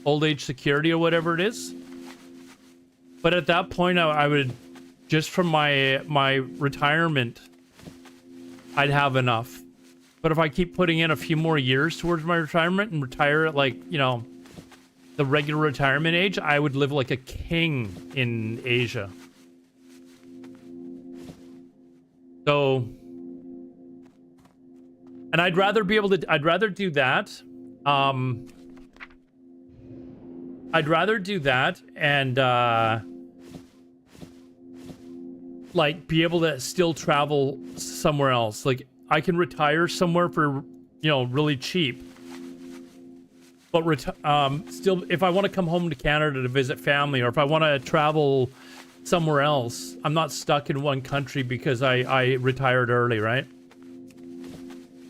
old age security or whatever it is. But at that point, I would, just from my retirement, I'd have enough. But if I keep putting in a few more years towards my retirement and retire at, like, you know, the regular retirement age, I would live like a king in Asia. So, and I'd rather be able to, I'd rather do that. I'd rather do that and, like, be able to still travel somewhere else. Like, I can retire somewhere for, you know, really cheap. But still, if I want to come home to Canada to visit family, or if I want to travel somewhere else, I'm not stuck in one country because I retired early, right?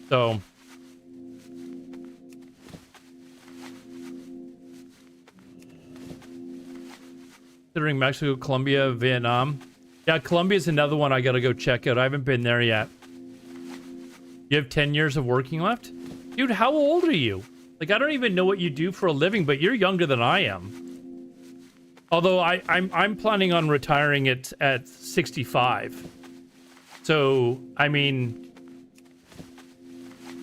So, considering Mexico, Colombia, Vietnam. Yeah, Colombia's another one I gotta go check out. I haven't been there yet. You have 10 years of working left? Dude, how old are you? Like, I don't even know what you do for a living, but you're younger than I am. Although I'm planning on retiring at 65. So, I mean,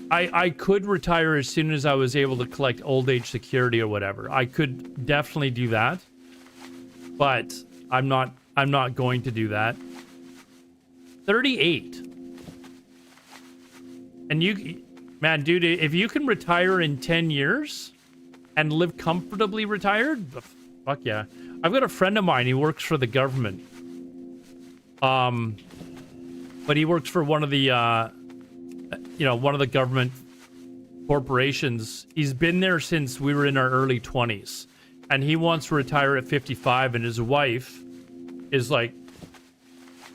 I could retire as soon as I was able to collect old age security or whatever. I could definitely do that. But I'm not going to do that. 38. And you, man, dude, if you can retire in 10 years and live comfortably retired, fuck yeah. I've got a friend of mine, he works for the government. But he works for one of the, one of the government corporations. He's been there since we were in our early 20s. And he wants to retire at 55, and his wife is like,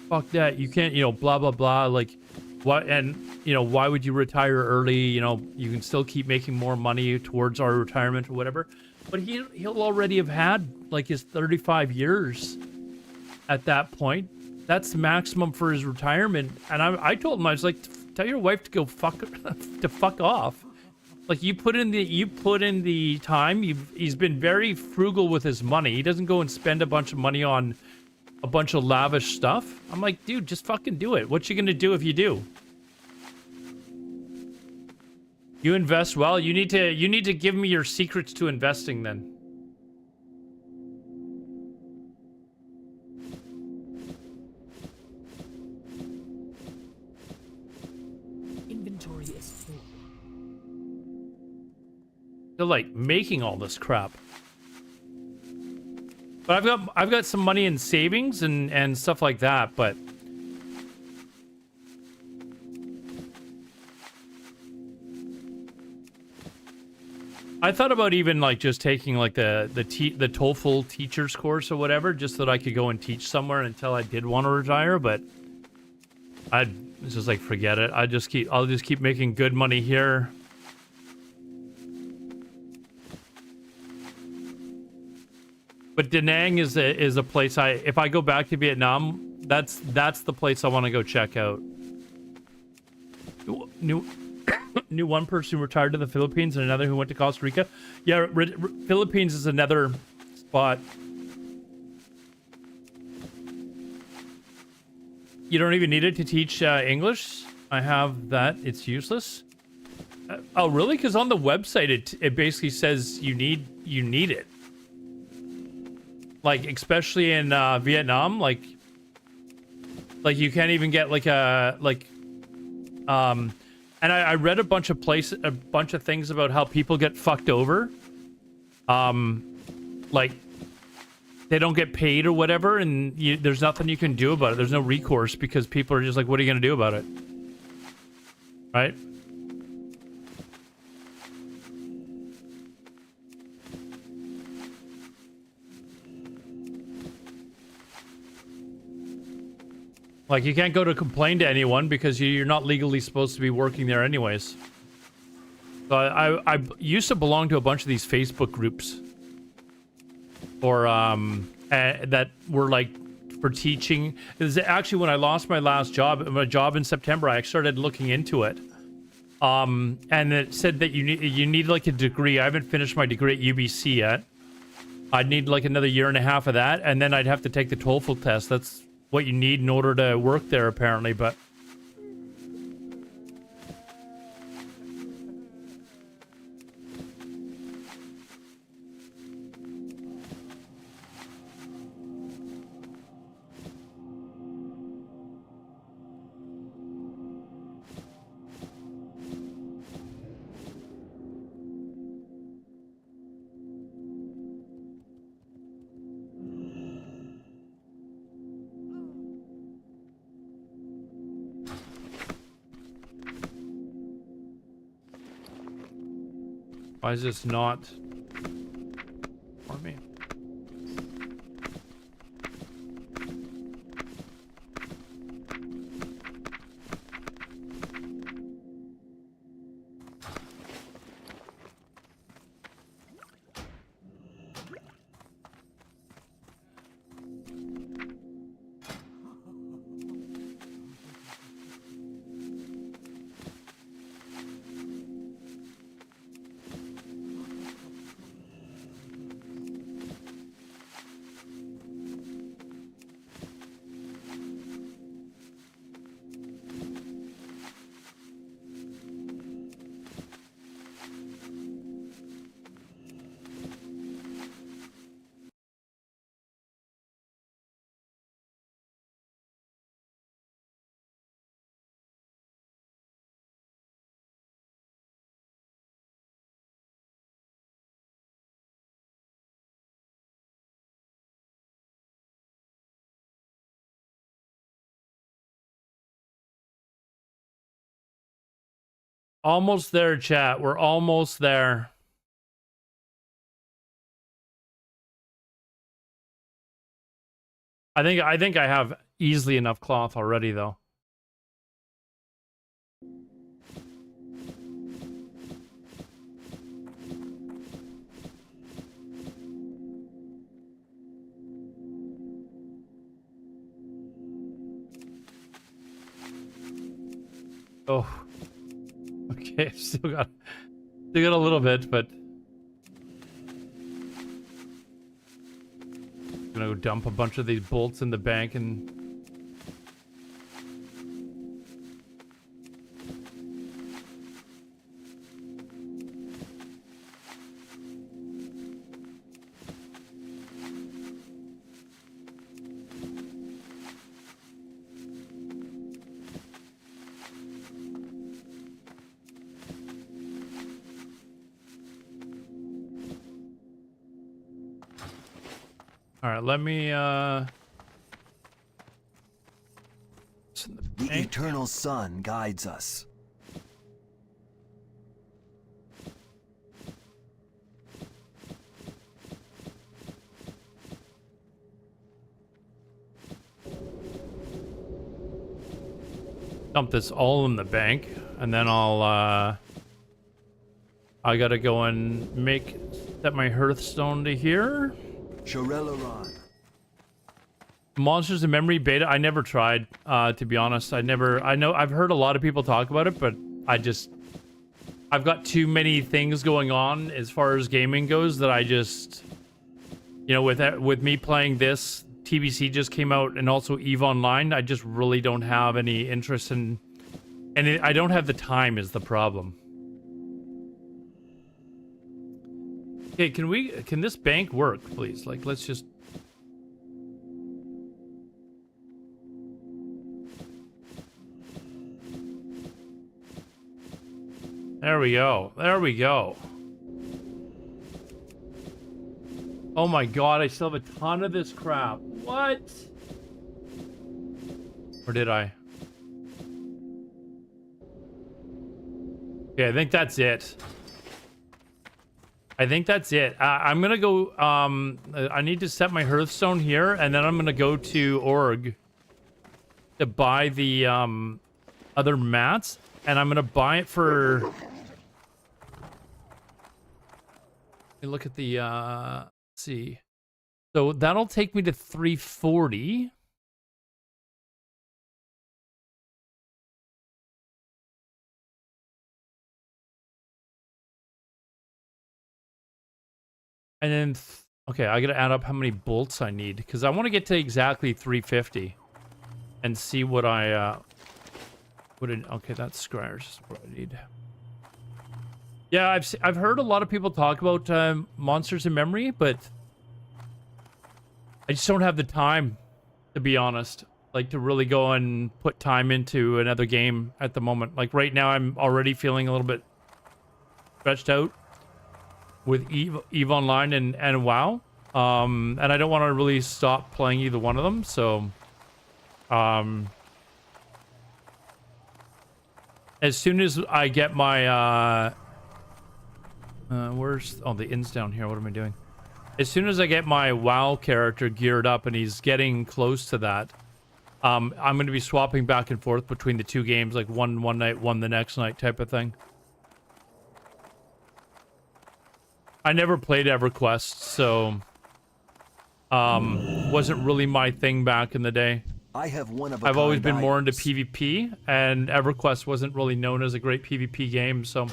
fuck that, you can't, blah, blah, blah, like, what, and, why would you retire early? You can still keep making more money towards our retirement or whatever. But he'll already have had, like, his 35 years at that point. That's maximum for his retirement. And I told him, I was like, tell your wife to go fuck off. Like, you put in the time. He's been very frugal with his money. He doesn't go and spend a bunch of money on a bunch of lavish stuff. I'm like, dude, just fucking do it. What you gonna do if you do? You invest well. You need to give me your secrets to investing then. Inventory is full. They're like making all this crap. But I've got some money in savings and stuff like that, but I thought about even like just taking like the TOEFL teacher's course or whatever, just so that I could go and teach somewhere until I did want to retire, but I'd just like forget it. I'll just keep making good money here. But Da Nang is a place if I go back to Vietnam, that's the place I want to go check out. Knew one person who retired to the Philippines and another who went to Costa Rica. Yeah, Philippines is another spot. You don't even need it to teach English. I have that. It's useless. Oh, really? Because on the website, it basically says you need it. Like, especially in Vietnam, like you can't even get and I read a bunch of things about how people get fucked over. Like, they don't get paid or whatever, and there's nothing you can do about it. There's no recourse because people are just like, what are you going to do about it? Right? Like, you can't go to complain to anyone because you're not legally supposed to be working there anyways. So I used to belong to a bunch of these Facebook groups. Or, that were like for teaching. It was actually when I lost my last job, my job in September, I started looking into it. And it said that you need like a degree. I haven't finished my degree at UBC yet. I'd need like another year and a half of that, and then I'd have to take the TOEFL test. That's what you need in order to work there, apparently, but... Why is this not for me? Almost there, chat. We're almost there. I think I have easily enough cloth already, though. Oh. Okay, still got a little bit, but I'm gonna go dump a bunch of these bolts in the bank and let me, The eternal sun guides us. dump this all in the bank, and then I gotta go and set my hearthstone to here. Monsters in Memory beta, I never tried, to be honest. I've heard a lot of people talk about it, but I've got too many things going on as far as gaming goes that I just, you know, with me playing this, TBC just came out, and also EVE Online, I just really don't have any interest in, and I don't have the time is the problem. Okay, can this bank work, please? Like, let's just... There we go. There we go. Oh my god, I still have a ton of this crap. What? Or did I? Okay, I think that's it. I think that's it. I'm gonna go, I need to set my hearthstone here, and then I'm gonna go to org. to buy the other mats, and I'm gonna buy it for. Let me look at the let's see. So that'll take me to 340. And then, okay, I gotta add up how many bolts I need because I want to get to exactly 350 and see what I okay, that's scryers. What I need. Yeah, I've heard a lot of people talk about monsters in memory, but I just don't have the time, to be honest. Like to really go and put time into another game at the moment. Like right now, I'm already feeling a little bit stretched out with Eve Online and WoW, and I don't want to really stop playing either one of them. So, as soon as I get my where's the inn's down here? What am I doing? As soon as I get my WoW character geared up and he's getting close to that, I'm going to be swapping back and forth between the two games, like one night, one the next night type of thing. I never played EverQuest, so wasn't really my thing back in the day. I've always been more into PvP, and EverQuest wasn't really known as a great PvP game, so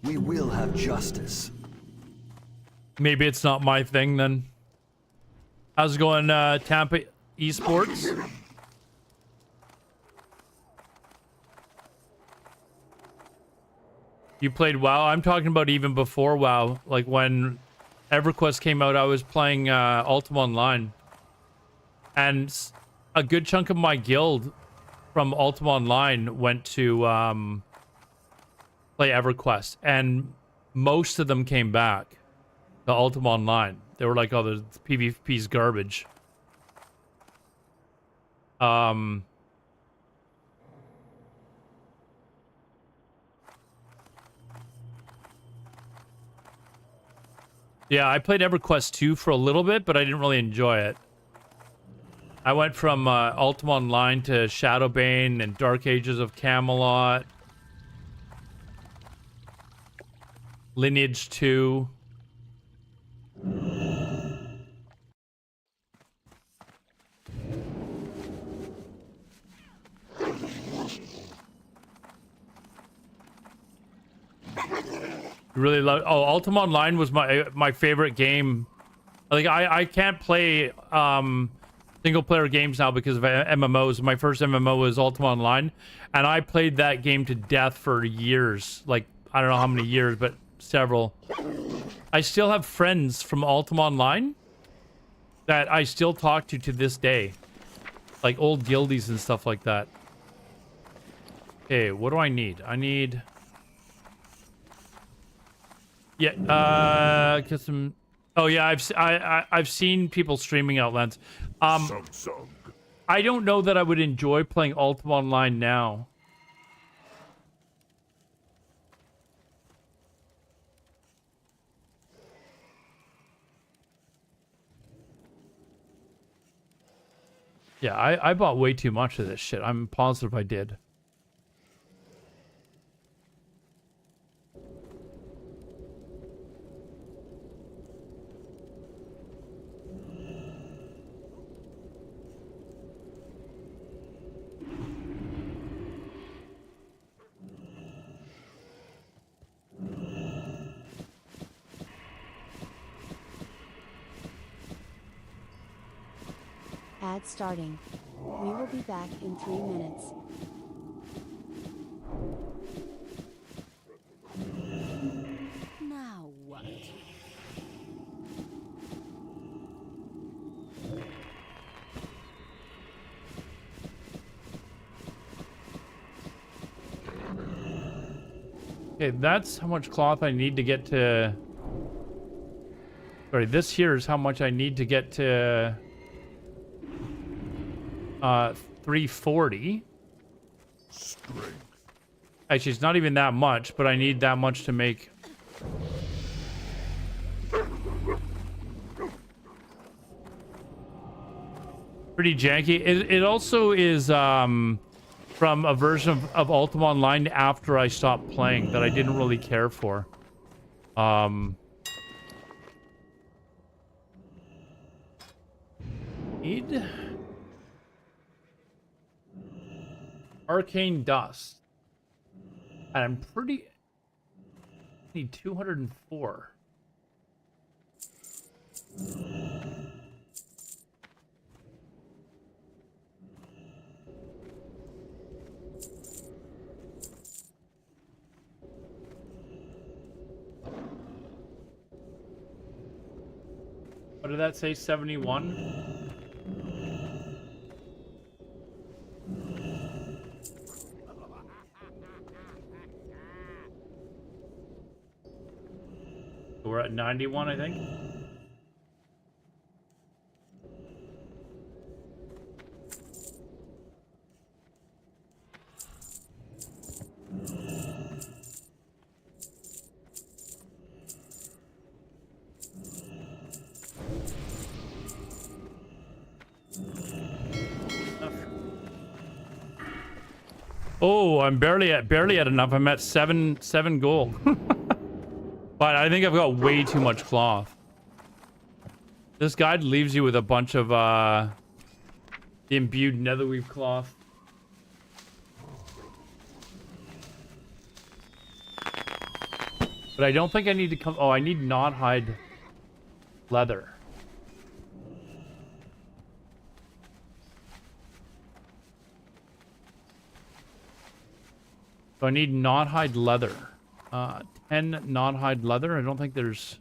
we will have justice. Maybe it's not my thing then. How's it going, Tampa Esports? You played WoW? I'm talking about even before WoW. Like when EverQuest came out, I was playing Ultima Online. And a good chunk of my guild from Ultima Online went to play EverQuest. And most of them came back to Ultima Online. They were like, oh, the PvP's garbage. Yeah, I played EverQuest 2 for a little bit, but I didn't really enjoy it. I went from Ultima Online to Shadowbane and Dark Ages of Camelot. Lineage 2. Really love. Oh, Ultima Online was my favorite game. Like I can't play single player games now because of MMOs. My first MMO was Ultima Online, and I played that game to death for years. Like I don't know how many years, but several. I still have friends from Ultima Online that I still talk to this day, like old guildies and stuff like that. Okay, what do I need? I need. Yeah, get some. Oh yeah, I've seen people streaming Outlands. I don't know that I would enjoy playing Ultima Online now. Yeah, I bought way too much of this shit. I'm positive I did. Ad starting. We will be back in 3 minutes. Now what? Okay, that's how much cloth I need to get to... Sorry, this here is how much I need to get to... 340. Strength. Actually, it's not even that much, but I need that much to make... pretty janky. It also is from a version of Ultima Online after I stopped playing that I didn't really care for. Need arcane dust, and I'm pretty need 204. What did that say? 71? We're at 91, I think. Oh, I'm barely at enough. I'm at seven gold. But I think I've got way too much cloth. This guide leaves you with a bunch of the imbued netherweave cloth. But I don't think I need to come. Oh, I need not hide leather. So I need not hide leather. 10 not hide leather. I don't think there's.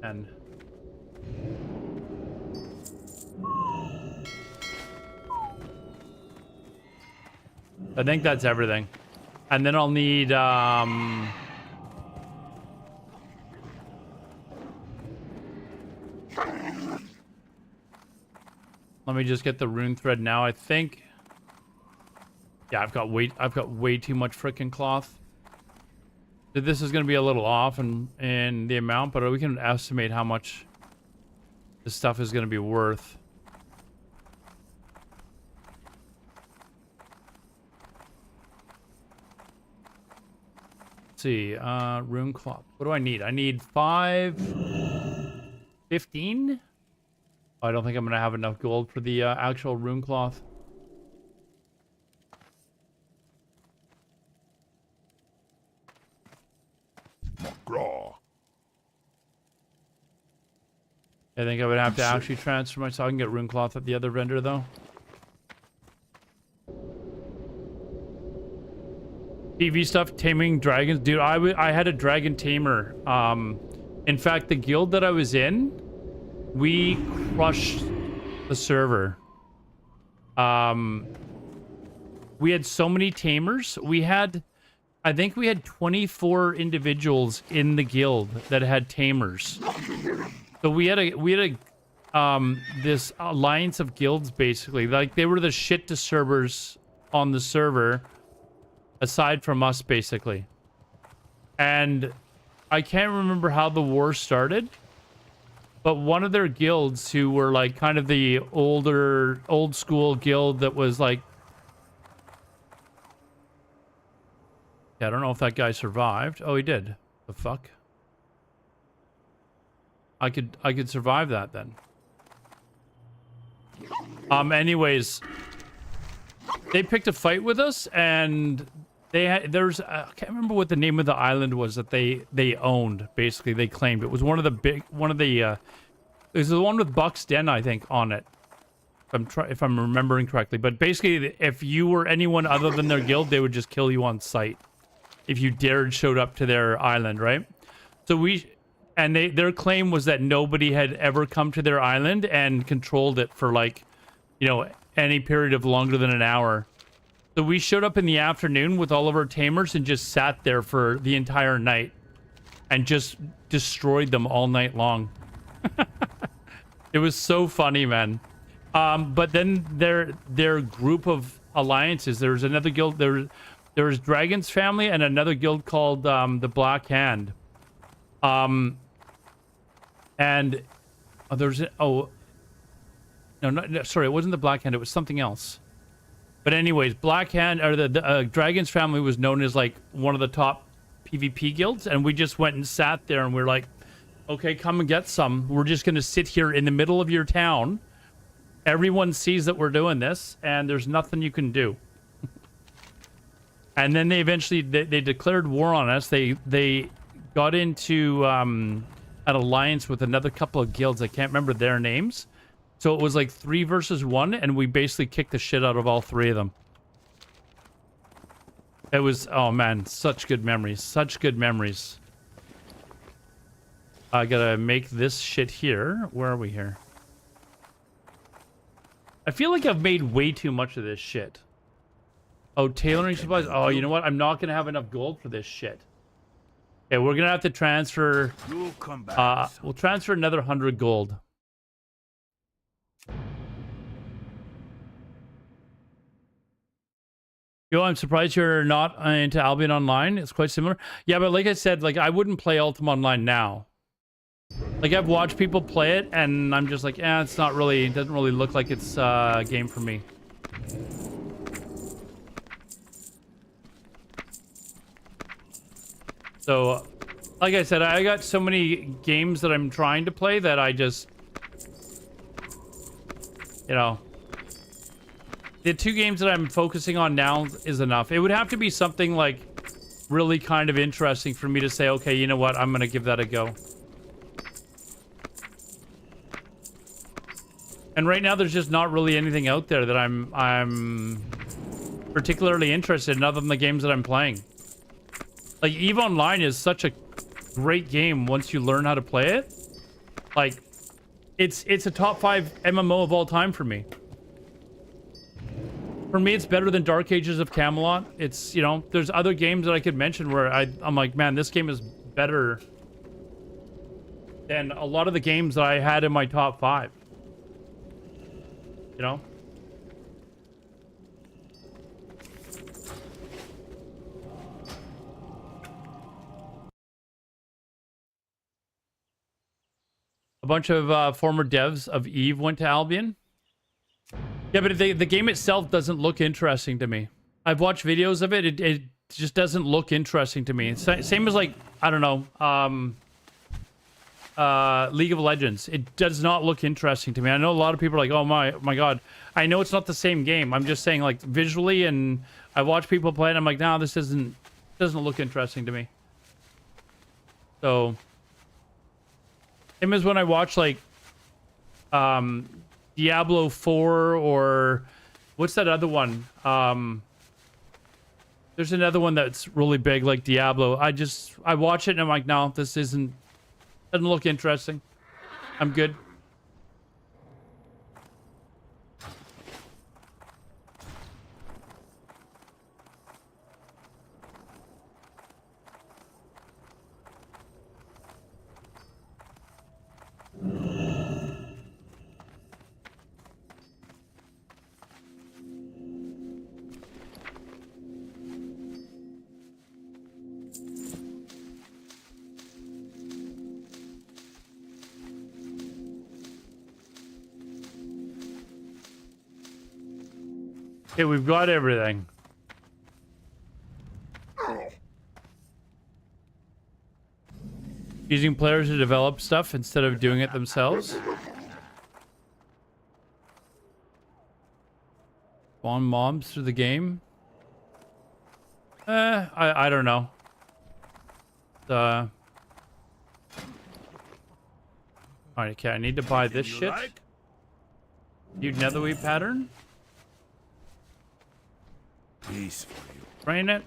And I think that's everything. And then I'll need let me just get the rune thread now. I think yeah, I've got way too much freaking cloth. This is going to be a little off in the amount, but we can estimate how much this stuff is going to be worth. See, rune cloth. What do I need? I need 15. I don't think I'm gonna have enough gold for the actual rune cloth. I think I would have to actually transfer myself. I can get rune cloth at the other vendor though. TV stuff, taming dragons. Dude, I had a dragon tamer. In fact, the guild that I was in, we crushed the server. We had so many tamers. I think we had 24 individuals in the guild that had tamers. So we had this alliance of guilds basically. Like they were the shit disturbers on the server. Aside from us, basically. And I can't remember how the war started, but one of their guilds who were like kind of the old school guild that was like, yeah, I don't know if that guy survived. Oh, he did. The fuck? I could survive that then. Anyways, they picked a fight with us, and I can't remember what the name of the island was that they owned. Basically, they claimed it was it was the one with Buck's Den, I think, on it. If I'm remembering correctly. But basically, if you were anyone other than their guild, they would just kill you on sight if you showed up to their island, right? So their claim was that nobody had ever come to their island and controlled it for like, you know, any period of longer than an hour. So we showed up in the afternoon with all of our tamers and just sat there for the entire night. and just destroyed them all night long. It was so funny, man. But then their group of alliances, there was another guild, there was Dragon's Family and another guild called the Black Hand. And there's no, sorry, it wasn't the Black Hand, it was something else. But anyways, Black Hand, or the Dragon's Family was known as like one of the top PvP guilds, and we just went and sat there and we're like, okay, come and get some. We're just going to sit here in the middle of your town. Everyone sees that we're doing this, and there's nothing you can do. And then they eventually, they declared war on us. They got into an alliance with another couple of guilds. I can't remember their names. So it was like 3 versus 1, and we basically kicked the shit out of all 3 of them. It was, oh man, such good memories. Such good memories. I gotta make this shit here. Where are we here? I feel like I've made way too much of this shit. Oh, tailoring supplies. Oh, you know what? I'm not gonna have enough gold for this shit. Okay, we're gonna have to transfer. We'll transfer another 100 gold. Yo, I'm surprised you're not into Albion Online. It's quite similar. Yeah, but like I said, like I wouldn't play Ultima Online now. Like I've watched people play it, and I'm just like, it's not really. It doesn't really look like it's a game for me. So, like I said, I got so many games that I'm trying to play that I just, you know, the 2 games that I'm focusing on now is enough. It would have to be something like really kind of interesting for me to say, okay, you know what, I'm gonna give that a go. And right now, there's just not really anything out there that I'm particularly interested in other than the games that I'm playing. Like, EVE Online is such a great game once you learn how to play it. Like, it's a top 5 MMO of all time for me. For me, it's better than Dark Ages of Camelot. It's, you know, there's other games that I could mention where I'm like, man, this game is better than a lot of the games that I had in my top 5. You know? A bunch of former devs of EVE went to Albion. Yeah, but the game itself doesn't look interesting to me. I've watched videos of it. It just doesn't look interesting to me. It's same as like, I don't know, League of Legends. It does not look interesting to me. I know a lot of people are like, oh my god. I know it's not the same game. I'm just saying, like, visually, and I watch people play it, I'm like, no, this doesn't look interesting to me. So, same as when I watch, like, Diablo 4, or what's that other one? There's another one that's really big, like Diablo. I watch it and I'm like, no, this doesn't look interesting. I'm good. Okay, we've got everything. Using players to develop stuff instead of doing it themselves. Spawn mobs through the game. I don't know. Alright, okay, I need to buy this shit. New netherweave pattern. Peace for you. Train it.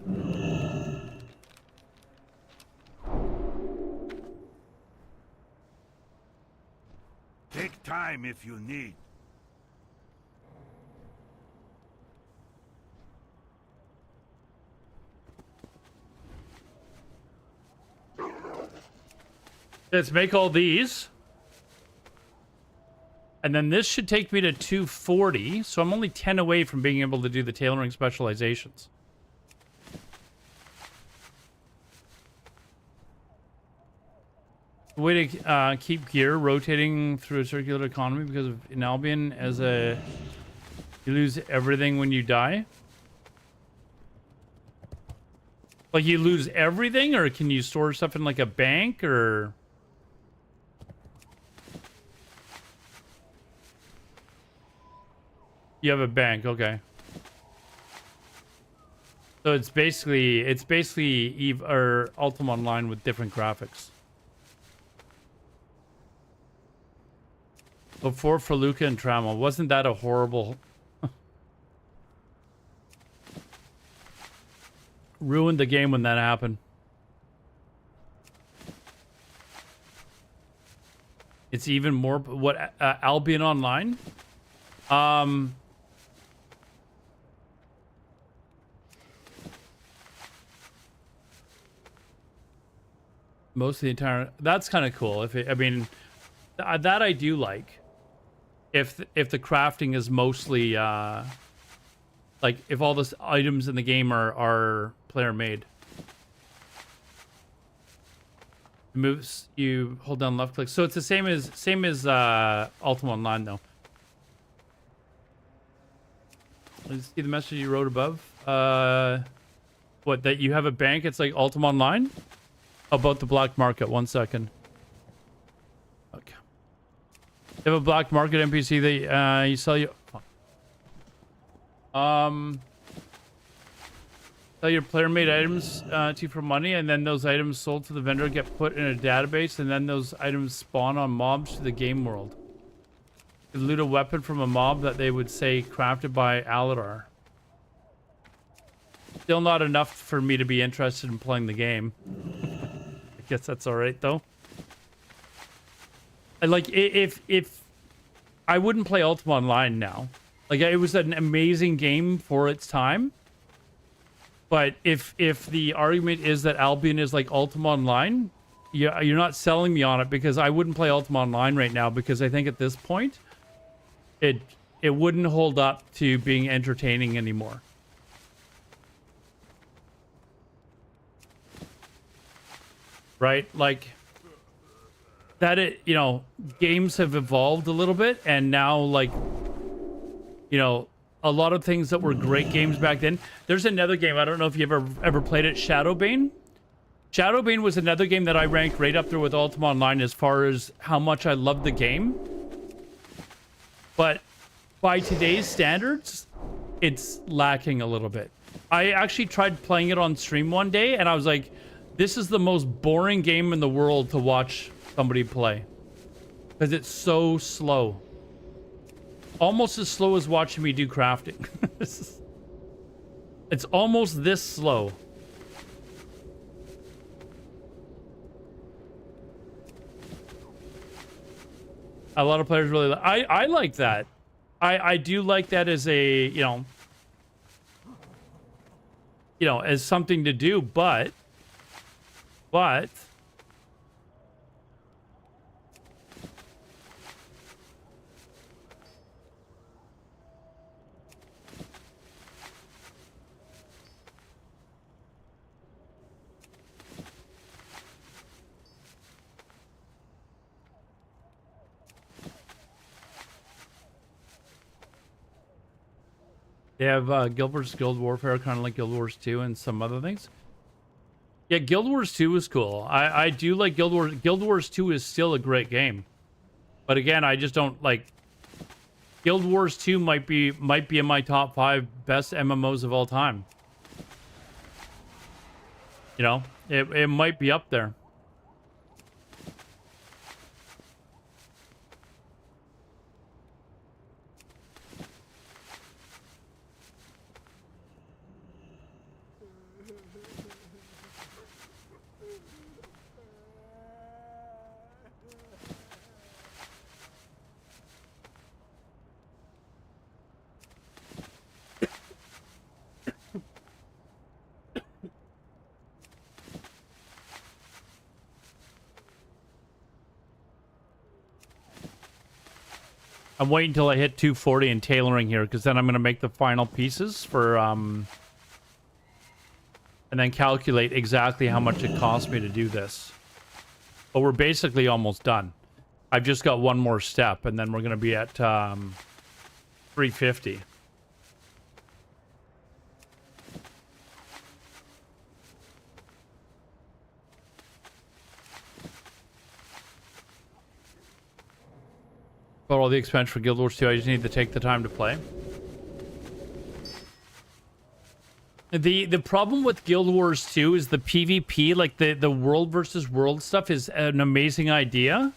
Take time if you need. Let's make all these. And then this should take me to 240. So I'm only 10 away from being able to do the tailoring specializations. The way to keep gear rotating through a circular economy because of in Albion you lose everything when you die. Like you lose everything, or can you store stuff in like a bank, or? You have a bank, okay. So it's basically Eve or Ultima Online with different graphics. Before Feluca and Trammel, wasn't that a horrible? Ruined the game when that happened. It's even more. What Albion Online? Most of the entire. That's kind of cool. If it, I mean, that I do like. If the crafting is mostly like if all the items in the game are player made. Moves, you hold down left click. So it's the same as Ultima Online though. Let's see the message you wrote above. What, that you have a bank? It's like Ultima Online? About the black market. 1 second. Okay. You have a black market NPC that you sell you. Sell your player-made items to you for money, and then those items sold to the vendor get put in a database, and then those items spawn on mobs to the game world. You loot a weapon from a mob that they would say crafted by Aladar. Still not enough for me to be interested in playing the game. I guess that's all right though. And like if I wouldn't play Ultima Online now. Like it was an amazing game for its time. But if the argument is that Albion is like Ultima Online, you're not selling me on it, because I wouldn't play Ultima Online right now, because I think at this point it wouldn't hold up to being entertaining anymore. Right? Like that you know, games have evolved a little bit, and now like, you know, a lot of things that were great games back then. There's another game, I don't know if you've ever played it, Shadowbane. Shadowbane was another game that I ranked right up there with Ultima Online as far as how much I loved the game. But by today's standards, it's lacking a little bit. I actually tried playing it on stream one day, and I was like, this is the most boring game in the world to watch somebody play. Because it's so slow. Almost as slow as watching me do crafting. It's almost this slow. A lot of players really I like that. I do like that as a, you know, as something to do, but they have Guild vs. Guild Warfare, kind of like Guild Wars 2 and some other things. Yeah, Guild Wars 2 is cool. I do like Guild Wars. Guild Wars 2 is still a great game. But again, I just don't like... Guild Wars 2 might be in my top 5 best MMOs of all time. You know, it might be up there. I'm waiting until I hit 240 and tailoring here, because then I'm going to make the final pieces for, and then calculate exactly how much it cost me to do this. But we're basically almost done. I've just got one more step, and then we're going to be at 350. About all the expense for Guild Wars 2, I just need to take the time to play. The problem with Guild Wars 2 is the PvP, like the world versus world stuff is an amazing idea.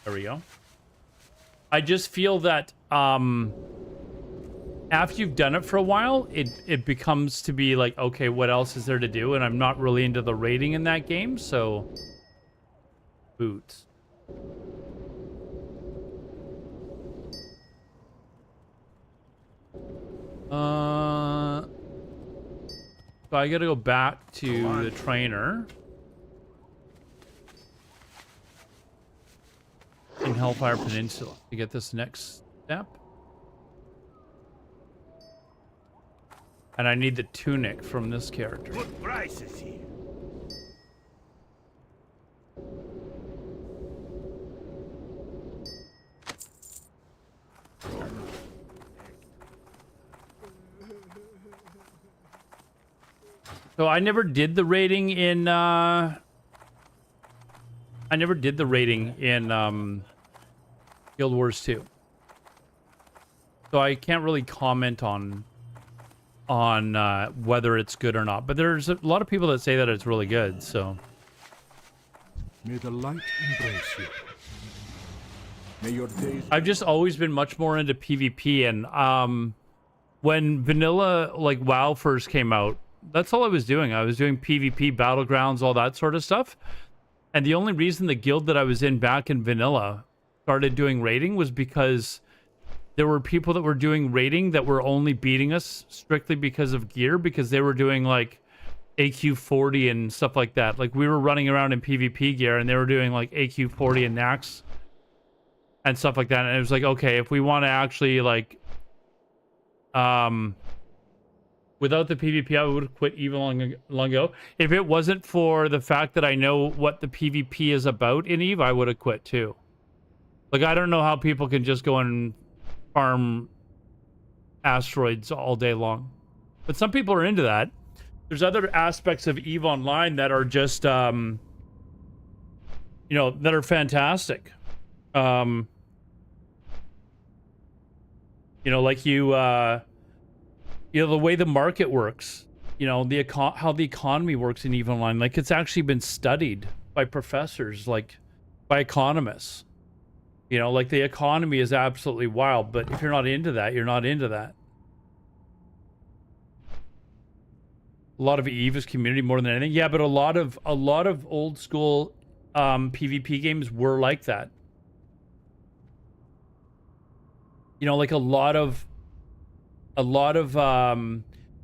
There we go. I just feel that after you've done it for a while, it becomes to be like, okay, what else is there to do? And I'm not really into the raiding in that game, so boots. So I gotta go back to the trainer in Hellfire Peninsula to get this next step. And I need the tunic from this character. Good prices here. So I never did the rating in Guild Wars 2. So I can't really comment on whether it's good or not. But there's a lot of people that say that it's really good, so. May the light embrace you. May your days... I've just always been much more into PvP, and when vanilla, like WoW first came out, that's all I was doing. I was doing PvP, battlegrounds, all that sort of stuff. And the only reason the guild that I was in back in vanilla started doing raiding was because there were people that were doing raiding that were only beating us strictly because of gear, because they were doing like AQ40 and stuff like that. Like we were running around in PvP gear and they were doing like AQ40 and Nax and stuff like that. And it was like, okay, if we want to actually like without the PvP, I would have quit even long ago. If it wasn't for the fact that I know what the PvP is about in EVE, I would have quit too. Like, I don't know how people can just go and farm asteroids all day long. But some people are into that. There's other aspects of EVE Online that are just, you know, that are fantastic. You know, like you know, the way the market works, you know, how the economy works in EVE Online, like it's actually been studied by professors, like by economists. You know, like the economy is absolutely wild, but if you're not into that, you're not into that. A lot of EVE is community more than anything. Yeah, but a lot of old school PvP games were like that. You know, like a lot of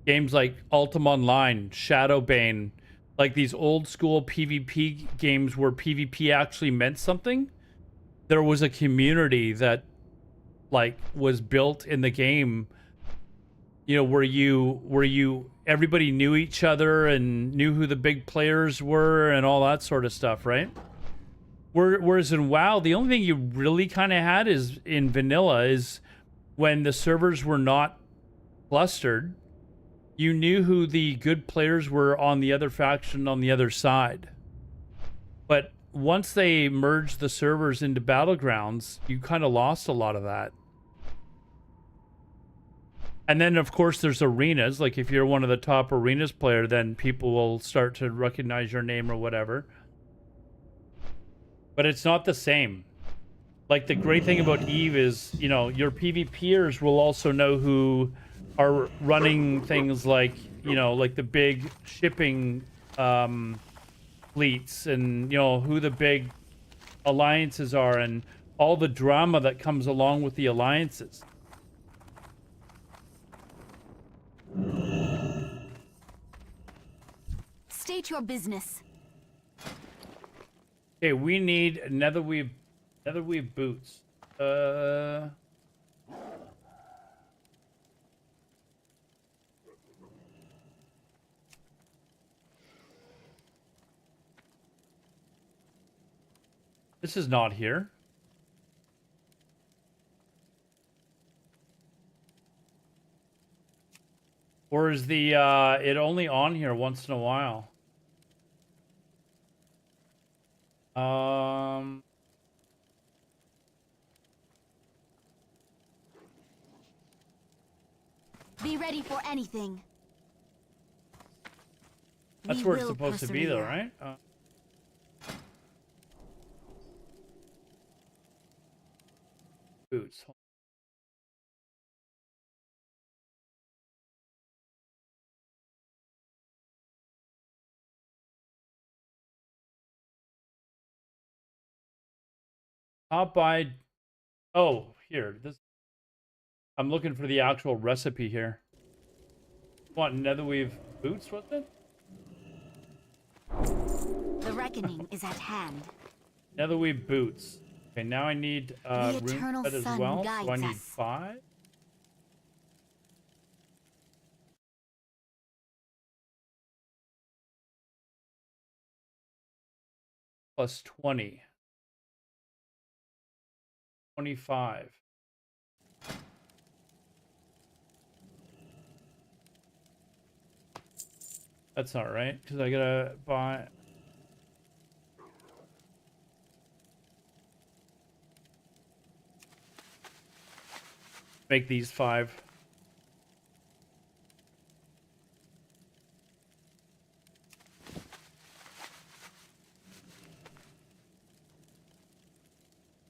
games like Ultima Online, Shadowbane, like these old school PvP games where PvP actually meant something. There was a community that like was built in the game, you know, where everybody knew each other and knew who the big players were and all that sort of stuff, right? Whereas in WoW, the only thing you really kind of had is in vanilla is when the servers were not clustered, you knew who the good players were on the other faction on the other side. But once they merged the servers into battlegrounds, you kind of lost a lot of that. And then of course there's arenas, like if you're one of the top arenas player, then people will start to recognize your name or whatever. But it's not the same. Like the great thing about EVE is, you know, your PvPers will also know who are running things like, you know, like the big shipping fleets, and you know who the big alliances are and all the drama that comes along with the alliances. State your business. Okay, we need netherweave boots. This is not here. Or is the it only on here once in a while? Be ready for anything. That's We where it's will supposed to be, though, persevere. right? Boots. Top by. Oh, here. This. I'm looking for the actual recipe here. What, netherweave boots, was it? The reckoning is at hand. Netherweave boots. Okay, now I need The rune eternal set as sun well. guides So I need us. 5. Plus 20. 25. That's not right, because I gotta buy... Make these 5.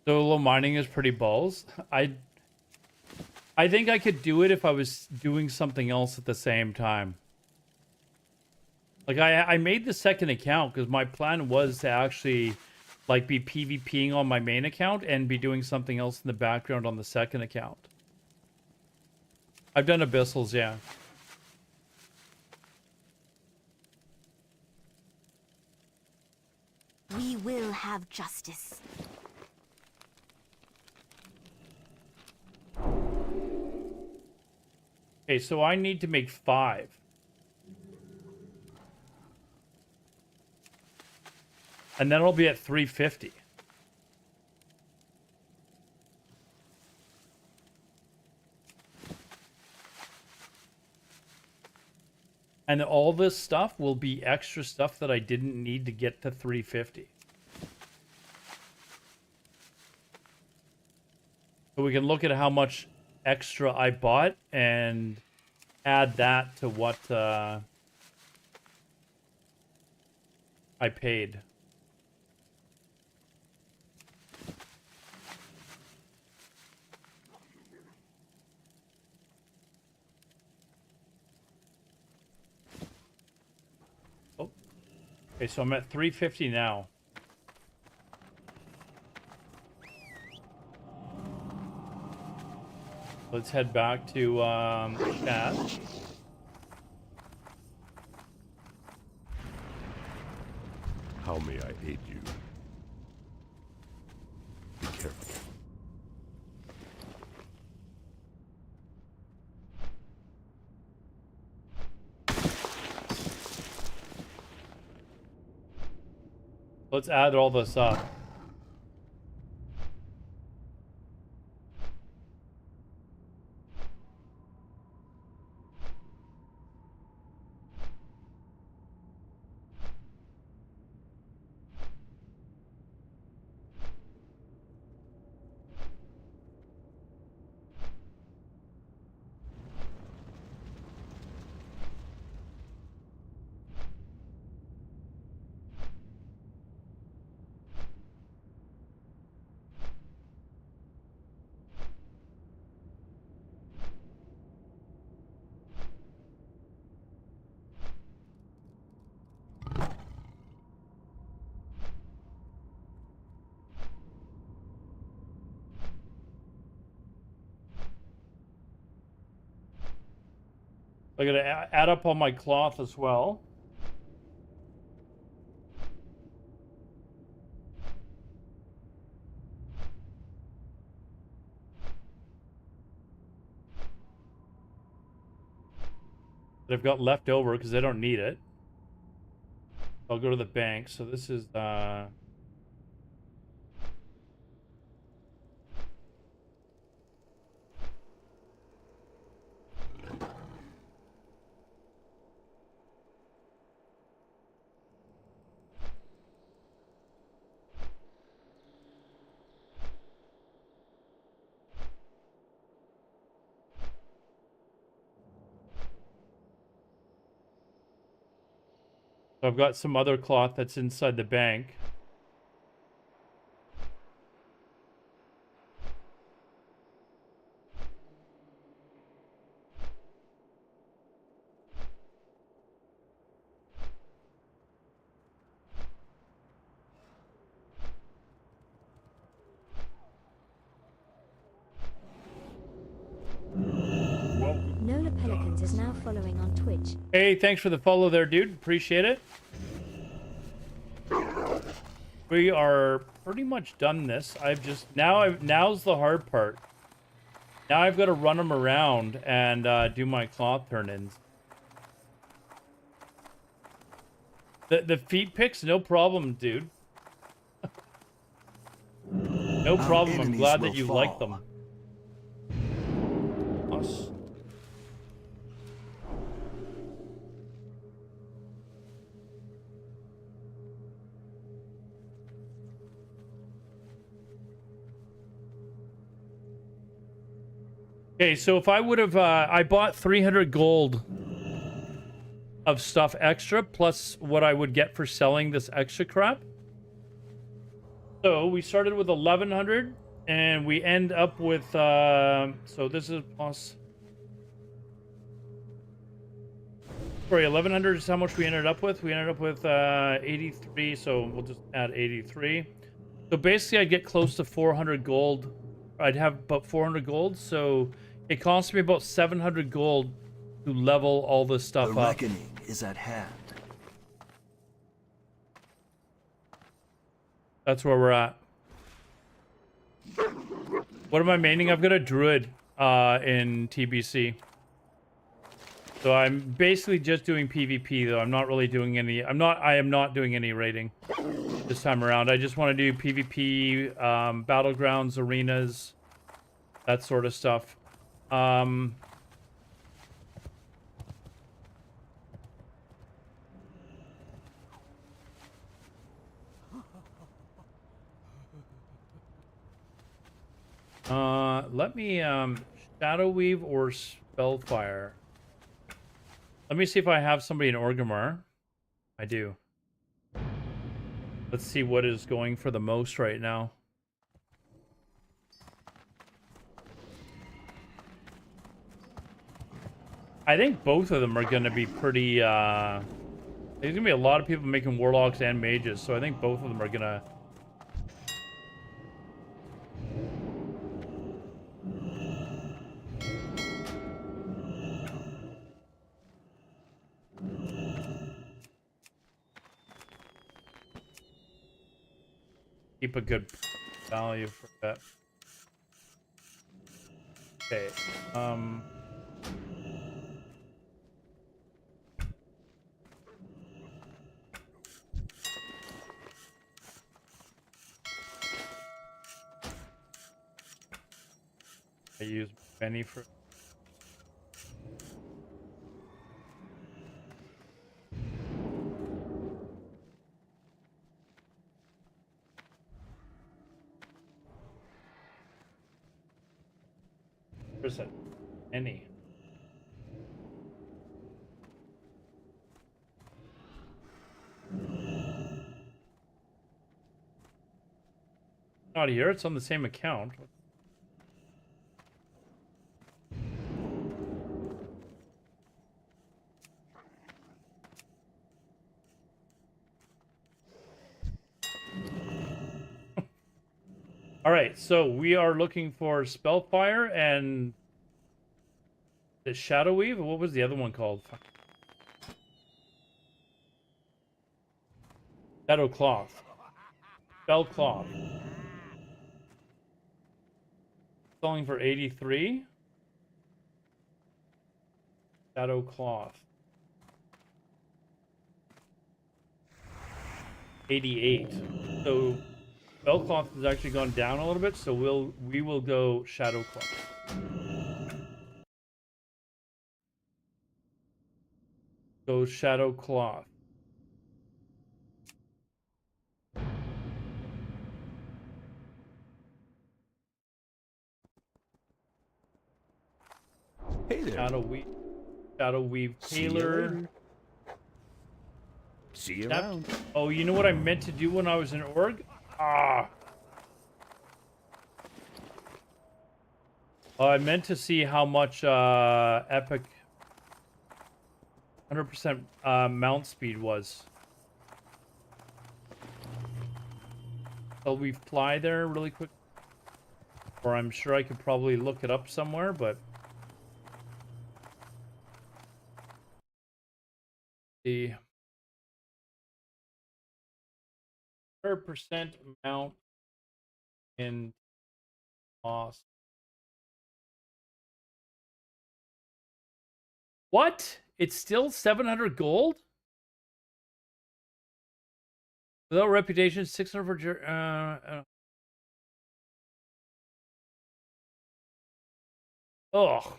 Solo mining is pretty balls. I think I could do it if I was doing something else at the same time. Like, I made the second account because my plan was to actually, like, be PvPing on my main account and be doing something else in the background on the second account. I've done Abyssals, yeah. We will have justice. Okay, so I need to make 5. And then I'll be at 350. And all this stuff will be extra stuff that I didn't need to get to 350. So we can look at how much extra I bought and add that to what I paid. Oh. Okay, so I'm at 350 now. Let's head back to chat. How may I aid you? Be careful. Let's add all this up. I gotta add up all my cloth as well. that I've got left over because I don't need it. I'll go to the bank. So this is so I've got some other cloth that's inside the bank. Nola Pelicans is now following on Twitch. Hey, thanks for the follow there, dude. Appreciate it. We are pretty much done this. Now's the hard part. Now I've got to run them around and do my cloth turn-ins. The feet picks, no problem, dude. No problem. I'm glad that you like them. Us. Okay, so if I would have, I bought 300 gold of stuff extra, plus what I would get for selling this extra crap. So we started with 1100, and we end up with, so this is plus, sorry, 1100 is how much we ended up with. We ended up with 83, so we'll just add 83. So basically I'd get close to 400 gold. I'd have about 400 gold, so it cost me about 700 gold to level all this stuff up. The reckoning is at hand. That's where we're at. What am I maining? I've got a druid in TBC. So I'm basically just doing PvP though. I'm not really doing any I am not doing any raiding this time around. I just want to do PvP, battlegrounds, arenas, that sort of stuff. Let me Shadow Weave or Spellfire. Let me see if I have somebody in Orgrimmar. I do. Let's see what is going for the most right now. I think both of them are going to be pretty, there's going to be a lot of people making warlocks and mages, so I think both of them are going to... keep a good value for that. Okay, I use Benny for... Percent. Any. Not here, it's on the same account. All right, so we are looking for Spellfire and the Shadow Weave. What was the other one called? Shadow Cloth. Spell Cloth. Selling for 83. Shadow Cloth. 88. So Spellcloth has actually gone down a little bit, so we will go Shadowcloth. Go Shadowcloth. Hey there. Shadow Weave See you Tailor. later. See you That- around. Oh, you know what I meant to do when I was in org? Ah. Oh, I meant to see how much epic 100% mount speed was. So we fly there really quick. Or I'm sure I could probably look it up somewhere, but the 100% mount in loss. What? It's still 700 gold? Without reputation, 600 for ugh.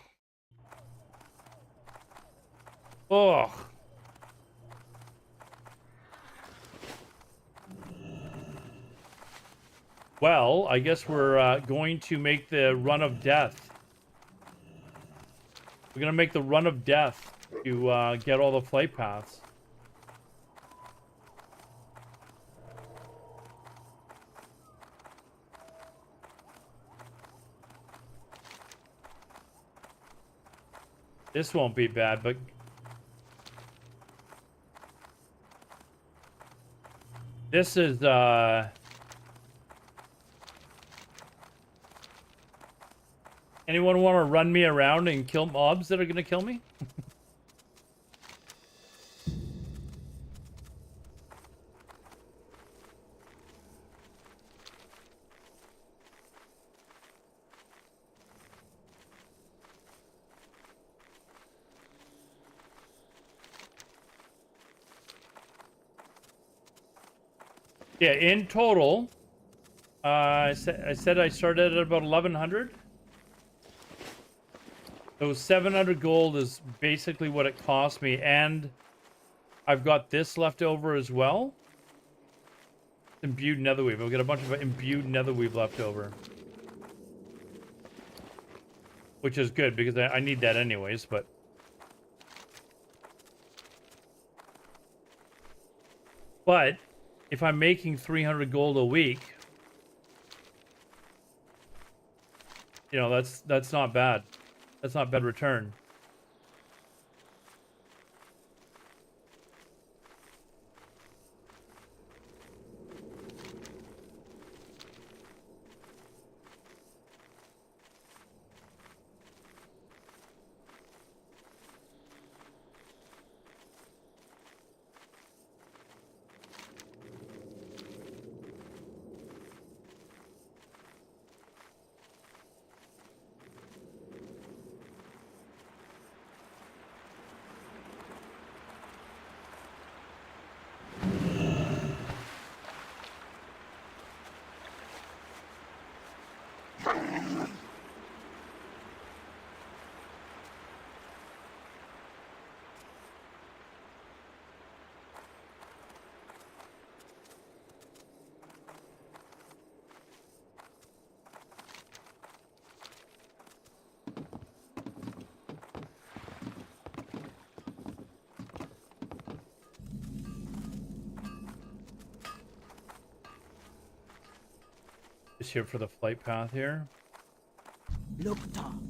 Ugh. Well, I guess we're going to make the run of death. We're going to make the run of death to get all the flight paths. This won't be bad, but this is anyone want to run me around and kill mobs that are going to kill me? Yeah, in total, I said I started at about 1100. So 700 gold is basically what it cost me, and I've got this left over as well. Imbued netherweave. I've got a bunch of imbued netherweave left over, which is good because I need that anyways. But if I'm making 300 gold a week, you know, that's not bad. That's not bad return. Just here for the flight path here. Look, Tom.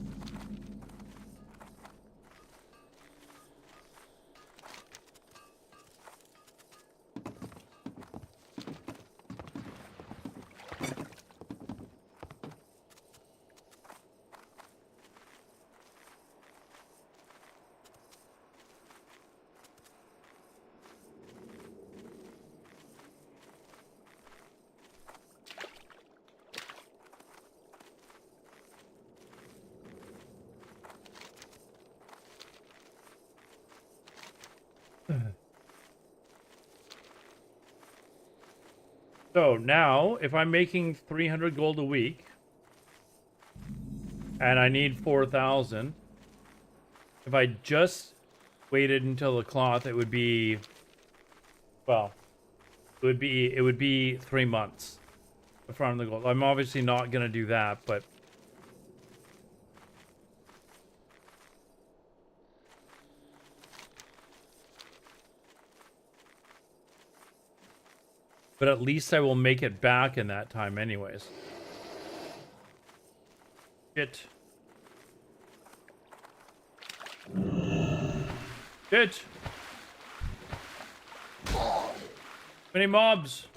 So now, if I'm making 300 gold a week, and I need 4,000, if I just waited until the cloth, it would be, well, it would be 3 months to farm the gold. I'm obviously not gonna do that, but at least I will make it back in that time anyways. Shit. Shit. Many mobs.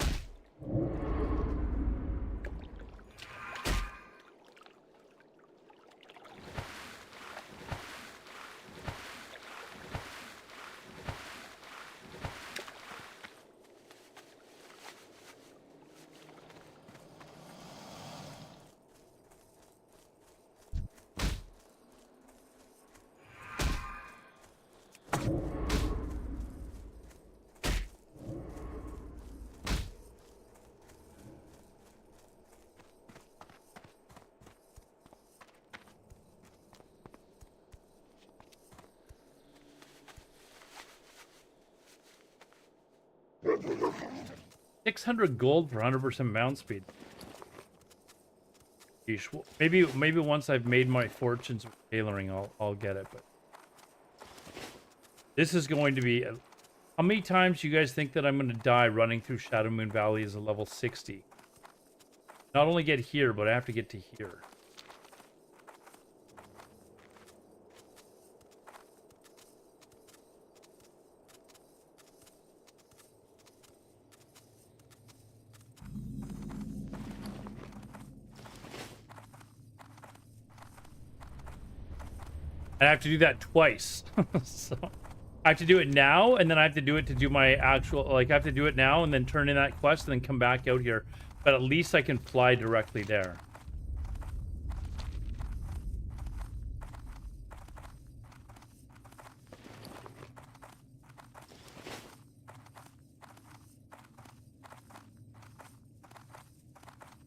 $600 gold for 100% mount speed. Yeesh. Well, maybe once I've made my fortunes with tailoring, I'll get it. But this is going to be. How many times do you guys think that I'm going to die running through Shadow Moon Valley as a level 60? Not only get here, but I have to get to here. I have to do that twice. So I have to do it now, and then I have to do it to do my actual, like, I have to do it now and then turn in that quest and then come back out here. But at least I can fly directly there.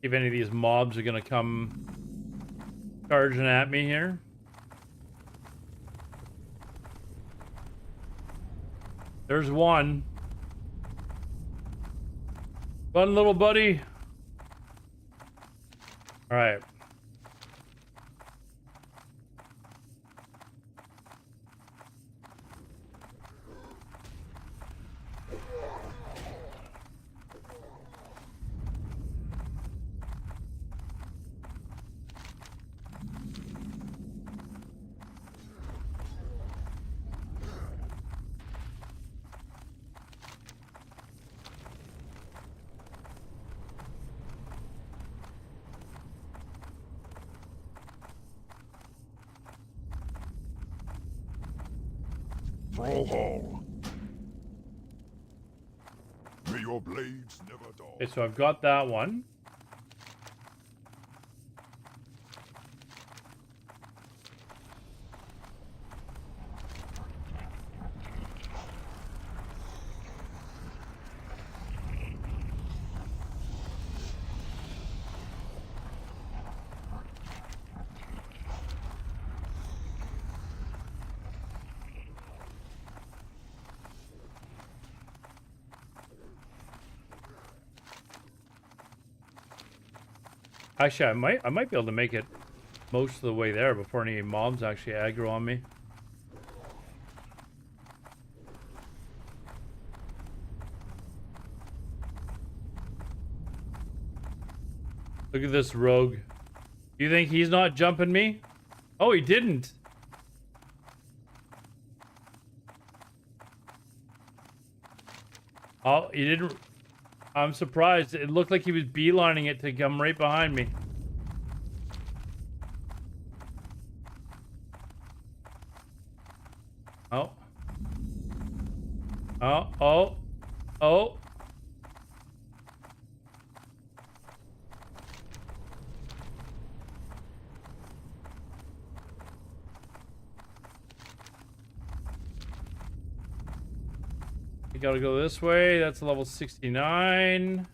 If any of these mobs are gonna come charging at me here. There's one. Fun little buddy. All right. Hall. May your blades never dull. Okay, so I've got that one. Actually, I might be able to make it most of the way there before any mobs actually aggro on me. Look at this rogue. You think he's not jumping me? Oh, he didn't. Oh, he didn't. I'm surprised. It looked like he was beelining it to come right behind me. Oh. Oh, oh, oh. You gotta go this way. That's level 69.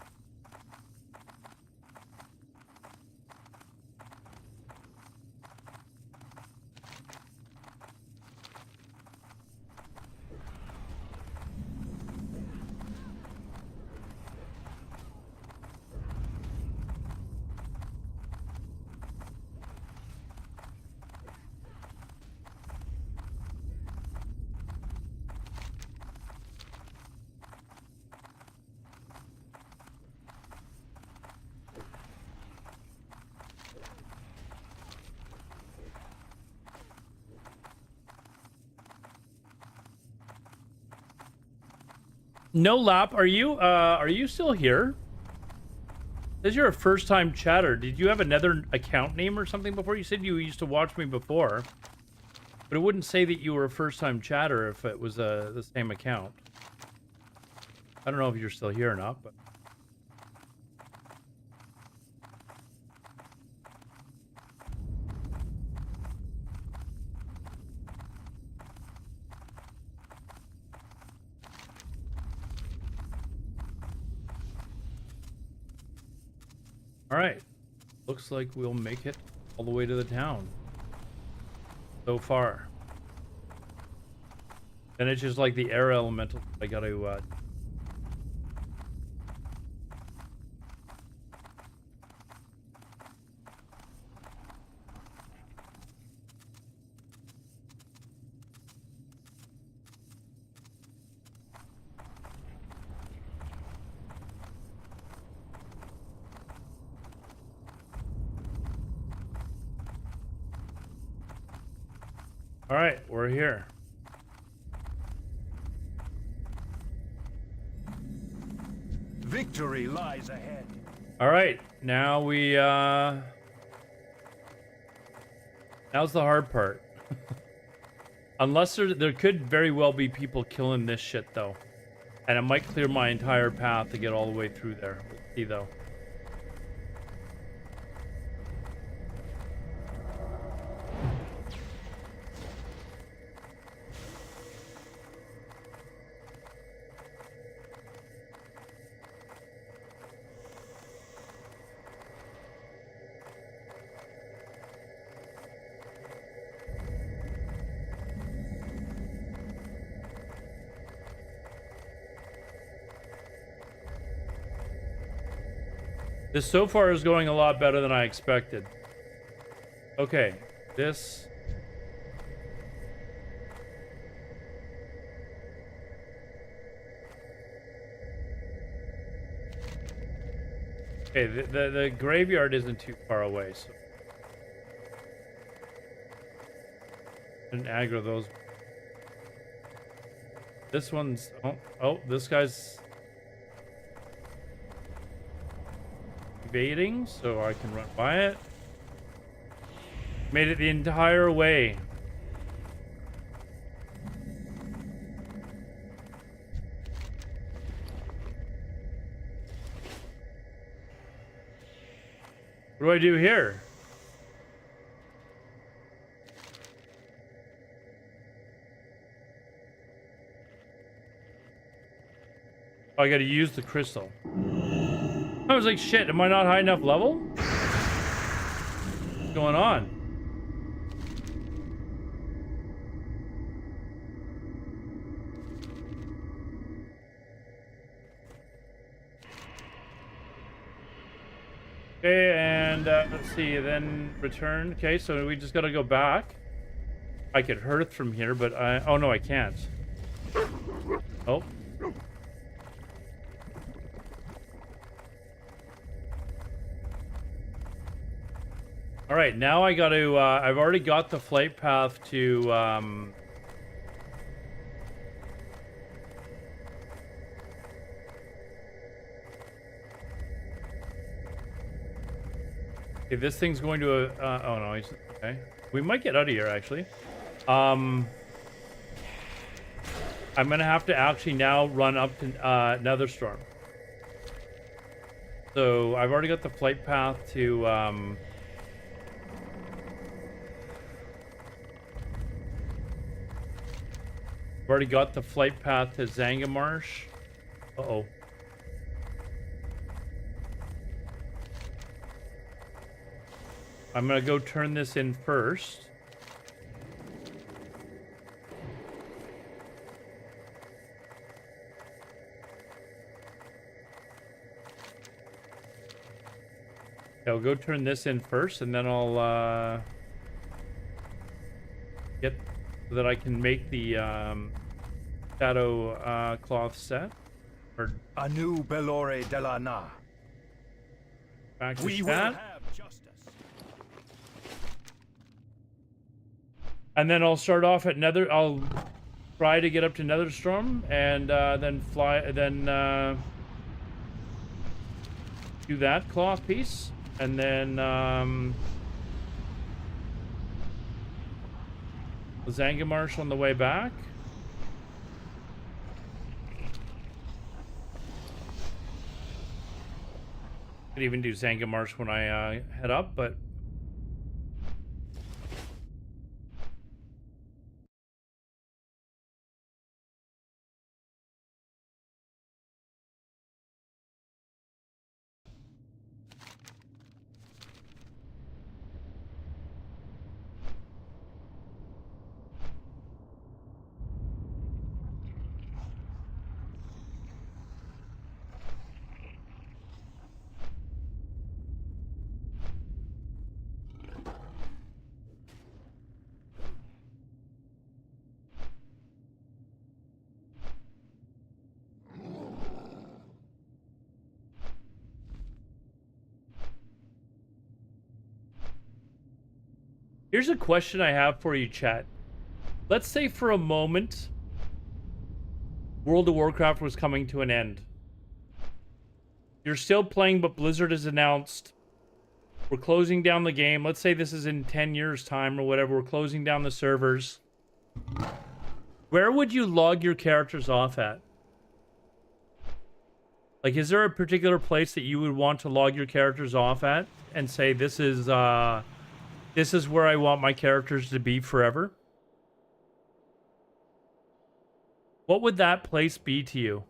No Lap, are you still here? Says you're a first-time chatter. Did you have another account name or something before? You said you used to watch me before, but it wouldn't say that you were a first-time chatter if it was the same account. I don't know if you're still here or not, but. All right, looks like we'll make it all the way to the town so far. And it's just like the air elemental. I gotta All right, we're here. Victory lies ahead. All right, now we now's the hard part. Unless there could very well be people killing this shit though. And it might clear my entire path to get all the way through there. We'll see though. This so far is going a lot better than I expected. Okay, this... Okay, the graveyard isn't too far away, so... And aggro those. This one's... Oh, this guy's... evading, so I can run by it. Made it the entire way. What do I do here? Oh, I gotta use the crystal. I was like, shit, am I not high enough level? What's going on? Okay, and let's see, then return. Okay, so we just gotta go back. I could hearth from here, but oh no, I can't. Oh. All right, now I got to, I've already got the flight path to, okay, this thing's going to, oh no, he's, okay. We might get out of here, actually. I'm going to have to actually now run up to, Netherstorm. So, I've already got the flight path to, I've already got the flight path to Zangamarsh. Uh-oh. I'm gonna go turn this in first. I'll go turn this in first, and then I'll get so that I can make the shadow cloth set. Or Anu Belore Delana. Back to We will have justice. And then I'll start off at Nether. try to get up to Netherstorm and then fly, then do that cloth piece, and then Zangamarsh on the way back. Could even do Zangamarsh when I head up, but here's a question I have for you, chat. Let's say for a moment World of Warcraft was coming to an end. You're still playing, but Blizzard has announced we're closing down the game. Let's say this is in 10 years' time or whatever. We're closing down the servers. Where would you log your characters off at? Like, is there a particular place that you would want to log your characters off at and say this is where I want my characters to be forever? What would that place be to you?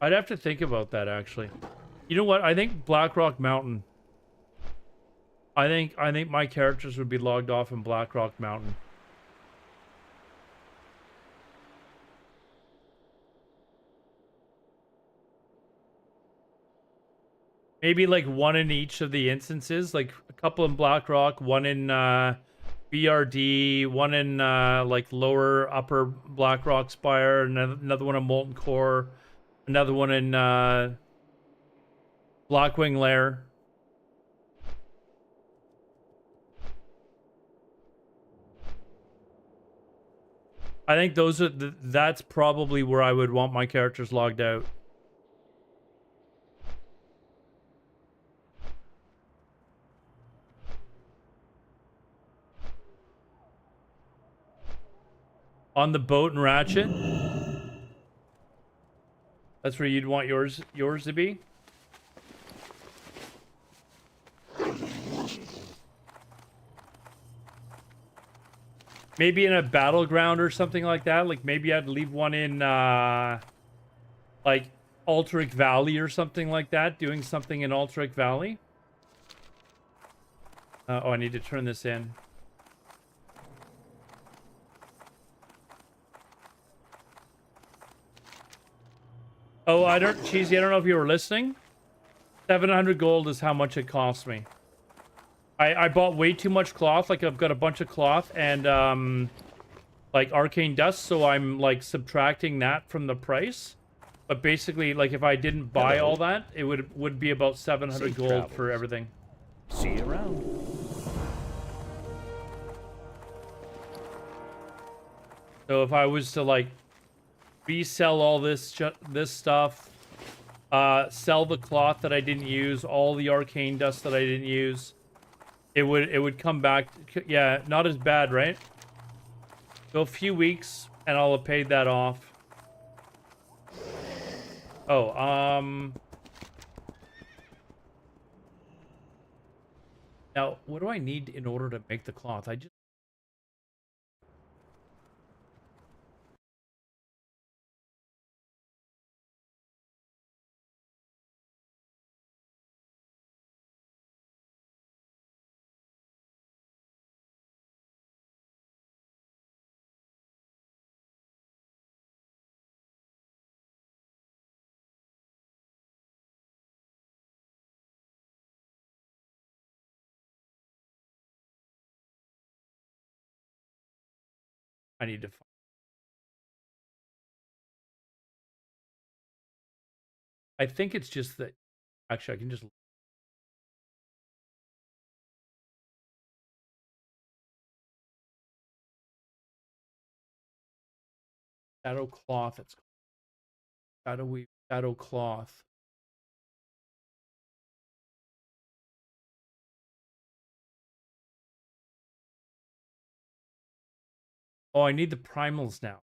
I'd have to think about that, actually. You know what? I think Blackrock Mountain. I think my characters would be logged off in Blackrock Mountain. Maybe like one in each of the instances, like a couple in Blackrock, one in BRD, one in like lower upper Blackrock Spire, another one in Molten Core, another one in Blackwing Lair. I think those are that's probably where I would want my characters logged out. On the boat and Ratchet? That's where you'd want yours to be? Maybe in a battleground or something like that. Like maybe I'd leave one in like Alteric Valley or something like that. Doing something in Alteric Valley. Oh, I need to turn this in. Oh, Cheesy, I don't know if you were listening. 700 gold is how much it cost me. I bought way too much cloth. Like, I've got a bunch of cloth and, like, arcane dust, so I'm, like, subtracting that from the price. But basically, like, if I didn't buy all that, it would be about 700 Safe gold travels. for everything. See you around. So if I was to, like, resell all this stuff, sell the cloth that I didn't use, all the arcane dust that I didn't use, it would come back. Yeah, not as bad, right? So a few weeks and I'll have paid that off. Oh, now what do I need in order to make the cloth? I need to find I think it's just that. Actually, I can just. Shadow cloth. It's shadowy shadow cloth. Oh, I need the primals now.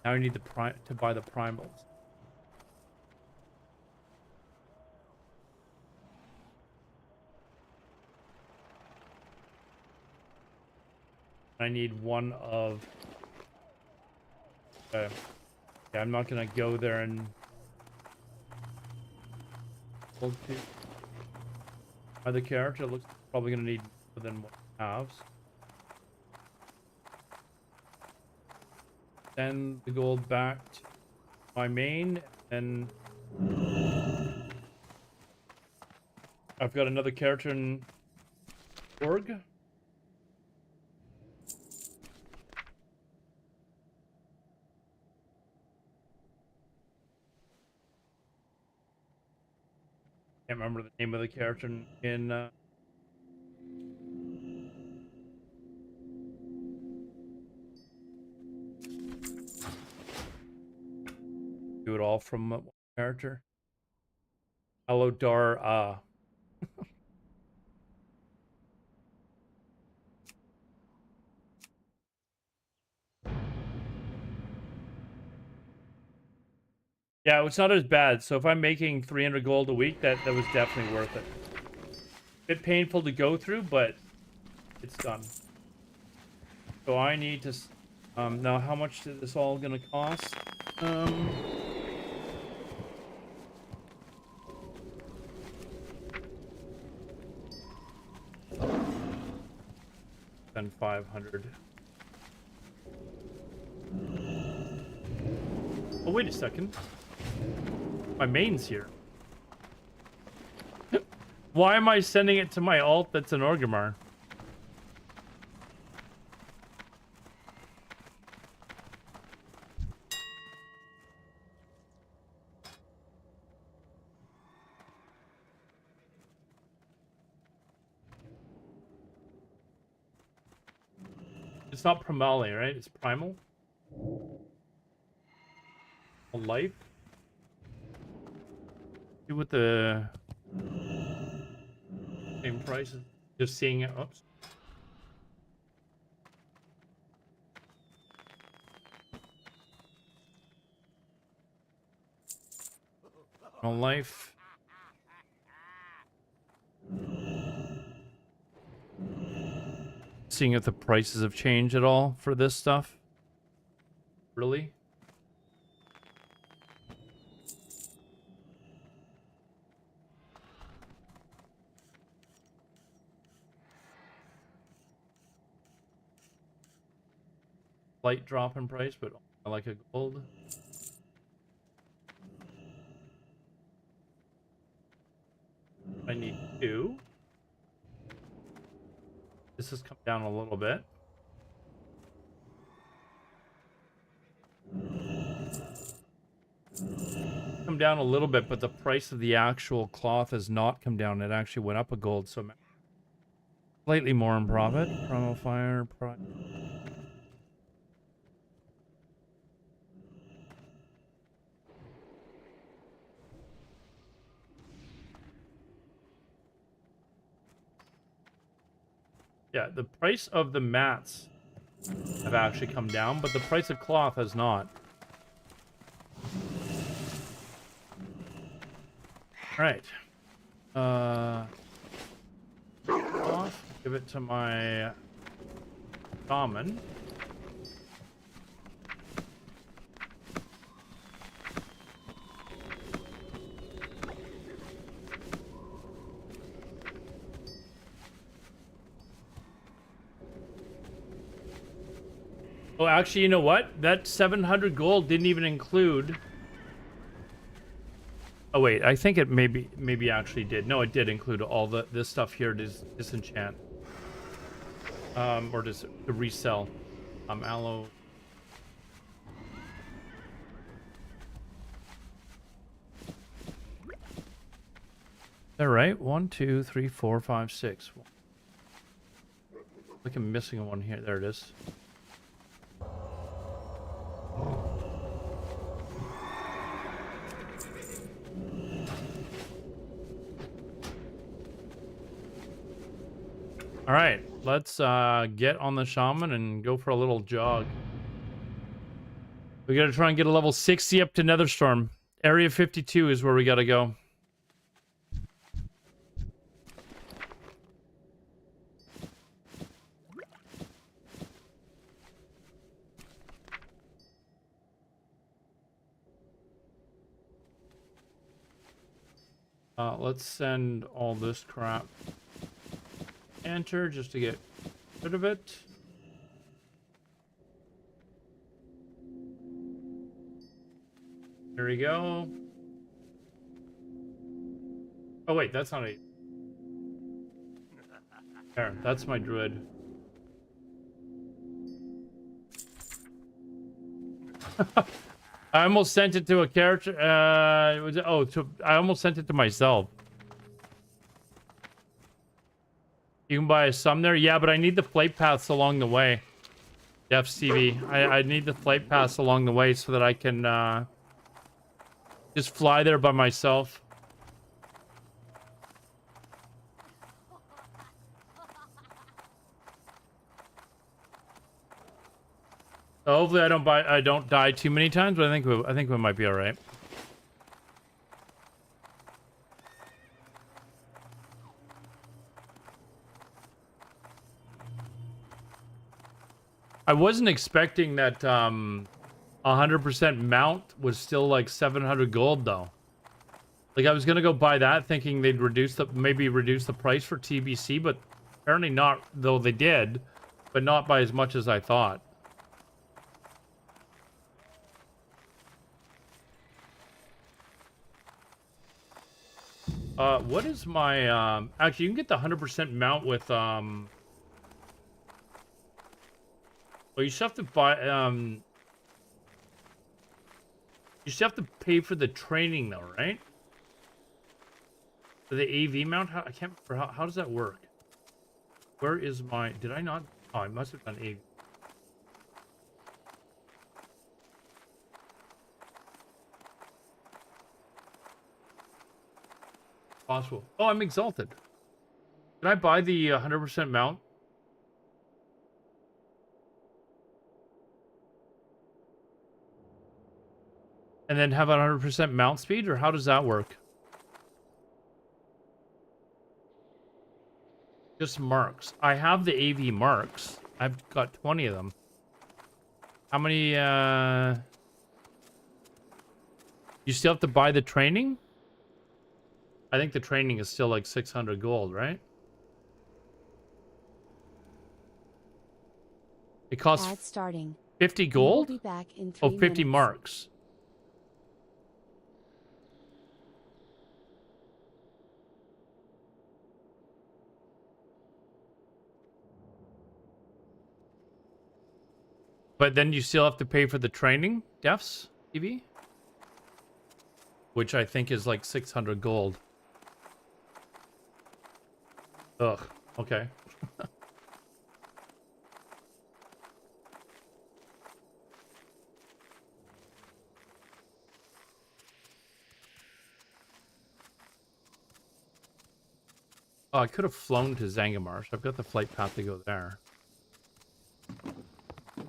Now I need the to buy the primals. I need one of. Yeah, I'm not gonna go there and. Other character looks probably gonna need more than what it has. Send the gold back to my main, and I've got another character in org. Can't remember the name of the character in do it all from one character. Hello, Dar. Yeah, it's not as bad. So if I'm making 300 gold a week, that was definitely worth it. Bit painful to go through, but it's done. So I need to. Now, how much is this all gonna cost? Then 500. Oh, wait a second. My main's here. Why am I sending it to my alt that's an Orgrimmar? It's not Primale, right? It's Primal? A life? See what the same price is. Just seeing it. Oops. No life. Seeing if the prices have changed at all for this stuff. Really? Slight drop in price, but I like a gold. I need 2. This has come down a little bit. Come down a little bit, but the price of the actual cloth has not come down. It actually went up a gold, so slightly more in profit. Promo fire. Yeah, the price of the mats have actually come down, but the price of cloth has not. Alright. Cloth. Give it to my shaman. Oh, actually, you know what? That 700 gold didn't even include... Oh, wait. I think it maybe actually did. No, it did include all this stuff here to disenchant. Or to resell. Aloe. All right, 1, 2, 3, 4, 5, 6. Like I'm missing one here. There it is. All right, let's get on the shaman and go for a little jog. We gotta try and get a level 60 up to Netherstorm. Area 52 is where we gotta go. Let's send all this crap. Enter just to get rid of it. There we go. Oh wait, that's not a... There, that's my druid. I almost sent it to a character. I almost sent it to myself. You can buy a sum there? Yeah, but I need the flight paths along the way. Def's TV. I need the flight paths along the way so that I can just fly there by myself. So hopefully I don't die too many times, but I think we might be all right. I wasn't expecting that 100% mount was still like 700 gold though. Like I was gonna go buy that thinking they'd maybe reduce the price for TBC, but apparently not, though they did, but not by as much as I thought. What is my, actually, you can get the 100% mount with, well, you still have to buy, you still have to pay for the training though, right? For the AV mount? I can't remember, how does that work? Where is my, did I not, oh, I must have done AV. Possible. Oh, I'm exalted. Can I buy the 100% mount? And then have a 100% mount speed, or how does that work? Just marks. I have the AV marks. I've got 20 of them. How many, you still have to buy the training? I think the training is still like 600 gold, right? It costs Ad starting. 50 gold? We'll be back in 3 50 minutes. marks. But then you still have to pay for the training, Defs TV? Which I think is like 600 gold. Ugh, okay. Oh, I could have flown to Zangamarsh. I've got the flight path to go there.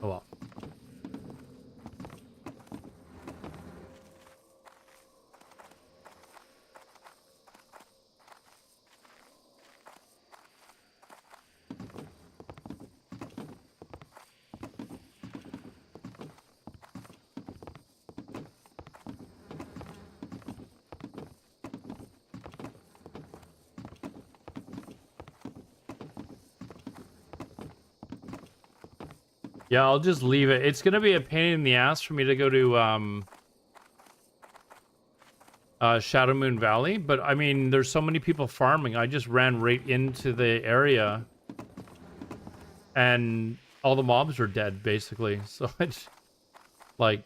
Oh well. Yeah, I'll just leave it. It's gonna be a pain in the ass for me to go to Shadow Moon Valley, but I mean, there's so many people farming. I just ran right into the area, and all the mobs are dead, basically. So it's like,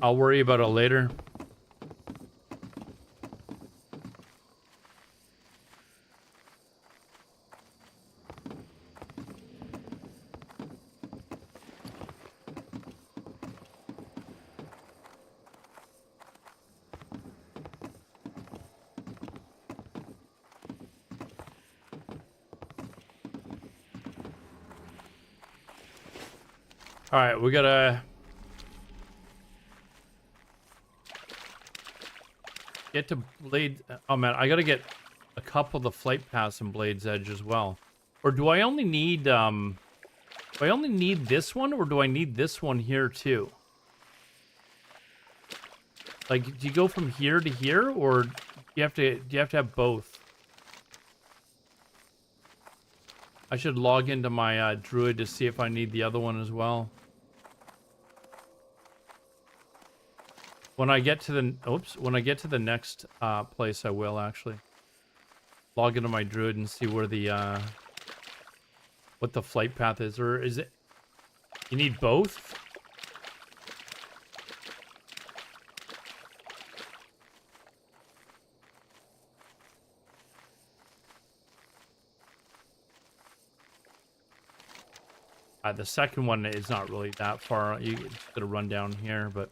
I'll worry about it later. All right, we gotta get to Blade. Oh man, I gotta get a couple of the flight paths in Blade's Edge as well. Or do I only need do I only need this one, or do I need this one here too? Like, do you go from here to here, or do you have to have both? I should log into my druid to see if I need the other one as well. When I get to the next place, I will actually log into my druid and see where the what the flight path is, or is it you need both? The second one is not really that far. You just gotta run down here, but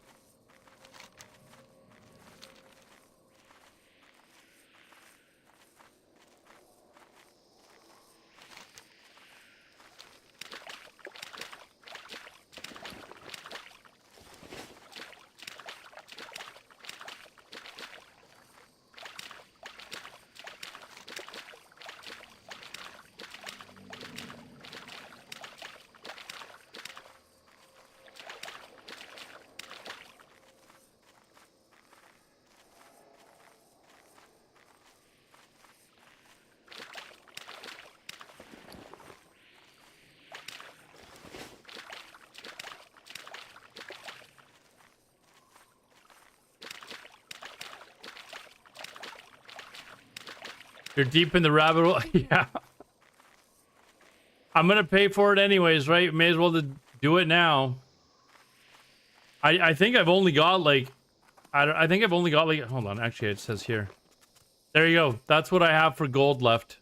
you're deep in the rabbit hole. Yeah. I'm gonna pay for it anyways, right? May as well do it now. I think I've only got like I think I've only got like, hold on, actually it says here. There you go. That's what I have for gold left.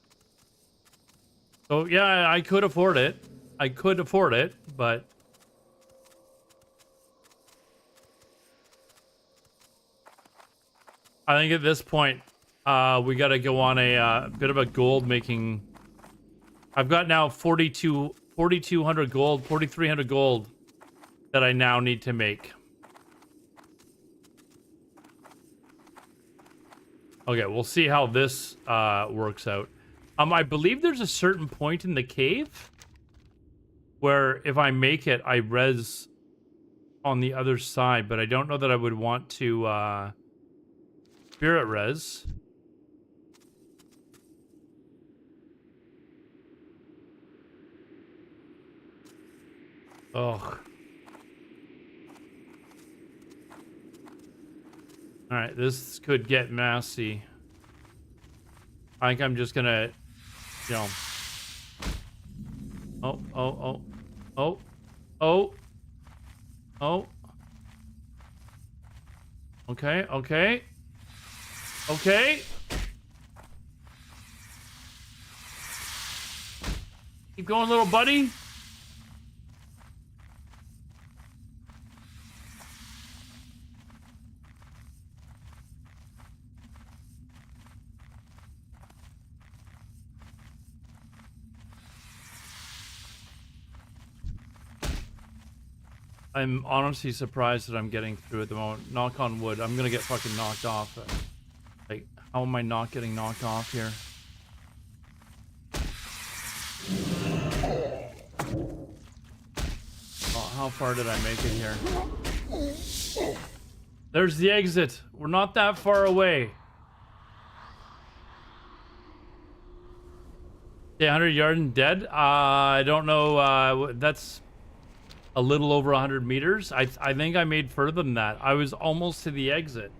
So yeah, I could afford it. I could afford it, but I think at this point we got to go on a bit of a gold making. I've got now 4,200 gold, 4,300 gold that I now need to make. Okay, we'll see how this works out. I believe there's a certain point in the cave where if I make it, I res on the other side, but I don't know that I would want to spirit res. Ugh. Alright, this could get messy. I think I'm just gonna, you know. Oh. Okay. Keep going, little buddy. I'm honestly surprised that I'm getting through at the moment. Knock on wood. I'm gonna get fucking knocked off. Like, how am I not getting knocked off here? Oh, how far did I make it here? There's the exit. We're not that far away. Yeah, 100 yards and dead? I don't know. That's a little over 100 meters. I think I made further than that. I was almost to the exit.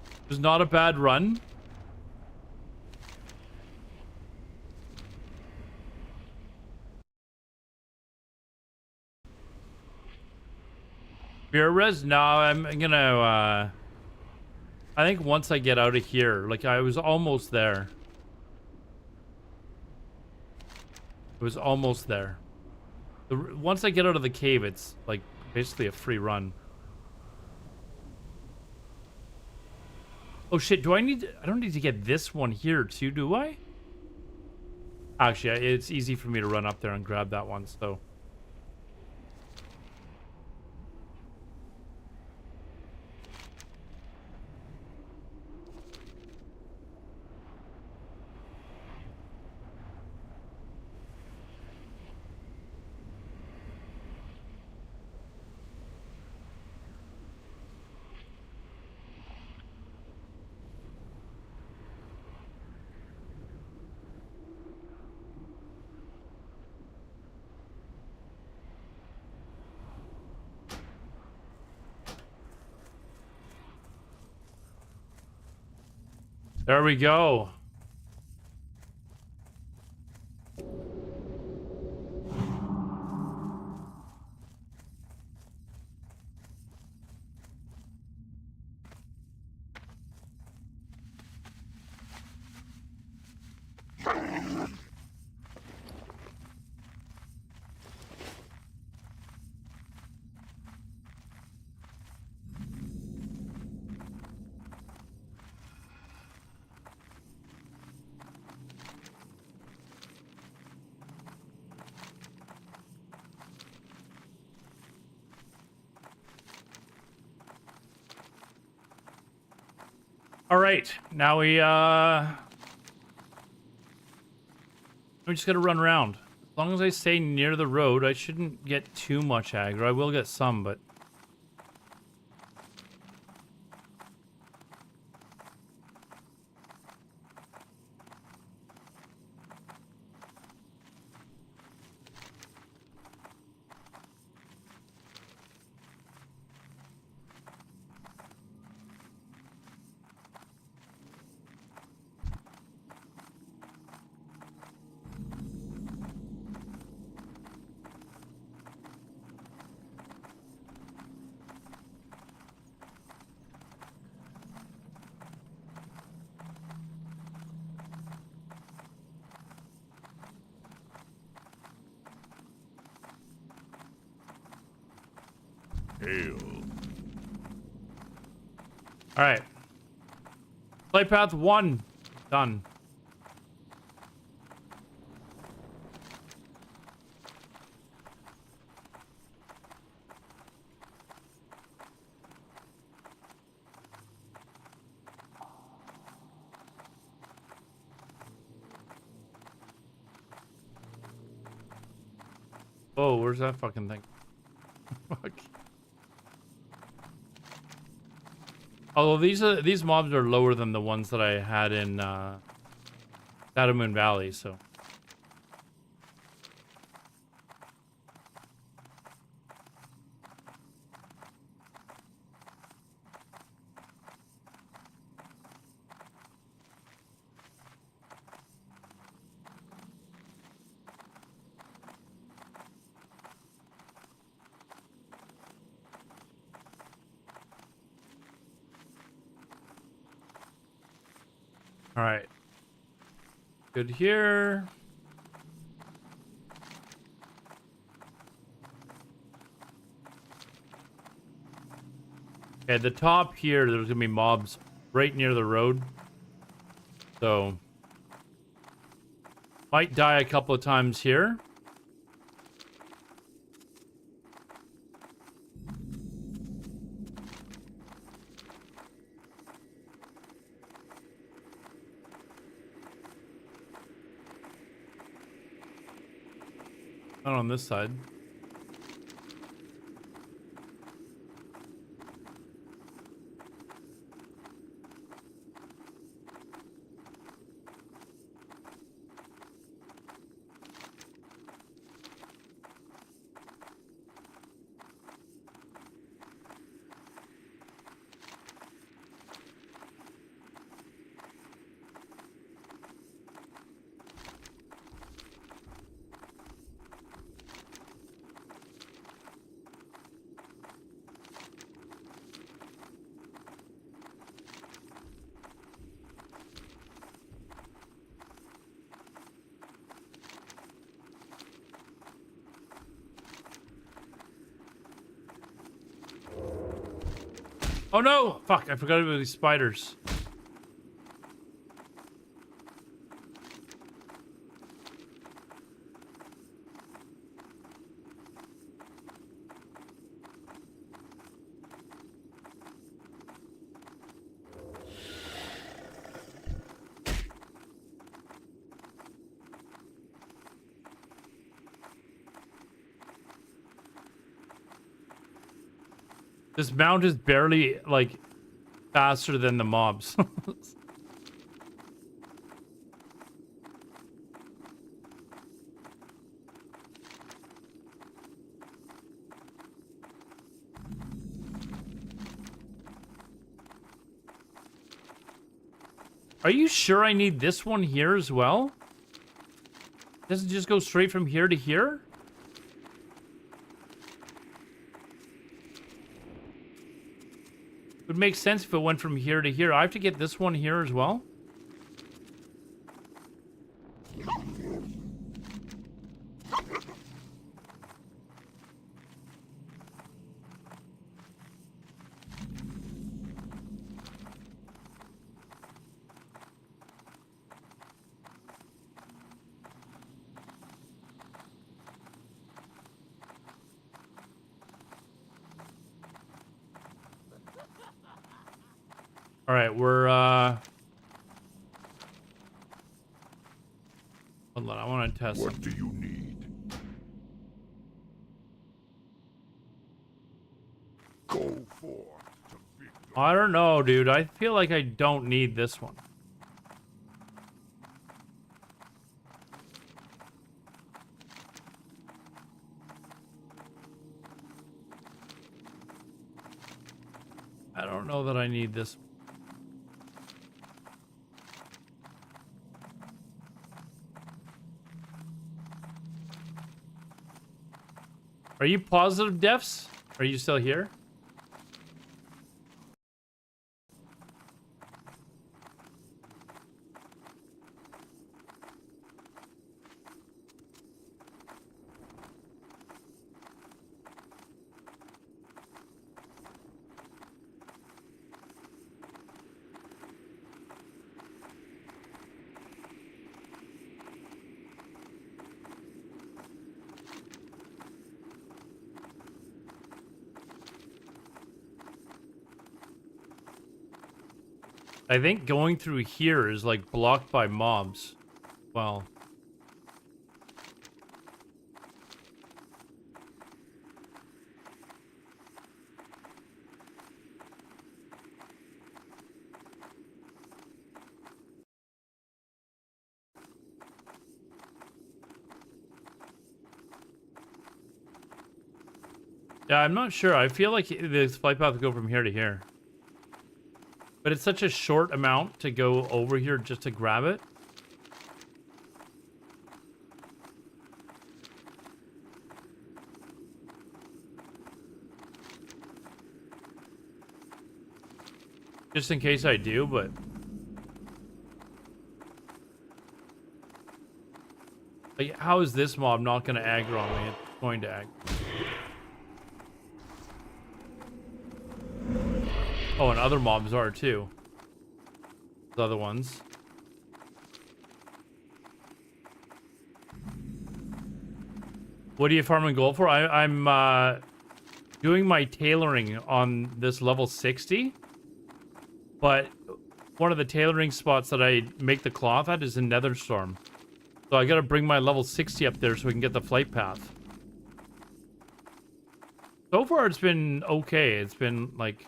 It was not a bad run. Beer res? No, I'm gonna I think once I get out of here, like I was almost there. It was almost there. Once I get out of the cave, it's like basically a free run. Oh shit, I don't need to get this one here too, do I? Actually, it's easy for me to run up there and grab that one, so. There we go. All right, now we just gotta run around. As long as I stay near the road, I shouldn't get too much aggro. I will get some, but Hail. all right. Play path 1 done. Oh, where's that fucking thing? Fuck. Although these mobs are lower than the ones that I had in Shadow Moon Valley, so. All right. Good here. Okay, the top here, there's gonna be mobs right near the road. So might die a couple of times here. Not on this side. Oh no! Fuck, I forgot about these spiders. This mount is barely, like, faster than the mobs. Are you sure I need this one here as well? Does it just go straight from here to here? It would make sense if it went from here to here. I have to get this one here as well? All right, we're hold on, I want to test. What do you need? Go forth to victory. I don't know, dude. I feel like I don't need this one. I don't know that I need this. Are you positive, Defs? Are you still here? I think going through here is like blocked by mobs. Well. Yeah, I'm not sure. I feel like this flight path will go from here to here. But it's such a short amount to go over here just to grab it. Just in case I do, but... like, how is this mob not going to aggro on me? It's going to aggro. Oh, and other mobs are too. The other ones. What are you farming gold for? I'm doing my tailoring on this level 60. But one of the tailoring spots that I make the cloth at is in Netherstorm. So I gotta bring my level 60 up there so we can get the flight path. So far it's been okay. It's been like...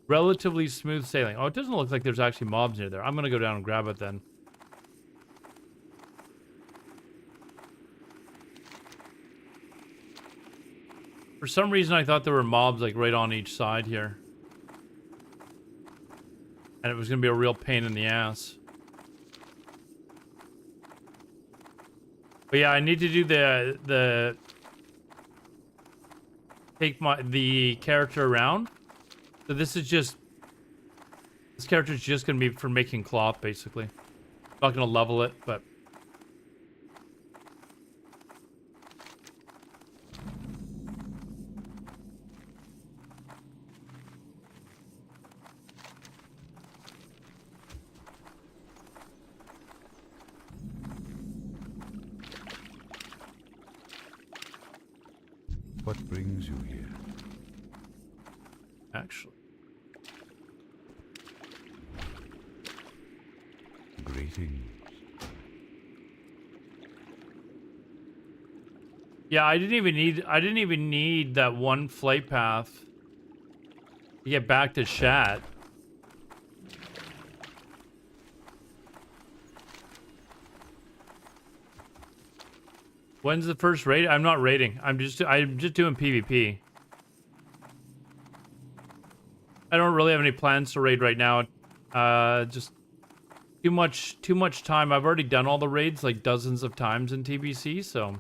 relatively smooth sailing. Oh, it doesn't look like there's actually mobs near there. I'm gonna go down and grab it then. For some reason, I thought there were mobs like right on each side here. And it was gonna be a real pain in the ass. But yeah, I need to do the take the character around. So this is just... this character is just going to be for making cloth, basically. Not going to level it, but... What brings you here? Actually. Greetings. Yeah, I didn't even need that one flight path get back to chat. When's the first raid? I'm not raiding. I'm just doing PvP. I don't really have any plans to raid right now. Just too much time. I've already done all the raids like dozens of times in TBC, so.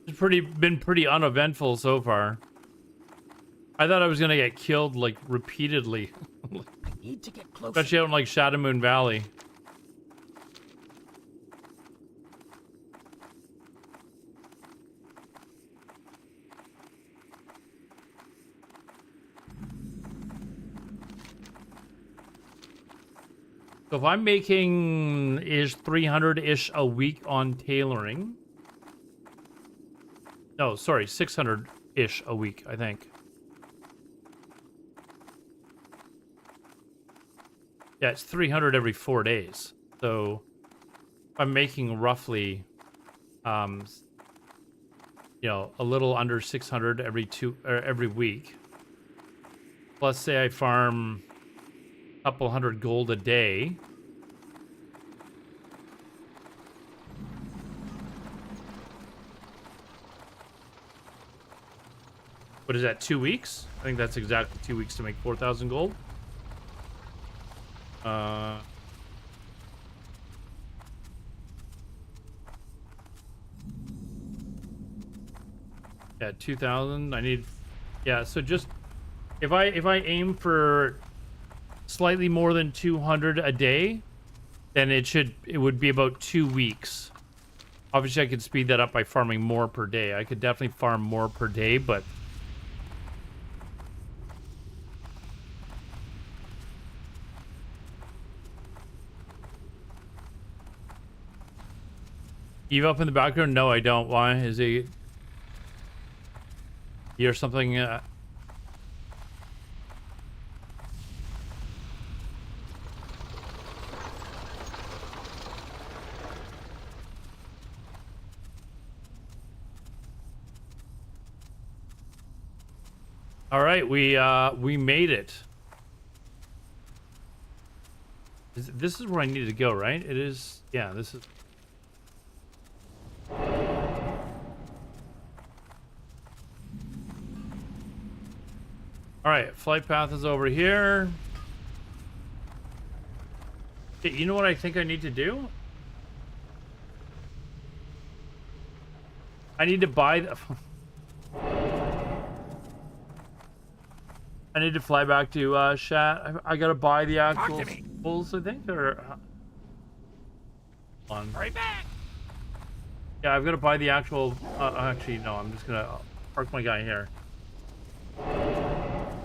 It's been pretty uneventful so far. I thought I was gonna get killed like repeatedly. I need to get closer. Especially out in like Shadow Moon Valley. So if I'm making 300-ish a week on tailoring. No, sorry, 600-ish a week, I think. Yeah, it's 300 every 4 days. So I'm making roughly, you know, a little under 600 every week. Plus, say I farm a couple hundred gold a day. What is that, 2 weeks? I think that's exactly 2 weeks to make 4,000 gold. Yeah, 2,000. I need, yeah. So just if I aim for slightly more than 200 a day, then it would be about 2 weeks. Obviously, I could speed that up by farming more per day. I could definitely farm more per day, but Eve up in the background? No, I don't. Why? Is he... You or something? All right, we made it. This is where I need to go, right? It is. Yeah, this is. All right, flight path is over here. Okay, you know what I think I need to do? I need to buy the... I need to fly back to Shat. I gotta buy the actual bulls, I think, or... on. Right back. Yeah, I've got to buy the actual... actually, no, I'm just gonna park my guy here.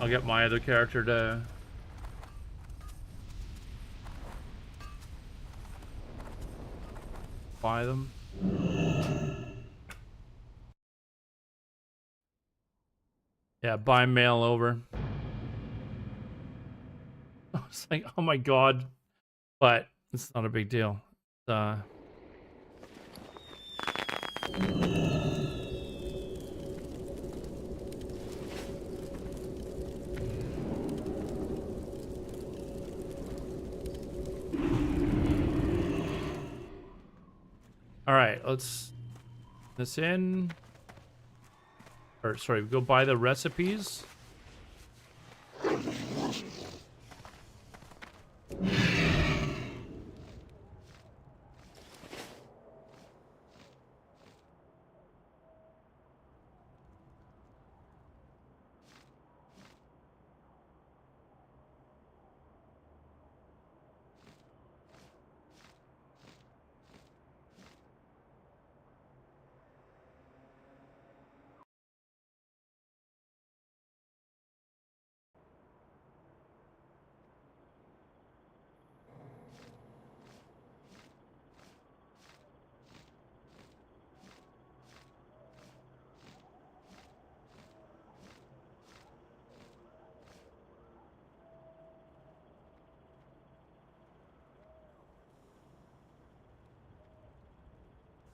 I'll get my other character to... buy them. Yeah, buy mail over. I was like, oh my god. But it's not a big deal. All right, let's this in. Or sorry, go buy the recipes.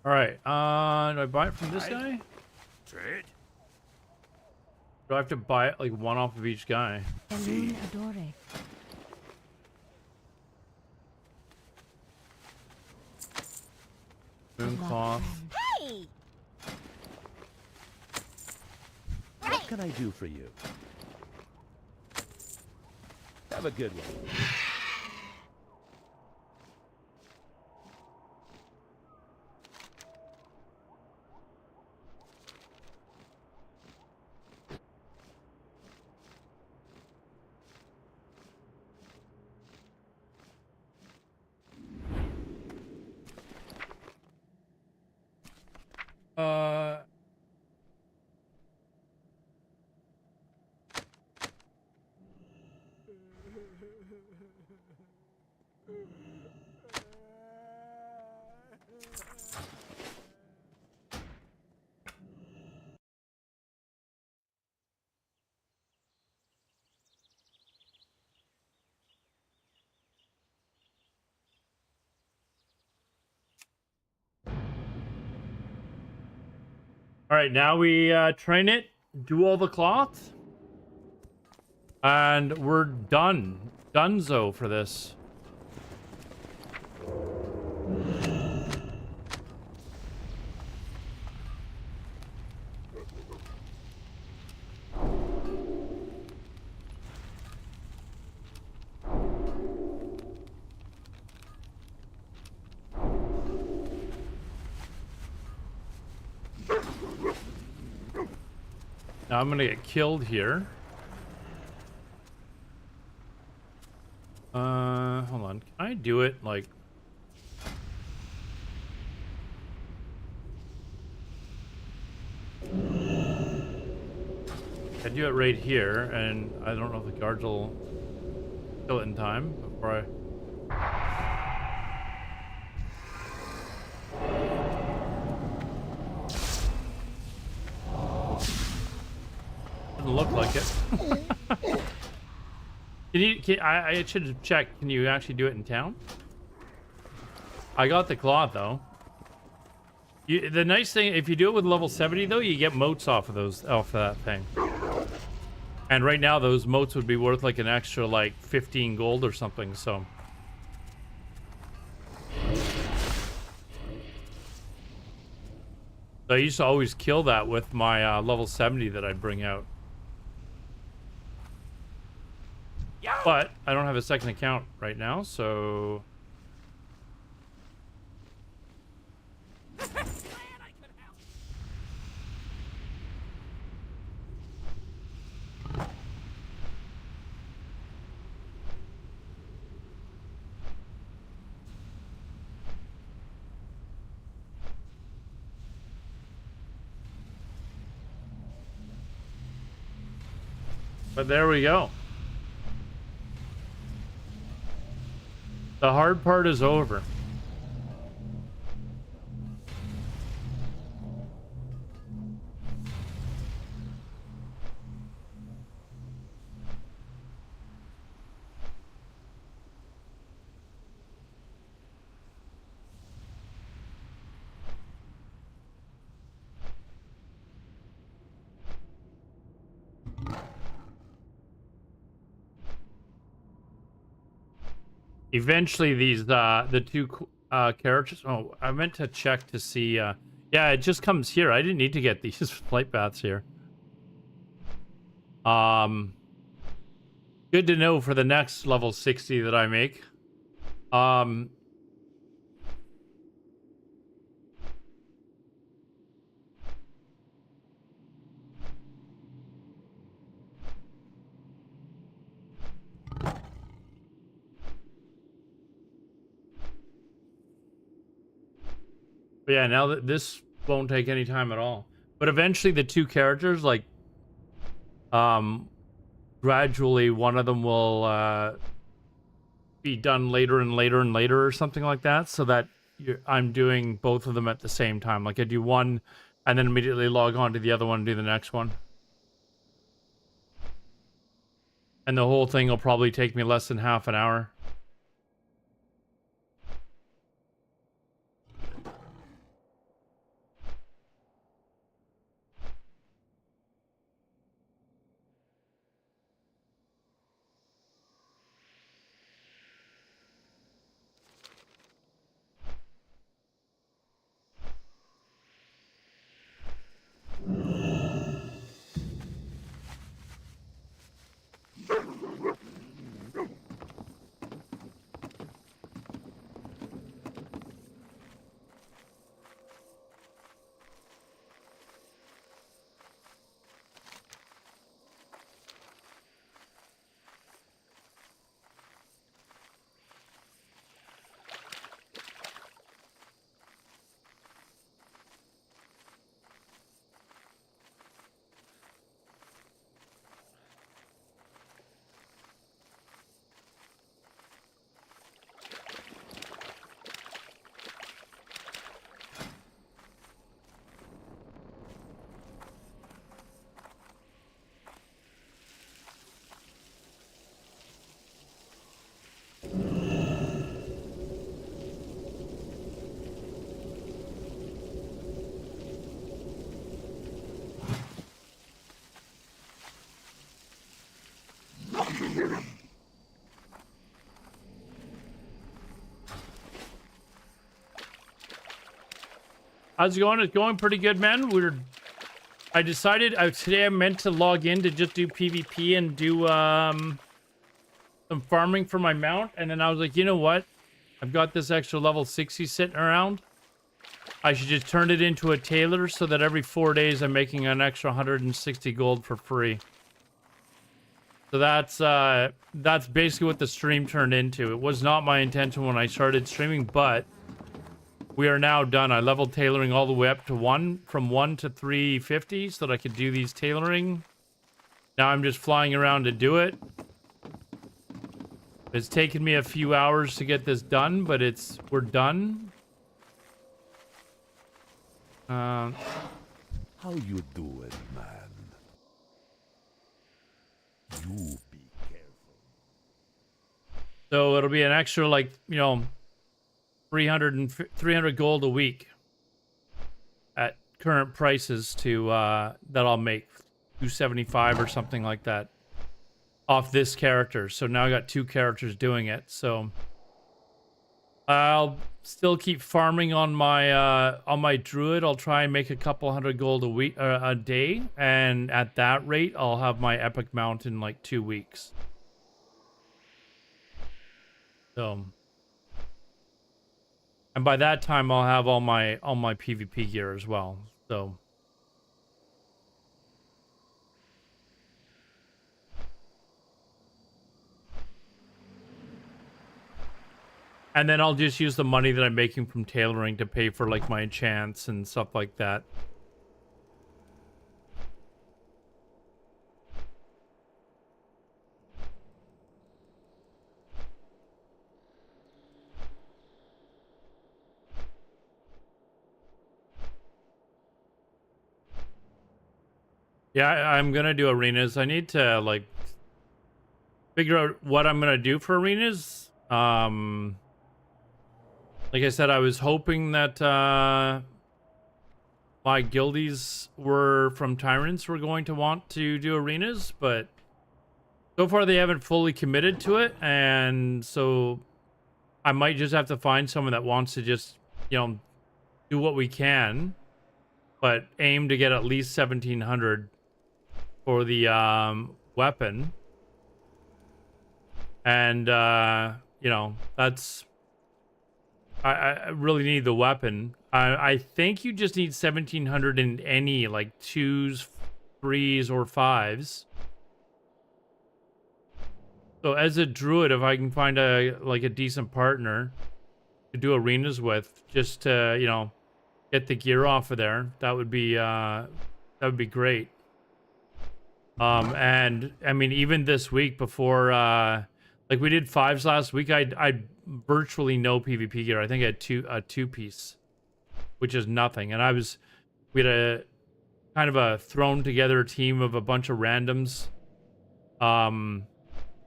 All right. Do I buy it from this guy? Trade. Do I have to buy it like one off of each guy? Mooncloth. Hey! What can I do for you? Have a good one. Uh. All right, now we train it, do all the cloth, and we're done. Dunzo for this. Now I'm gonna get killed here. Hold on. Can I do it like? I do it right here, and I don't know if the guards will kill it in time before Doesn't look like it. I should have checked. Can you actually do it in town? I got the cloth though. The nice thing, if you do it with level 70 though, you get motes off of that thing. And right now those motes would be worth like an extra like 15 gold or something, so. So I used to always kill that with my level 70 that I'd bring out. But I don't have a second account right now, so... But there we go. The hard part is over. Eventually these the two characters. Oh, I meant to check to see. Yeah, it just comes here. I didn't need to get these flight baths here. Good to know for the next level 60 that I make. But yeah, now that this won't take any time at all. But eventually the two characters, like, gradually one of them will be done later and later and later or something like that, so that I'm doing both of them at the same time. Like I do one and then immediately log on to the other one and do the next one. And the whole thing will probably take me less than half an hour. How's it going? It's going pretty good, man. I decided today I meant to log in to just do PvP and do some farming for my mount, and then I was like, you know what? I've got this extra level 60 sitting around. I should just turn it into a tailor so that every 4 days I'm making an extra 160 gold for free. So that's basically what the stream turned into. It was not my intention when I started streaming, but we are now done. I leveled tailoring all the way up to from 1 to 350 so that I could do these tailoring. Now I'm just flying around to do it. It's taken me a few hours to get this done, but we're done. How you doing, man? You be careful. So it'll be an extra, like, you know, 300 gold a week at current prices to that I'll make 275 or something like that off this character. So now I got two characters doing it. So I'll still keep farming on my druid. I'll try and make a couple hundred gold a week, a day, and at that rate I'll have my epic mount in like 2 weeks. So, and by that time I'll have all my PvP gear as well. So and then I'll just use the money that I'm making from tailoring to pay for like my enchants and stuff like that. Yeah, I'm gonna do arenas. I need to like figure out what I'm gonna do for arenas. Like I said, I was hoping that my guildies from Tyrants were going to want to do arenas, but so far they haven't fully committed to it, and so I might just have to find someone that wants to just, you know, do what we can, but aim to get at least 1700 for the weapon. And you know, that's I really need the weapon. I think you just need 1700 in any like 2s, 3s, or 5s. So as a druid, if I can find a decent partner to do arenas with, just to, you know, get the gear off of there, that would be great. And I mean, even this week before, like we did 5s last week, I virtually no PvP gear. I think I had a 2-piece, which is nothing. And we had a kind of a thrown together team of a bunch of randoms.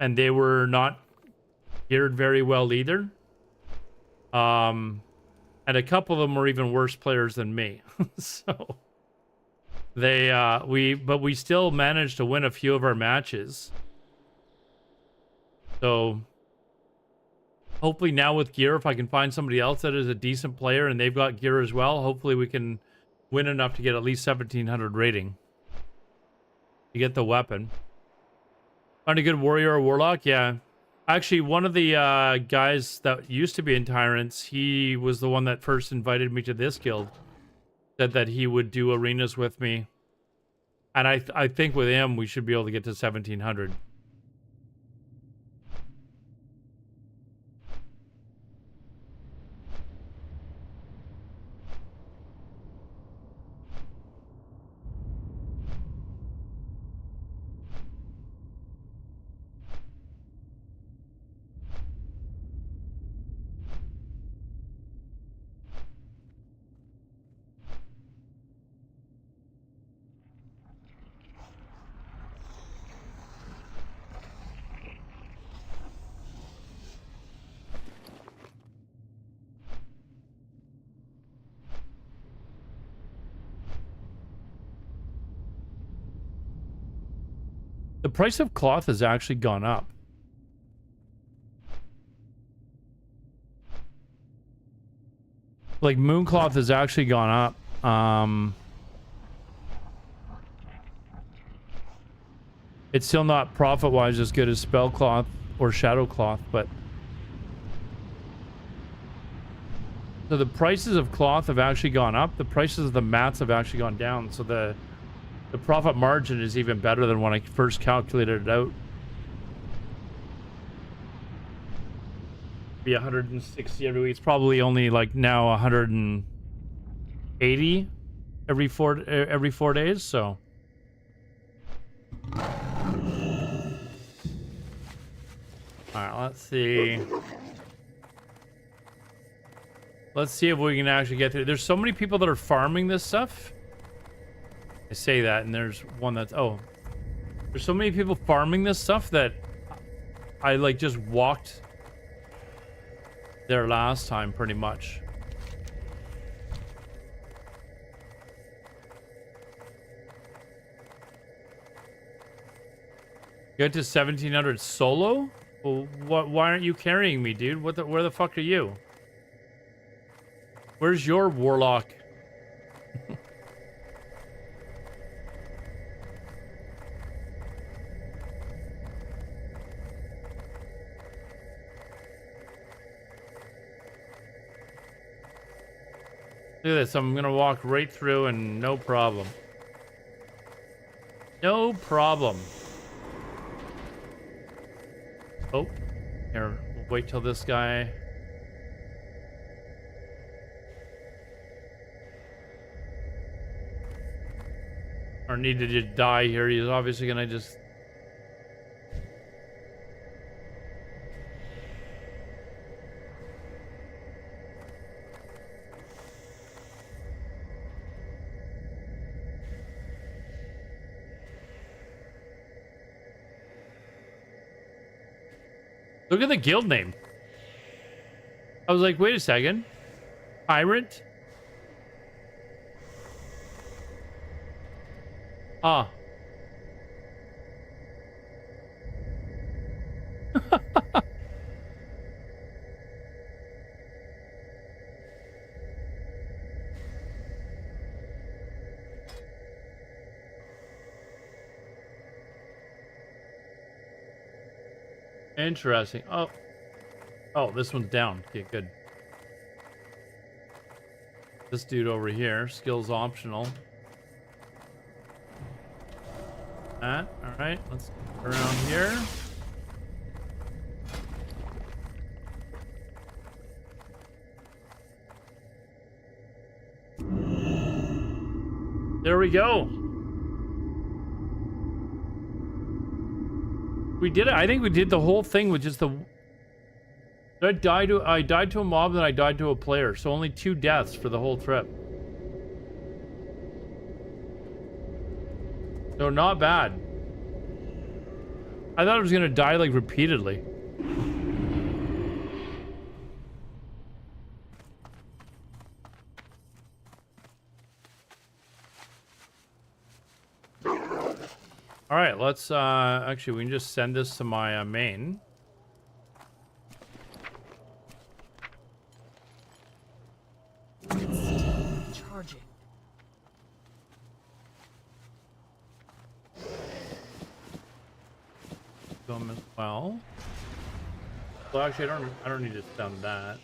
And they were not geared very well either. And a couple of them were even worse players than me. So we still managed to win a few of our matches. So hopefully now with gear, if I can find somebody else that is a decent player and they've got gear as well, hopefully we can win enough to get at least 1700 rating to get the weapon. Find a good warrior or warlock? Yeah. Actually, one of the guys that used to be in Tyrants, he was the one that first invited me to this guild. Said that he would do arenas with me. And I think with him, we should be able to get to 1700. The price of cloth has actually gone up. Like moon cloth has actually gone up. It's still not profit-wise as good as spell cloth or shadow cloth, but so the prices of cloth have actually gone up. The prices of the mats have actually gone down. So the profit margin is even better than when I first calculated it out. Be 160 every week. It's probably only like now 180 every 4 days. So all right, let's see. Let's see if we can actually get through. There's so many people that are farming this stuff. I say that, and there's one that's... Oh. There's so many people farming this stuff that I, like, just walked there last time, pretty much. Get to 1700 solo? Well, why aren't you carrying me, dude? Where the fuck are you? Where's your warlock? Look at this. I'm gonna walk right through and no problem. No problem. Oh, here. We'll wait till this guy. Or need to just die here. He's obviously gonna just... Look at the guild name. I was like, wait a second. Tyrant? Ah. Interesting. Oh. Oh, this one's down. Okay, good. This dude over here, skills optional. Alright, let's go around here. There we go. We did it. I think we did the whole thing with just the... I died to a mob, then I died to a player. So only 2 deaths for the whole trip. So not bad. I thought I was gonna die like repeatedly. All right, let's actually we can just send this to my main. Charging. Them as well. Well, actually, I don't need to stun that.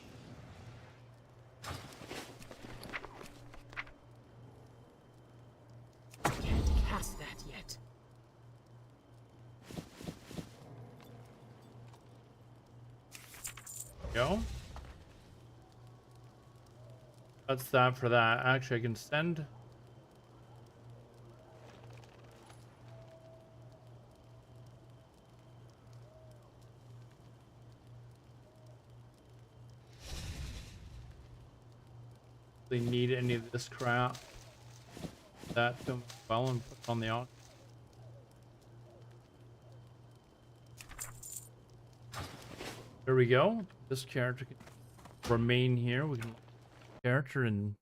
Can't cast that yet. Go. That's that for that. Actually, I can send. They need any of this crap. That to well and put on the auction. There we go. This character can remain here. We can character and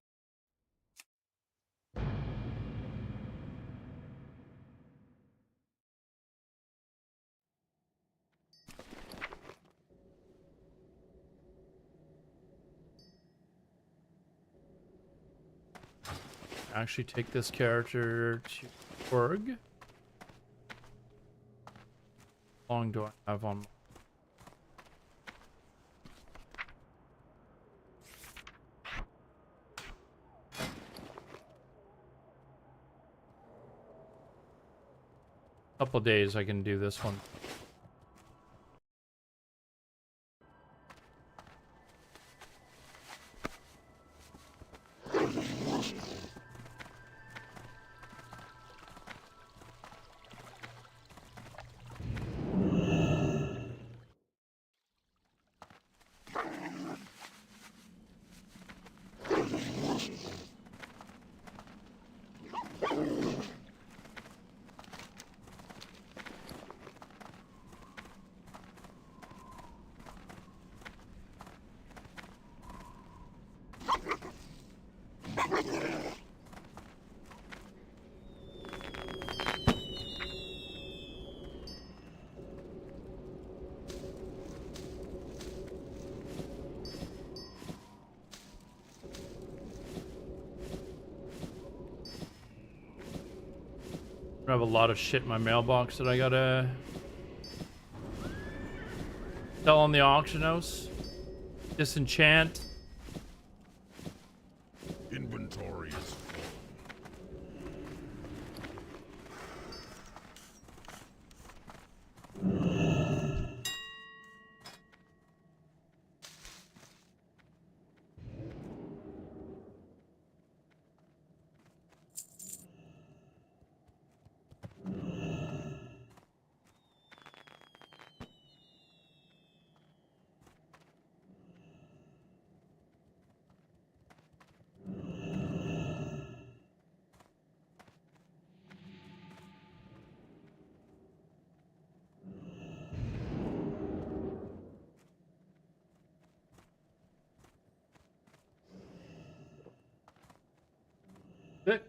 actually take this character to Org. How long do I have on? Couple days I can do this one. I have a lot of shit in my mailbox that I gotta sell on the auction house. Disenchant. Inventory is full. What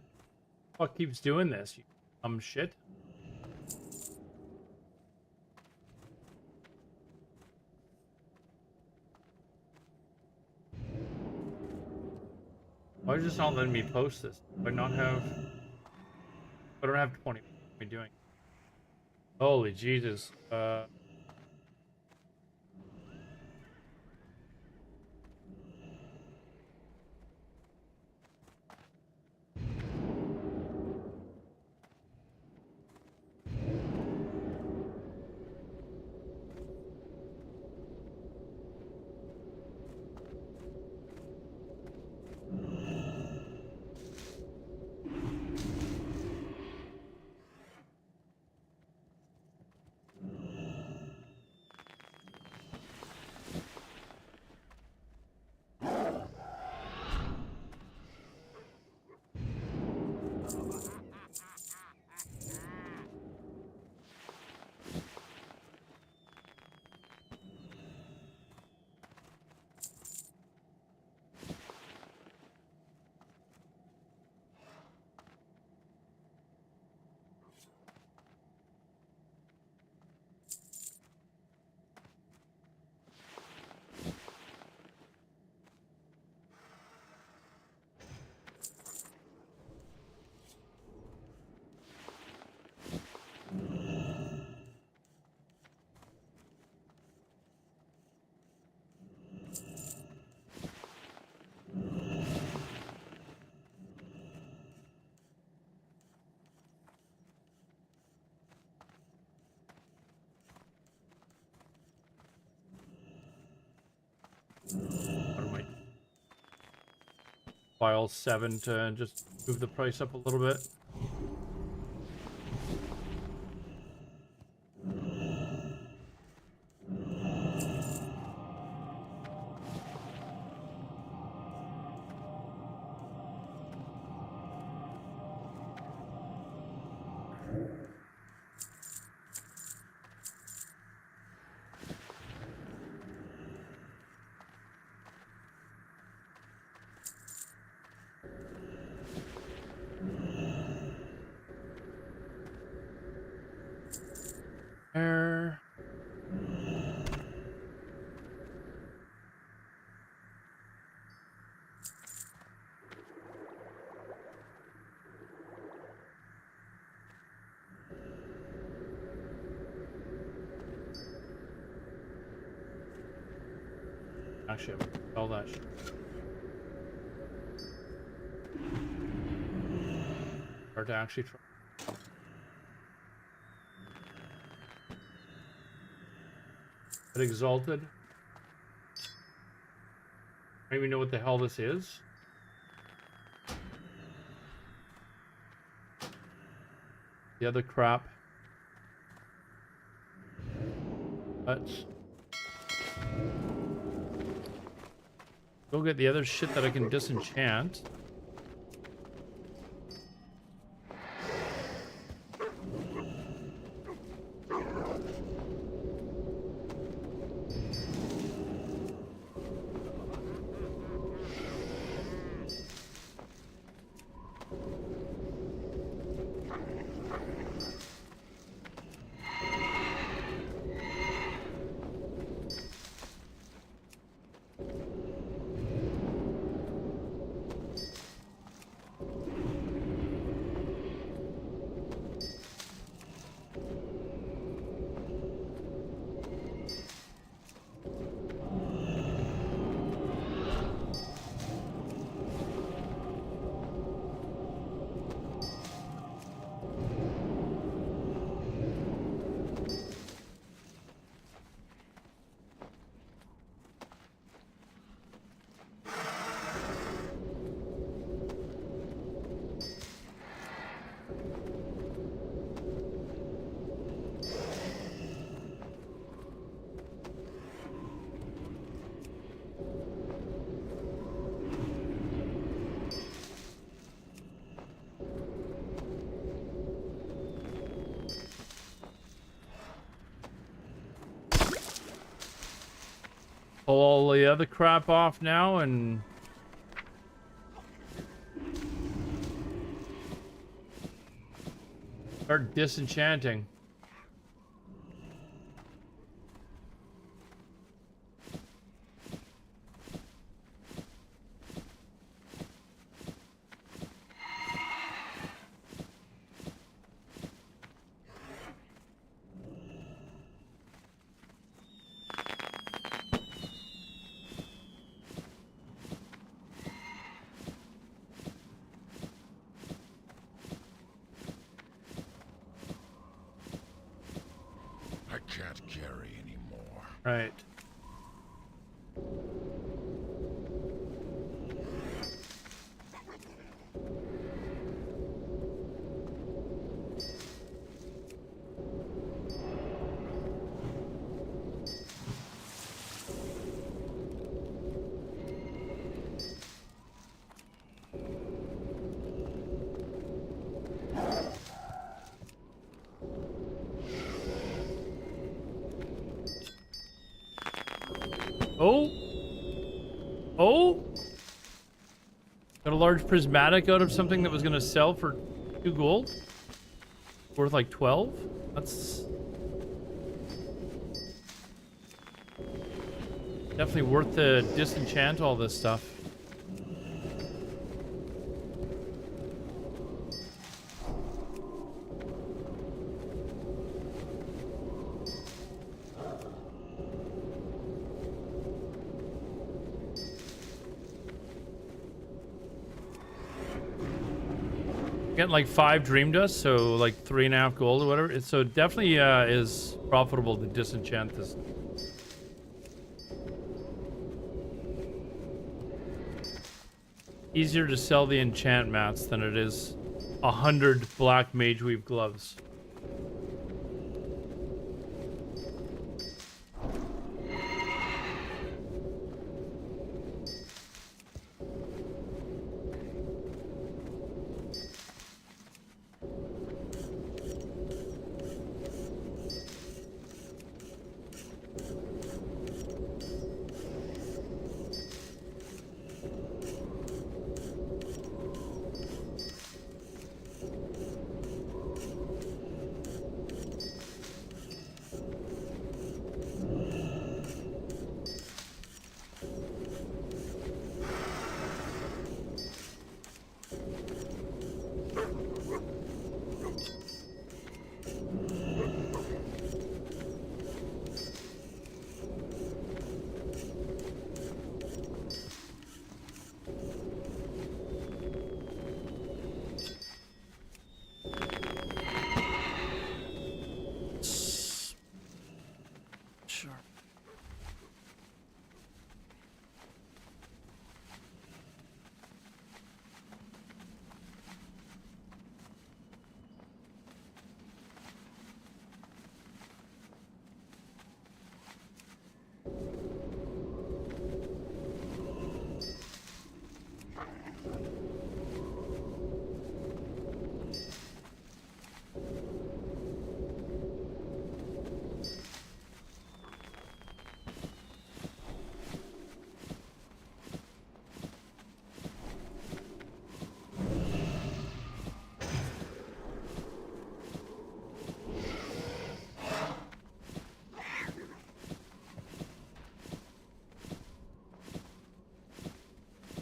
fuck keeps doing this? You shit. Why is this not letting me post this? Do I not have... I don't have 20. What am I doing? Holy Jesus. What am I? File 7 to just move the price up a little bit. There. Actually, I'm gonna sell that shit. Or to actually try. But Exalted. I don't even know what the hell this is. The other crap. Let's go get the other shit that I can disenchant. Pull all the other crap off now and start disenchanting. I can't carry anymore. Right. Oh! Oh! Got a large prismatic out of something that was going to sell for 2 gold? Worth like 12? That's definitely worth to disenchant all this stuff. Getting like 5 dream dust, so like 3.5 gold or whatever. So it definitely is profitable to disenchant this. easier to sell the enchant mats than it is 100 black mage weave gloves.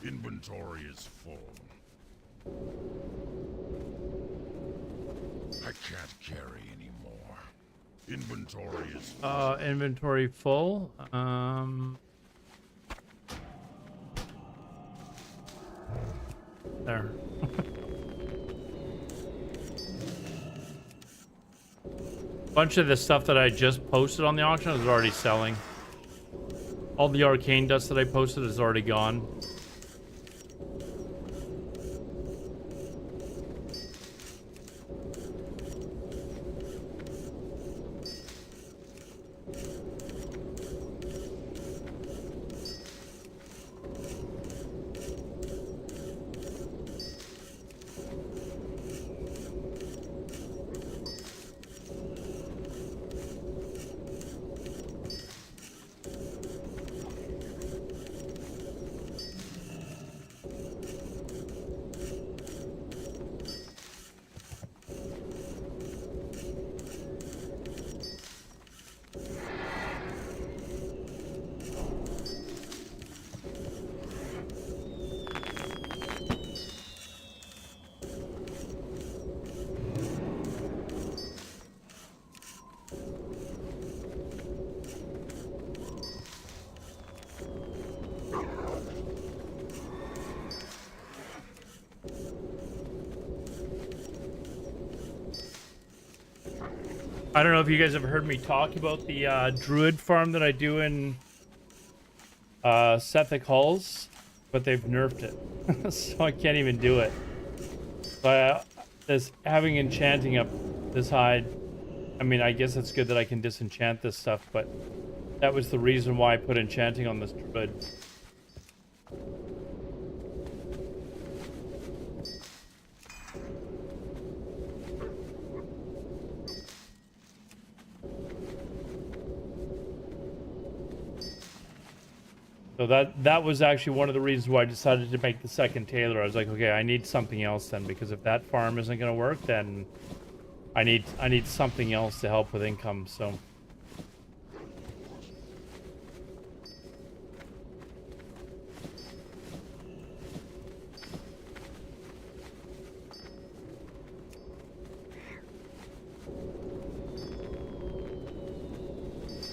Inventory is full. I can't carry anymore. Inventory is full. Inventory full. There. Bunch of the stuff that I just posted on the auction is already selling. All the arcane dust that I posted is already gone. I don't know if you guys have heard me talk about the druid farm that I do in Sethic Halls, but they've nerfed it, so I can't even do it. But this having enchanting up this high, I mean, I guess it's good that I can disenchant this stuff, but that was the reason why I put enchanting on this druid. So that was actually one of the reasons why I decided to make the second tailor. I was like, okay, I need something else then, because if that farm isn't going to work, then I need something else to help with income. So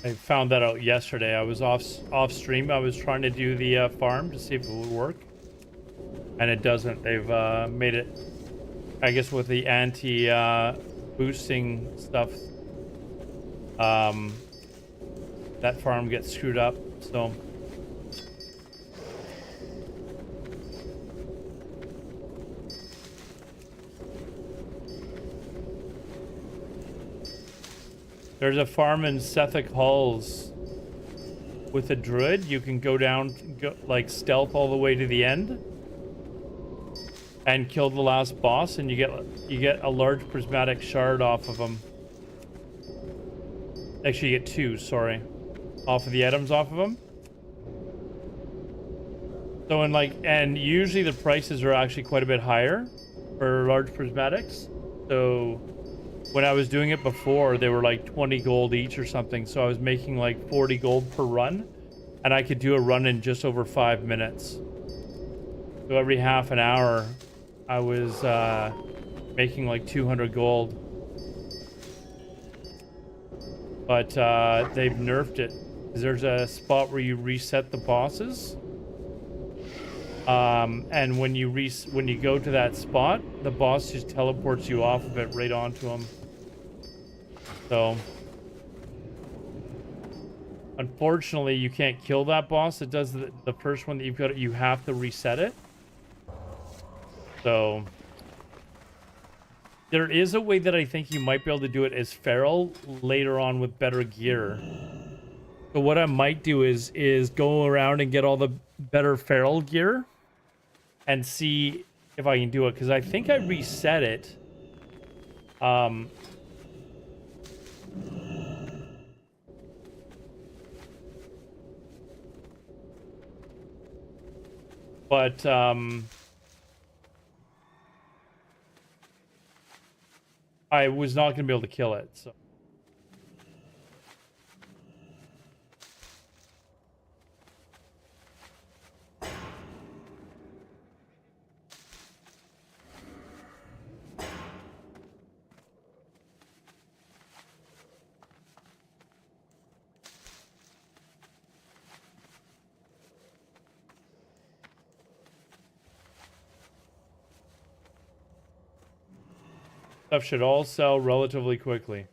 I found that out yesterday. I was off stream. I was trying to do the farm to see if it would work, and it doesn't. They've made it, I guess, with the anti boosting stuff. That farm gets screwed up. So There's a farm in Sethik Halls with a druid. You can go down, like stealth all the way to the end, and kill the last boss, and you get a large prismatic shard off of him. Actually, you get 2. Sorry, off of the items off of him. So and usually the prices are actually quite a bit higher for large prismatics. So when I was doing it before, they were like 20 gold each or something. So I was making like 40 gold per run, and I could do a run in just over 5 minutes. So every half an hour, I was making like 200 gold. But they've nerfed it. There's a spot where you reset the bosses. And when you go to that spot, the boss just teleports you off of it right onto him. So unfortunately, you can't kill that boss. It does the first one that you've got. You have to reset it. So there is a way that I think you might be able to do it as feral later on with better gear. So what I might do is go around and get all the better feral gear and see if I can do it, because I think I reset it. But I was not going to be able to kill it, so. Stuff should all sell relatively quickly.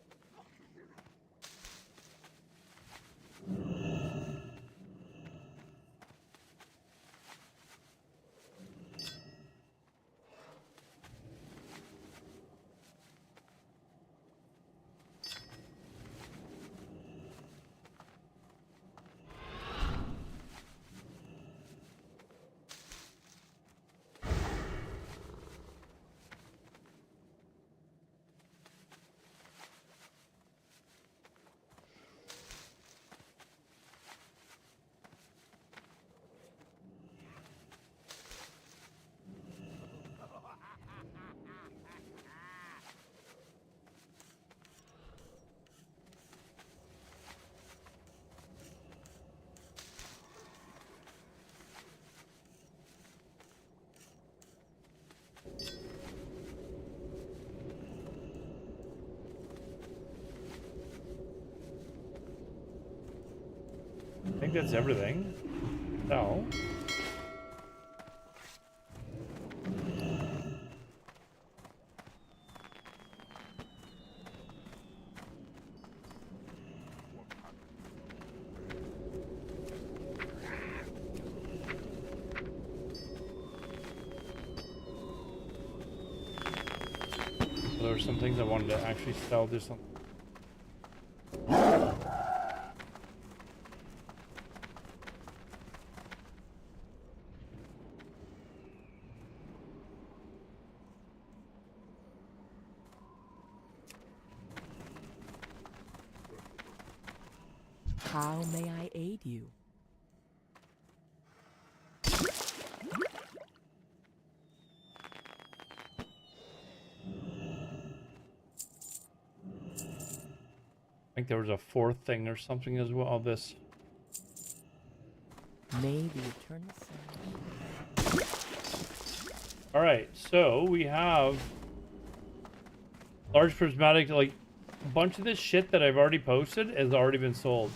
I think that's everything. So. There were some things I wanted to actually sell. Do something. How may I aid you? I think there was a 4th thing or something as well. This. May the eternal sun. All right, so we have large prismatic. Like a bunch of this shit that I've already posted has already been sold.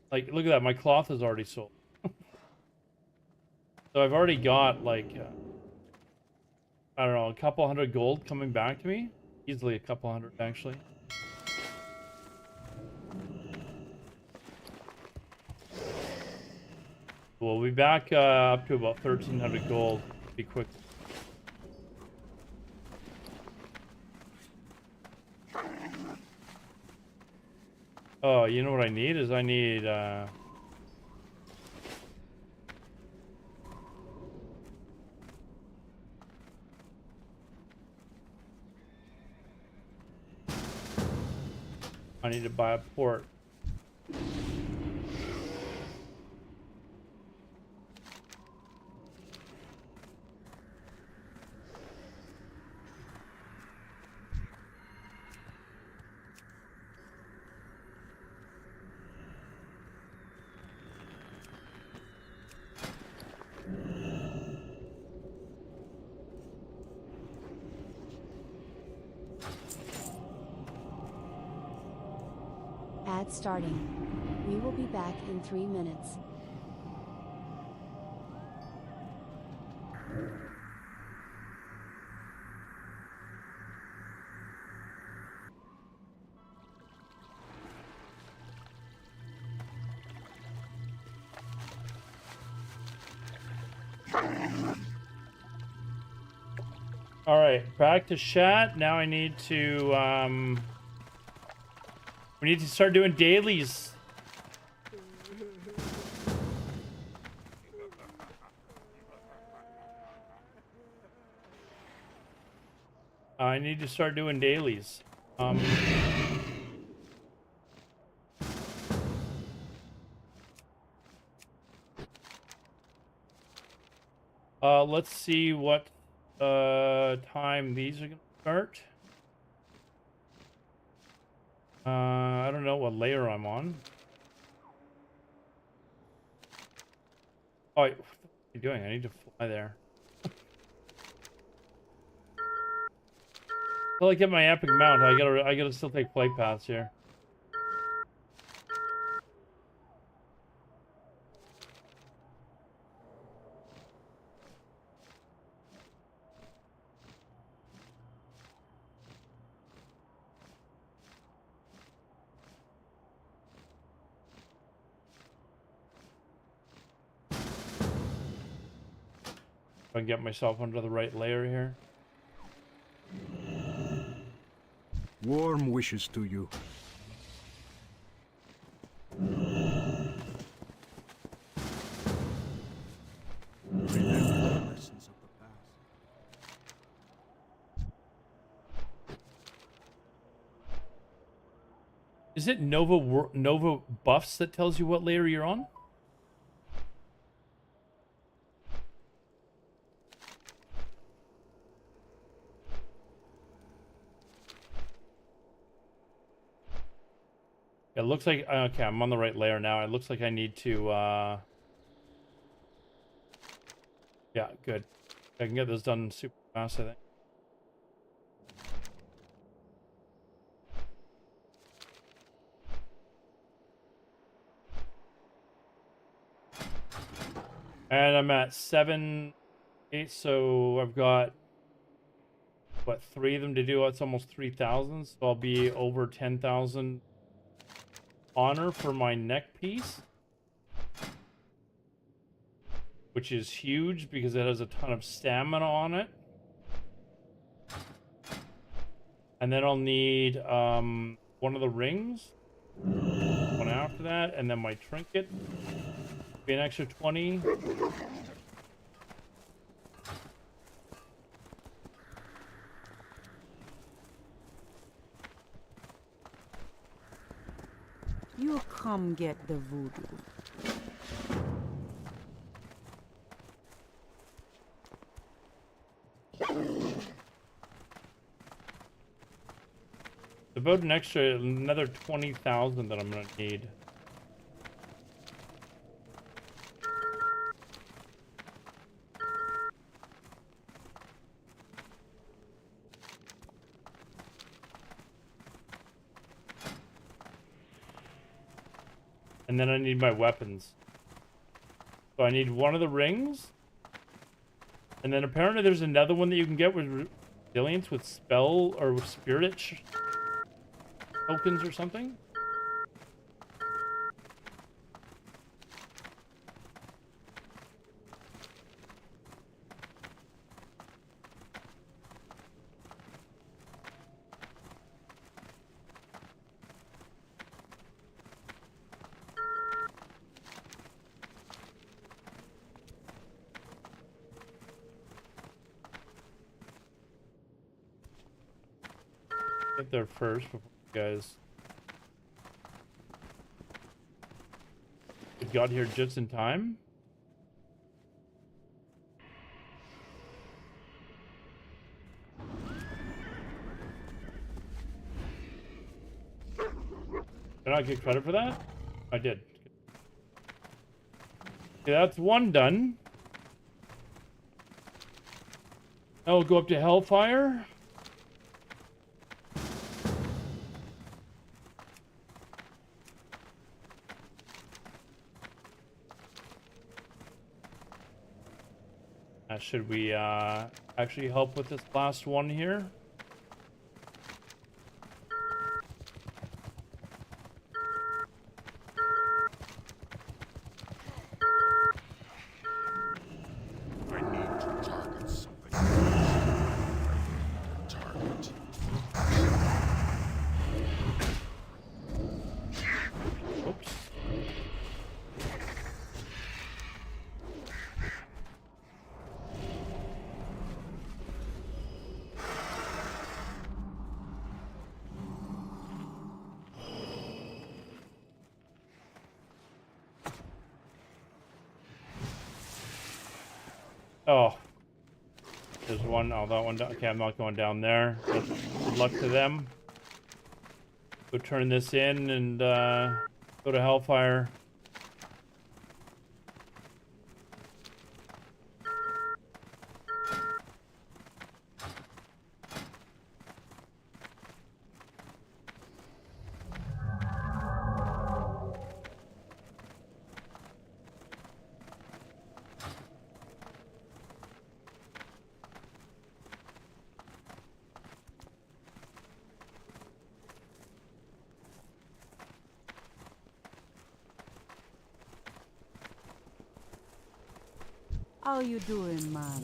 Like, look at that. My cloth is already sold. So I've already got like. I don't know, a couple hundred gold coming back to me. Easily a couple hundred, actually. We'll be back up to about 1,300 gold. Be quick. Oh, you know what I need is I need to buy a port. Ad starting. We will be back in 3 minutes. All right, back to chat. Now I need to we need to start doing dailies. I need to start doing dailies. Let's see what time these are gonna start. I don't know what layer I'm on. Oh, what are you doing? I need to fly there. Well, I get my epic mount. I gotta still take flight paths here. If I can get myself under the right layer here. Warm wishes to you. Is it Nova buffs that tells you what layer you're on? It looks like okay, I'm on the right layer now. It looks like I need to yeah, good. I can get this done super fast, I think. And I'm at 7, 8, so I've got what, 3 of them to do. It's almost 3,000, so I'll be over 10,000 honor for my neck piece, which is huge because it has a ton of stamina on it. And then I'll need one of the rings, one after that, and then my trinket. Be an extra 20. You come get the voodoo. About another 20,000 that I'm gonna need. And then I need my weapons. So I need one of the rings. And then apparently there's another one that you can get with resilience with spell or with spirit tokens or something. Get there first before you guys. We got here just in time. Did I get credit for that? I did. Okay, that's one done. Now we'll go up to Hellfire. Should we actually help with this last one here? I need to target something. Target. Oops. Oh, there's one. Oh, that one. Okay, I'm not going down there. But good luck to them. Go turn this in and go to Hellfire. How you doing, man?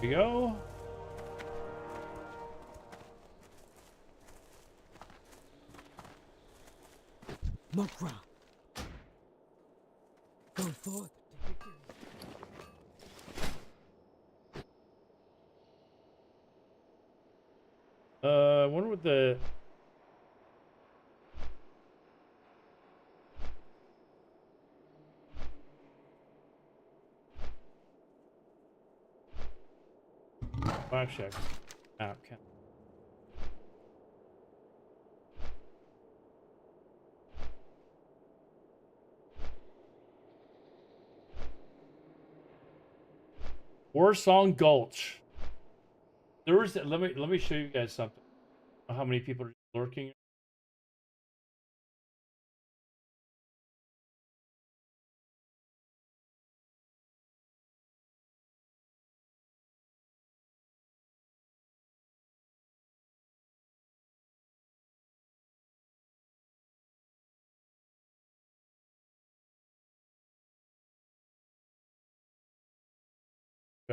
Here we go. Mokra. Go forth. I wonder what the... Black check. Okay. Warsong Gulch. There was... Let me show you guys something. How many people are lurking?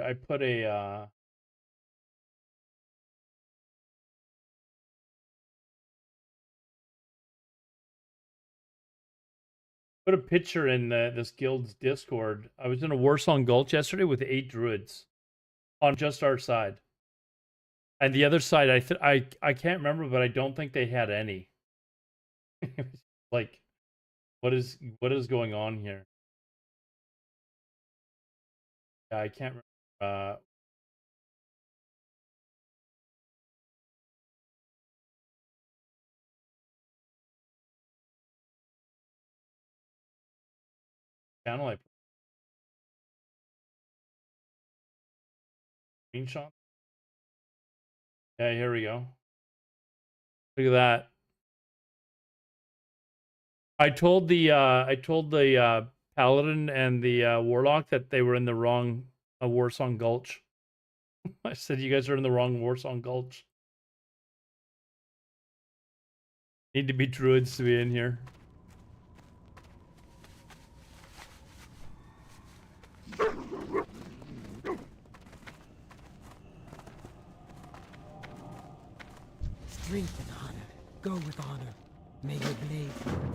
I put a put a picture in this guild's Discord. I was in a Warsong Gulch yesterday with 8 druids on just our side, and the other side I can't remember, but I don't think they had any. Like, what is going on here? Yeah, I can't remember. Channel I screenshot. Yeah, here we go. Look at that. I told the paladin and the warlock that they were in the wrong Warsong Gulch. I said, you guys are in the wrong Warsong Gulch. Need to be druids to be in here. Strength and honor. Go with honor. May your blade return.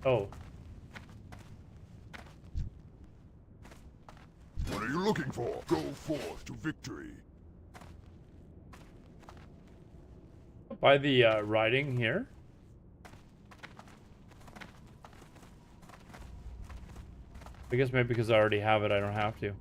Oh. What are you looking for? Go forth to victory. By the writing here. I guess maybe because I already have it, I don't have to.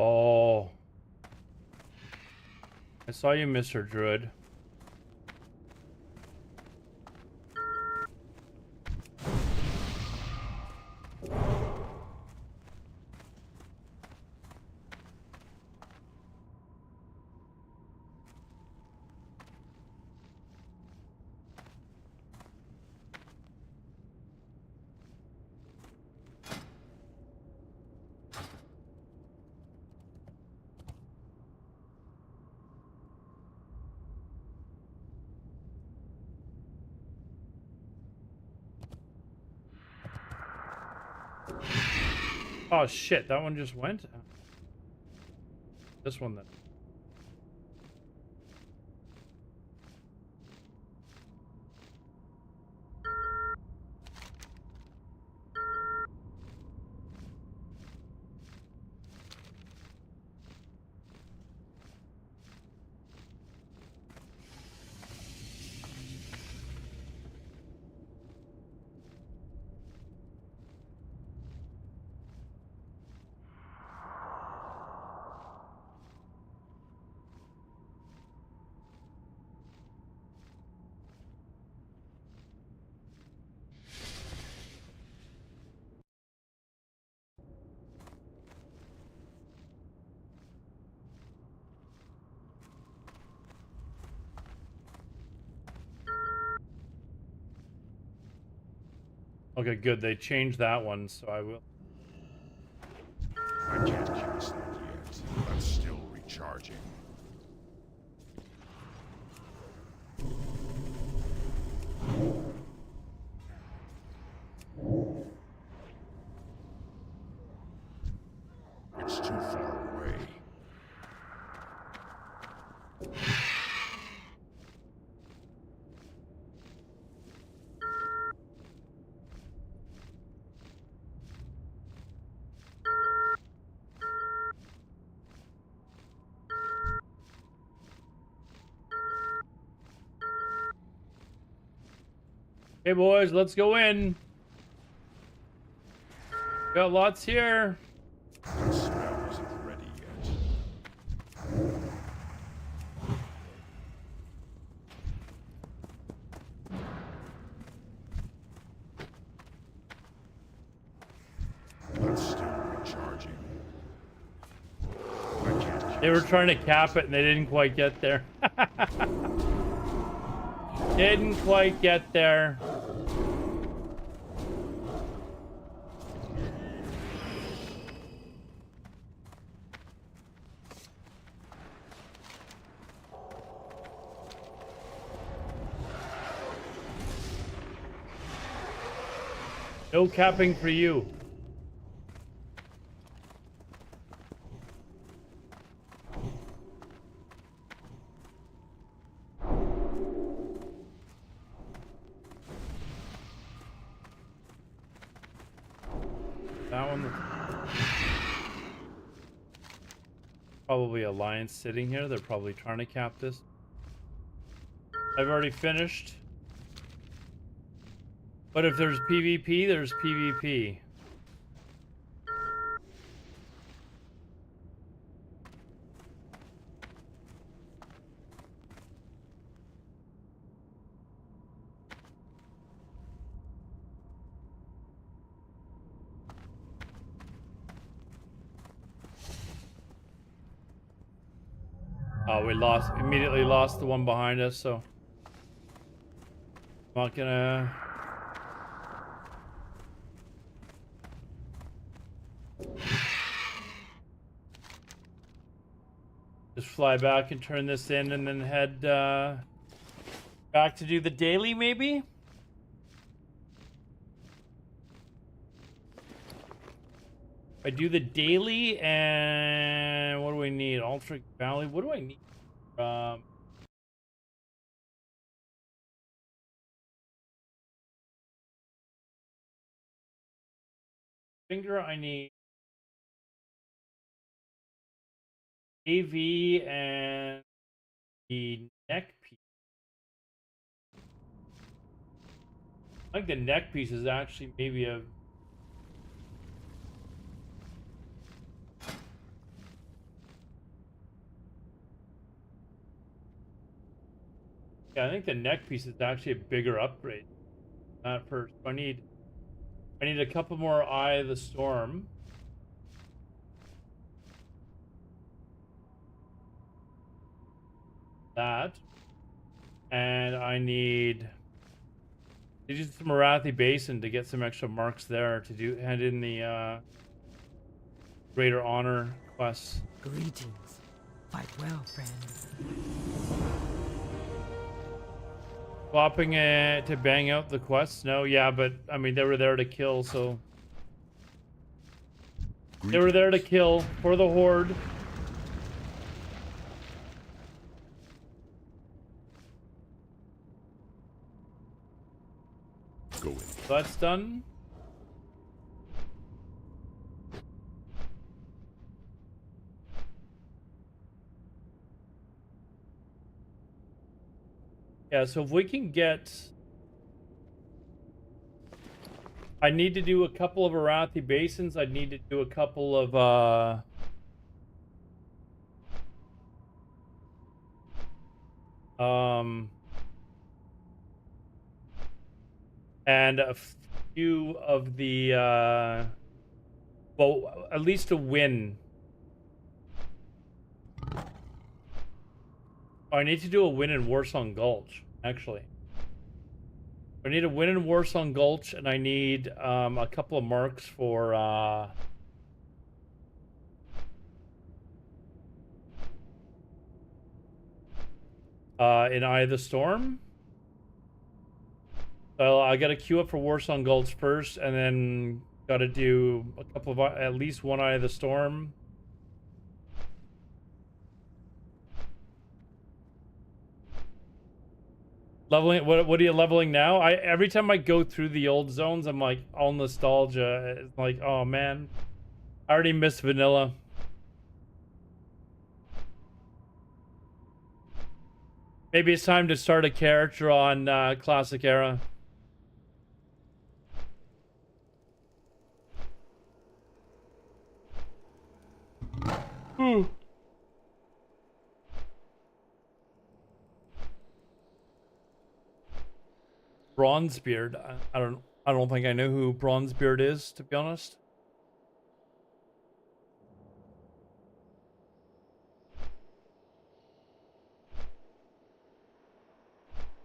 Oh. I saw you, Mr. Druid. Oh shit, that one just went? This one then. Okay, good. They changed that one, so I will. I can't cast that yet. I'm still recharging. It's too far away. Hey boys, let's go in. Got lots here. The smell isn't ready yet. I'm still recharging. I can't. They were trying to cap it and they didn't quite get there. Didn't quite get there. No capping for you. That one. Probably Alliance sitting here. They're probably trying to cap this. I've already finished. But if there's PvP, there's PvP. Oh, we immediately lost the one behind us, so I'm not gonna. Just fly back and turn this in and then head back to do the daily, maybe? I do the daily, and what do we need? Altric Valley. What do I need? Finger, I need AV and the neck piece. I think the neck piece is actually maybe a. Yeah, I think the neck piece is actually a bigger upgrade. First, I need a couple more Eye of the Storm. That, and I need some Marathi Basin to get some extra marks there to hand in the Greater Honor quests. Greetings. Fight well, friend. Swapping it to bang out the quests? No, yeah, but I mean they were there to kill, so they were there to kill for the Horde. Go in. So that's done. Yeah, so if we can get... I need to do a couple of Arathi Basins. I need to do a couple of... and a few of the... well, at least a win. Oh, I need to do a win in Warsong Gulch, actually. I need a win in Warsong Gulch, and I need a couple of marks for in Eye of the Storm. So I got to queue up for Warsong Gulch first, and then got to do a couple of at least one Eye of the Storm. Leveling, what are you leveling now? Every time I go through the old zones, I'm like all nostalgia. It's like, oh man, I already missed vanilla. Maybe it's time to start a character on Classic Era. Ooh. Bronzebeard. I don't think I know who Bronzebeard is, to be honest.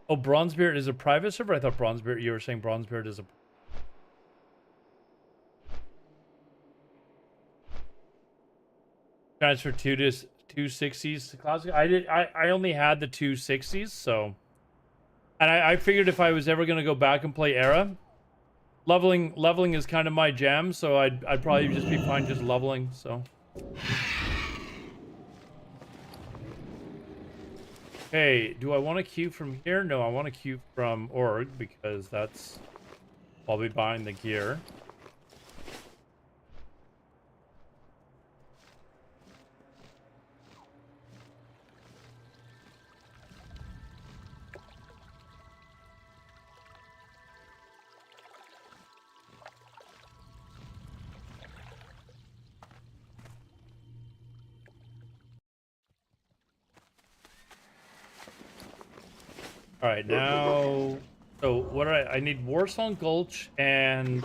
Oh, Bronzebeard is a private server? I thought Bronzebeard, you were saying Bronzebeard is a... Transfer 260s to Classic. I only had the 260s, so... And I figured if I was ever going to go back and play Era, leveling is kind of my jam, so I'd probably just be fine just leveling, so. Okay, do I want to queue from here? No, I want to queue from Org, because that's... I'll be buying the gear. All right, now, so what I need Warsong Gulch and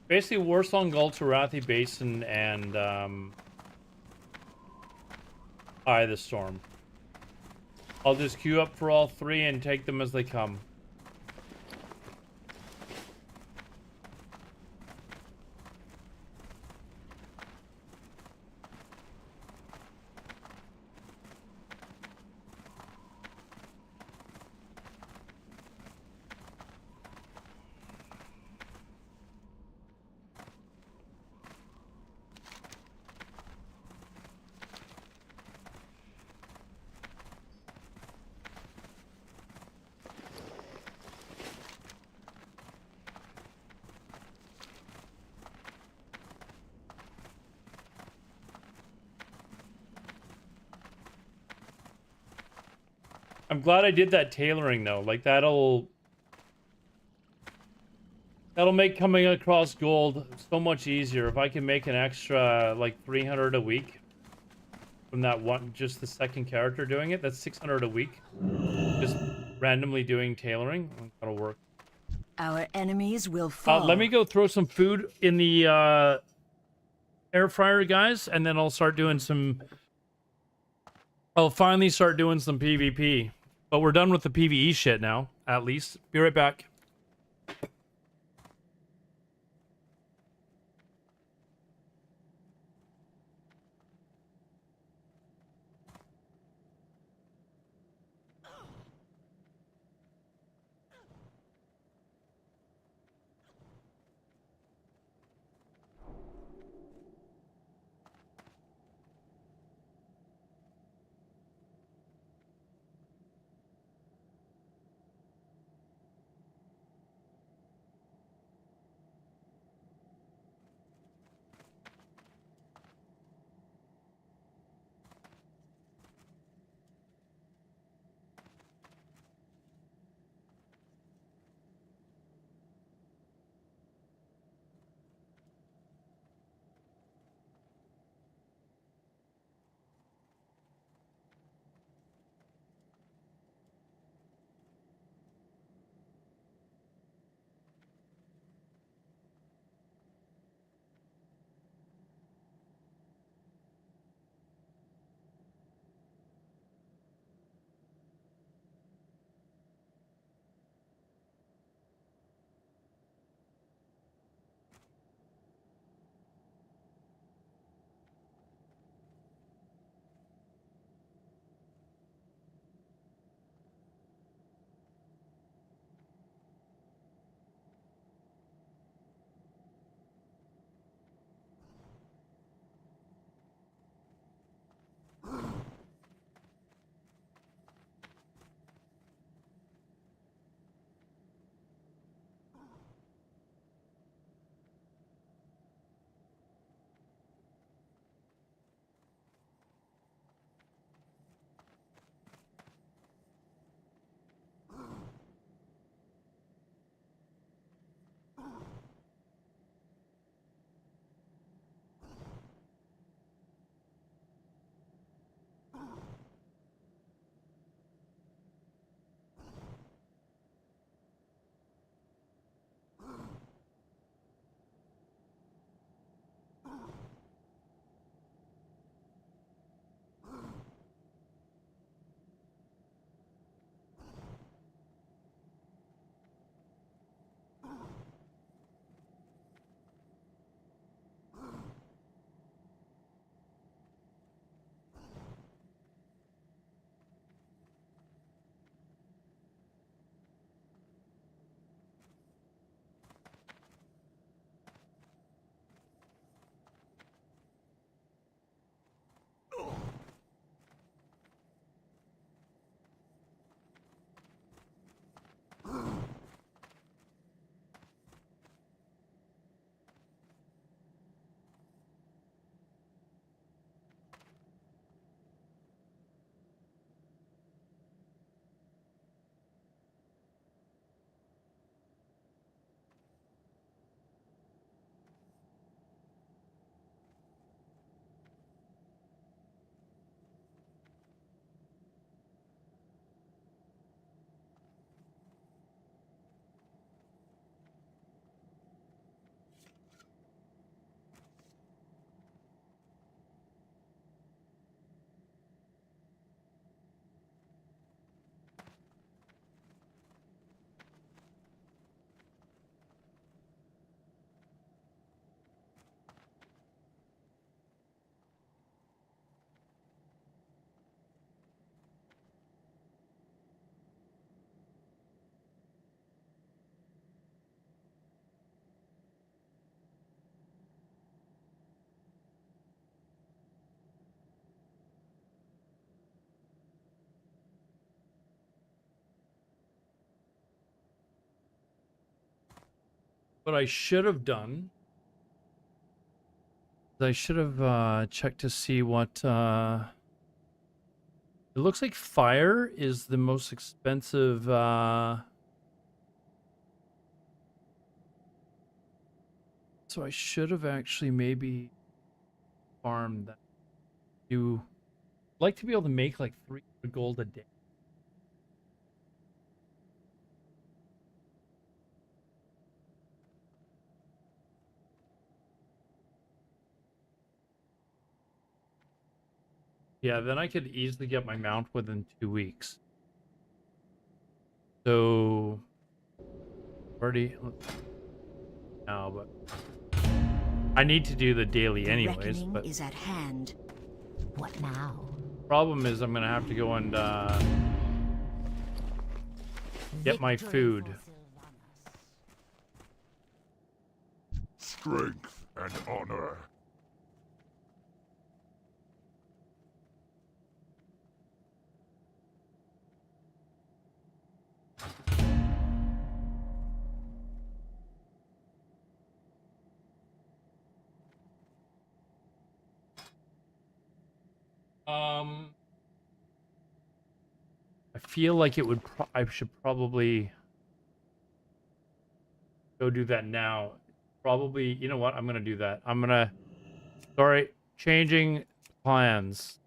basically Warsong Gulch, Arathi Basin, and Eye the Storm. I'll just queue up for all three and take them as they come. I'm glad I did that tailoring though. Like that'll make coming across gold so much easier. If I can make an extra like 300 a week from that one, just the second character doing it, that's 600 a week. Just randomly doing tailoring, that'll work. Our enemies will fall. Let me go throw some food in the air fryer, guys, and then I'll start doing some. I'll finally start doing some PvP. But we're done with the PvE shit now, at least. Be right back. What I should have done, I should have checked to see what. It looks like fire is the most expensive. So I should have actually maybe farmed that. You like to be able to make like 300 gold a day. Yeah, then I could easily get my mount within 2 weeks. So already now, but I need to do the daily anyways. But is at hand. What now? Problem is, I'm gonna have to go and get my food. Strength and honor. I feel like it would. I should probably go do that now. Probably, you know what? I'm gonna do that. I'm gonna. Sorry, changing plans.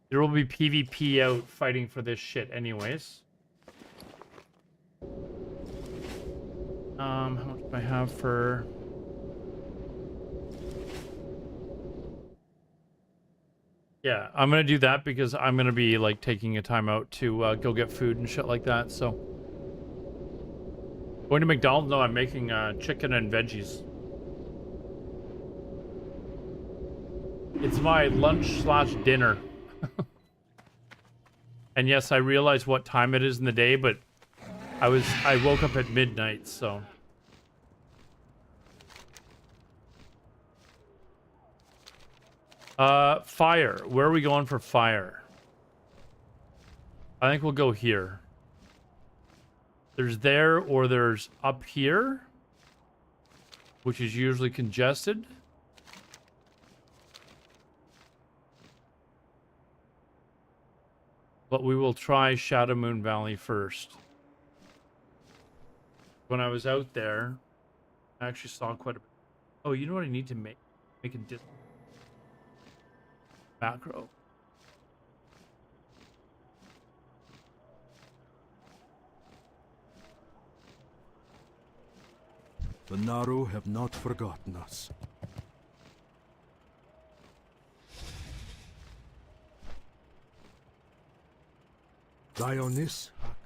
There will be PvP out fighting for this shit, anyways. How much do I have for? Yeah, I'm gonna do that because I'm gonna be like taking a time out to go get food and shit like that. So going to McDonald's? No, I'm making chicken and veggies. It's my lunch/dinner. And yes, I realize what time it is in the day, but I woke up at midnight, so. Fire. Where are we going for fire? I think we'll go here. There's there, or there's up here, which is usually congested. But we will try Shadow Moon Valley first. When I was out there, I actually saw quite a bit. Oh, you know what I need to make? Make a macro. The Naru have not forgotten us. Dionys Haka.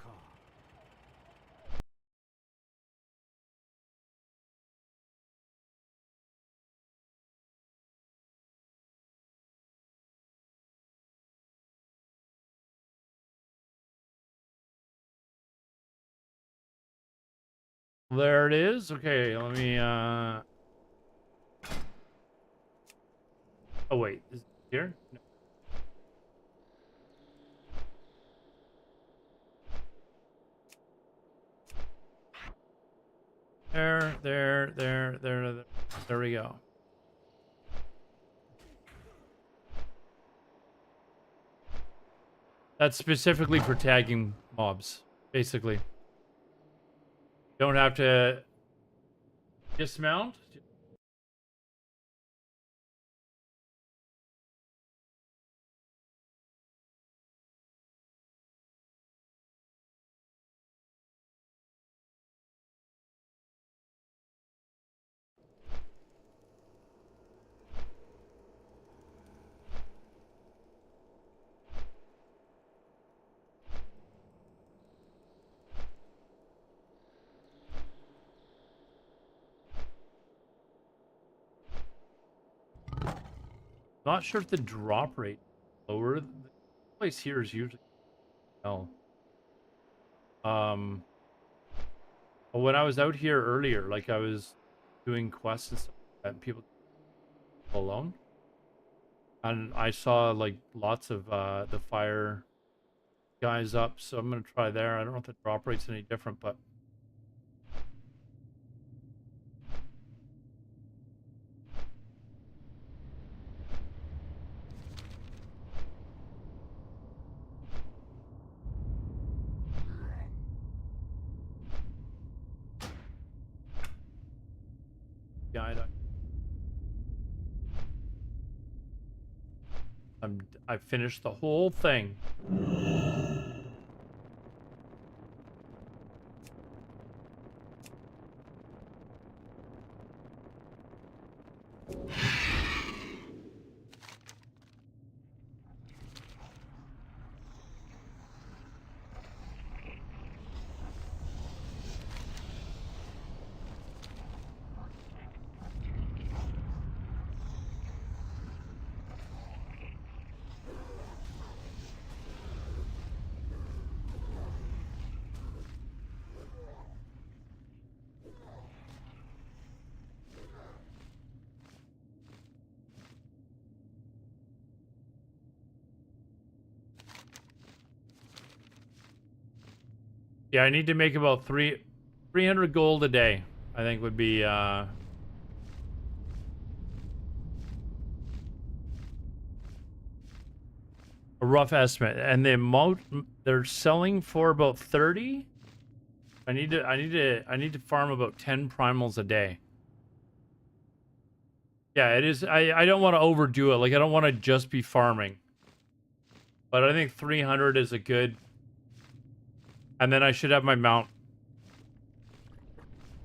There it is. Okay, let me oh wait, is it here? No. There we go. That's specifically for tagging mobs, basically. Don't have to dismount. Not sure if the drop rate is lower. The place here is usually hell. But when I was out here earlier, like I was doing quests and stuff and people alone, and I saw like lots of the fire guys up, so I'm gonna try there. I don't know if the drop rate's any different, but I finished the whole thing. Yeah, I need to make about 300 gold a day. I think would be a rough estimate. And the amount they're selling for about 30. I need to farm about 10 primals a day. Yeah, it is. I don't want to overdo it. Like, I don't want to just be farming. But I think 300 is a good. And then I should have my mount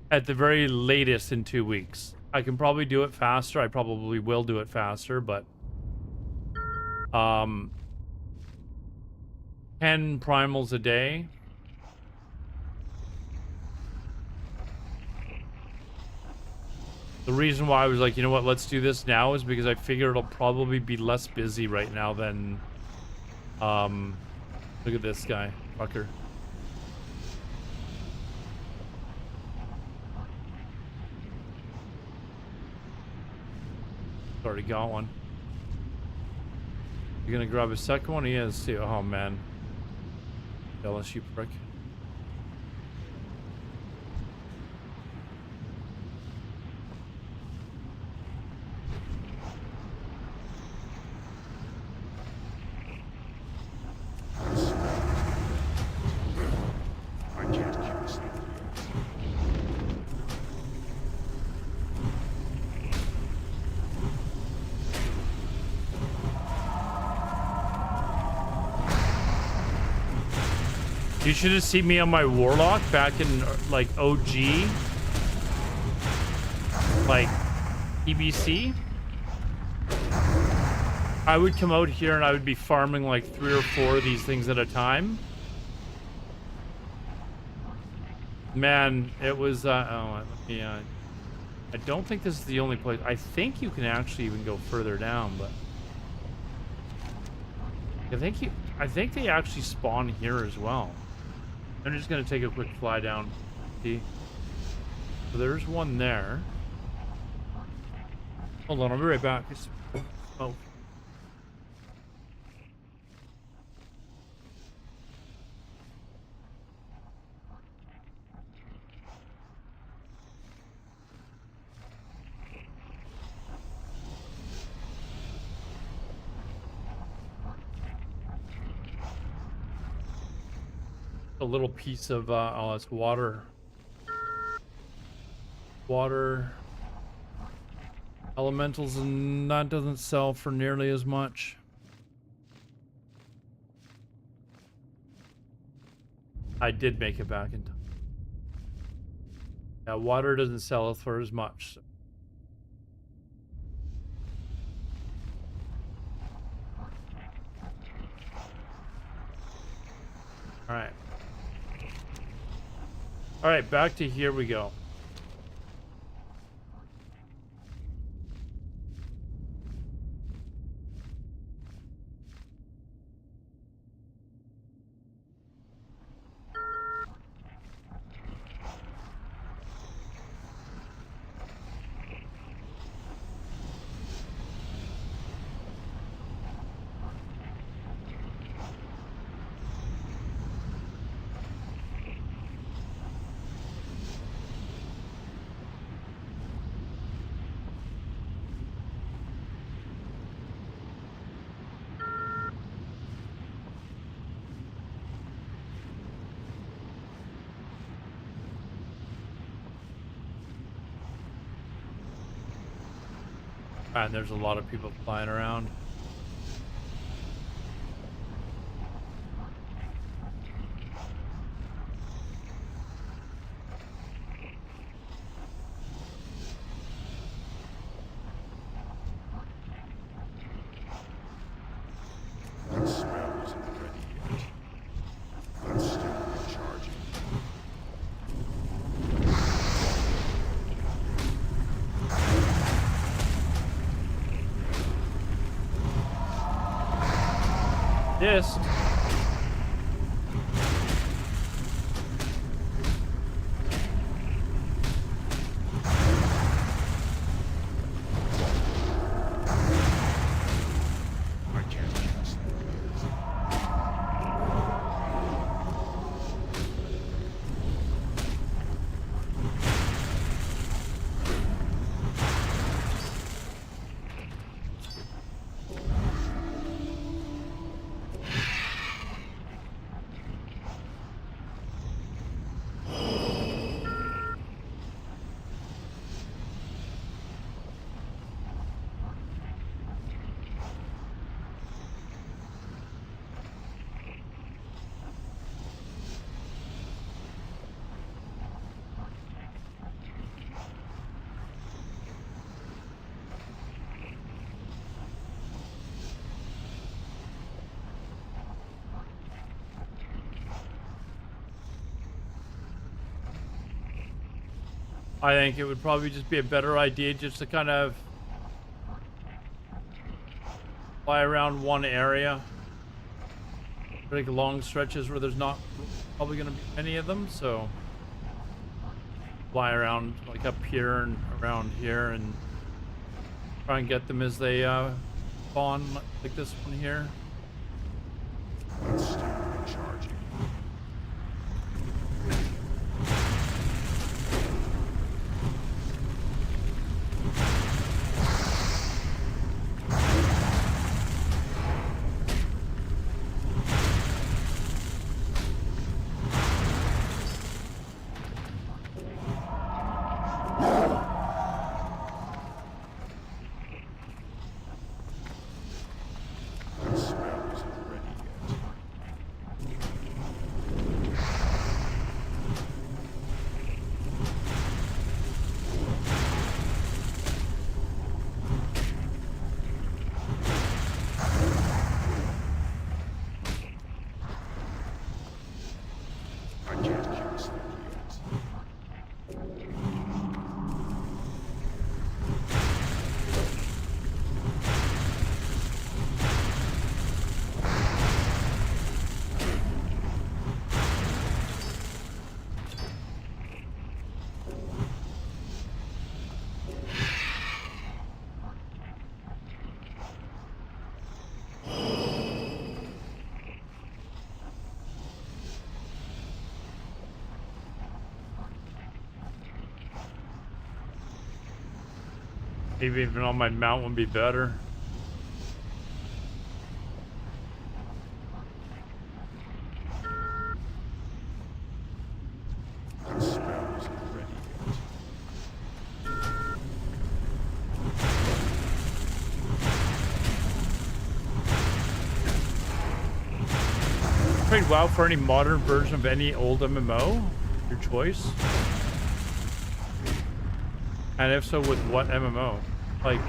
at the very latest in 2 weeks. I can probably do it faster. I probably will do it faster, but 10 primals a day. The reason why I was like, you know what, let's do this now is because I figure it'll probably be less busy right now than look at this guy, fucker. Already got one. You gonna grab a second one? He is too. Oh man. Jealous, you prick. I can't keep this thing. You should have seen me on my Warlock back in, like, OG. Like, TBC. I would come out here and I would be farming, like, 3 or 4 of these things at a time. Man, it was, oh, yeah. I don't think this is the only place. I think you can actually even go further down, but... I think they actually spawn here as well. I'm just gonna take a quick fly down. See? So there's one there. Hold on, I'll be right back. Oh. A little piece of oh, it's water elementals, and that doesn't sell for nearly as much. I did make it back in time. Yeah, water doesn't sell for as much, so. All right. All right, back to here we go. And there's a lot of people flying around. Yes. I can't trust I think it would probably just be a better idea just to kind of fly around one area. Like long stretches where there's not probably going to be any of them, so fly around like up here and around here and try and get them as they spawn, like this one here. Let's start charging. Maybe even on my mount would be better. That spell isn't ready yet. Trade WoW for any modern version of any old MMO? Your choice. And if so, with what MMO? Like,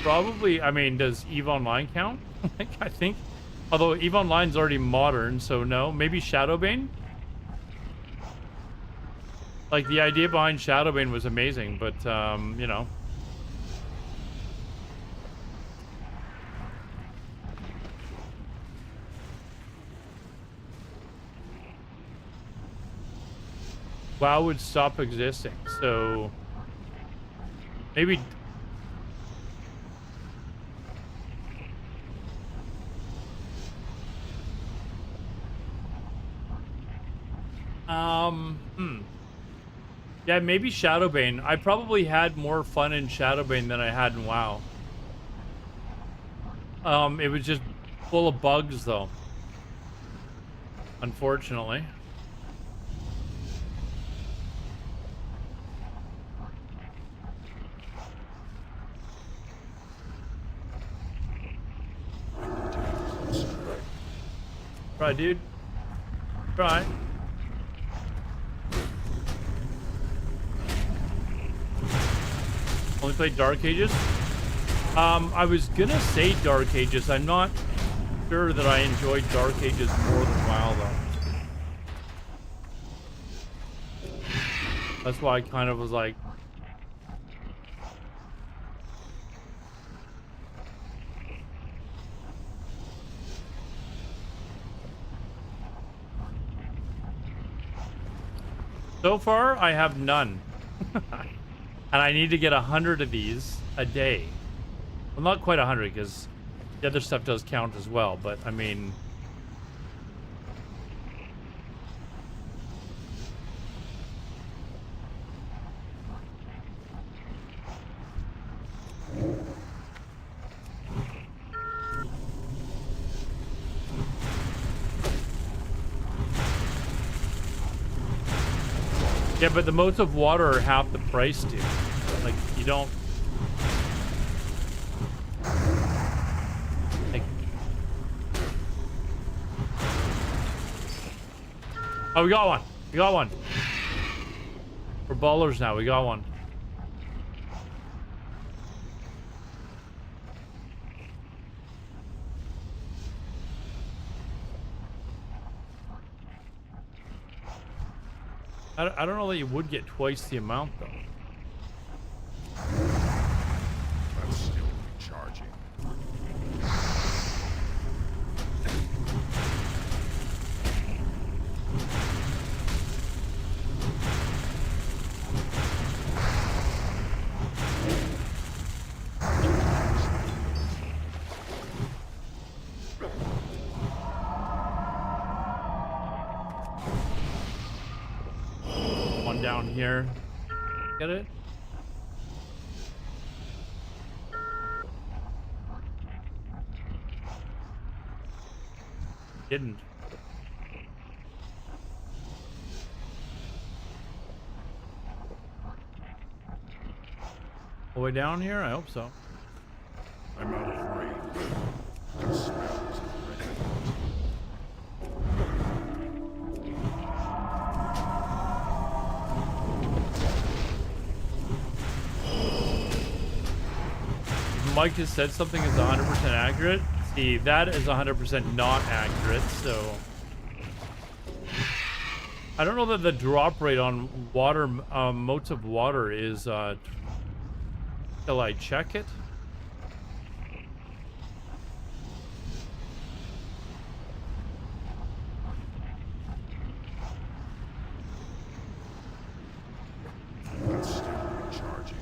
probably, I mean, does EVE Online count? Like, I think, although EVE Online's already modern, so no. Maybe Shadowbane? Like, the idea behind Shadowbane was amazing, but, you know. WoW would stop existing, so maybe yeah, maybe Shadowbane. I probably had more fun in Shadowbane than I had in WoW. It was just full of bugs though, unfortunately. Try, dude. Try. Only played Dark Ages? I was gonna say Dark Ages. I'm not sure that I enjoyed Dark Ages more than WoW though. That's why I kind of was like, So far, I have none. And I need to get 100 of these a day. Well, not quite 100, because the other stuff does count as well, but I mean... Yeah, but the modes of water are half the price, dude. Like, you don't... Like... Oh, we got one. We got one. We're ballers now. We got one. I don't know that you would get twice the amount, though. That's still recharging. Down here. Get it? Didn't. All the way down here? I hope so. I'm out of range. The spell isn't ready. Mike just said something is 100% accurate. See, that is 100% not accurate, so... I don't know that the drop rate on water, motes of water is, till I check it. That's still recharging.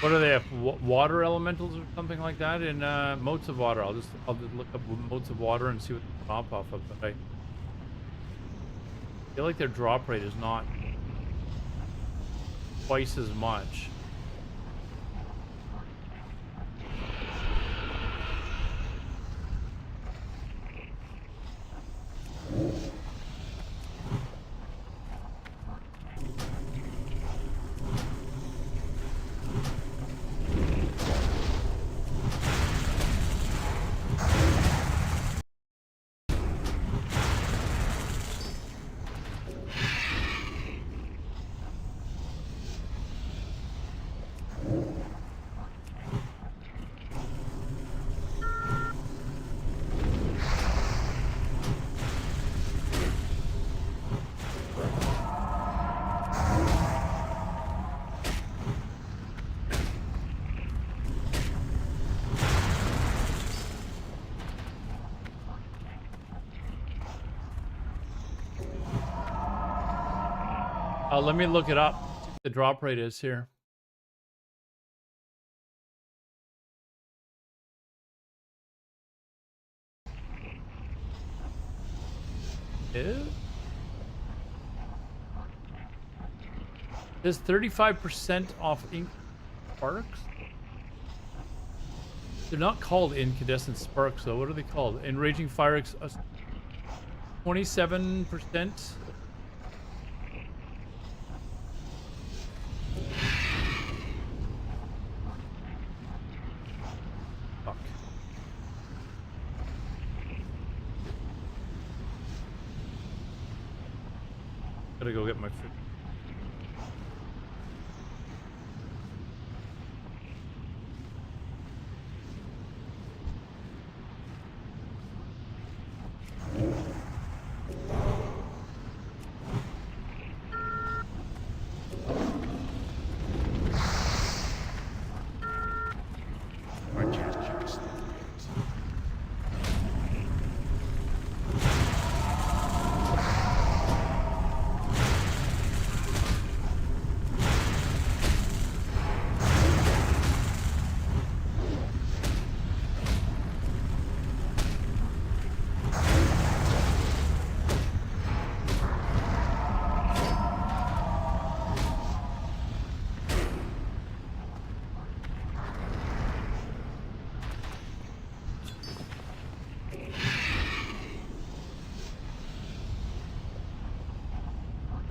What do they have? Water elementals or something like that in motes of water? I'll just look up motes of water and see what they pop off of. But I feel like their drop rate is not twice as much. Let me look it up. See what the drop rate is here. There's 35% off ink sparks. They're not called incandescent sparks, though. What are they called? Enraging fire 27%. Fuck. Gotta go get my food.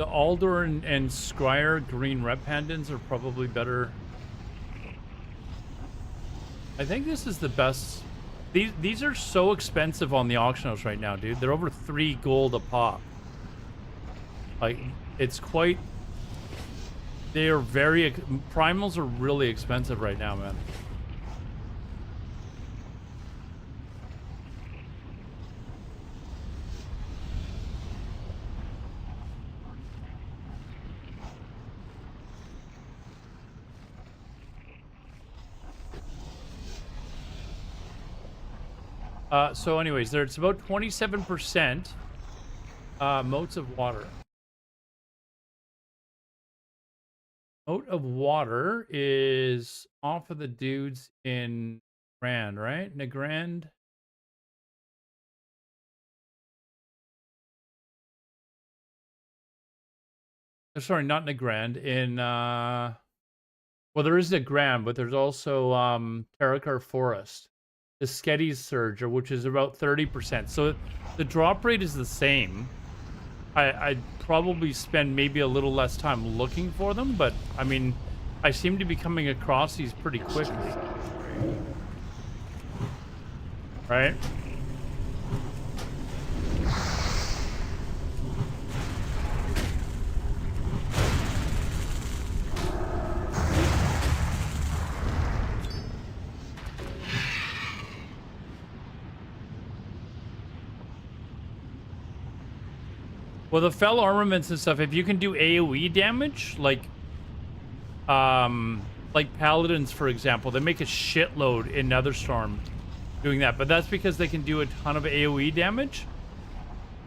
The Alder and Scryer green rep pendants are probably better. I think this is the best. These are so expensive on the auction house right now, dude. They're over 3 gold a pop. Like, it's quite... They are very... Primals are really expensive right now, man. So anyways, it's about 27% motes of water. Mote of water is off of the dudes in Grand, right? Negrand. Sorry, not Negrand. In well, there is Negrand, but there's also Terakar Forest. The Sketties Surge, which is about 30%. So the drop rate is the same. I'd probably spend maybe a little less time looking for them, but I mean, I seem to be coming across these pretty quickly. Right? Well, the fell armaments and stuff, if you can do AoE damage, like paladins, for example, they make a shitload in Netherstorm doing that, but that's because they can do a ton of AoE damage,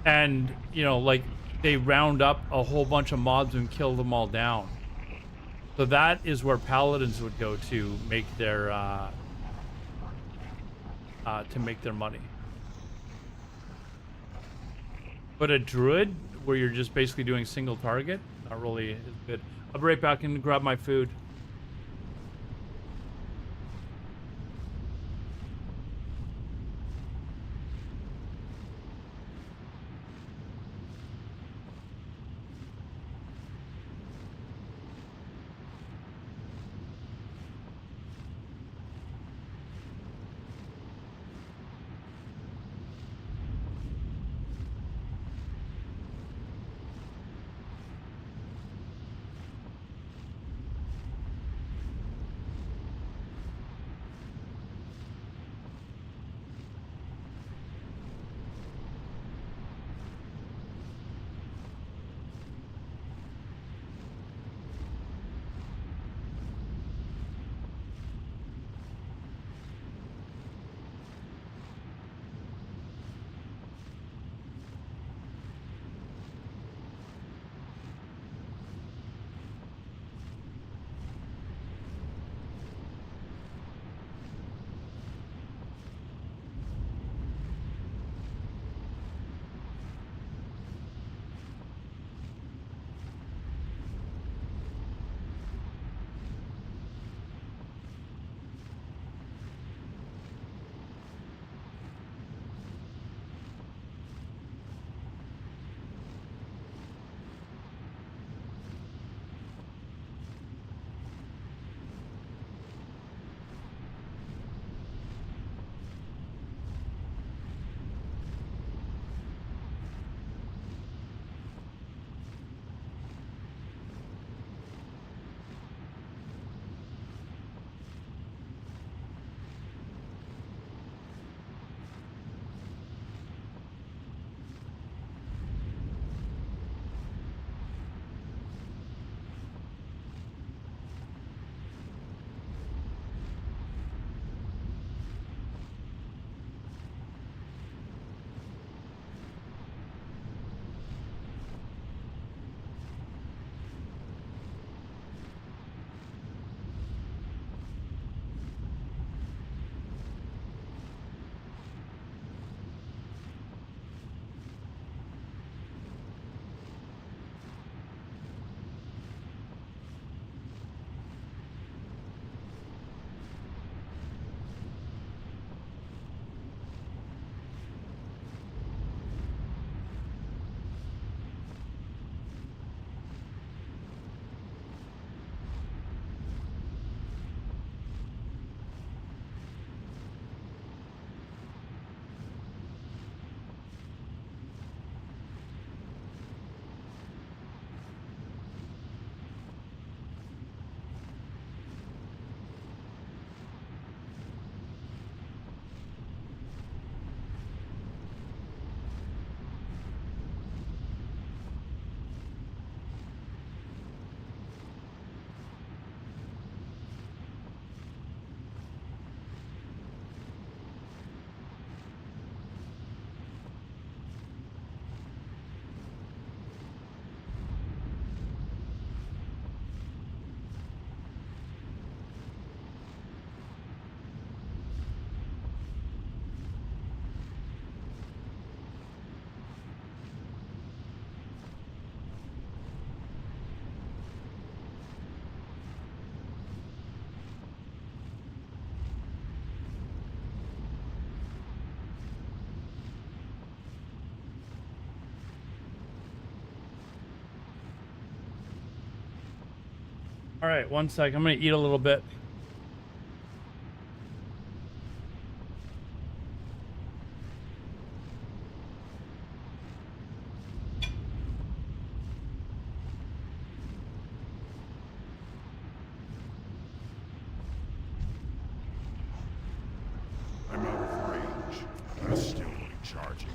and you know, like, they round up a whole bunch of mobs and kill them all down. So that is where paladins would go to make their money. But a druid, where you're just basically doing single target, not really is good. I'll be right back and grab my food. All right, one sec. I'm gonna eat a little bit. I'm out of range. I'm still recharging.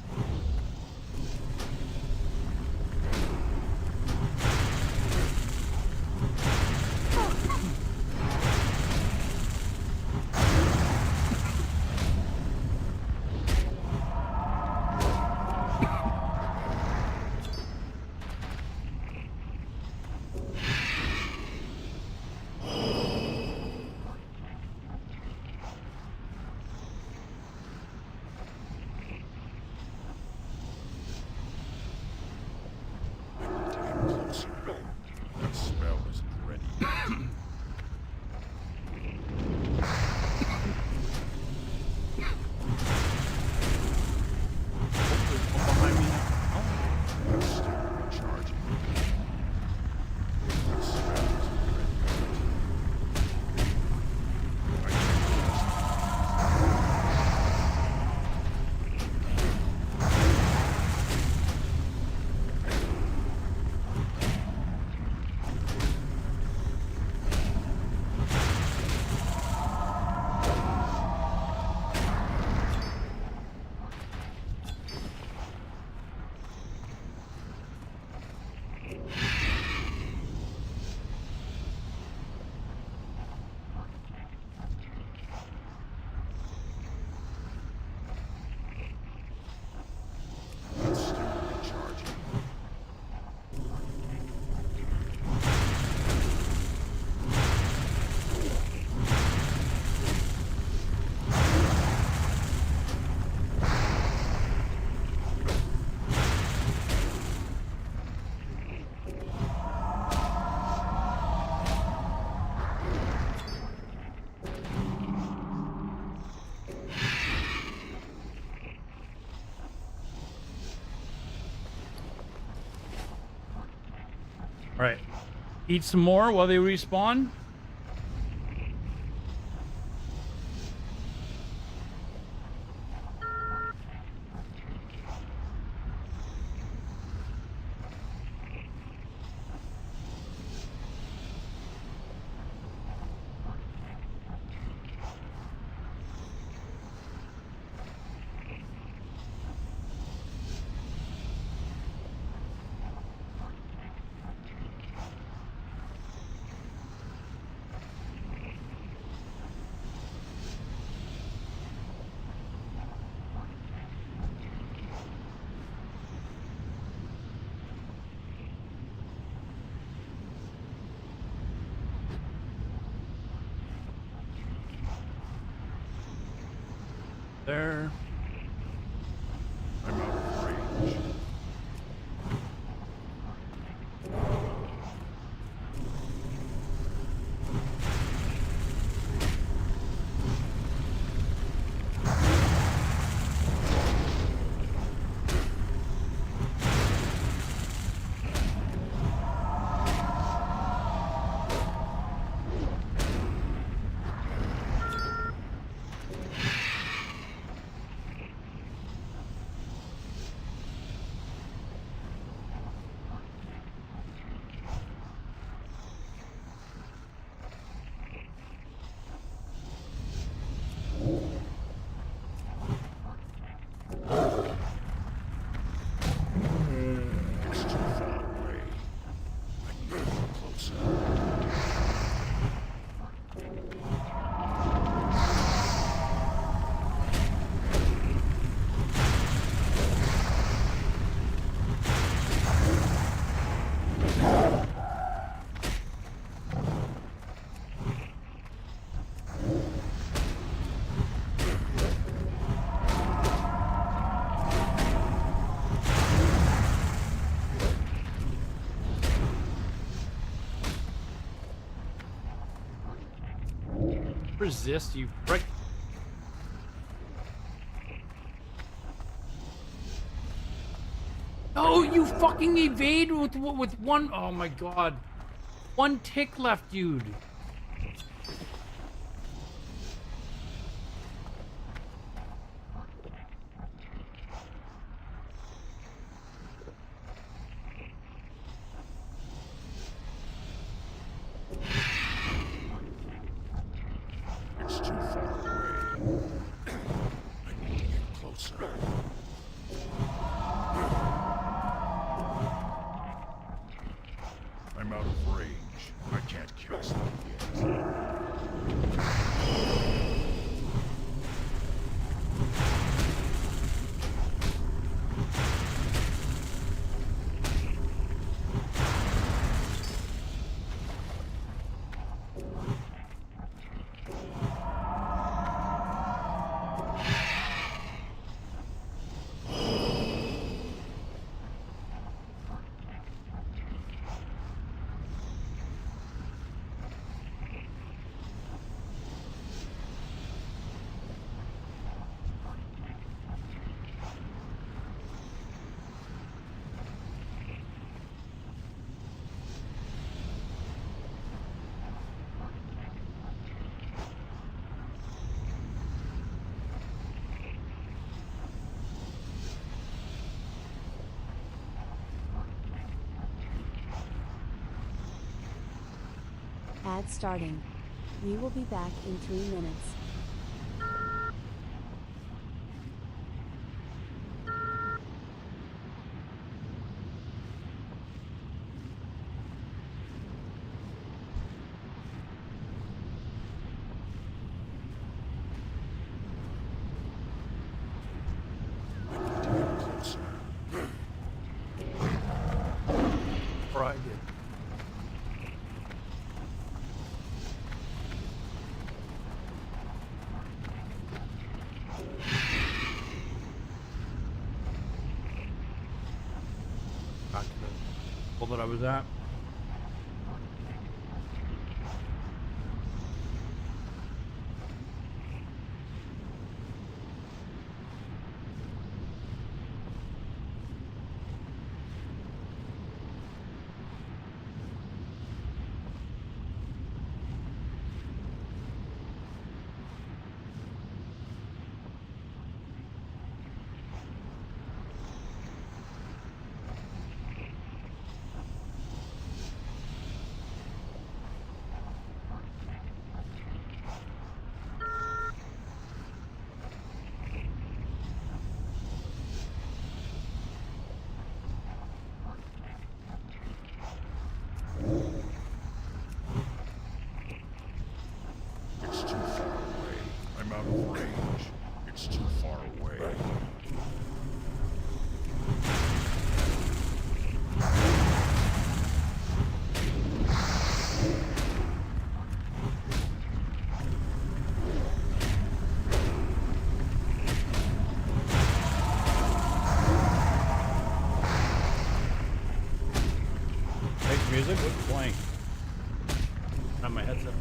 That spell isn't ready yet. Behind me. I'm still recharging. That spell isn't ready yet. I'm still recharging. All right. Eat some more while they respawn. There. I'm out of range. It's too far away. I need to go closer. Resist, you frick. Oh, you fucking evade with one. Oh my god. One tick left, dude. It's too far away. I need to get closer. I'm out of range. I can't kill something yet. Ad starting. We will be back in 3 minutes. Friday. Back to the hole that I was at. It's too far away. I'm out of range. It's too far away. Bass music? What's playing? On my headset.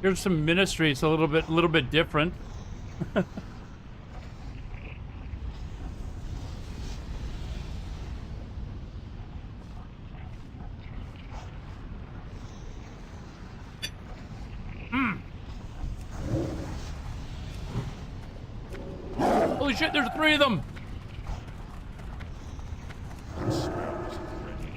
Here's some ministry. It's a little bit different. Holy shit! There's 3 of them. It smells ready.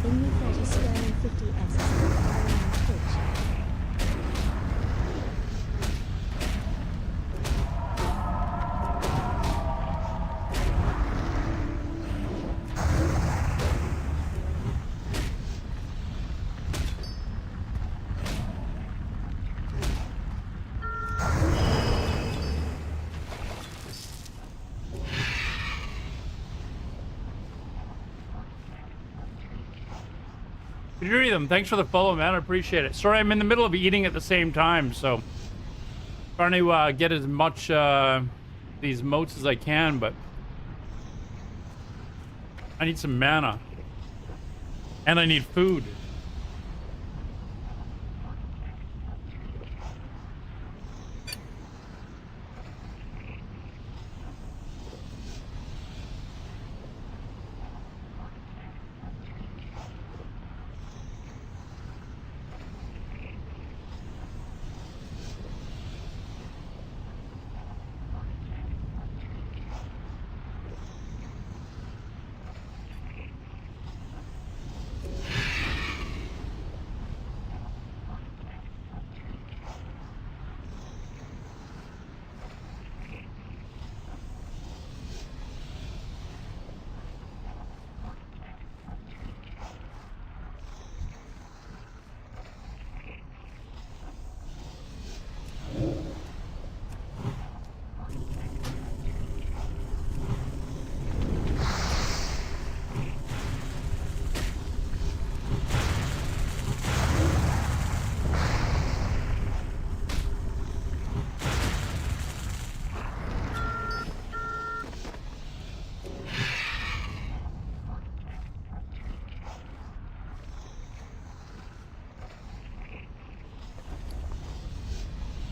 In your 30 sterling 50s is now following on Twitch. Them, thanks for the follow, man. I appreciate it. Sorry, I'm in the middle of eating at the same time, so trying to get as much these motes as I can, but I need some mana. And I need food.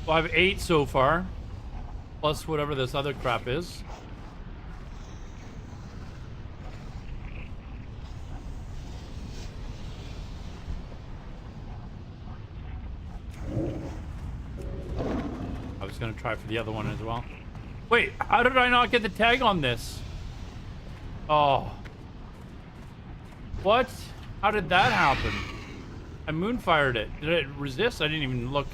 Well, I have 8 so far, plus whatever this other crap is. I was gonna try for the other one as well. Wait, how did I not get the tag on this? Oh. What? How did that happen? I moonfired it. Did it resist? I didn't even look.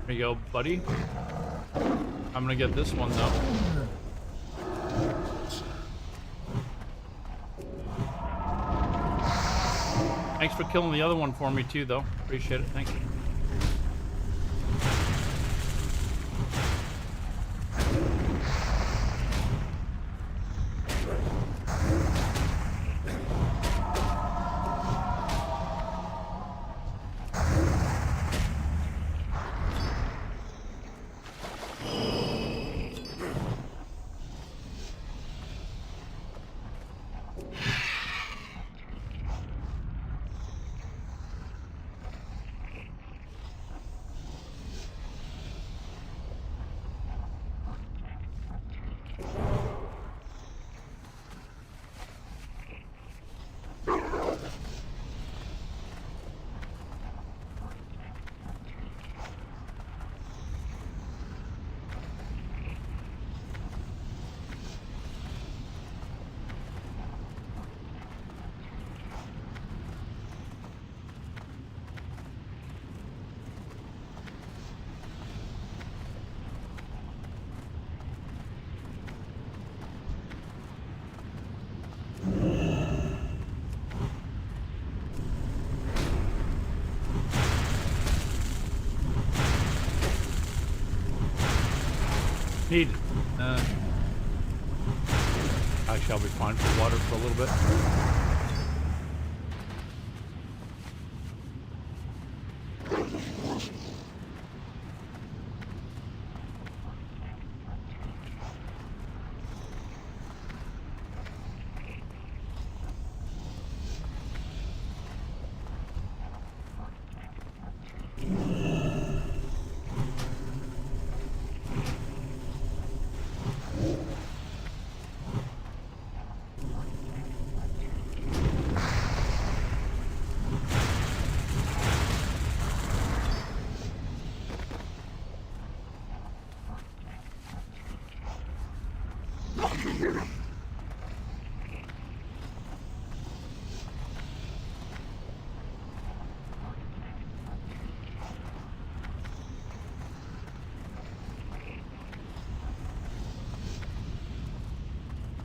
There you go, buddy. I'm gonna get this one though. Thanks for killing the other one for me too, though. Appreciate it. Thank you. Need. Actually, I'll be fine for water for a little bit.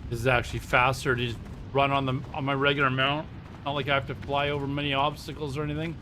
This is actually faster to just run on my regular mount. Not like I have to fly over many obstacles or anything.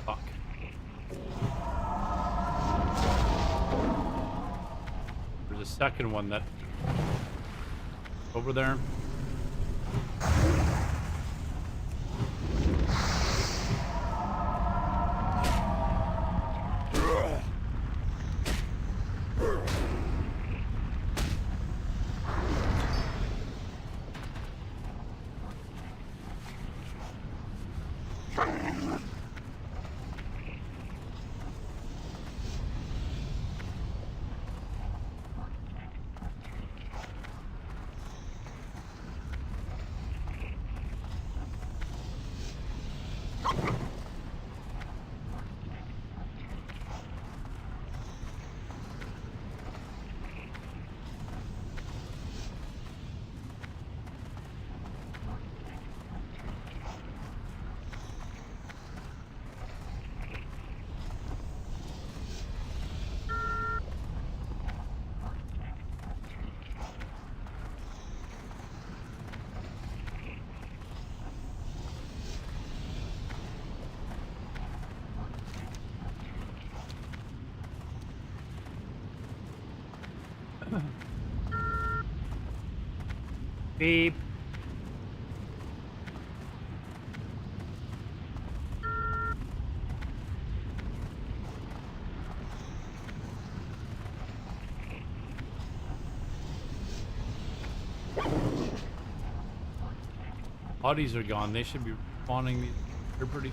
Fuck. There's a second one that over there. Beep. Bodies are gone. They should be spawning these. They're pretty.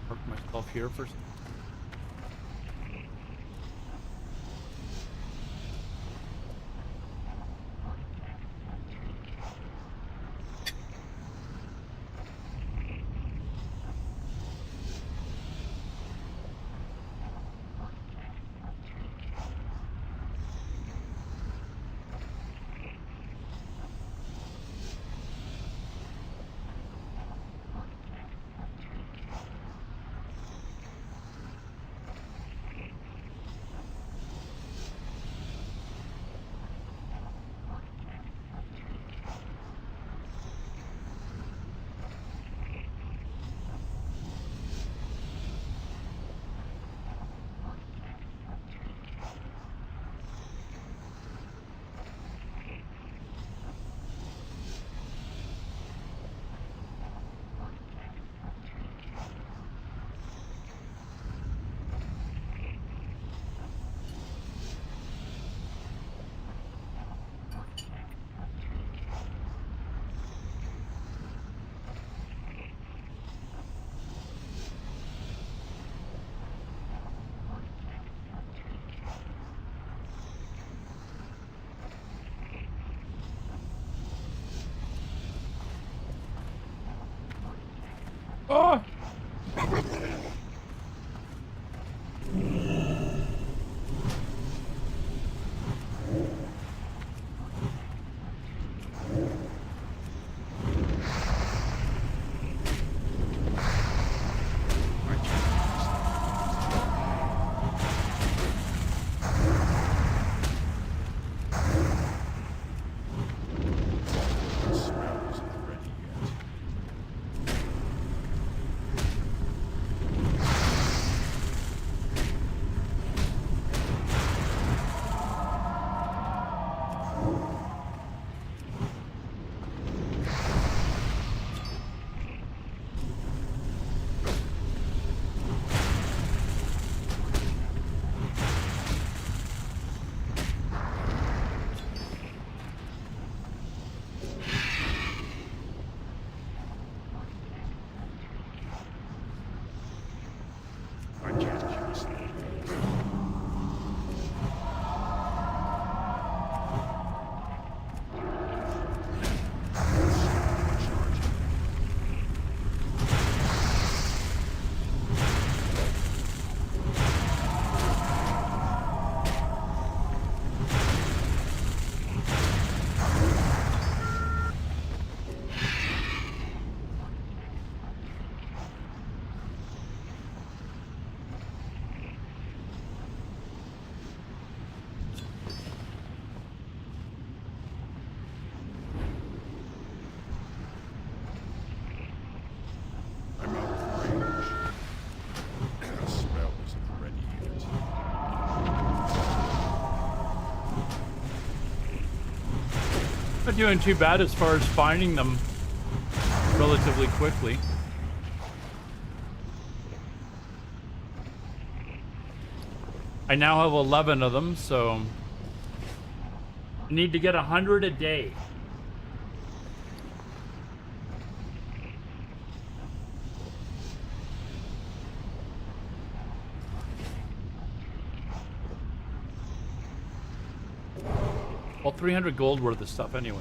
Park myself here for. Oh! Not doing too bad as far as finding them relatively quickly. I now have 11 of them, so I need to get 100 a day. Well, 300 gold worth of stuff anyways.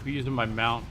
Using my mount.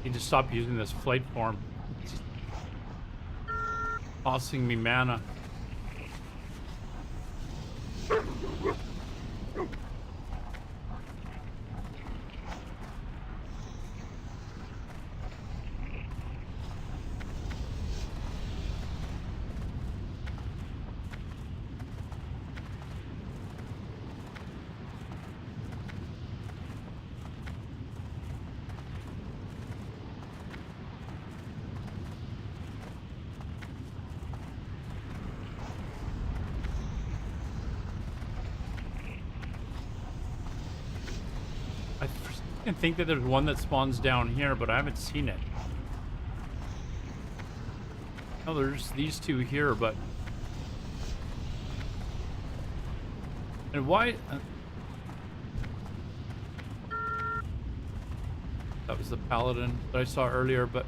Need to stop using this flight form. It's costing me mana. I think that there's one that spawns down here, but I haven't seen it. Oh, there's these two here, but... And why... That was the paladin that I saw earlier, but...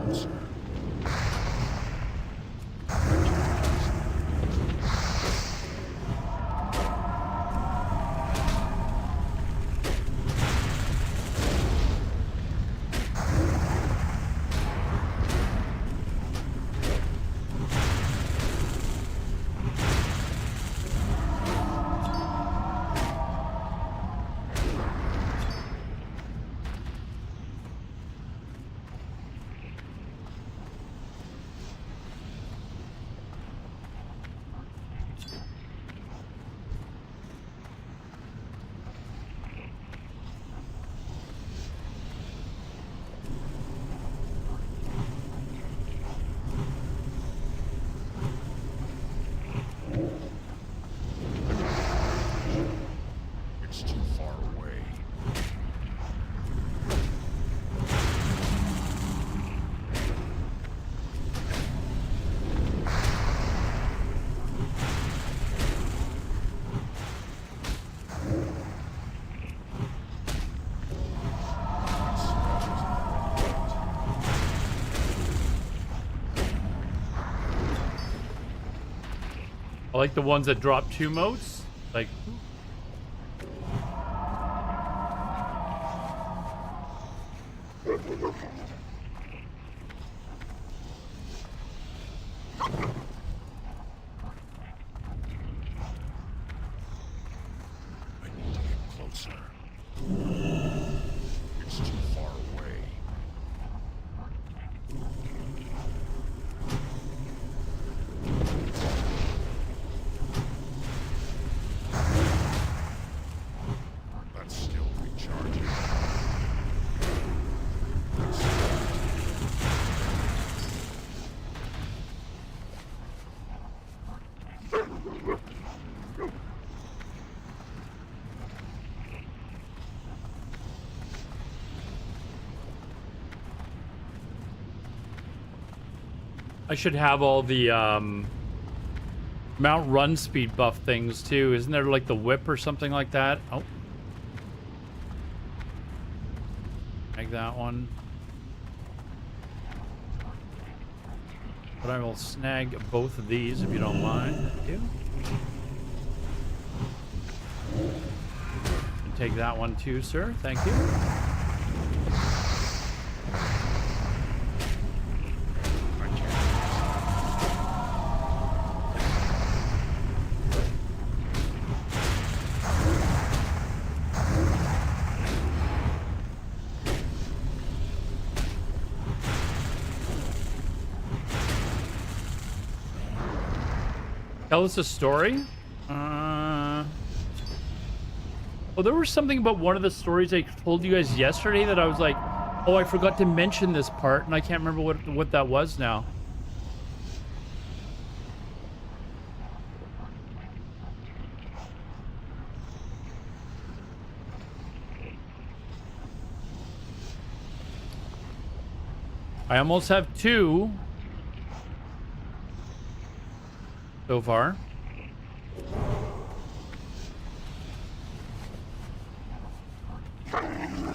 closer. It's too far away. I like the ones that drop 2 motes. Like, I need to get closer. It's too far away. That's still recharging. I should have all the mount run speed buff things too. Isn't there like the whip or something like that? Oh. Like that one. But I will snag both of these if you don't mind. Thank you. And take that one too, sir. Thank you. Tell us a story? Oh, there was something about one of the stories I told you guys yesterday that I was like, oh, I forgot to mention this part, and I can't remember what that was now. I almost have 2 so far. I'm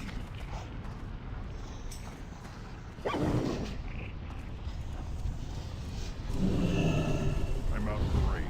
out of range.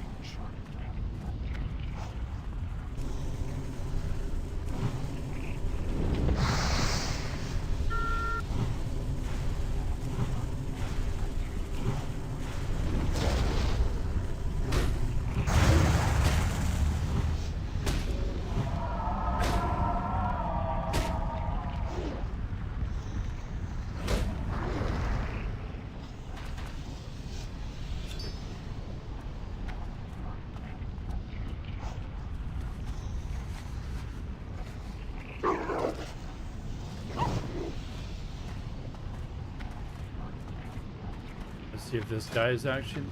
Let's see if this guy is actually...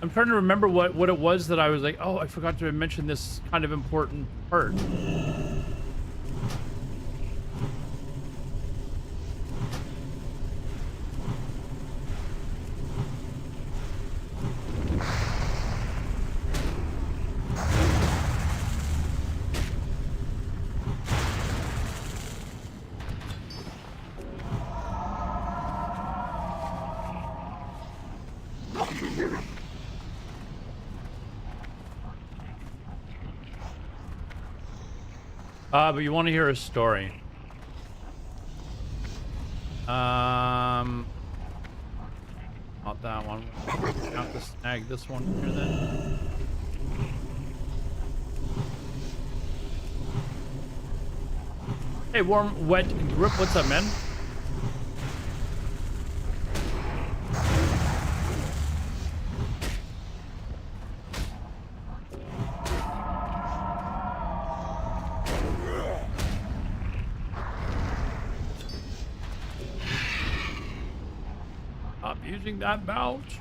I'm trying to remember what it was that I was like, oh, I forgot to mention this kind of important part. But you want to hear a story. Not that one. Have to snag this one here then. Hey, warm, wet grip. What's up, man? Stop using that pouch.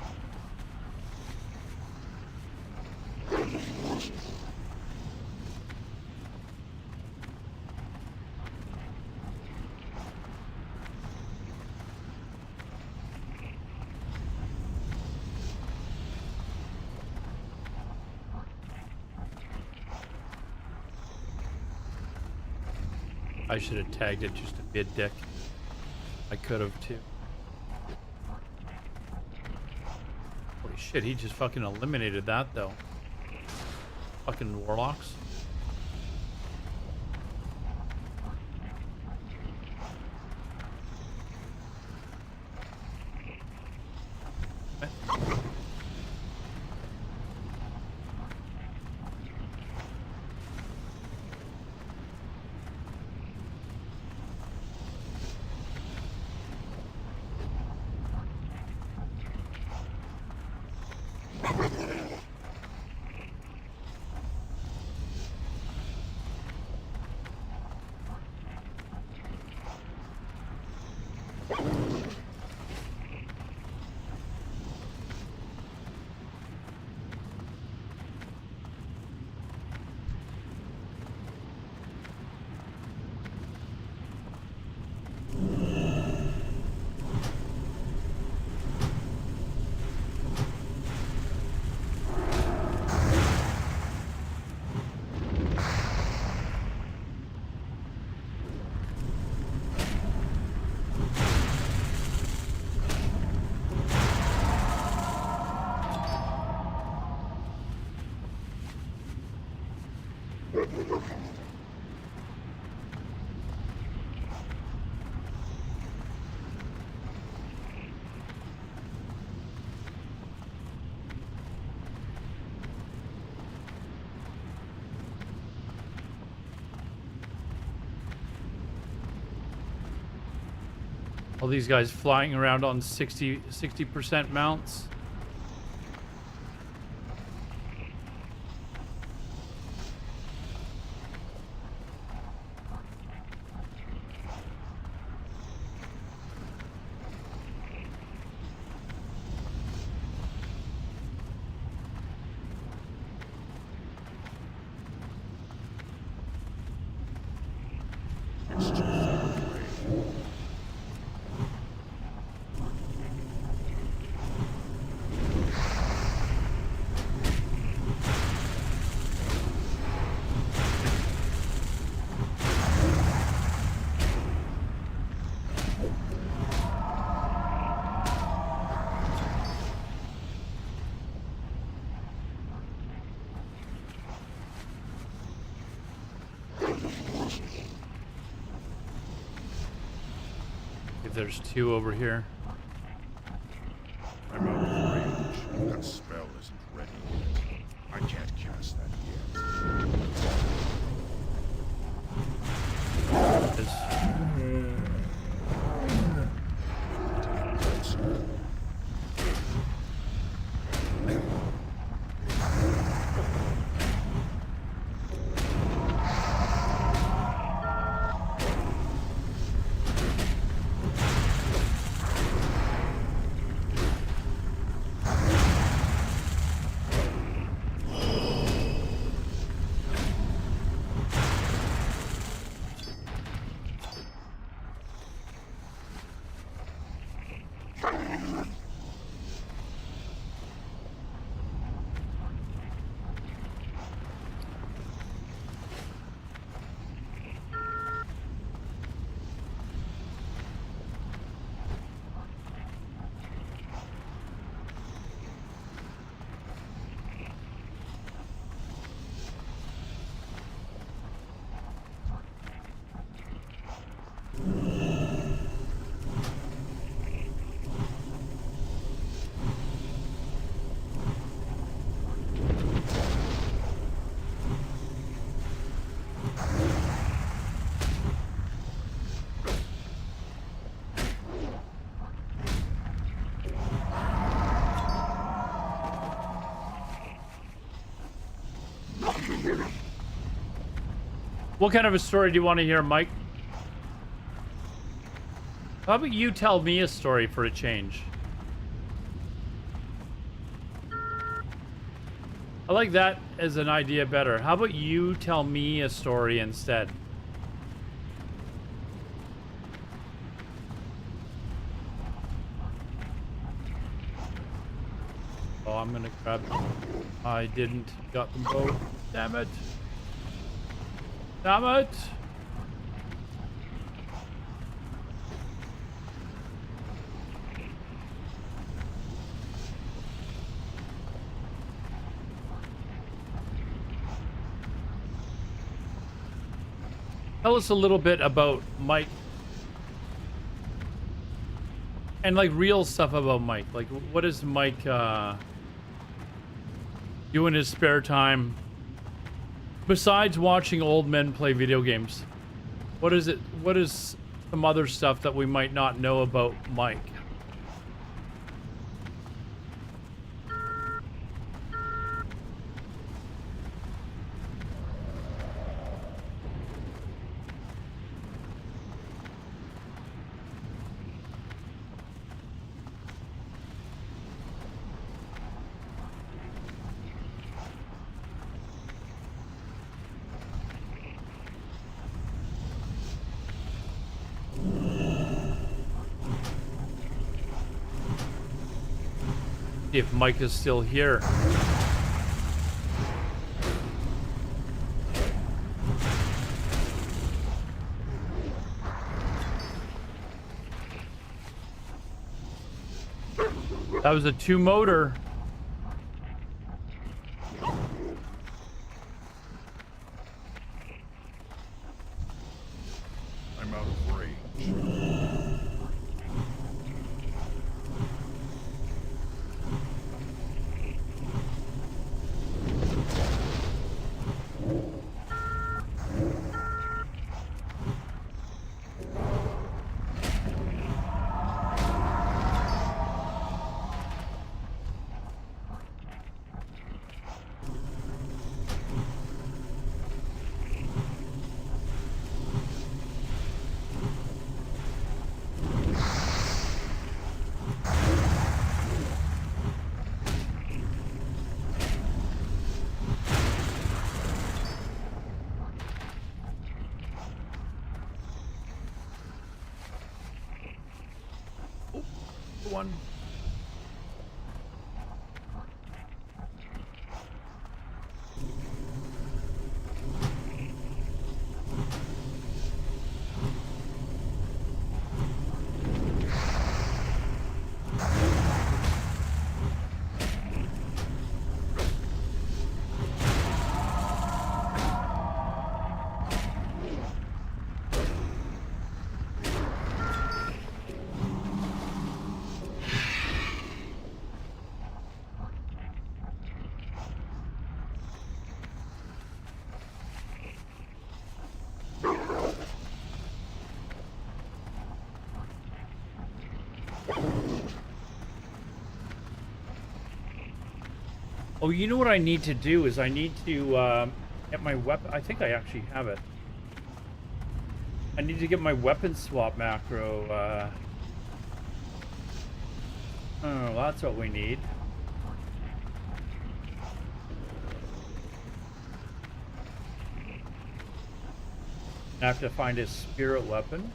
I should have tagged it just to be a dick. I could have too. Holy shit, he just fucking eliminated that though. Fucking warlocks. All these guys flying around on 60% mounts. It's too far away. If there's two over here. I'm out of range. That spell isn't ready yet. I can't cast that yet. What kind of a story do you want to hear, Mike? How about you tell me a story for a change? I like that as an idea better. How about you tell me a story instead? Oh, I'm gonna grab them. I didn't. Got them both. Damn it. Damn it. Tell us a little bit about Mike. And like real stuff about Mike. Like what does Mike do in his spare time besides watching old men play video games? What is it? What is some other stuff that we might not know about Mike? If Mike is still here. That was a 2-motor. I'm out of range. One. Oh, you know what I need to do is I need to get my weapon. I think I actually have it. I need to get my weapon swap macro. Oh, that's what we need. I have to find a spirit weapon.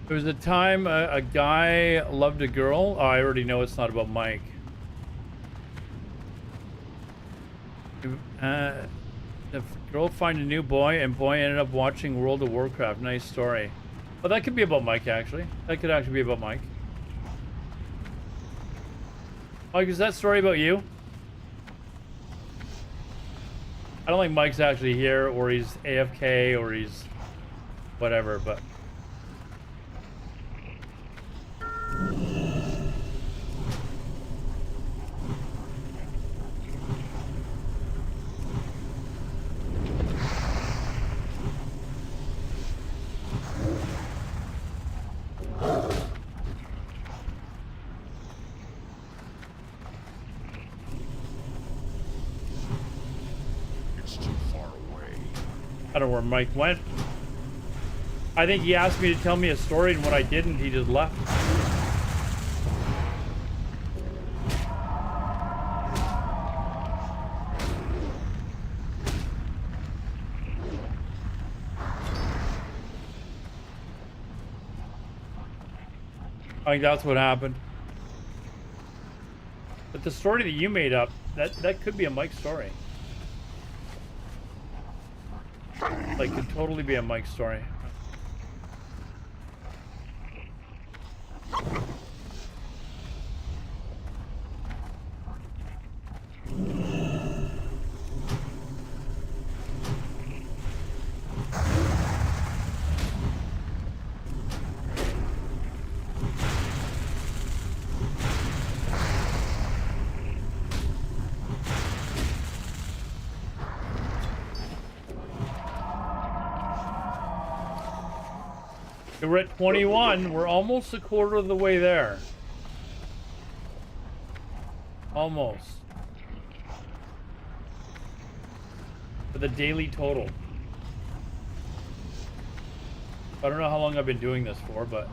There was a time a guy loved a girl. Oh, I already know it's not about Mike. The girl find a new boy, and boy ended up watching World of Warcraft. Nice story. Well, that could be about Mike, actually. That could actually be about Mike. Mike, is that story about you? I don't think Mike's actually here, or he's AFK, or he's whatever, but... I don't know where Mike went. I think he asked me to tell me a story, and when I didn't, he just left. I think that's what happened. But the story that you made up, that could be a Mike story. Like, could totally be a Mike story. We're at 21. We're almost a quarter of the way there. Almost. For the daily total. I don't know how long I've been doing this for, but...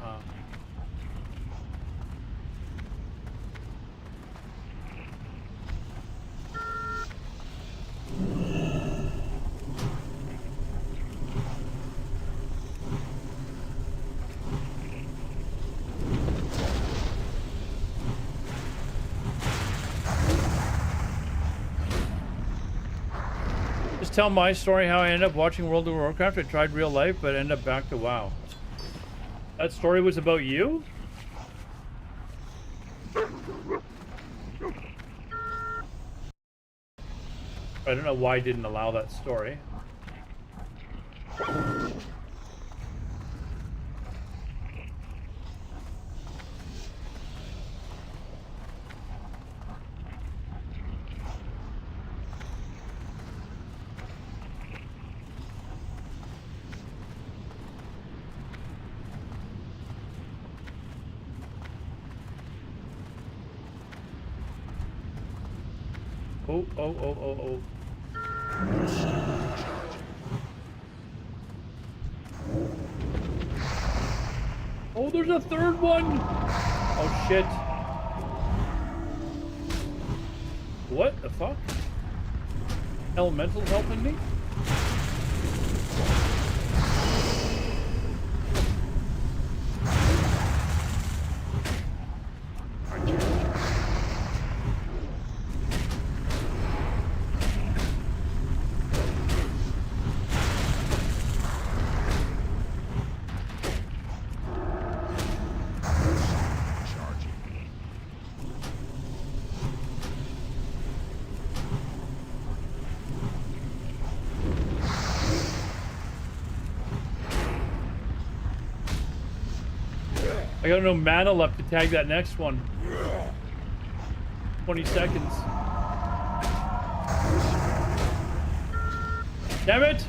tell my story how I ended up watching World of Warcraft. I tried real life, but ended up back to WoW. That story was about you? I don't know why I didn't allow that story. Oh. Oh, there's a third one! Oh, shit. What the fuck? Elemental's helping me? I got no mana left to tag that next one. 20 seconds. Damn it!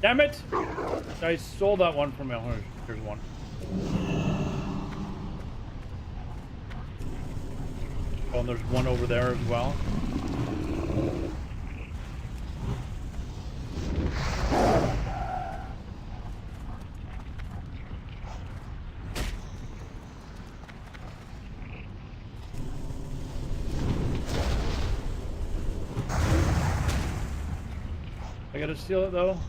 Damn it! I stole that one from me. Here's one. Oh, and there's one over there as well. I gotta steal it though.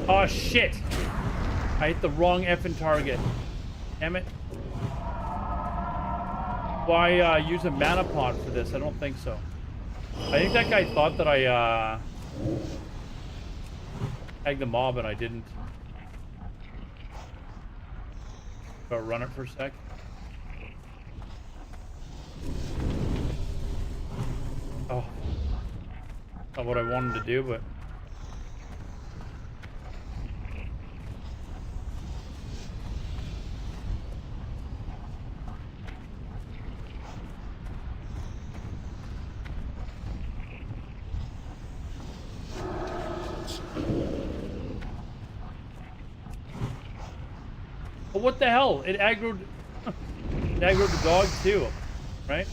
Oh shit! I hit the wrong effing target. Damn it. why use a mana pot for this? I don't think so. I think that guy thought that I tagged the mob and I didn't. Go run it for a sec. Oh, not what I wanted to do, but. But what the hell? It aggroed the dog too, right?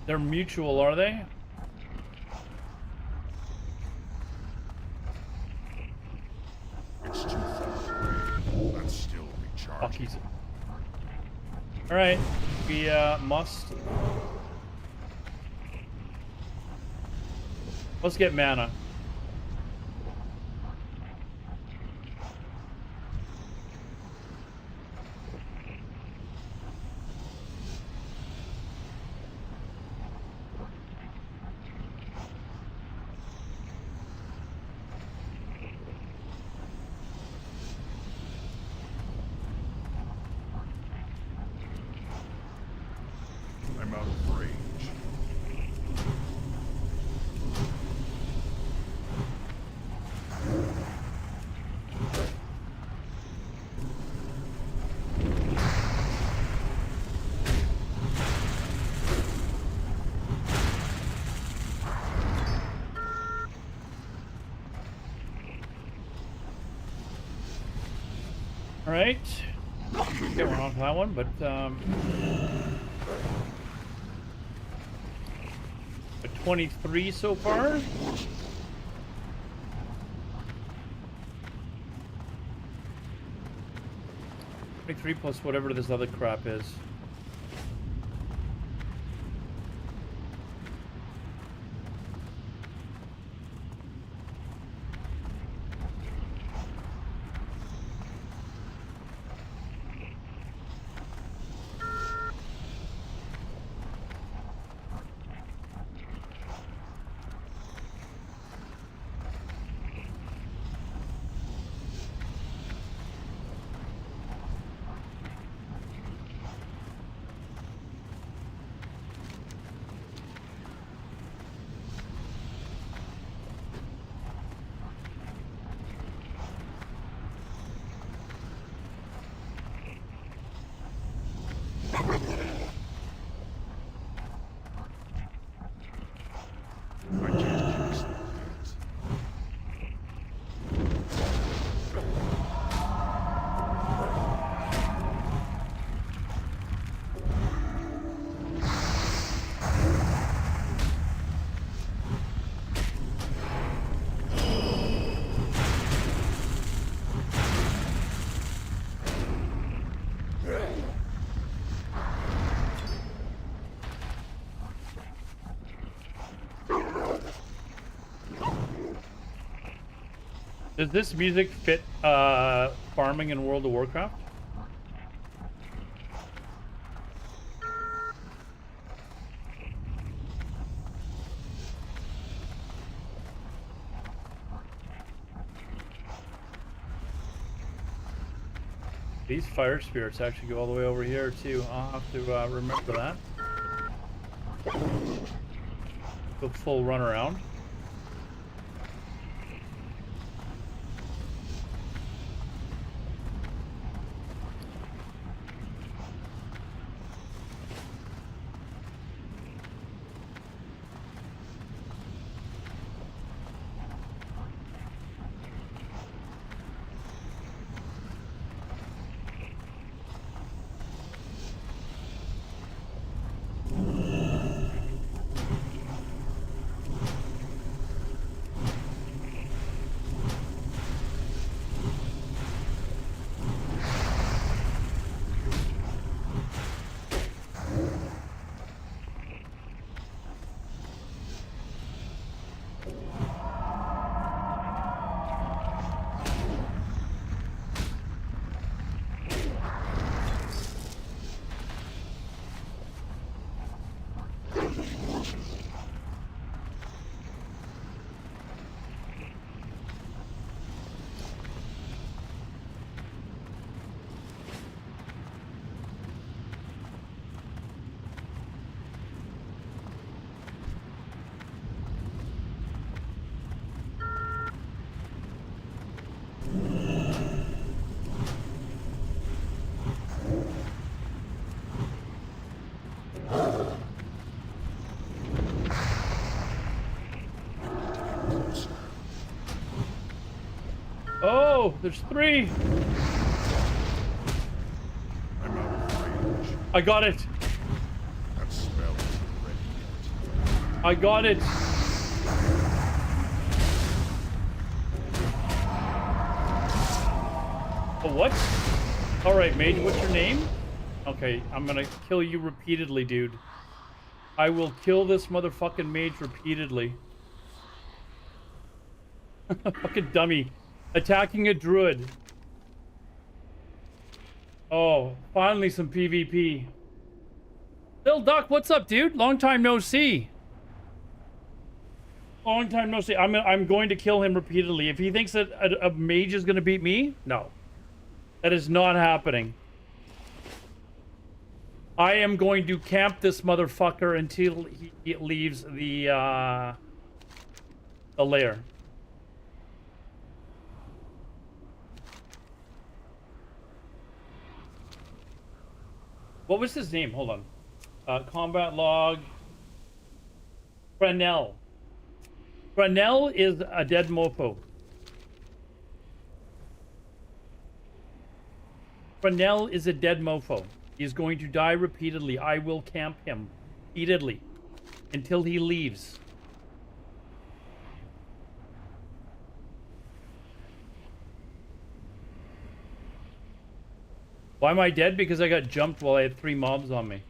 They're mutual, are they? It's too far away. Let's still recharge. Fuckies. Alright, we must. Let's get mana. I'm out of range. All right, get one off that one, but a 23 so far. 23 plus whatever this other crap is. Does this music fit farming in World of Warcraft? These fire spirits actually go all the way over here too. I'll have to remember that. Go full run around. There's 3. I'm out of range. I got it. That spell isn't ready yet. I got it. Oh, what? Alright, mage, what's your name? Okay, I'm gonna kill you repeatedly, dude. I will kill this motherfucking mage repeatedly. Fucking dummy. Attacking a druid. Oh, finally some PvP. Lil Duck, what's up, dude? Long time no see. Long time no see. I'm going to kill him repeatedly. If he thinks that a mage is going to beat me, no. That is not happening. I am going to camp this motherfucker until he leaves the lair. What was his name? Hold on. Combat log. Fresnel. Fresnel is a dead mofo. Fresnel is a dead mofo. He is going to die repeatedly. I will camp him repeatedly until he leaves. Why am I dead? Because I got jumped while I had 3 mobs on me.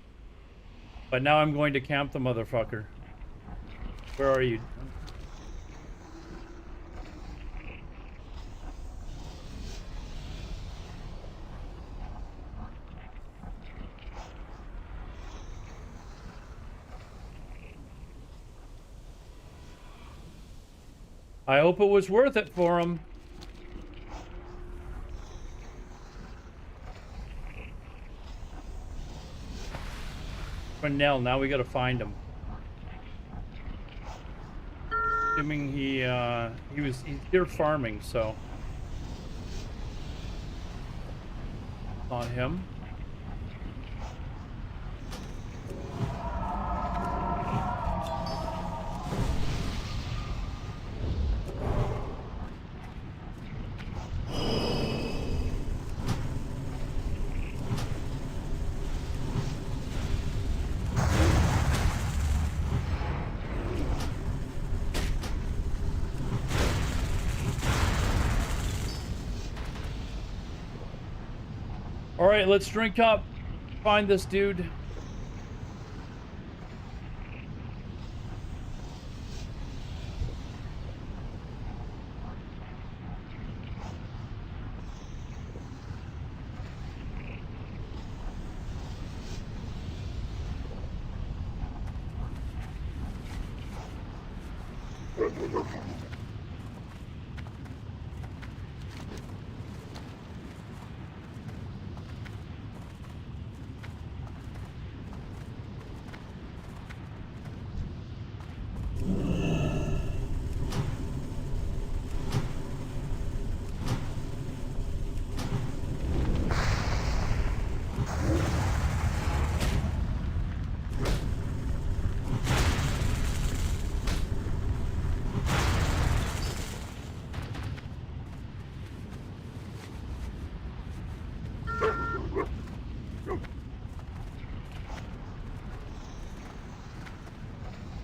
But now I'm going to camp the motherfucker. Where are you? I hope it was worth it for him. Fresnel, now we gotta find him. Assuming he's here farming, so not him. Alright, let's drink up. Find this dude.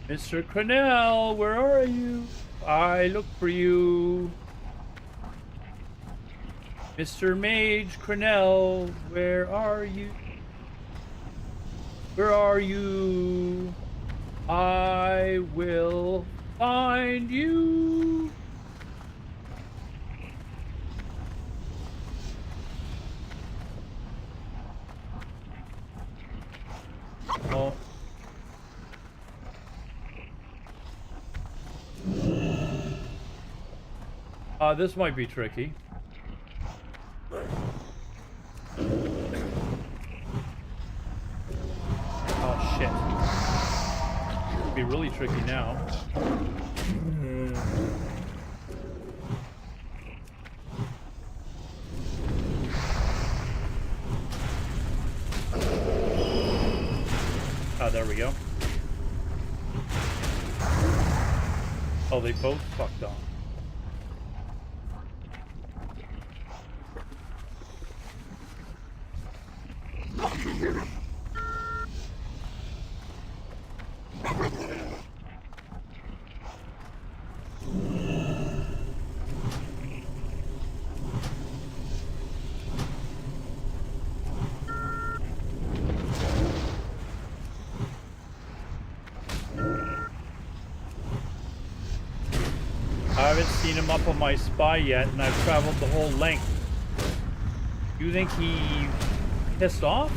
Mr. Cornell, where are you? I look for you. Mr. Mage Cornell, where are you? Where are you? I will find you. Oh. This might be tricky. Oh shit. It'd be really tricky now. Oh, there we go. Oh, they both fucked off. I haven't seen him up on my spy yet, and I've traveled the whole length. You think he pissed off?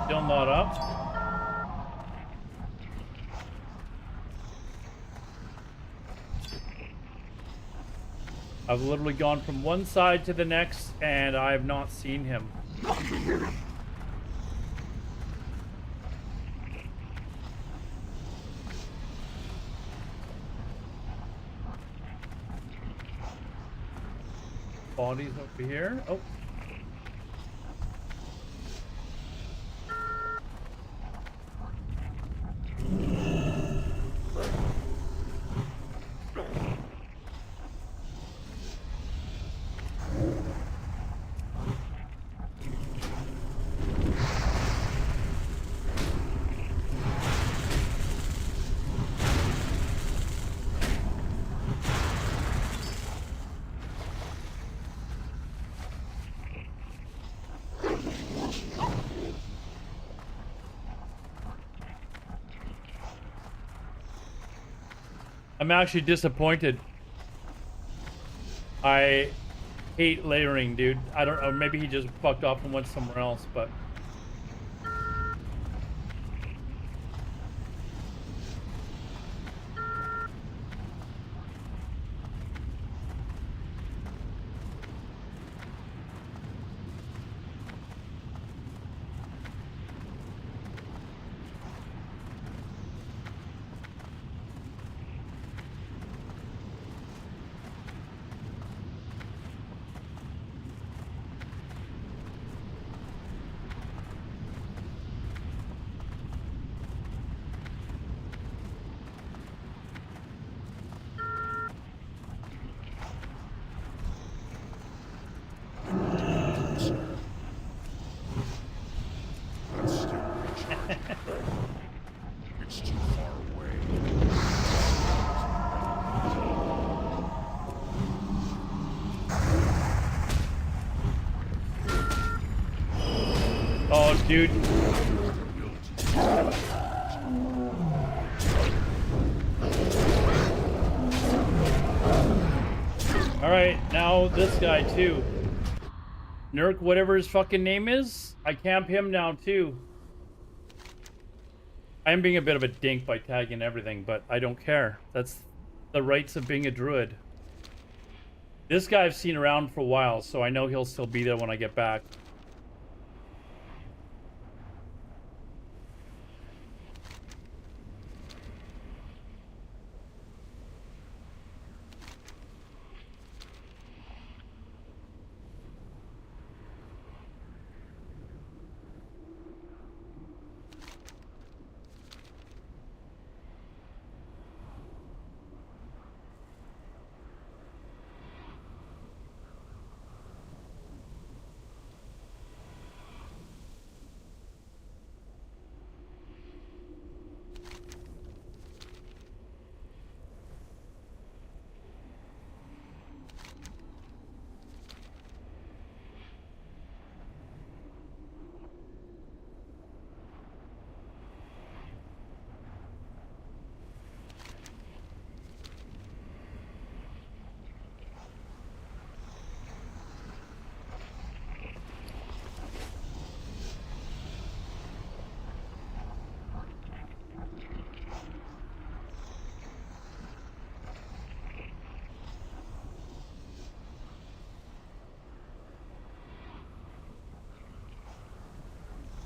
Still not up. I've literally gone from one side to the next, and I have not seen him. Bodies over here. Oh. I'm actually disappointed. I hate layering, dude. I don't know, maybe he just fucked off and went somewhere else, but... It's too far away. Oh, dude. Alright, now this guy too. Nurk, whatever his fucking name is, I camp him now too. I am being a bit of a dink by tagging everything, but I don't care. That's the rights of being a druid. This guy I've seen around for a while, so I know he'll still be there when I get back.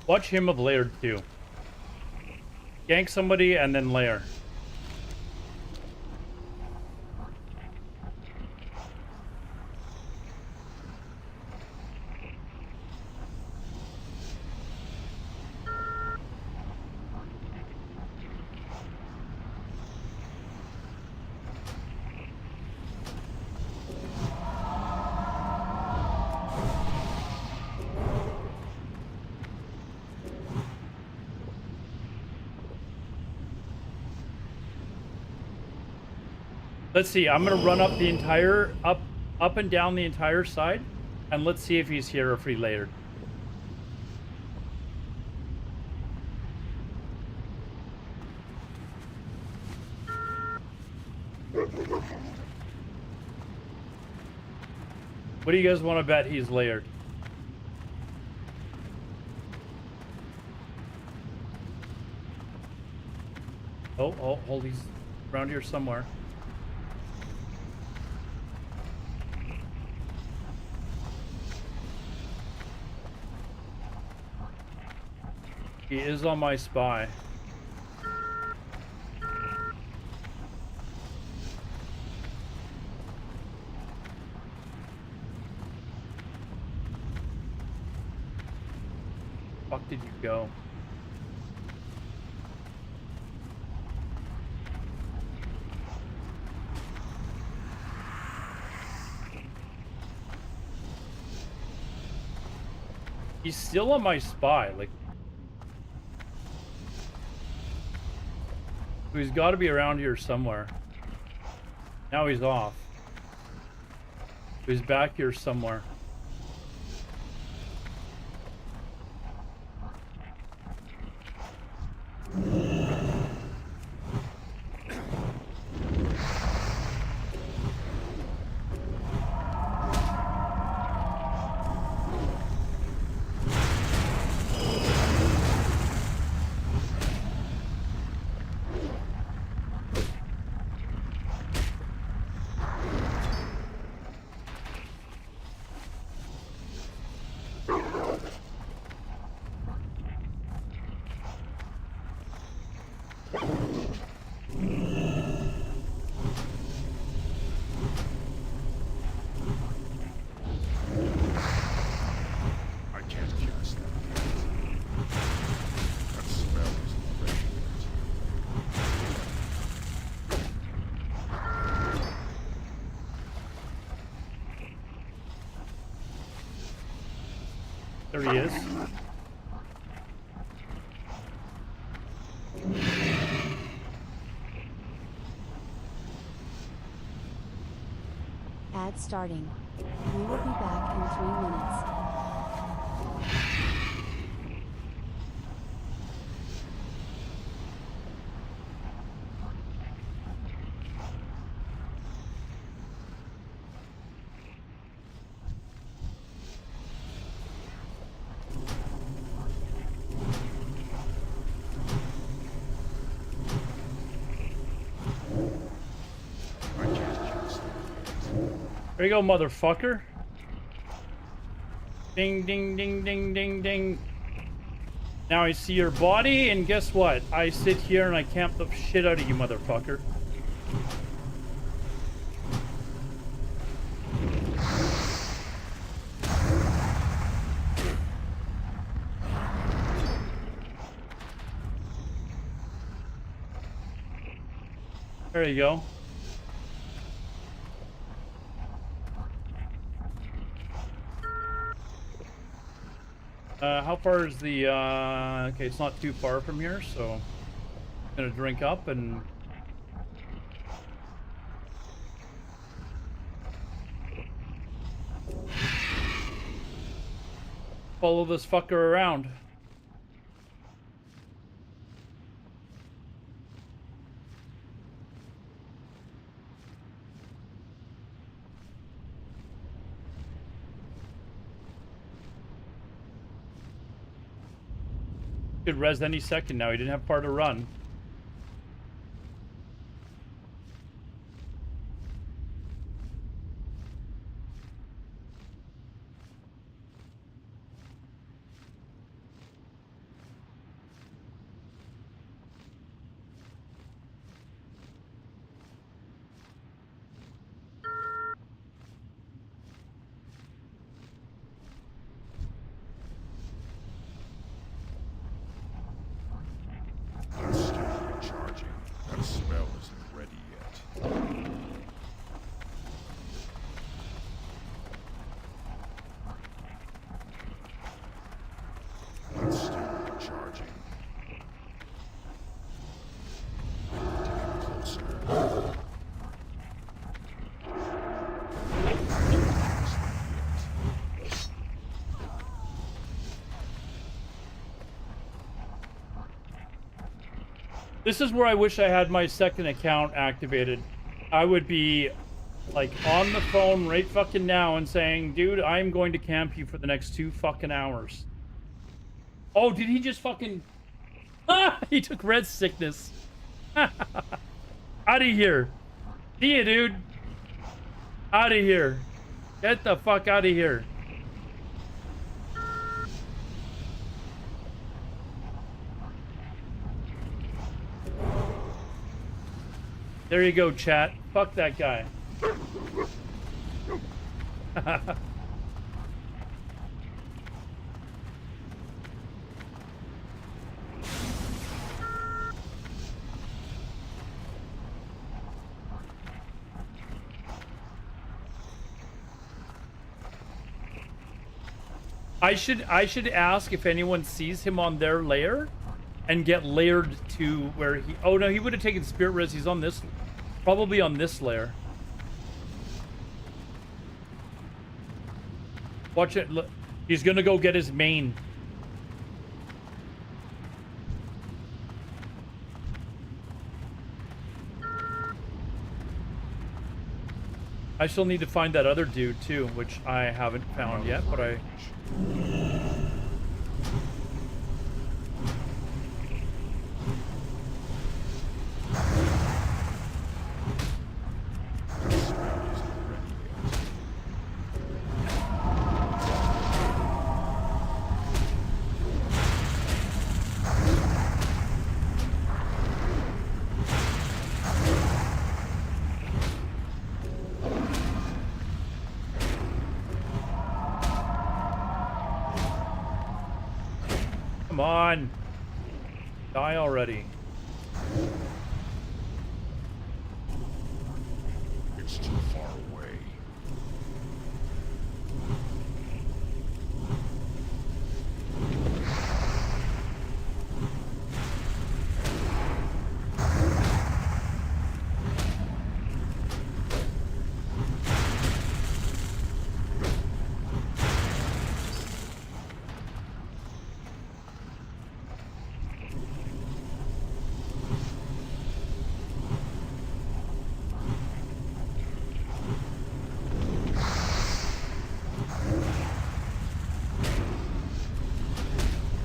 Watch him of layered too. Gank somebody and then layer. Let's see. I'm gonna run up the entire up and down the entire side, and let's see if he's here or if he layered. What do you guys want to bet he's layered? Oh, hold, he's around here somewhere. He is on my spy. Fuck did you go? He's still on my spy, like. He's got to be around here somewhere. Now he's off. He's back here somewhere. There he is. Ad starting. We will be back in 3 minutes. There you go, motherfucker. Ding, ding, ding, ding, ding, ding. Now I see your body, and guess what? I sit here and I camp the shit out of you, motherfucker. There you go. How far is the, okay, it's not too far from here, so I'm gonna drink up and follow this fucker around. Could res any second now. He didn't have far to run. Let's This is where I wish I had my second account activated. I would be like on the phone right fucking now and saying, dude, I'm going to camp you for the next 2 fucking hours. Oh, did he just fucking... Ah, he took red sickness. Out of here. See ya, dude. Out of here. Get the fuck out of here. There you go, chat. Fuck that guy. I should ask if anyone sees him on their layer and get layered to where he... Oh, no, he would have taken Spirit Res. He's on this... Probably on this layer. Watch it. Look. He's gonna go get his main. I still need to find that other dude too, which I haven't found yet, but I... Come on. Die already. It's too far away.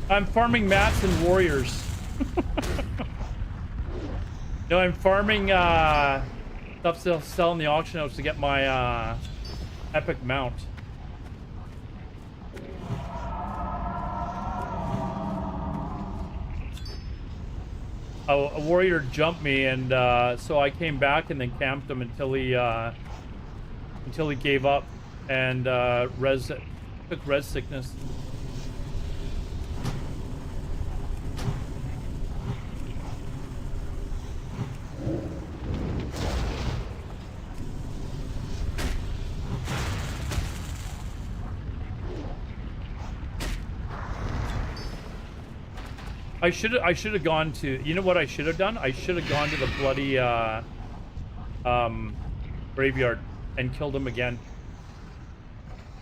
I'm farming mats and warriors. No, I'm farming stuff to sell in the auction house to get my epic mount. A warrior jumped me, and so I came back and then camped him until he gave up and took res sickness. I should have gone to, you know what I should have done? I should have gone to the bloody graveyard and killed him again.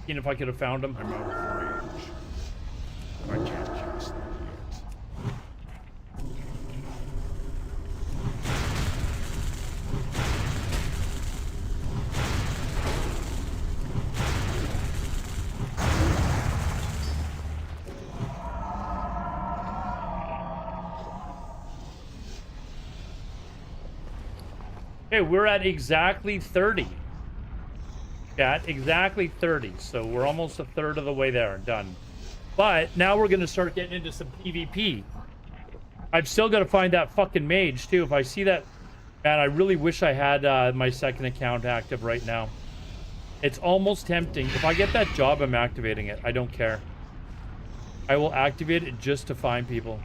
Seeing if I could have found him. I'm out of range. I can't cast that yet. Okay, we're at exactly 30. Chat, exactly 30. So we're almost a third of the way there. Done. But now we're going to start getting into some PvP. I've still got to find that fucking mage, too. If I see that... Man, I really wish I had my second account active right now. It's almost tempting. If I get that job, I'm activating it. I don't care. I will activate it just to find people.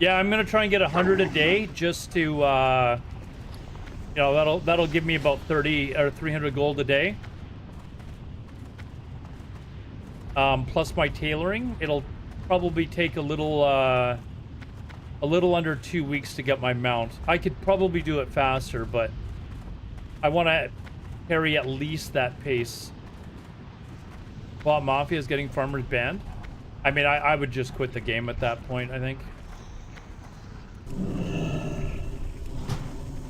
Yeah, I'm gonna try and get 100 a day just to You know, that'll give me about 30 or 300 gold a day. Plus my tailoring, it'll probably take a little under 2 weeks to get my mount. I could probably do it faster, but I want to carry at least that pace. Bot Mafia is getting farmers banned. I mean, I would just quit the game at that point, I think.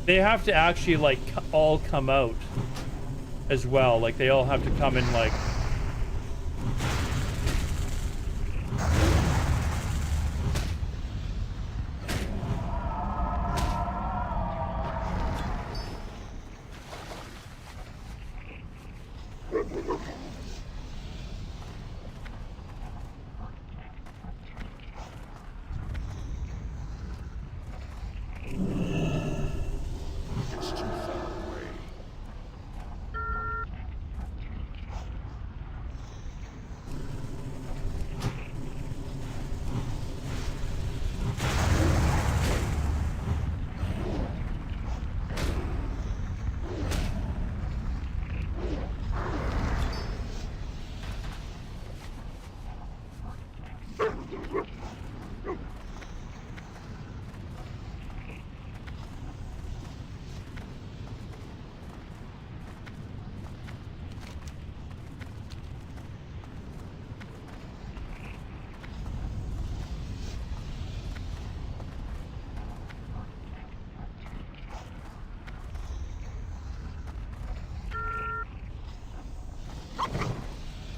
They have to actually, like, all come out as well. Like, they all have to come in, like... It's too far away.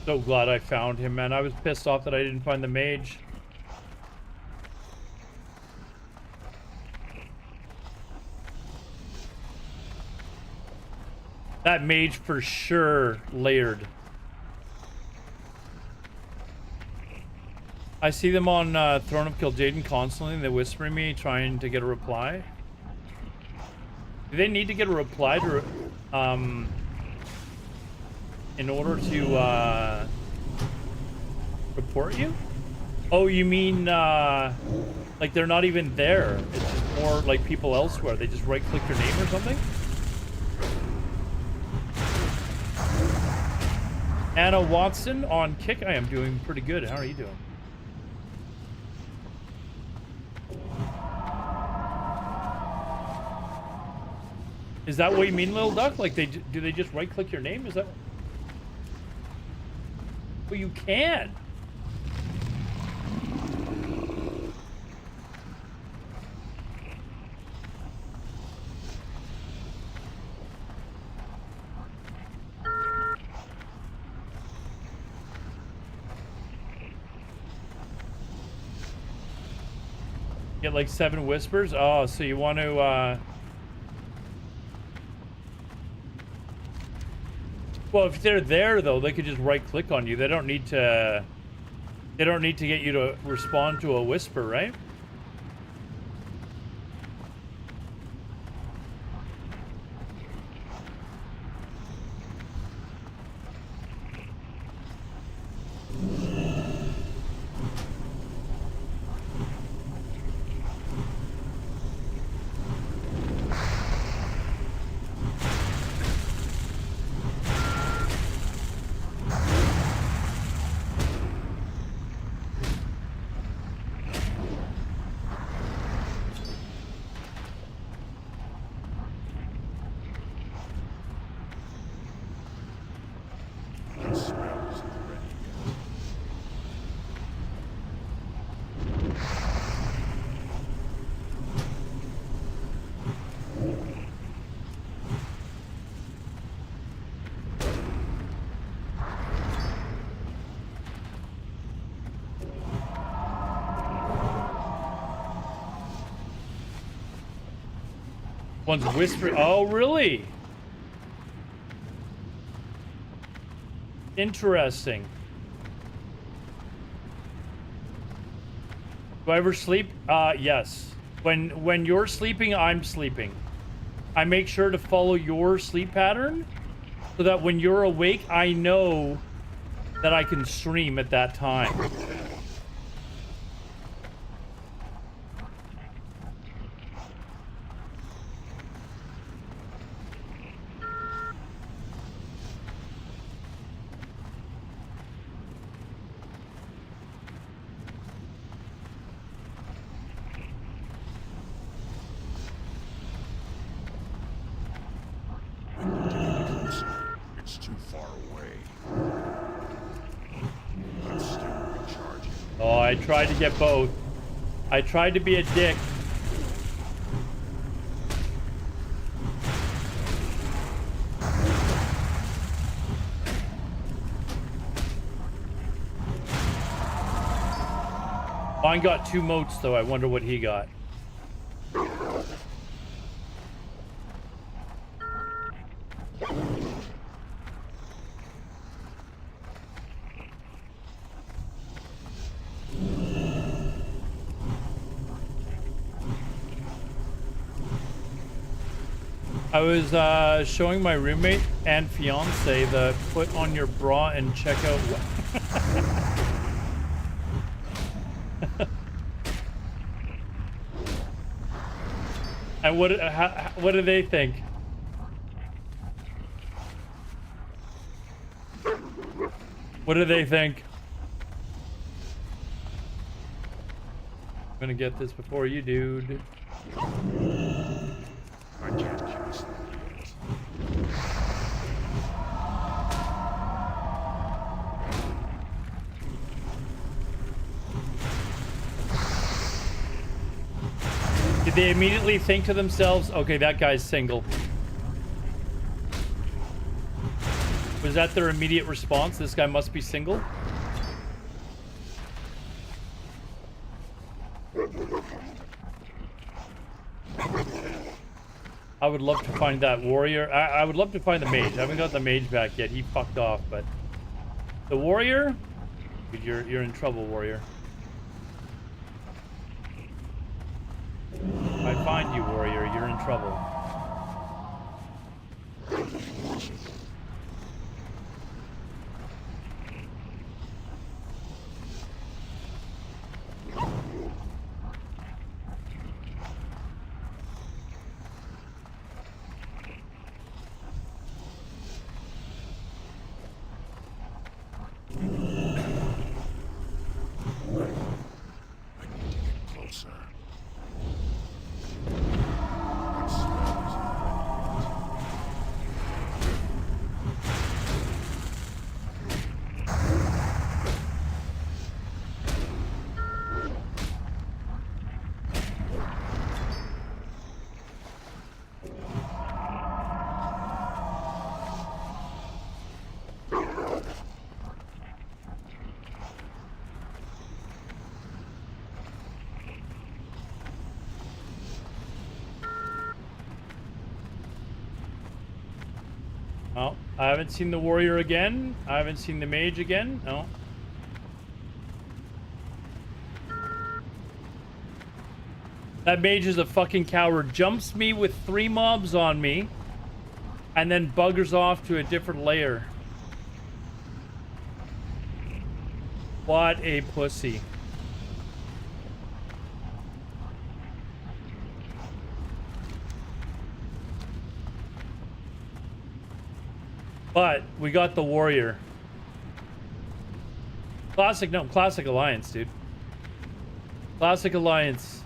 So glad I found him, man. I was pissed off that I didn't find the mage. That mage for sure layered. I see them on Throne of Kil'jaeden constantly. They're whispering me, trying to get a reply. Do they need to get a reply to, in order to report you? Oh, you mean like they're not even there? It's just more like people elsewhere. They just right-click your name or something? Anna Watson on Kick. I am doing pretty good. How are you doing? Is that what you mean, Little Duck? Like, do they just right-click your name? Is that... Well, you can. Get like 7 whispers? Oh, so you want to, well, if they're there, though, they could just right-click on you. They don't need to... They don't need to get you to respond to a whisper, right? One's whispering. Oh, really? Interesting. Do I ever sleep? Yes. When you're sleeping, I'm sleeping. I make sure to follow your sleep pattern so that when you're awake, I know that I can stream at that time. I tried to get both. I tried to be a dick. Mine got 2 motes, though. I wonder what he got. I was showing my roommate and fiance the put on your bra and check out. And what do they think? What do they think? I'm gonna get this before you, dude. I can't use that yet. Did they immediately think to themselves, okay, that guy's single? Was that their immediate response? This guy must be single? I would love to find that warrior. I would love to find the mage. I haven't got the mage back yet. He fucked off, but the warrior? Dude, you're in trouble, warrior. If I find you, warrior, you're in trouble. Oh, I haven't seen the warrior again. I haven't seen the mage again. No. That mage is a fucking coward. Jumps me with 3 mobs on me. And then buggers off to a different layer. What a pussy. But we got the warrior. Classic Alliance, dude. Classic Alliance.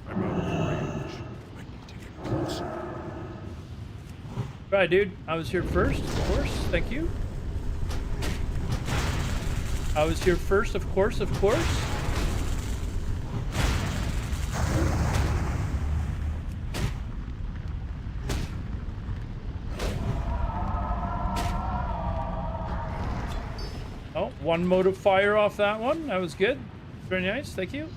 I'm out of range. I need to get closer. Right, dude. I was here first, of course. Thank you. I was here first, of course, of course. Oh, 1 mode of fire off that one. That was good. Very nice. Thank you.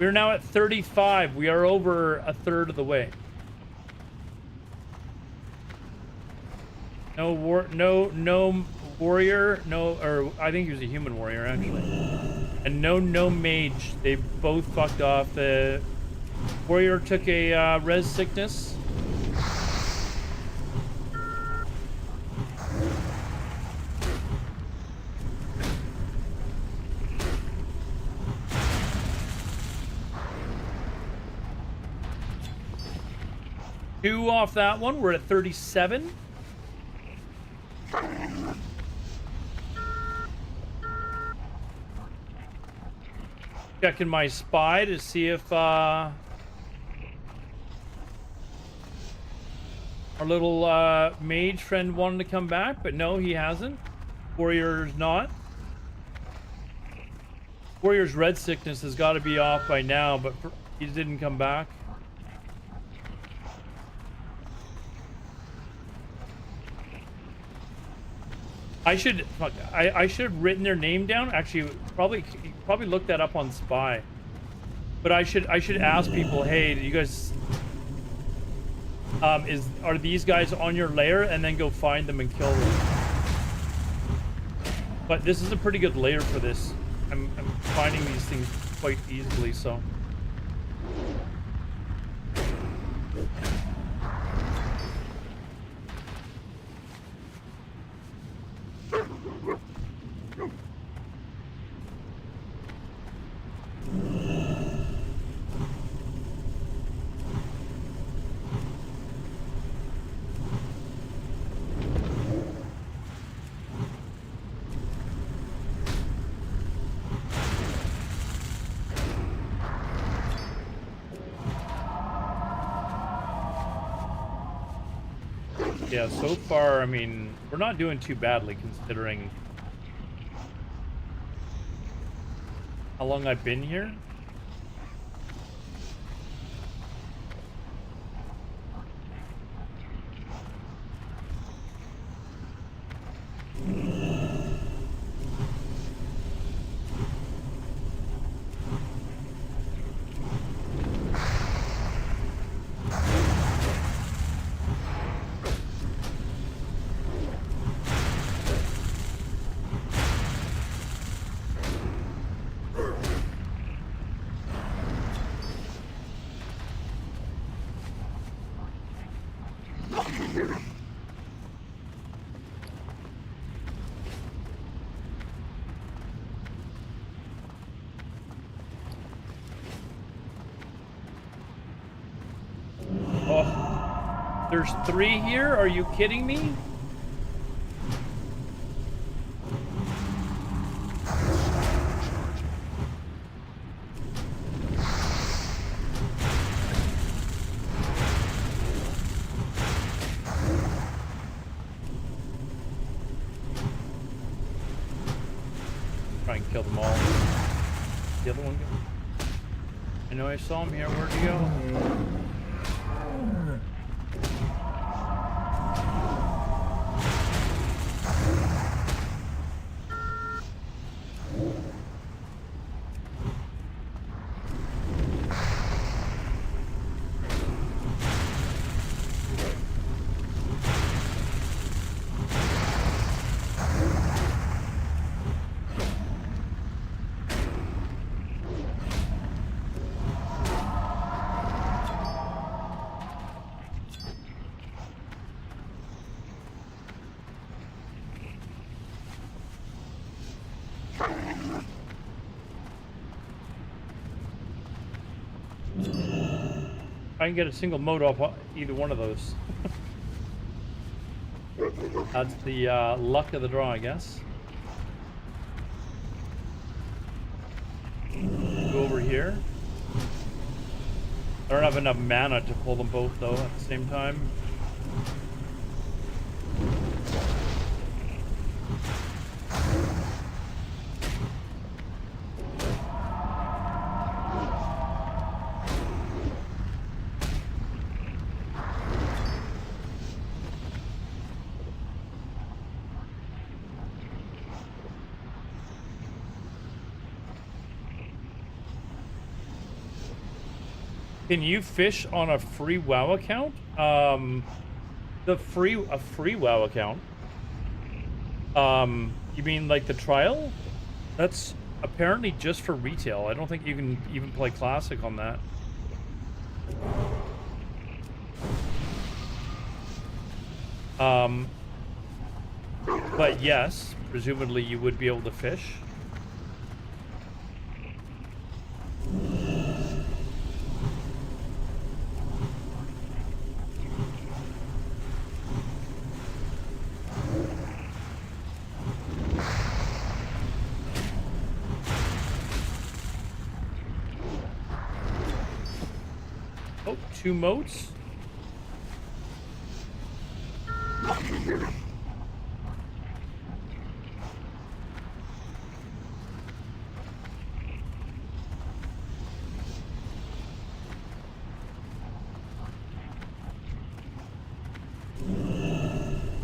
We're now at 35. We are over a third of the way. No warrior. No, or I think he was a human warrior actually. And no mage. They both fucked off. The warrior took a res sickness. Two off that one. We're at 37. Checking my spy to see if Our little mage friend wanted to come back, but no, he hasn't. Warrior's not. Warrior's red sickness has got to be off by now, but he didn't come back. I should have written their name down. Actually, probably look that up on Spy. But I should ask people, hey, do you guys are these guys on your lair, and then go find them and kill them. But this is a pretty good lair for this. I'm finding these things quite easily, so. Yeah, so far, I mean, we're not doing too badly considering how long I've been here. Oh, there's 3 here? Are you kidding me? Try and kill them all. The other one go? I know I saw him here. Where'd he go? I can get a single mode off either one of those. That's the luck of the draw, I guess. Go over here. I don't have enough mana to pull them both, though, at the same time. Can you fish on a free WoW account? A free WoW account? You mean like the trial? That's apparently just for retail. I don't think you can even play Classic on that. But yes, presumably you would be able to fish. Oh, 2 moats.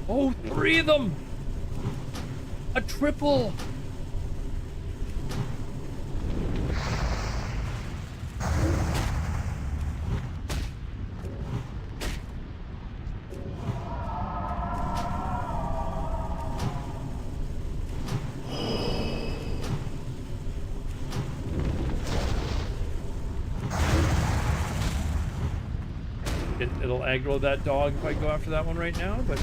Oh, 3 of them! A triple! It'll aggro that dog if I go after that one right now, but...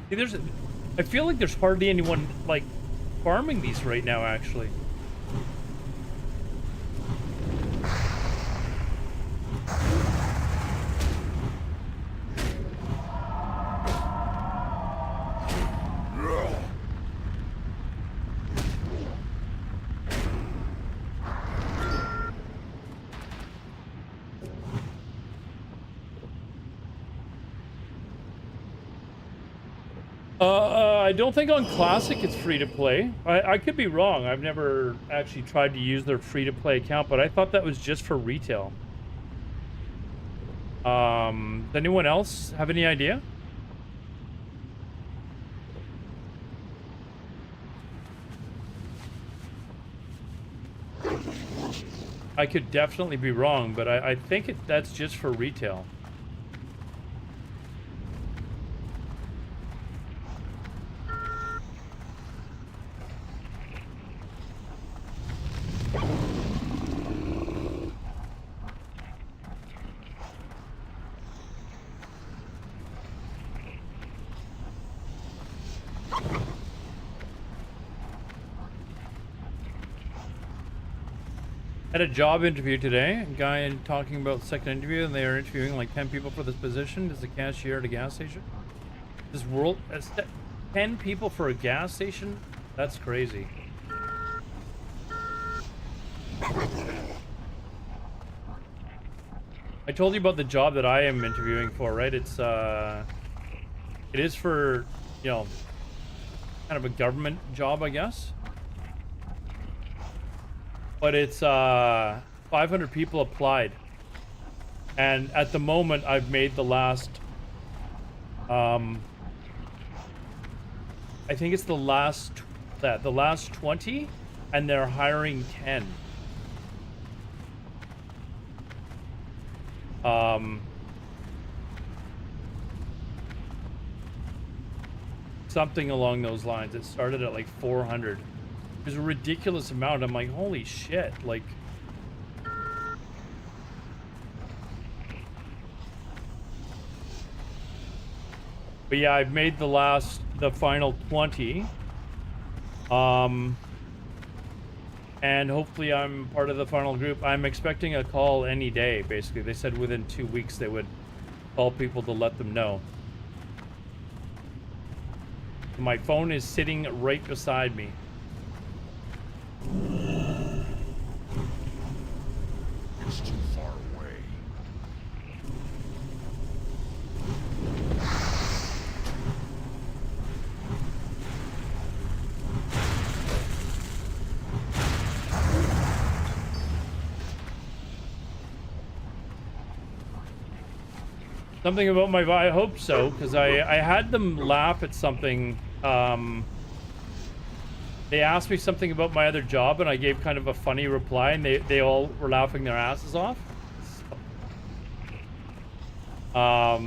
See, I feel like there's hardly anyone, like, farming these right now, actually. I don't think on Classic it's free to play. I could be wrong. I've never actually tried to use their free to play account, but I thought that was just for retail. Does anyone else have any idea? I could definitely be wrong, but I think that's just for retail. Had a job interview today. A guy talking about the second interview, and they are interviewing like 10 people for this position as a cashier at a gas station. This world, 10 people for a gas station? That's crazy. I told you about the job that I am interviewing for, right? It is for, you know, kind of a government job, I guess. But it's 500 people applied, and at the moment I've made the last I think it's the last 20, and they're hiring 10. Something along those lines. It started at like 400. It was a ridiculous amount. I'm like, holy shit, like... But yeah, I've made the final 20. And hopefully I'm part of the final group. I'm expecting a call any day, basically. They said within 2 weeks they would call people to let them know. My phone is sitting right beside me. It's too far away. Something about my... I hope so, because I had them laugh at something. They asked me something about my other job, and I gave kind of a funny reply, and they all were laughing their asses off. But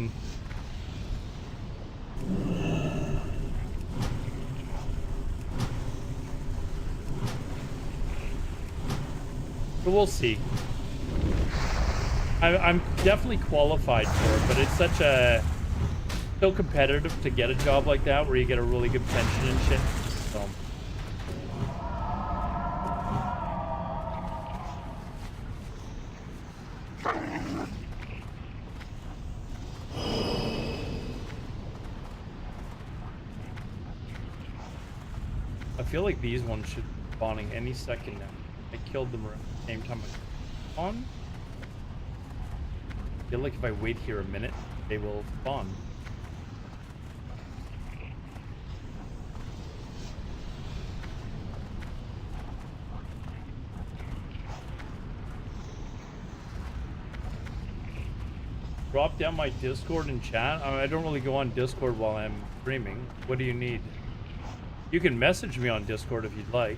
we'll see. I'm definitely qualified for it, but it's such a so competitive to get a job like that where you get a really good pension and shit. So. I feel like these ones should be spawning any second now. I killed them at the same time I spawned. I feel like if I wait here a minute, they will spawn. Drop down my Discord and chat. I don't really go on Discord while I'm streaming. What do you need? You can message me on Discord if you'd like.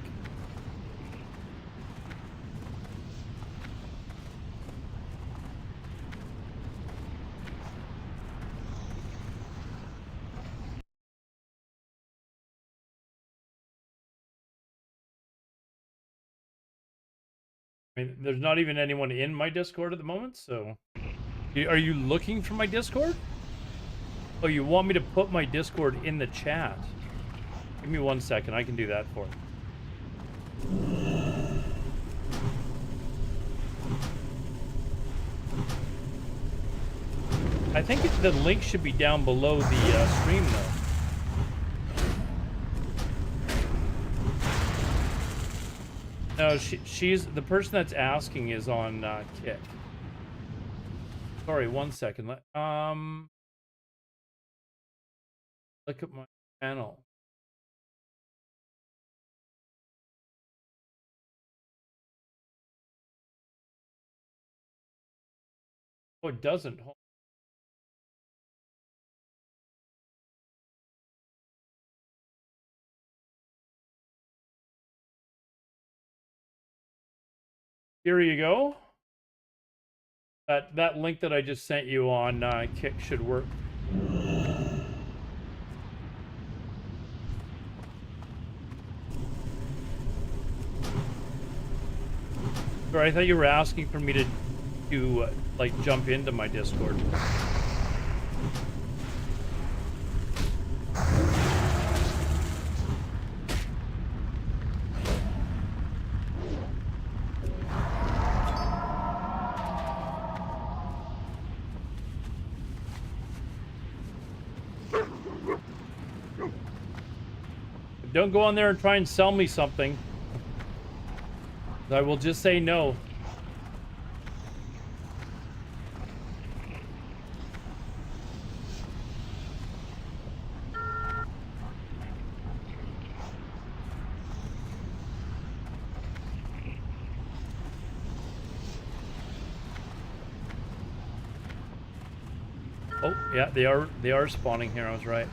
I mean, there's not even anyone in my Discord at the moment, so... Are you looking for my Discord? Oh, you want me to put my Discord in the chat? Give me 1 second, I can do that for you. I think the link should be down below the stream, though. No, she's the person that's asking is on Kick. Sorry, 1 second. Look at my channel. Oh, it doesn't. Here you go. That link that I just sent you on Kick should work. Sorry, I thought you were asking for me to like jump into my Discord. Don't go on there and try and sell me something. I will just say no. Oh, yeah, they are spawning here. I was right.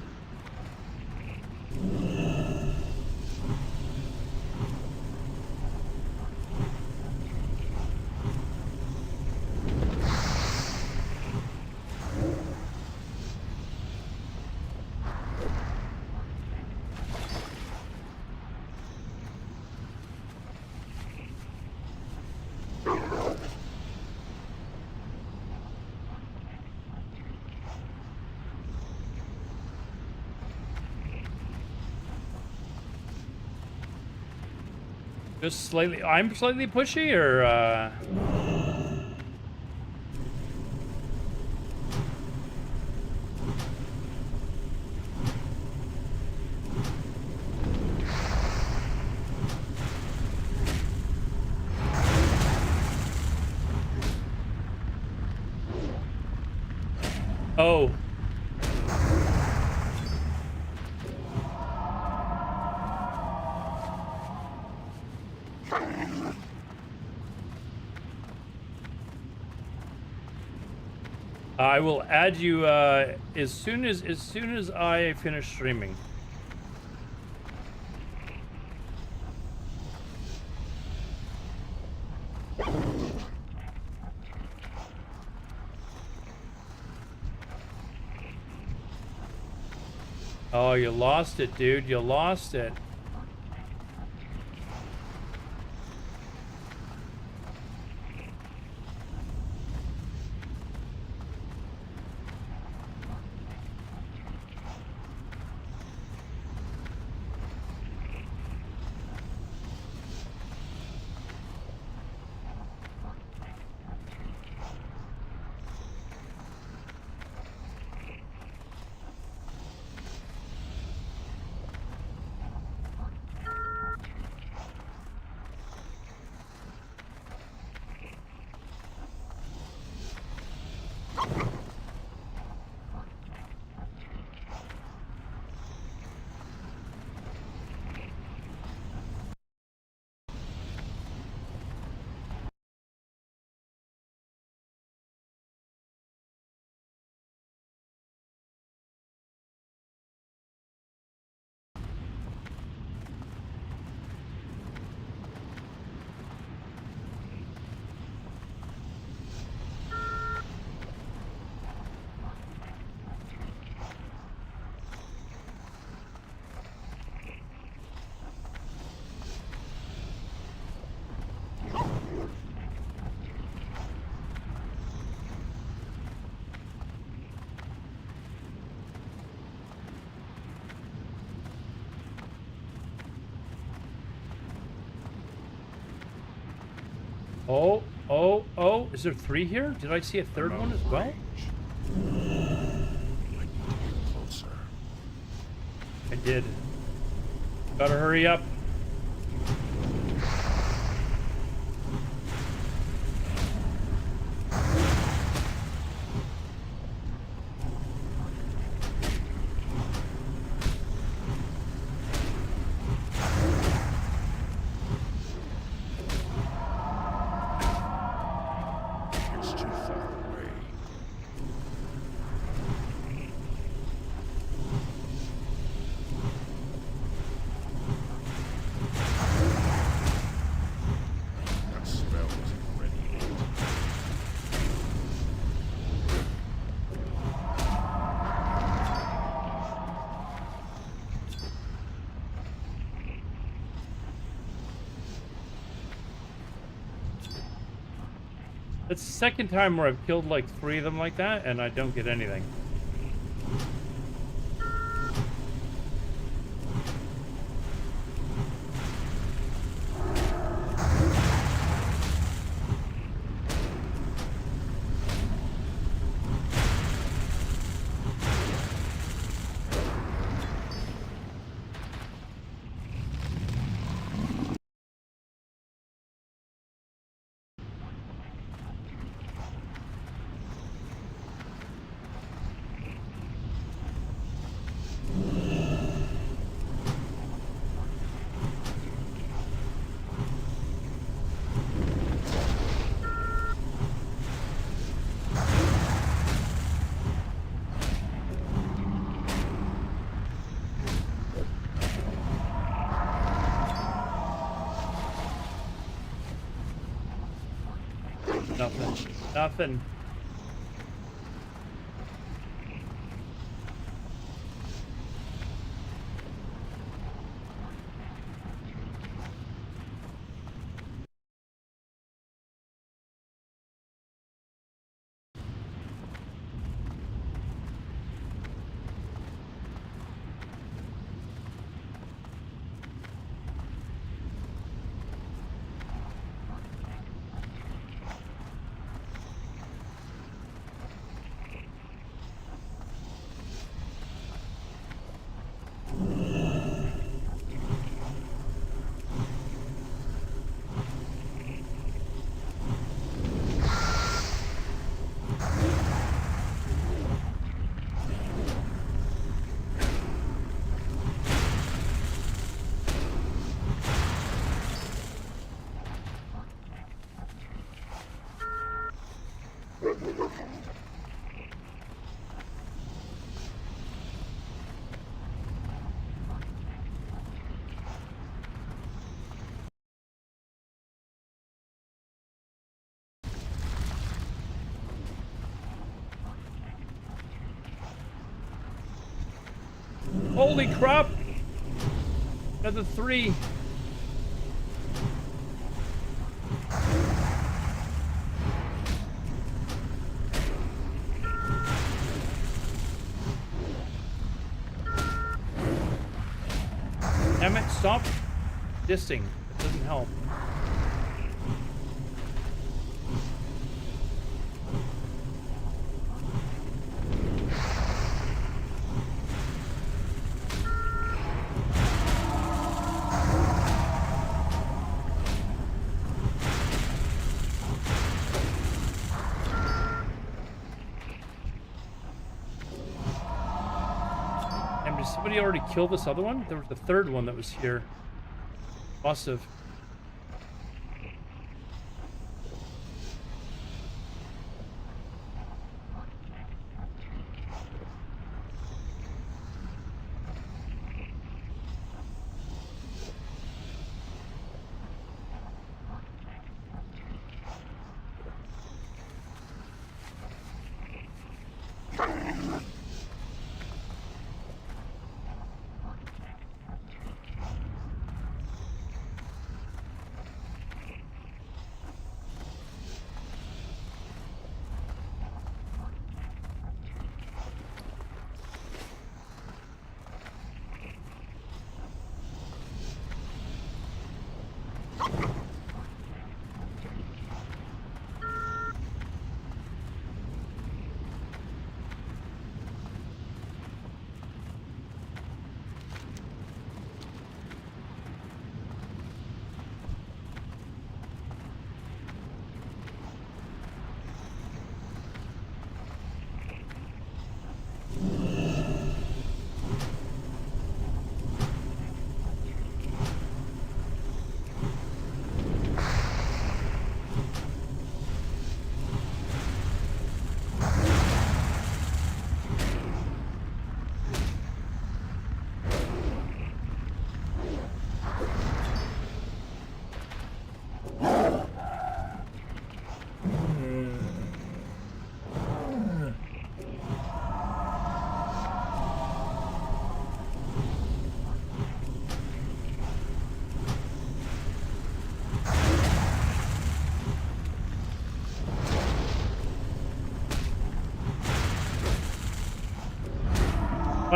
Just slightly. I'm slightly pushy, or oh. I will add you as soon as I finish streaming. Oh, you lost it, dude. You lost it. Oh, oh, oh. Is there 3 here? Did I see a third one as well? Closer. I did. Gotta hurry up. It's too far away. That spell isn't ready yet. It's the second time where I've killed like 3 of them like that, and I don't get anything. Nothing. Nothing. Holy crap! Another 3. Damn it, stop dissing. It doesn't help. Did somebody already kill this other one? There was the third one that was here. Must have.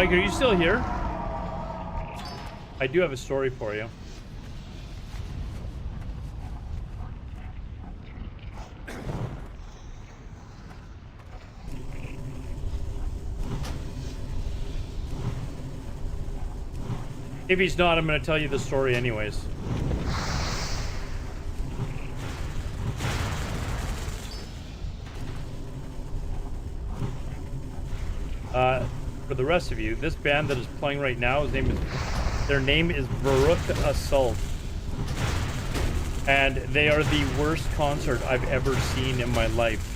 Mike, are you still here? I do have a story for you. If he's not, I'm going to tell you the story anyways. For the rest of you, this band that is playing right now, their name is Baruch Assault. And they are the worst concert I've ever seen in my life.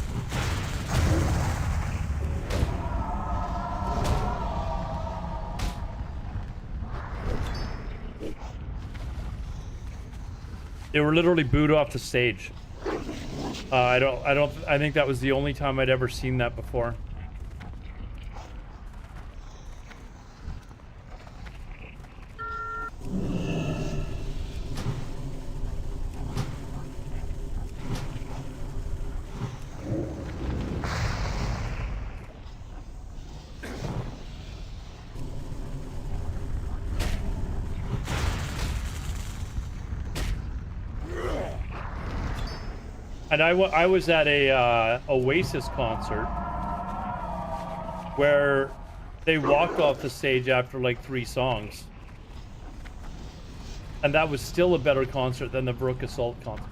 They were literally booed off the stage. I think that was the only time I'd ever seen that before. And I was at a Oasis concert where they walked off the stage after like 3 songs. And that was still a better concert than the Baruch Assault concert.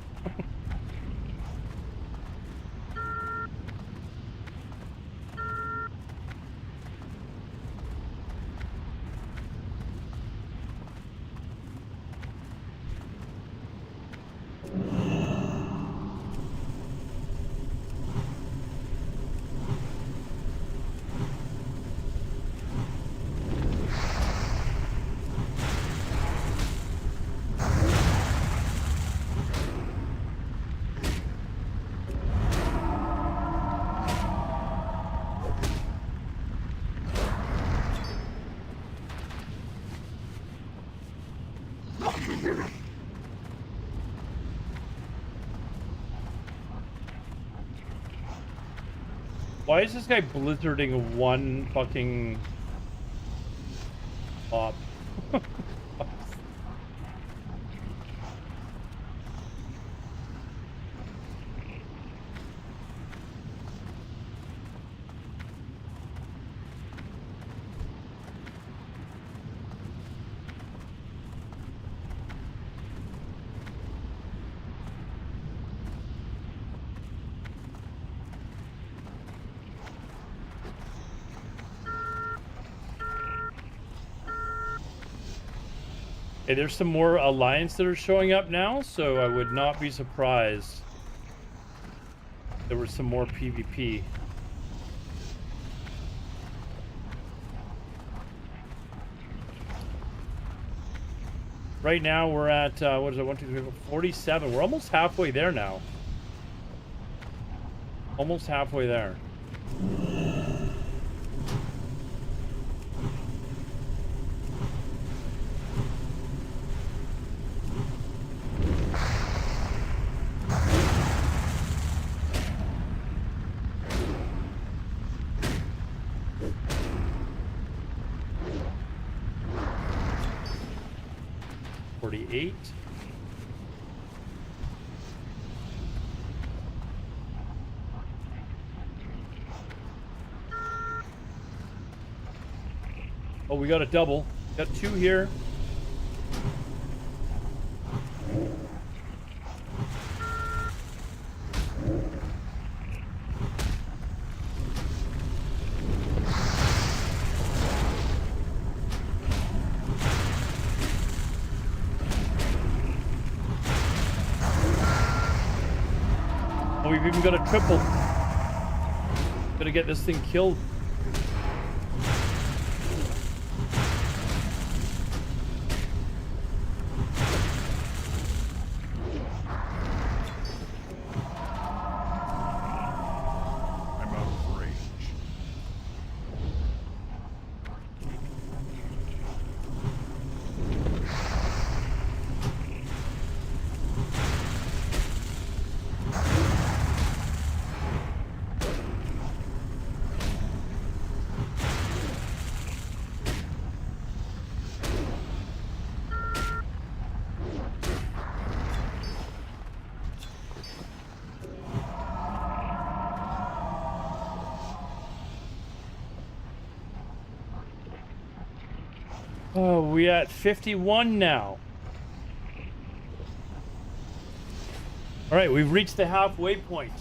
Why is this guy blizzarding one fucking pop? Hey, there's some more Alliance that are showing up now, so I would not be surprised if there was some more PvP. Right now we're at, what is it, 1, 2, 3, 4, 47. We're almost halfway there now. Almost halfway there. Oh, we got a double. Got 2 here. Oh, we've even got a triple. Gotta get this thing killed. we at 51 now? All right, we've reached the halfway point.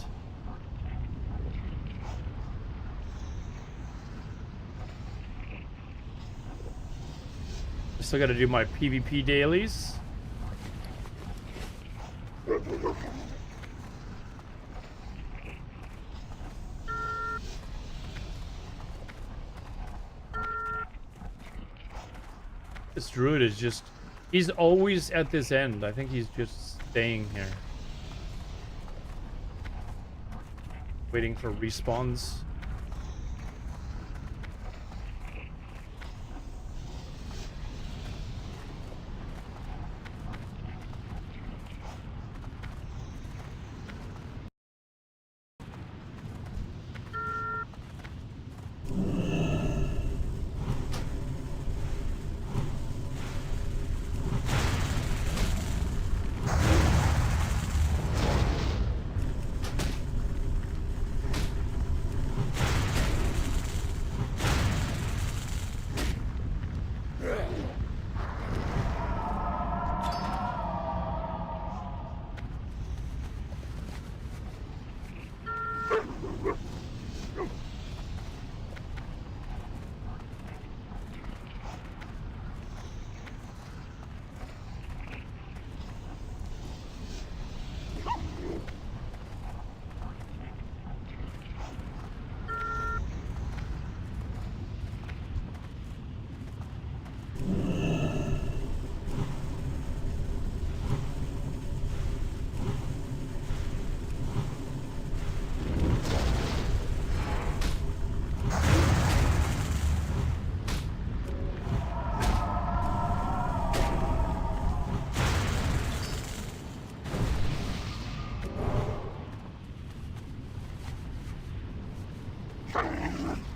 Still got to do my PvP dailies. This druid is just... He's always at this end. I think he's just staying here. Waiting for respawns.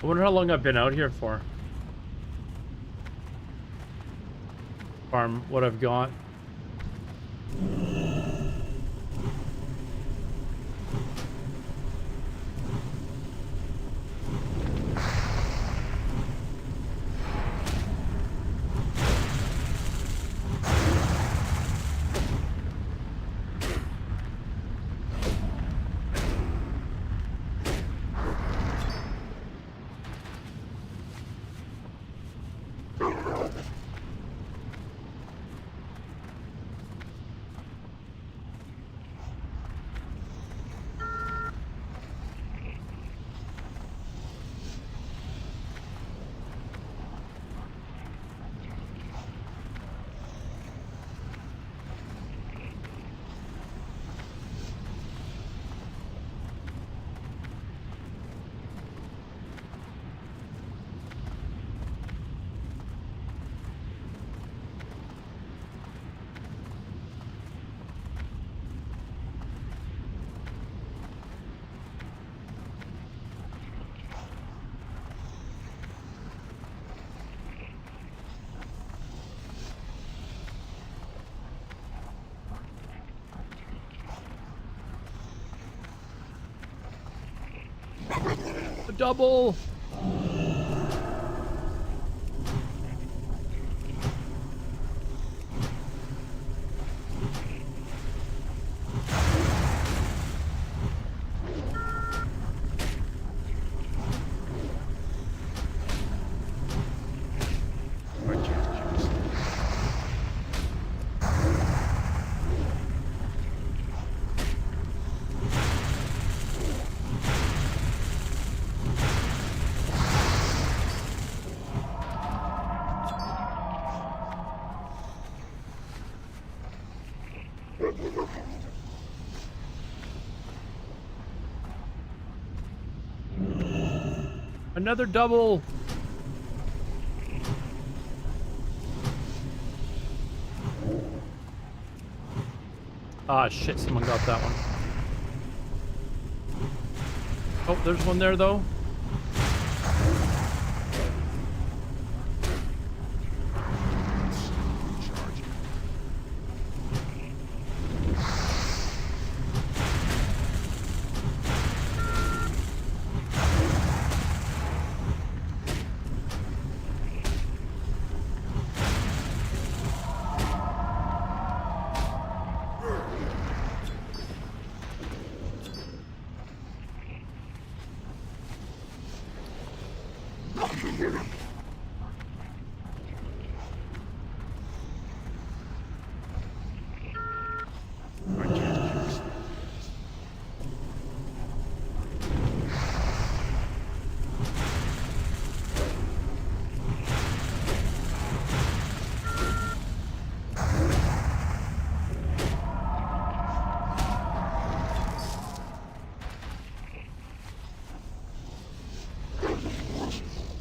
I wonder how long I've been out here for. Farm what I've got. A double. Another double. Ah, shit, someone got that one. Oh, there's one there, though.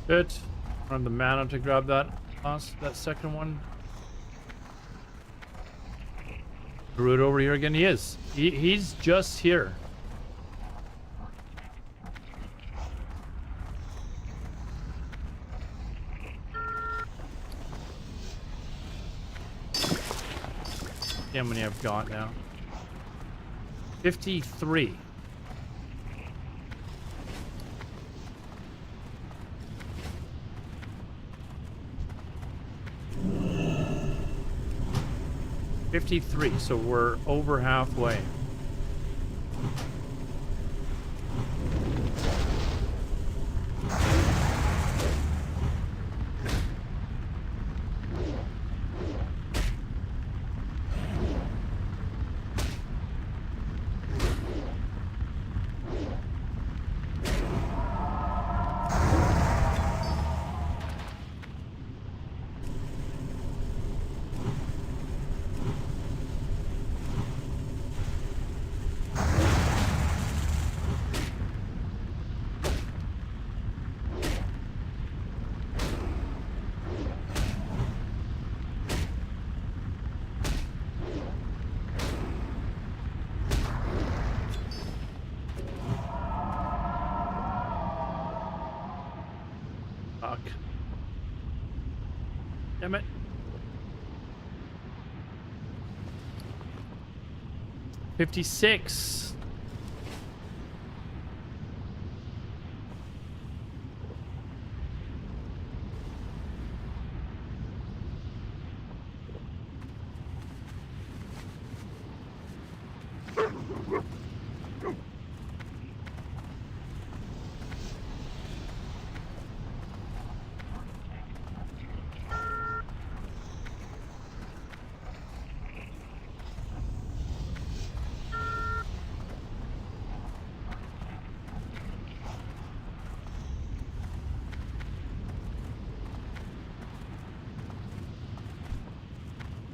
Good. I have the mana to grab that second one. Druid over here again. He is. He's just here. See how many I've got now. 53. So we're over halfway. Fuck. Damn it. 56.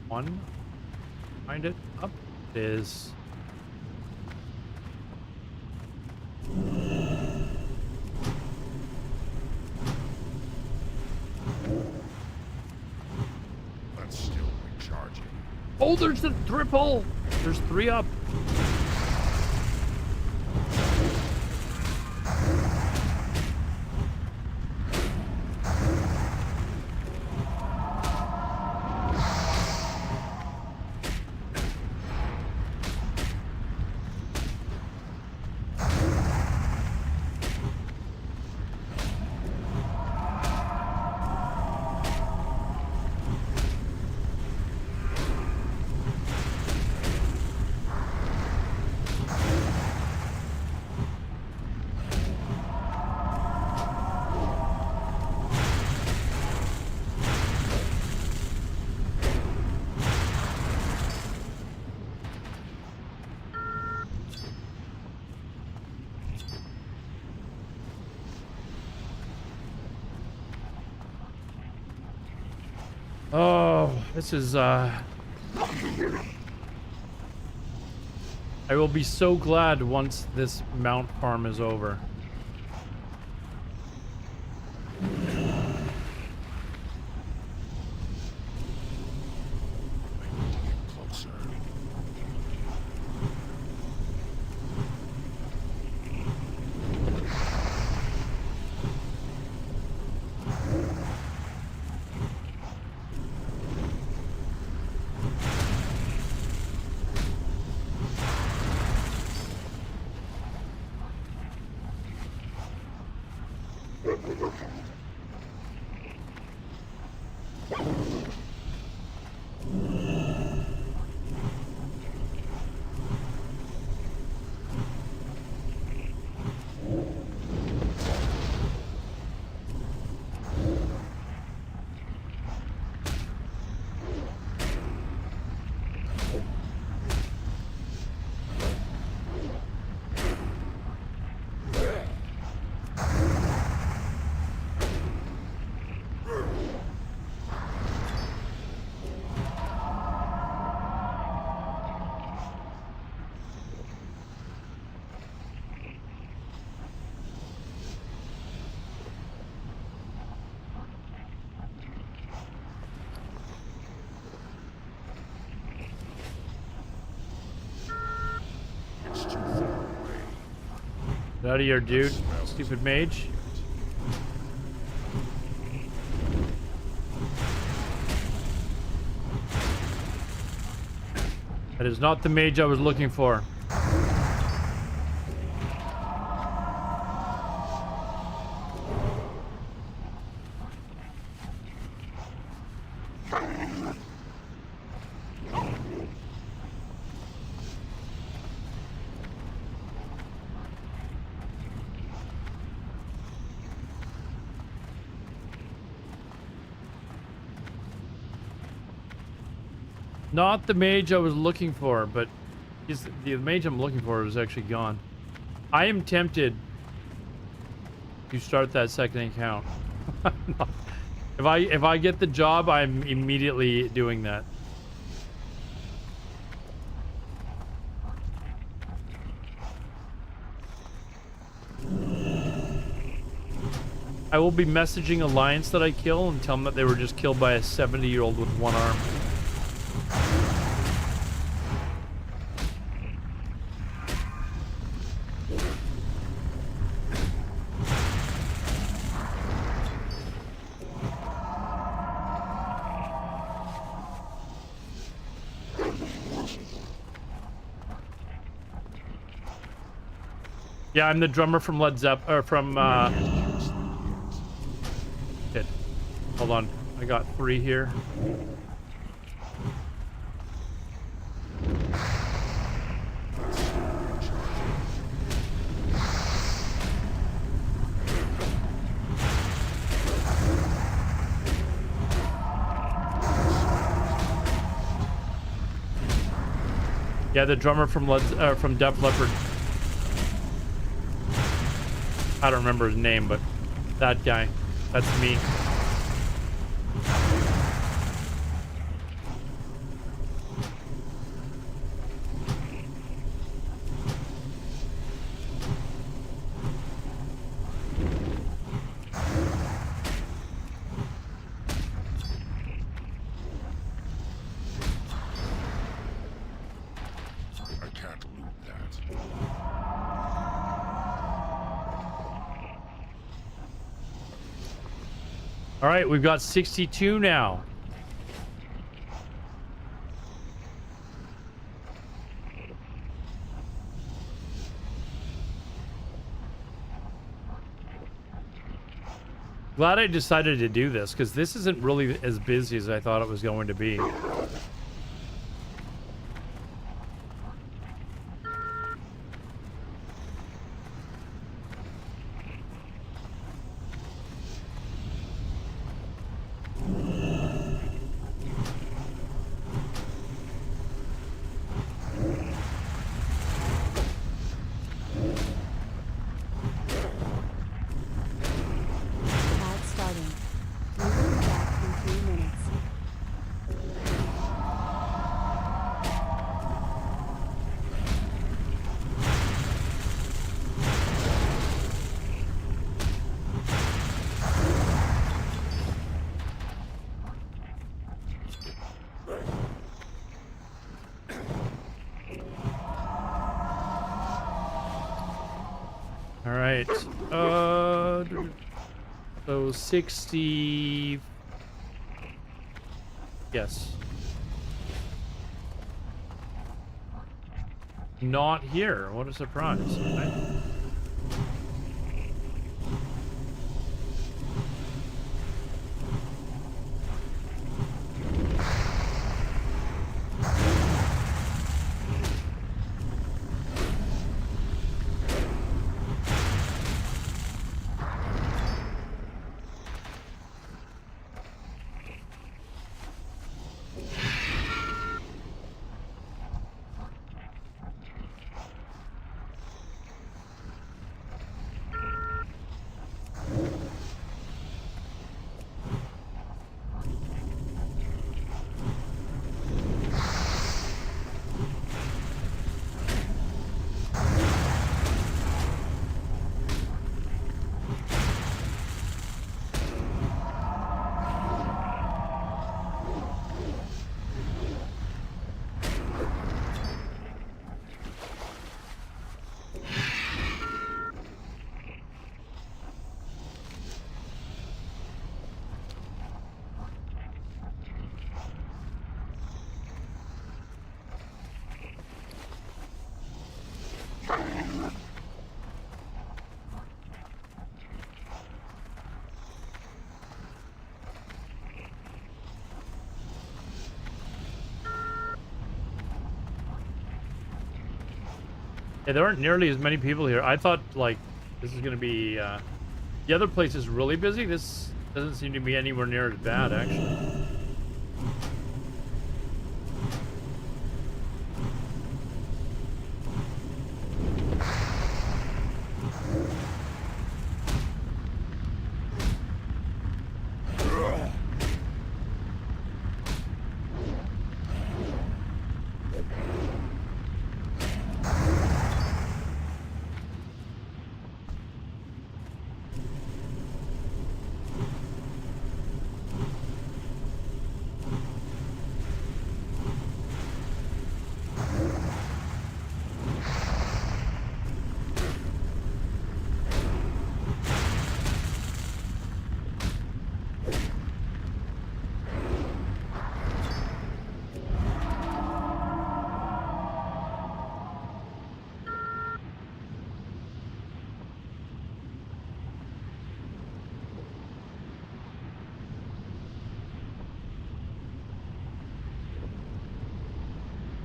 One. Find it. Up. It is. That's still recharging. Oh, there's the triple. There's 3 up. Oh, this is, I will be so glad once this mount farm is over. Closer. Get out of here, dude. Stupid mage. That is not the mage I was looking for. Not the mage I was looking for, but the mage I'm looking for is actually gone. I am tempted to start that second account. If I get the job, I'm immediately doing that. I will be messaging Alliance that I kill and tell them that they were just killed by a 70-year-old with one arm. Yeah, I'm the drummer from Led Zeppelin, or from, shit. Hold on. I got 3 here. Yeah, the drummer from from Def Leppard. I don't remember his name, but that guy. That's me. I can't loot that. All right, we've got 62 now. Glad I decided to do this, because this isn't really as busy as I thought it was going to be. Alright, so 60, yes. Not here, what a surprise. Right? Yeah, there aren't nearly as many people here. I thought, like, this is going to be... the other place is really busy. This doesn't seem to be anywhere near as bad, actually.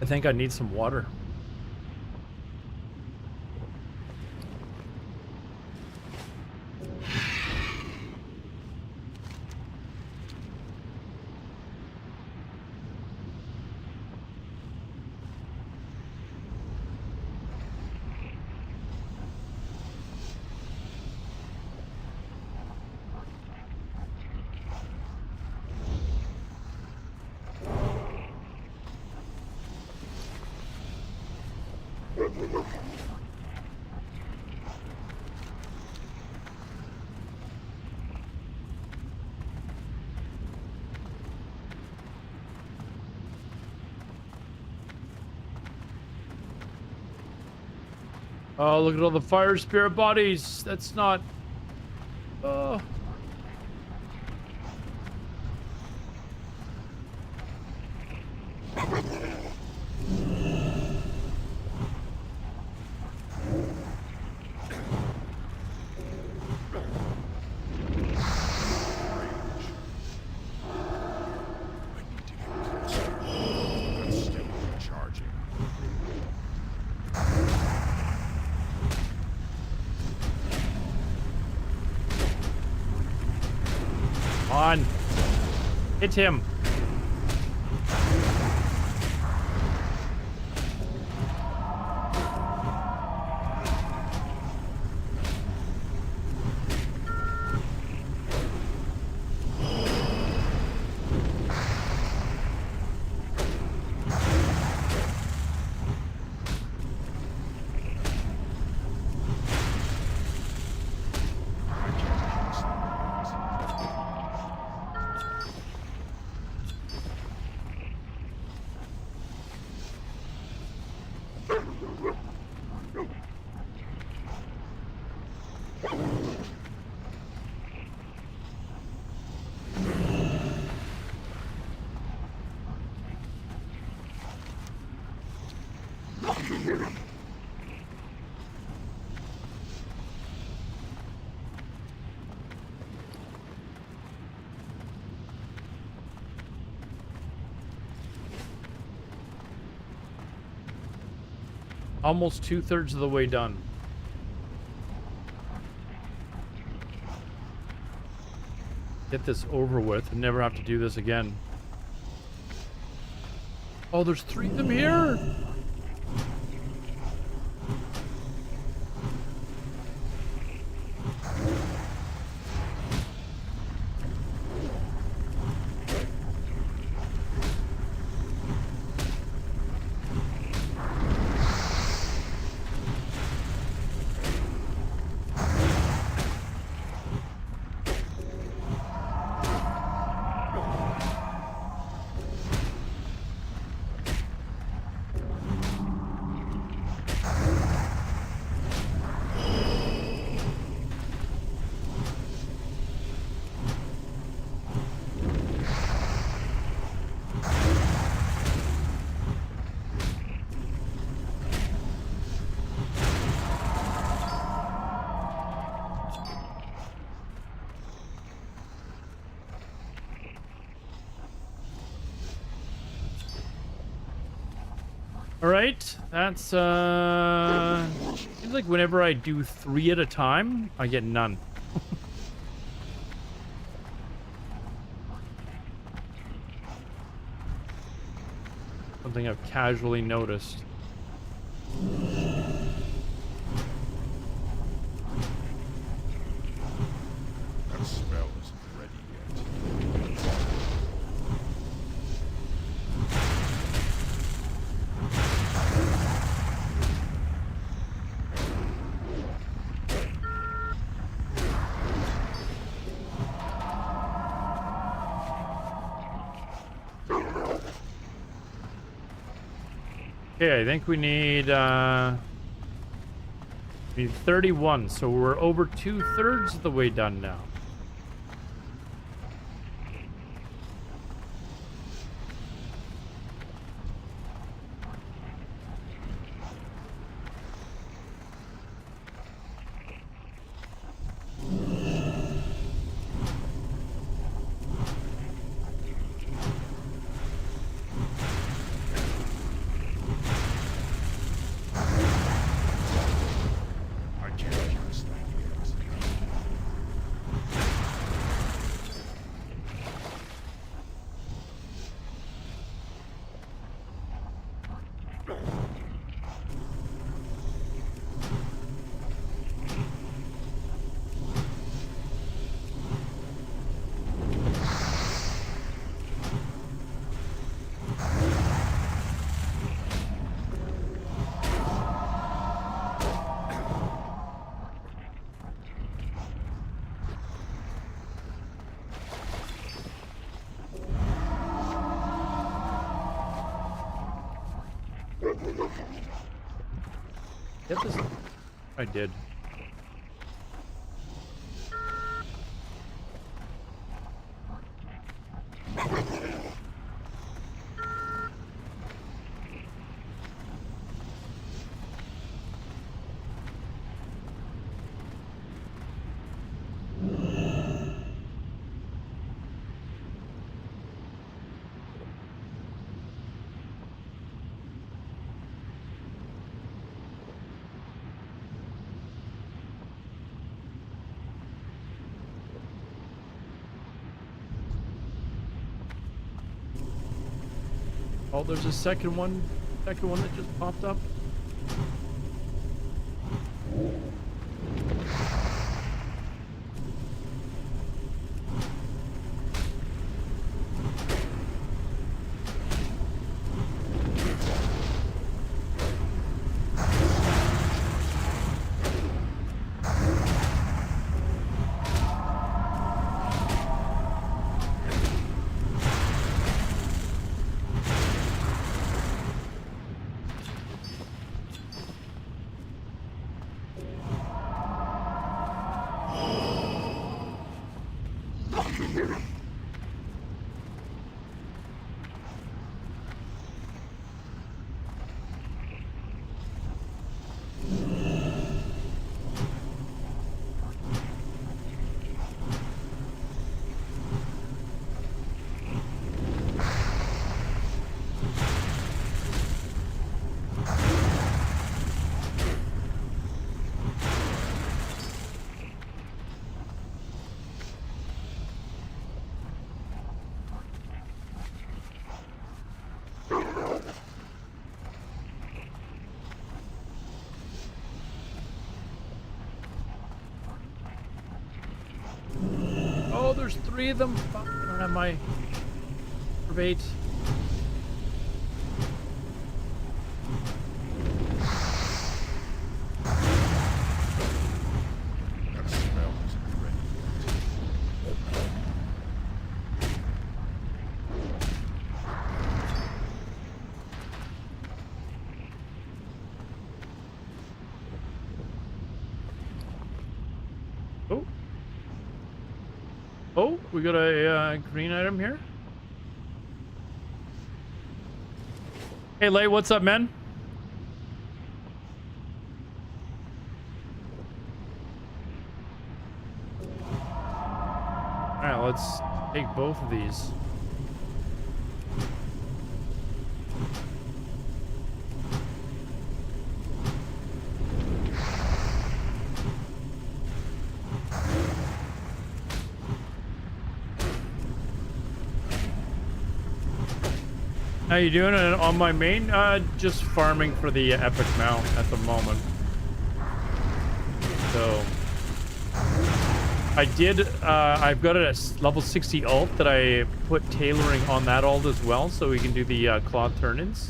I think I need some water. Oh, look at all the fire spirit bodies. That's not... Oh. On. Hit him. Almost 2/3 of the way done. Get this over with and never have to do this again. Oh, there's 3 of them here. All right, that's seems like whenever I do 3 at a time, I get none. Something I've casually noticed. That spell isn't ready yet. Okay, I think we need 31, so we're over 2/3 of the way done now. I can't cast that yet. Get this. I did. Oh, there's a second one that just popped up. Oh, there's 3 of them. Fuck, I don't have my bait. That spell isn't ready yet. Oh. Oh, we got a green item here. Hey, Lay, what's up, man? Alright, let's take both of these. How you doing on my main? Just farming for the epic mount at the moment. So I did. I've got a level 60 ult that I put tailoring on that ult as well, so we can do the claw turn-ins.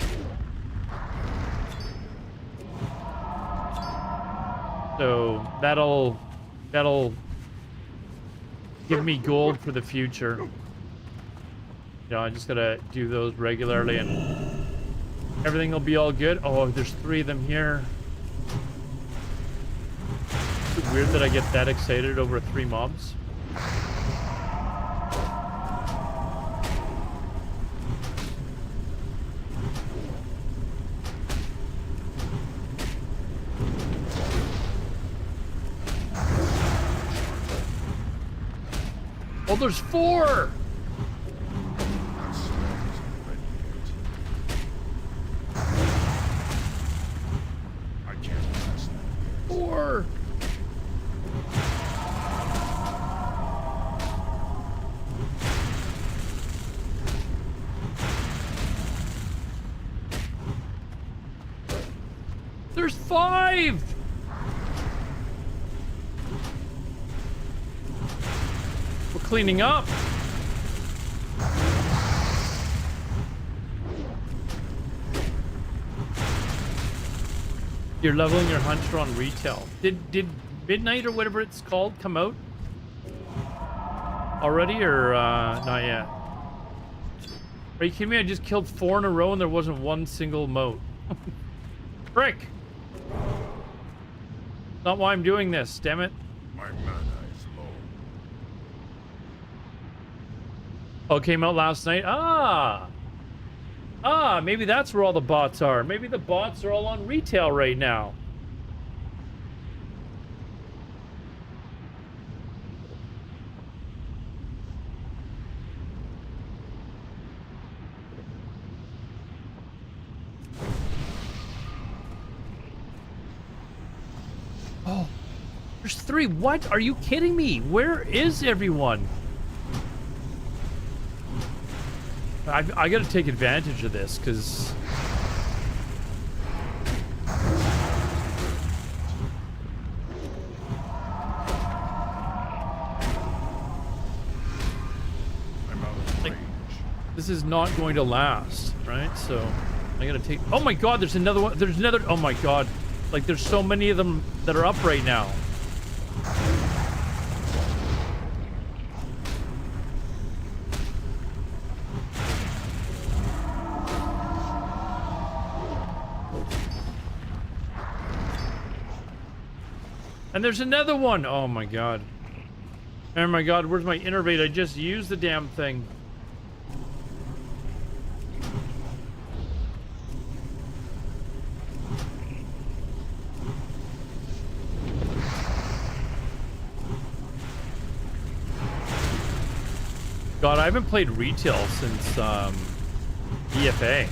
So that'll give me gold for the future. You know, I just gotta do those regularly and everything will be all good. Oh, there's 3 of them here. Is it weird that I get that excited over 3 mobs? Oh, there's 4! There's 5! We're cleaning up. You're leveling your hunter on retail. Did Midnight or whatever it's called come out already, or not yet? Are you kidding me? I just killed 4 in a row and there wasn't one single moat. Frick! Not why I'm doing this, damn it. My mana is low. Oh, came out last night? Maybe that's where all the bots are. Maybe the bots are all on retail right now. Oh, there's 3. What? Are you kidding me? Where is everyone? I gotta take advantage of this, because... like, this is not going to last, right? So, I gotta take... Oh my god, there's another one. There's another... Oh my god. Like, there's so many of them that are up right now. And there's another one. Oh my god. Oh my god, where's my innervate? I just used the damn thing. God, I haven't played retail since EFA.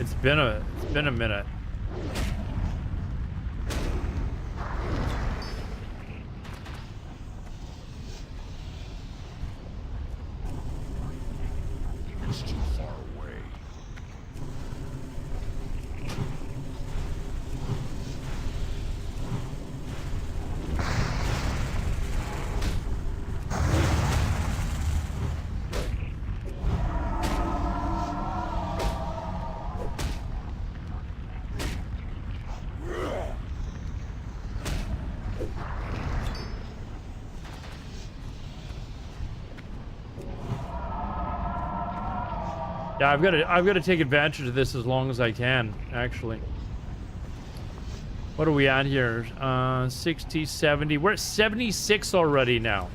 It's been a minute. It's too far away. Yeah, I've got to take advantage of this as long as I can, actually. What are we at here? 60, 70. We're at 76 already now.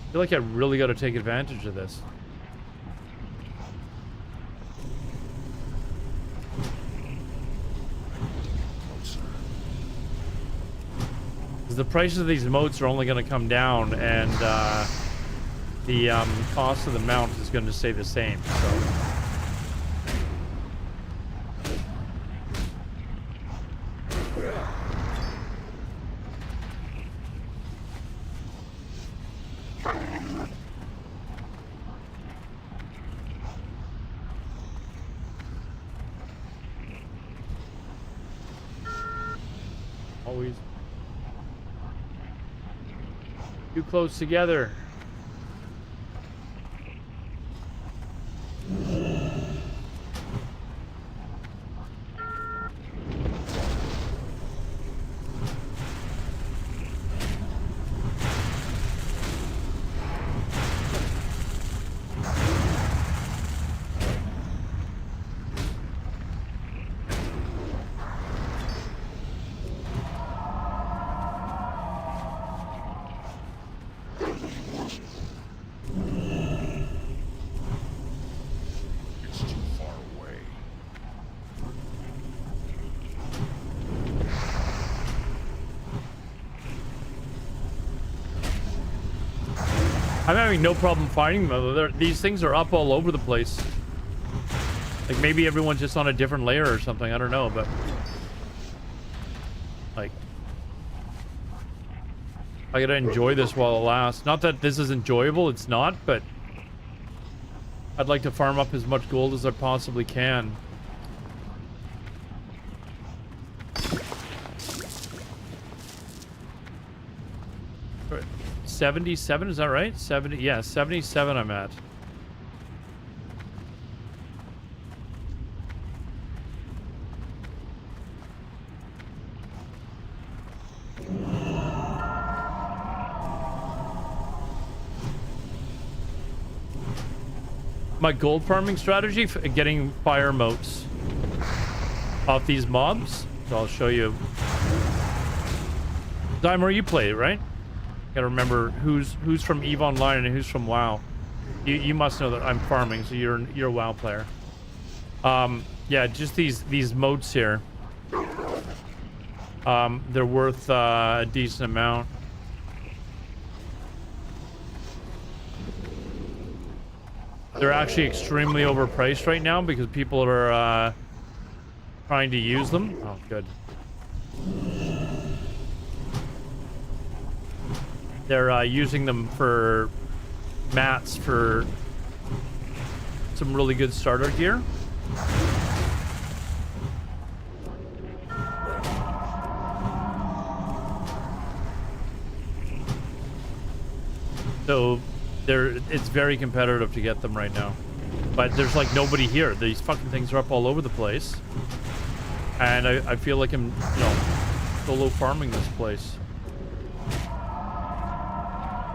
I feel like I really got to take advantage of this. The prices of these moats are only going to come down, and the cost of the mount is going to stay the same. So Always too close together. I'm having no problem finding them. These things are up all over the place. Like maybe everyone's just on a different layer or something. I don't know, but like I gotta enjoy this while it lasts. Not that this is enjoyable, it's not, but I'd like to farm up as much gold as I possibly can. 77, is that right? 70, yeah, 77 I'm at. My gold farming strategy for getting fire motes off these mobs. So I'll show you. Dimer, you play it, right? Gotta remember who's from EVE Online and who's from WoW. You must know that I'm farming, so you're a WoW player. Yeah, just these motes here. They're worth a decent amount. They're actually extremely overpriced right now because people are trying to use them. Oh, good. They're using them for mats for some really good starter gear. So it's very competitive to get them right now. But there's like nobody here. These fucking things are up all over the place. And I feel like I'm, you know, solo farming this place.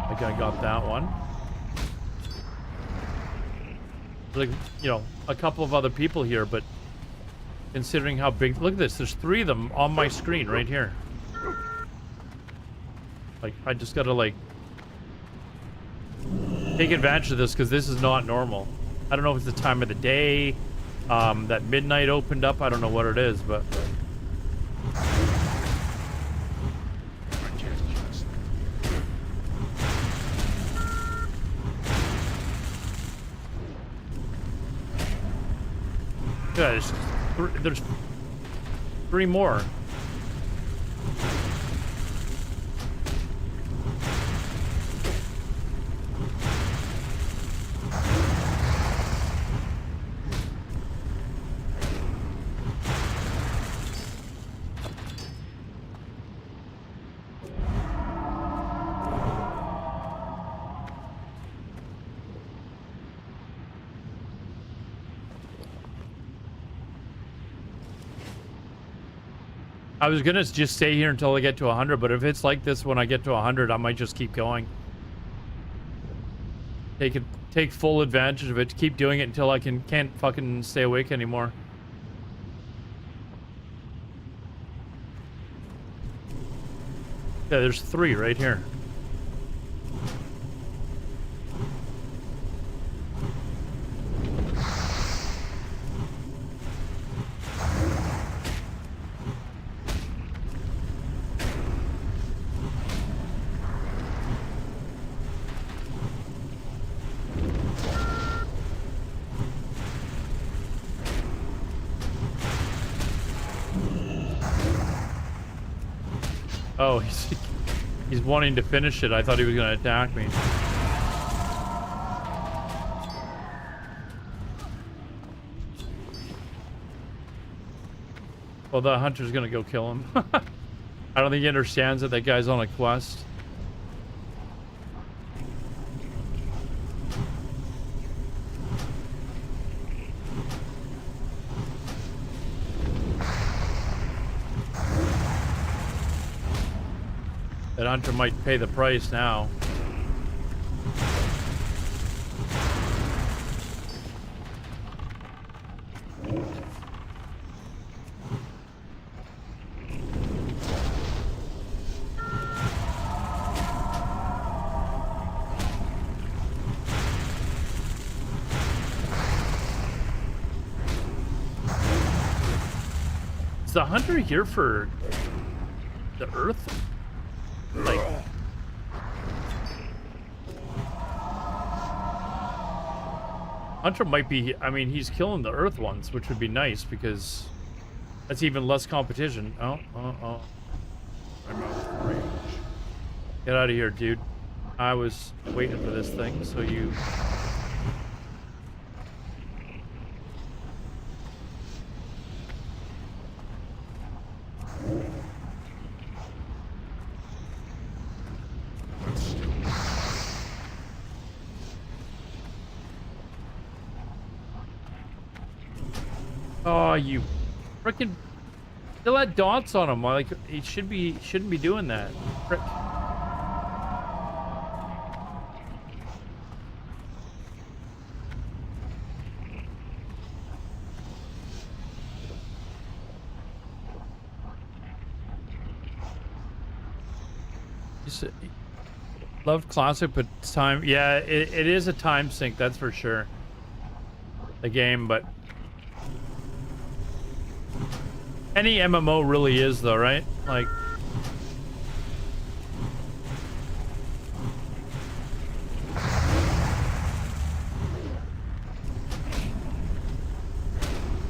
Like I got that one. Like, you know, a couple of other people here, but considering how big, look at this, there's 3 of them on my screen right here. Like, I just gotta like take advantage of this because this is not normal. I don't know if it's the time of the day, that midnight opened up, I don't know what it is, but yeah, there's 3 more. I was gonna just stay here until I get to 100, but if it's like this when I get to 100, I might just keep going. Take full advantage of it. Keep doing it until I can't fucking stay awake anymore. Yeah, there's 3 right here. Oh, he's wanting to finish it. I thought he was going to attack me. Well, the hunter's going to go kill him. I don't think he understands that that guy's on a quest. That hunter might pay the price now. Is the hunter here for the earth? Like, hunter might be, I mean, he's killing the earth ones, which would be nice because that's even less competition. Oh. I'm out of range. Get out of here, dude. I was waiting for this thing, so you... Oh, you frickin' still had dots on him. Like he shouldn't be doing that. Frick. Loved classic, but it's time. Yeah, it is a time sink, that's for sure. The game, but any MMO really is, though, right? Like,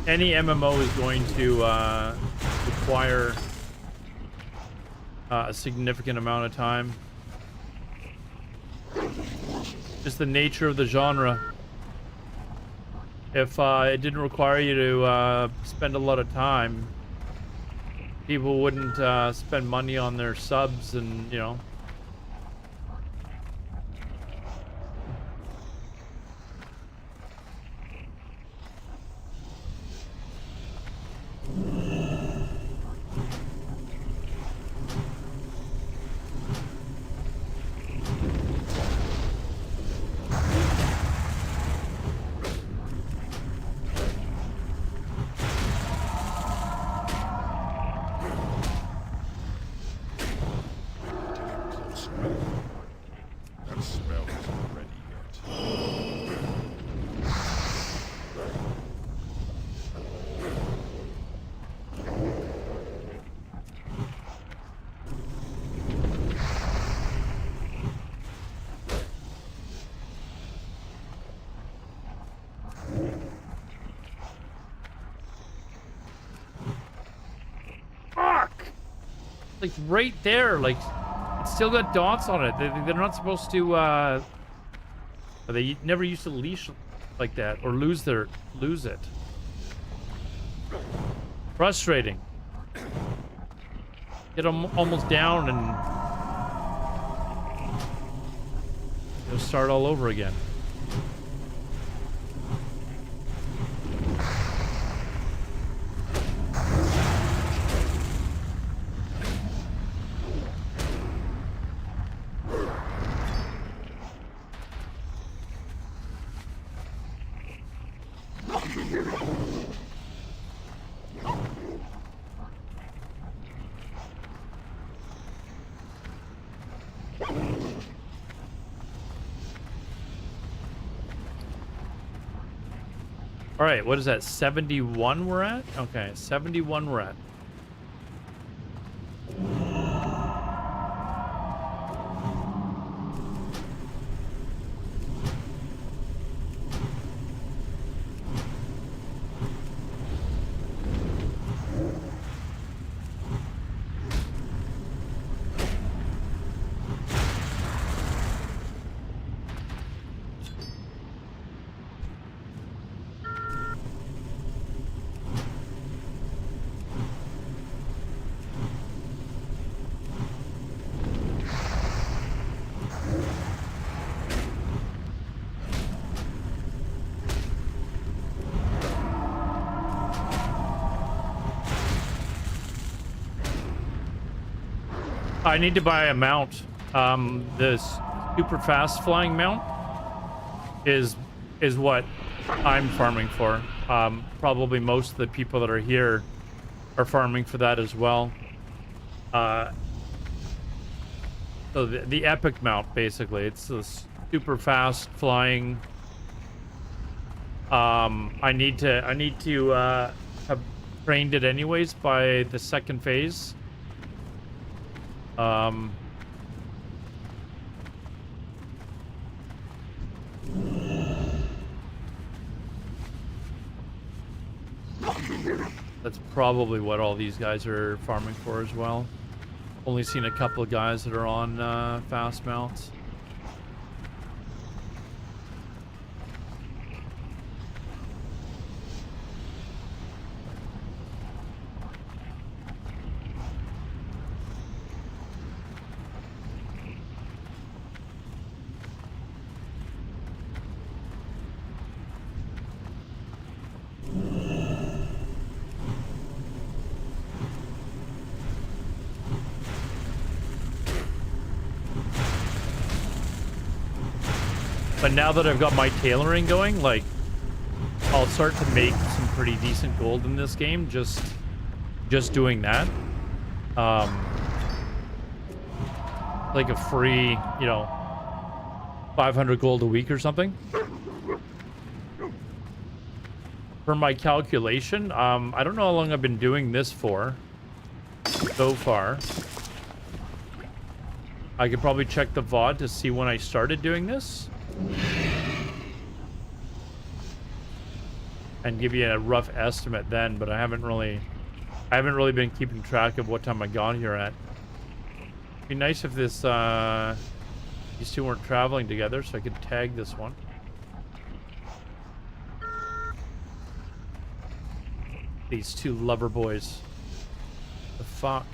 any MMO is going to require a significant amount of time. Just the nature of the genre. If it didn't require you to spend a lot of time, people wouldn't spend money on their subs and, you know. That smell isn't ready yet. Fuck! Like right there, like it's still got dots on it. They're not supposed to. They never used to leash like that or lose it. Frustrating. Get them almost down and just start all over again. All right, what is that? 71 we're at? Okay, 71 we're at. I need to buy a mount. This super fast flying mount is what I'm farming for. Probably most of the people that are here are farming for that as well. So the epic mount, basically, it's this super fast flying. I need to have trained it anyways by the second phase. That's probably what all these guys are farming for as well. Only seen a couple of guys that are on fast mounts. But now that I've got my tailoring going, like, I'll start to make some pretty decent gold in this game just doing that. Like a free, you know, 500 gold a week or something. For my calculation, I don't know how long I've been doing this for so far. I could probably check the VOD to see when I started doing this. And give you a rough estimate then, but I haven't really been keeping track of what time I got here at. It'd be nice if this these two weren't traveling together, so I could tag this one. These two lover boys. The fuck?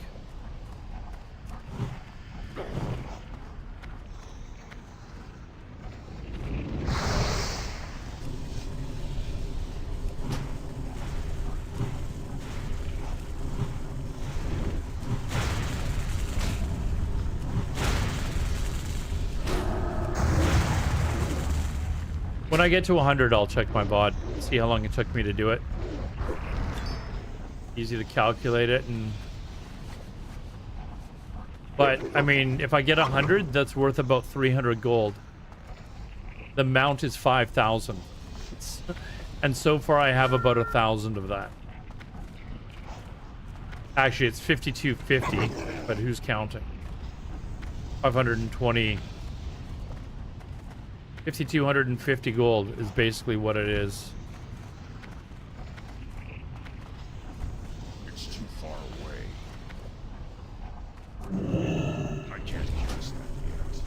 When I get to 100, I'll check my VOD, see how long it took me to do it. Easy to calculate it, and but I mean, if I get 100, that's worth about 300 gold. The mount is 5,000, and so far I have about 1,000 of that. Actually, it's 5,250, but who's counting? 520. 5,250 gold is basically what it is. It's too far away. I can't cast that yet.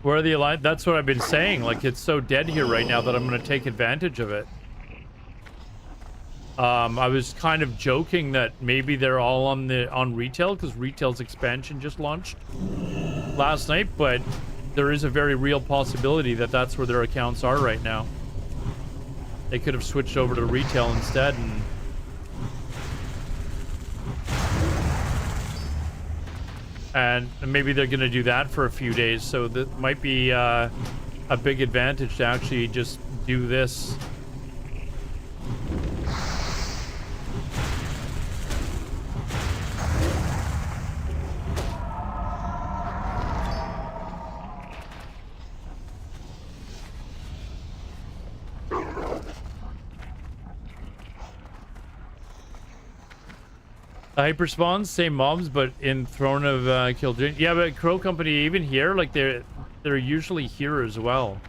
Where are the alliance? That's what I've been saying. Like, it's so dead here right now that I'm going to take advantage of it. I was kind of joking that maybe they're all on retail because retail's expansion just launched last night, but there is a very real possibility that that's where their accounts are right now. They could have switched over to retail instead, and maybe they're going to do that for a few days, so that might be a big advantage to actually just do this. Hyperspawns, same mobs, but in Throne of Kildren. Yeah, but Crow Company, even here, like they're usually here as well.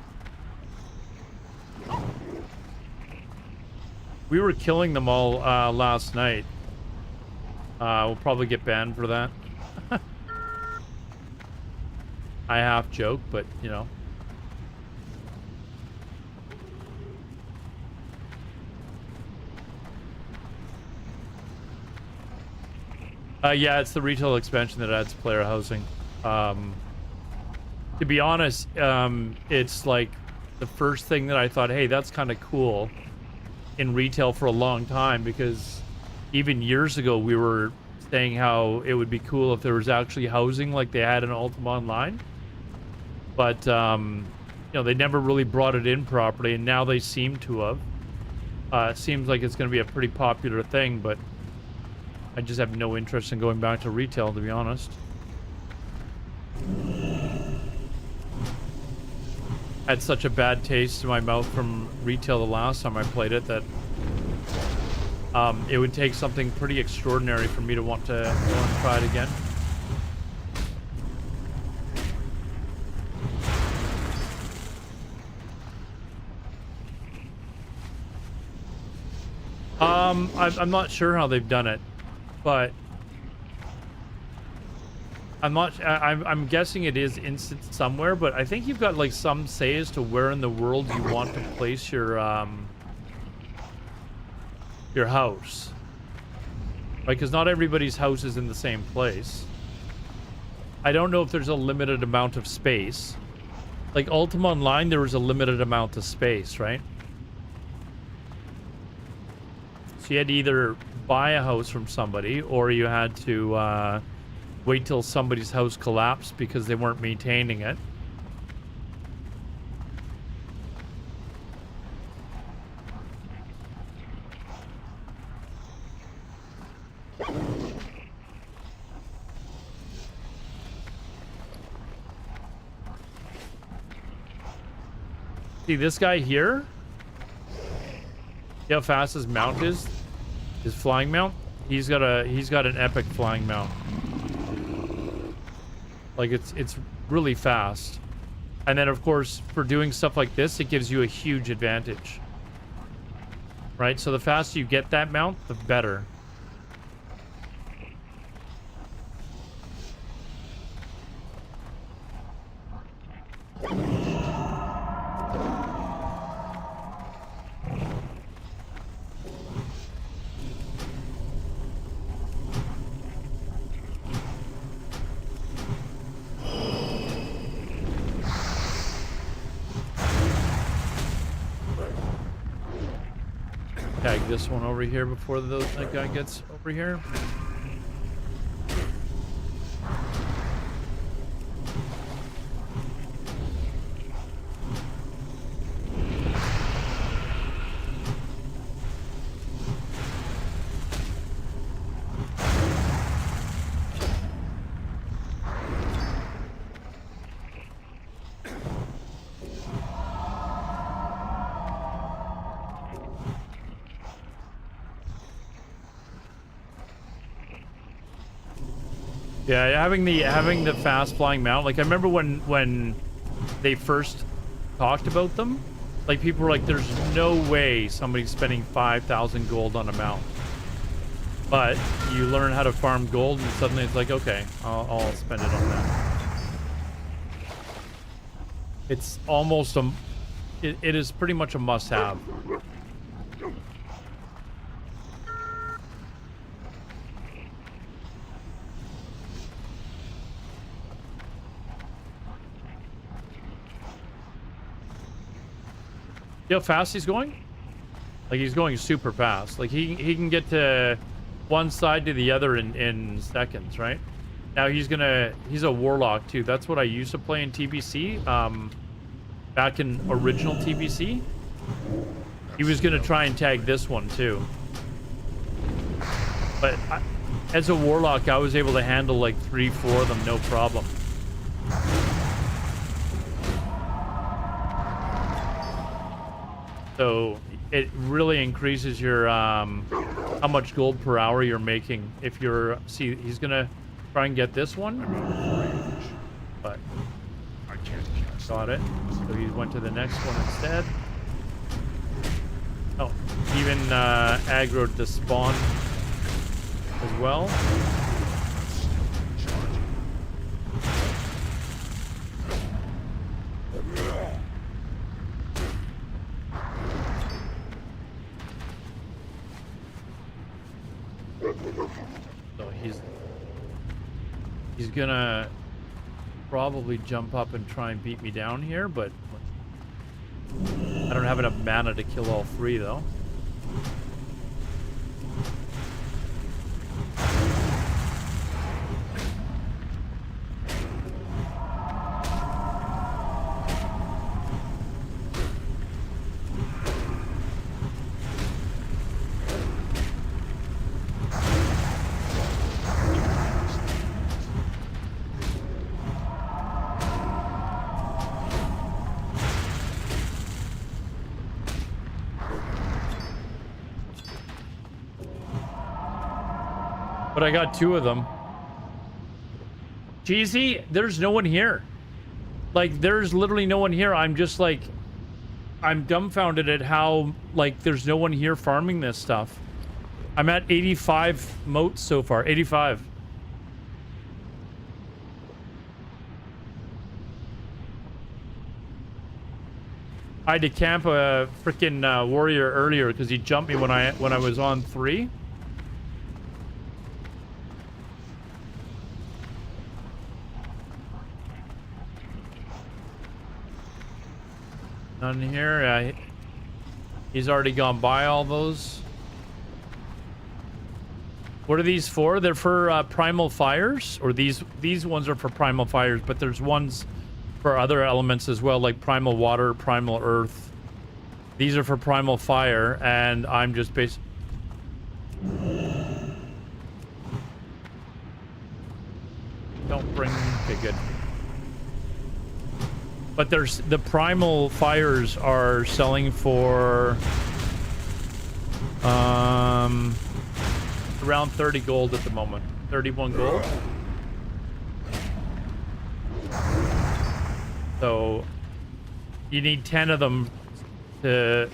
We were killing them all last night. We'll probably get banned for that. I half joke, but you know, Yeah, it's the retail expansion that adds player housing. To be honest, it's like the first thing that I thought, hey, that's kind of cool in retail for a long time, because even years ago we were saying how it would be cool if there was actually housing like they had in Ultima Online. But, you know, they never really brought it in properly, and now they seem to have. It seems like it's going to be a pretty popular thing, but I just have no interest in going back to retail, to be honest. I had such a bad taste in my mouth from retail the last time I played it that it would take something pretty extraordinary for me to want to go and try it again. I'm not sure how they've done it, but I'm guessing it is instant somewhere, but I think you've got like some say as to where in the world you want to place your house. Right, because not everybody's house is in the same place. I don't know if there's a limited amount of space. Like Ultima Online, there was a limited amount of space, right? So you had to either buy a house from somebody, or you had to wait till somebody's house collapsed because they weren't maintaining it. See this guy here? See how fast his mount is? His flying mount? He's got an epic flying mount. Like it's really fast. And then of course for doing stuff like this, it gives you a huge advantage. Right? So the faster you get that mount, the better. Tag this one over here before that guy gets over here. Yeah, having the fast flying mount, like I remember when they first talked about them, like people were like, "There's no way somebody's spending 5,000 gold on a mount." But you learn how to farm gold, and suddenly it's like, okay, I'll spend it on that. It's almost it is pretty much a must-have. See how fast he's going? Like he's going super fast. Like he can get to one side to the other in seconds, right? Now he's a warlock too. That's what I used to play in TBC. Back in original TBC. He was gonna try and tag this one too. But as a warlock, I was able to handle like 3-4 of them, no problem. So it really increases your how much gold per hour you're making. If you're he's gonna try and get this one, but I can't got it. So he went to the next one instead. Oh, even aggroed the spawn as well. So He's gonna probably jump up and try and beat me down here, but I don't have enough mana to kill all three, though. But I got two of them. Cheesy, there's no one here. Like, there's literally no one here. I'm just like, I'm dumbfounded at how, like, there's no one here farming this stuff. I'm at 85 moats so far. 85. I had to camp a freaking warrior earlier because he jumped me when I was on 3. None here. He's already gone by all those. What are these for? They're for primal fires, or these ones are for primal fires, but there's ones for other elements as well, like primal water, primal earth. These are for primal fire, and I'm just Don't bring. Okay, good. But there's the primal fires are selling for around 30 gold at the moment. 31 gold. So you need 10 of them to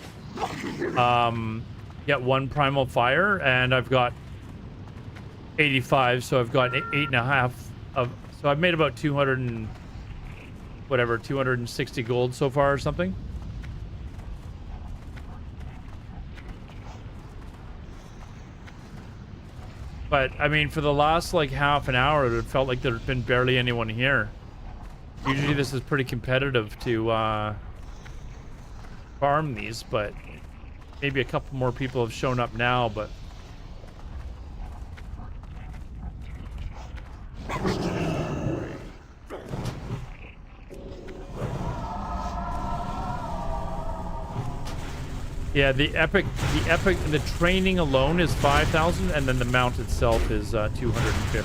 get one primal fire, and I've got 85, so I've got 8.5 of. So I've made about 200 and whatever, 260 gold so far or something. But I mean, for the last like half an hour, it felt like there'd been barely anyone here. Usually this is pretty competitive to farm these, but maybe a couple more people have shown up now, but yeah, the training alone is 5,000, and then the mount itself is 250.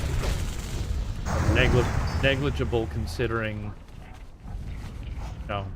Negligible considering. No.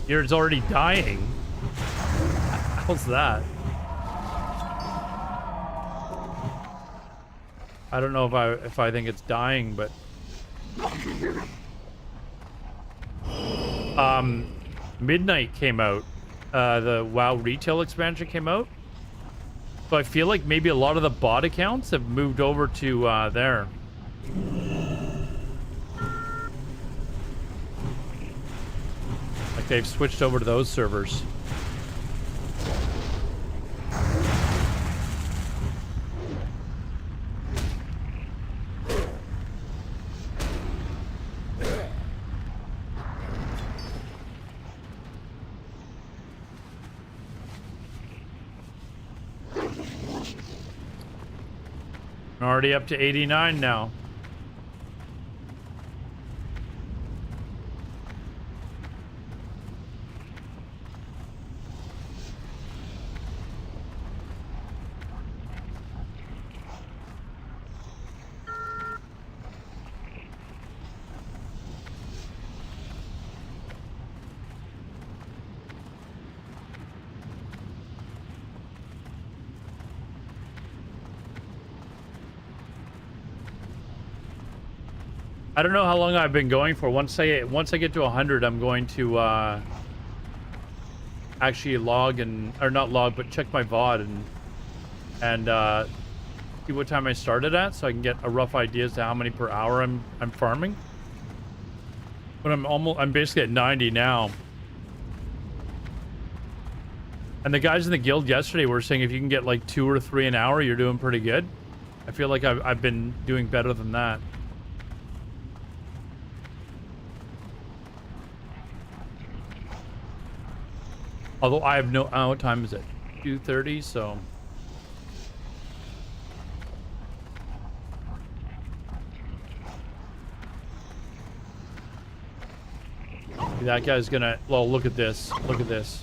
Yours already dying. How's that? I don't know if I think it's dying, but Midnight came out. The WoW retail expansion came out. So I feel like maybe a lot of the bot accounts have moved over to there. They've switched over to those servers. Already up to 89 now. I don't know how long I've been going for. Once I get to 100, I'm going to actually log or not log, but check my VOD and see what time I started at, so I can get a rough idea as to how many per hour I'm farming. But I'm basically at 90 now. And the guys in the guild yesterday were saying if you can get like 2 or 3 an hour, you're doing pretty good. I feel like I've been doing better than that. Although I have no... what time is it? 2:30, so... That guy's gonna... Well, look at this. Look at this.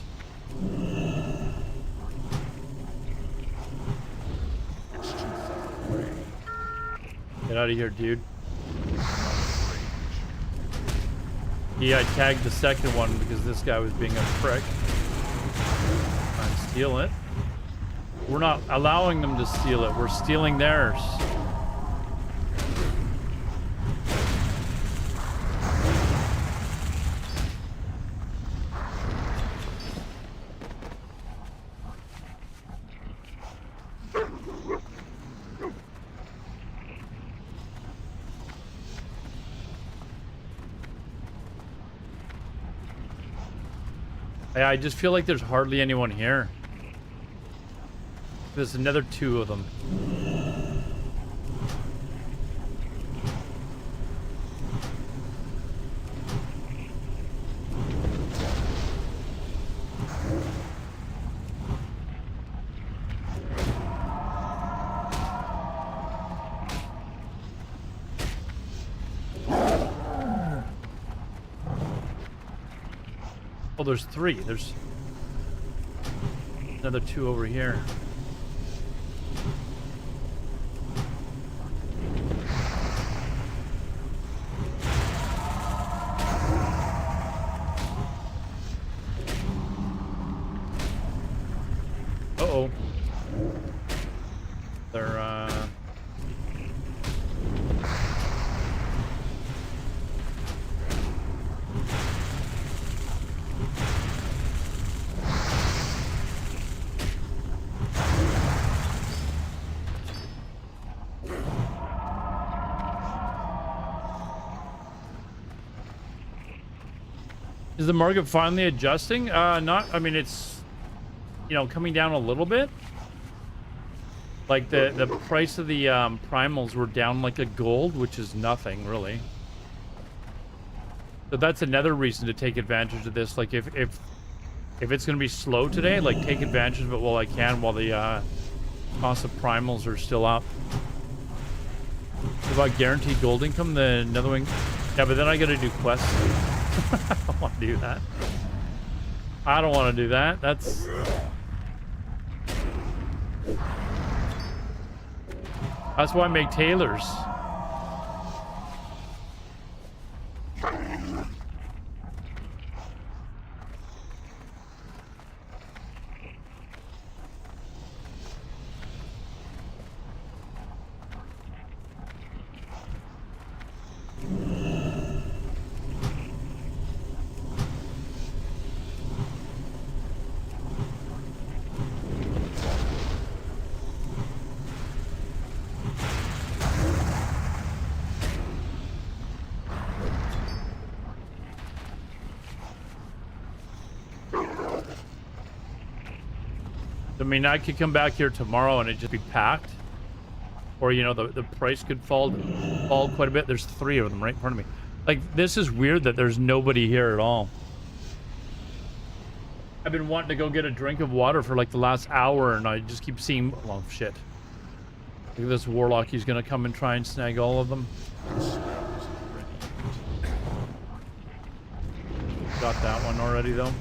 Get out of here, dude. Yeah, I tagged the second one because this guy was being a prick. Trying to steal it. We're not allowing them to steal it. We're stealing theirs. I just feel like there's hardly anyone here. There's another 2 of them. Oh, there's 3. There's another 2 over here. Uh-oh. They're, Is the market finally adjusting? Not, I mean, it's, you know, coming down a little bit. Like the price of the primals were down like a gold, which is nothing really. So that's another reason to take advantage of this. Like if it's gonna be slow today, like take advantage of it while I can, while the cost of primals are still up. If I guarantee gold income, then another one. Yeah, but then I gotta do quests. I don't want to do that. I don't want to do that. That's why I make tailors. I mean, I could come back here tomorrow and it'd just be packed. Or, you know, the price could fall quite a bit. There's 3 of them right in front of me. Like, this is weird that there's nobody here at all. I've been wanting to go get a drink of water for like the last hour and I just keep seeing... Oh, shit. Look at this warlock. He's going to come and try and snag all of them. Got that one already, though.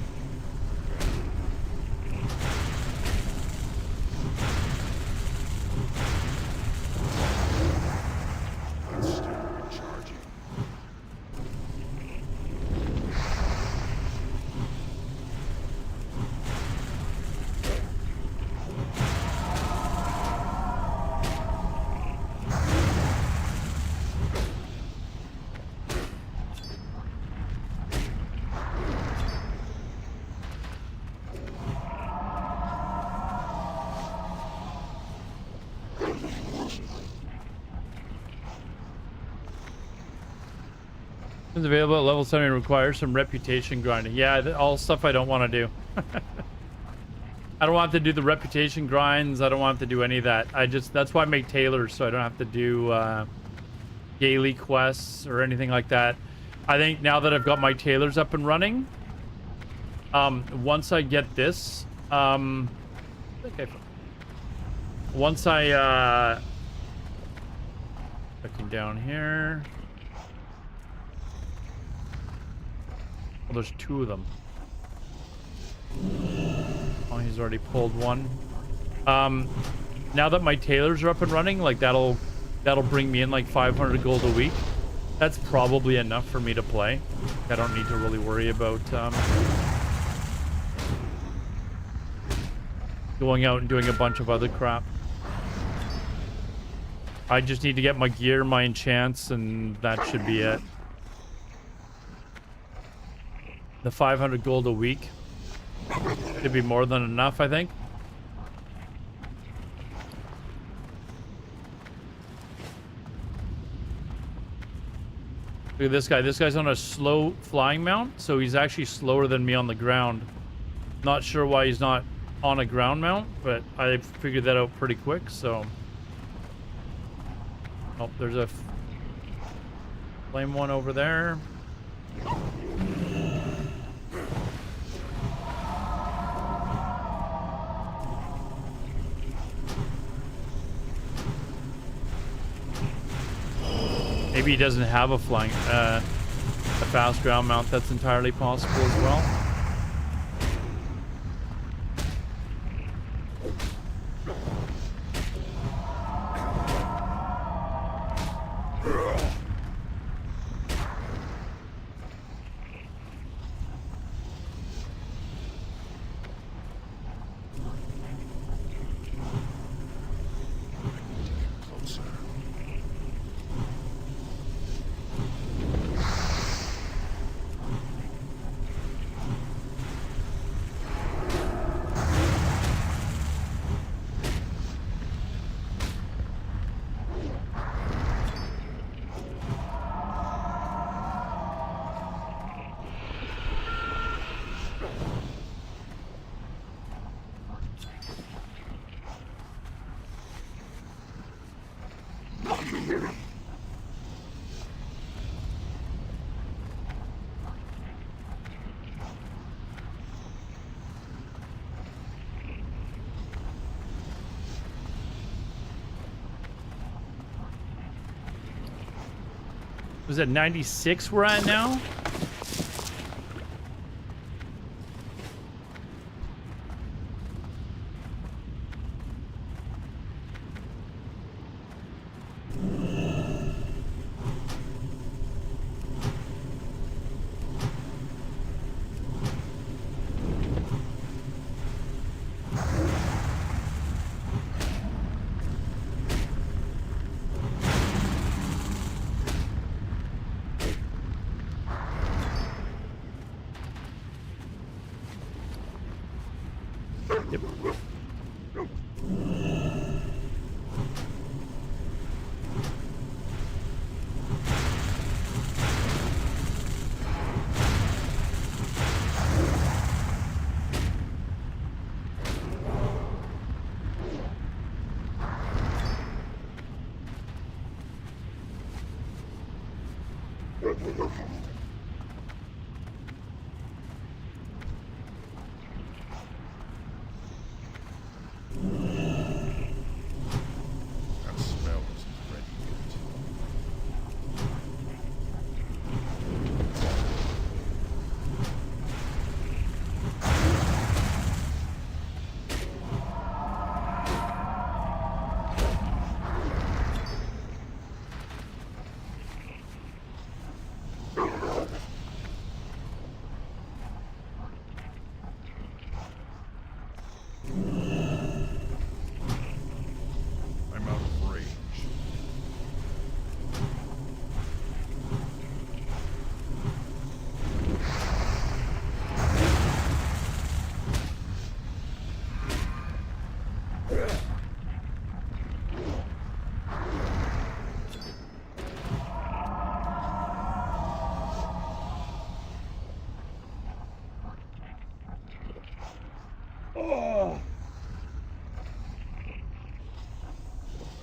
It's available at level 7 requires some reputation grinding. Yeah, all stuff I don't want to do. I don't want to do the reputation grinds. I don't want to do any of that. That's why I make tailors, so I don't have to do daily quests or anything like that. I think now that I've got my tailors up and running, once I get this, once I looking down here. Oh, there's 2 of them. Oh, he's already pulled one. Now that my tailors are up and running, like that'll bring me in like 500 gold a week. That's probably enough for me to play. I don't need to really worry about going out and doing a bunch of other crap. I just need to get my gear, my enchants, and that should be it. The 500 gold a week should be more than enough, I think. Look at this guy. This guy's on a slow flying mount, so he's actually slower than me on the ground. Not sure why he's not on a ground mount, but I figured that out pretty quick, so... Oh, there's a flame one over there. Maybe he doesn't have a flying, a fast ground mount. That's entirely possible as well. Was it 96 we're at now?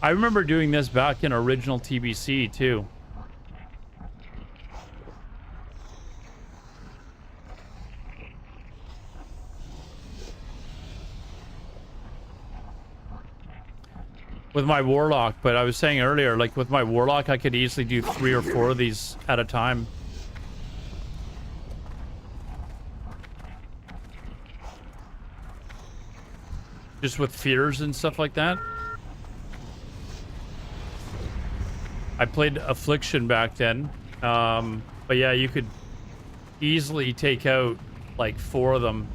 I remember doing this back in original TBC too. With my warlock, but I was saying earlier, like with my warlock, I could easily do 3 or 4 of these at a time. Just with fears and stuff like that. I played Affliction back then. But yeah, you could easily take out like 4 of them.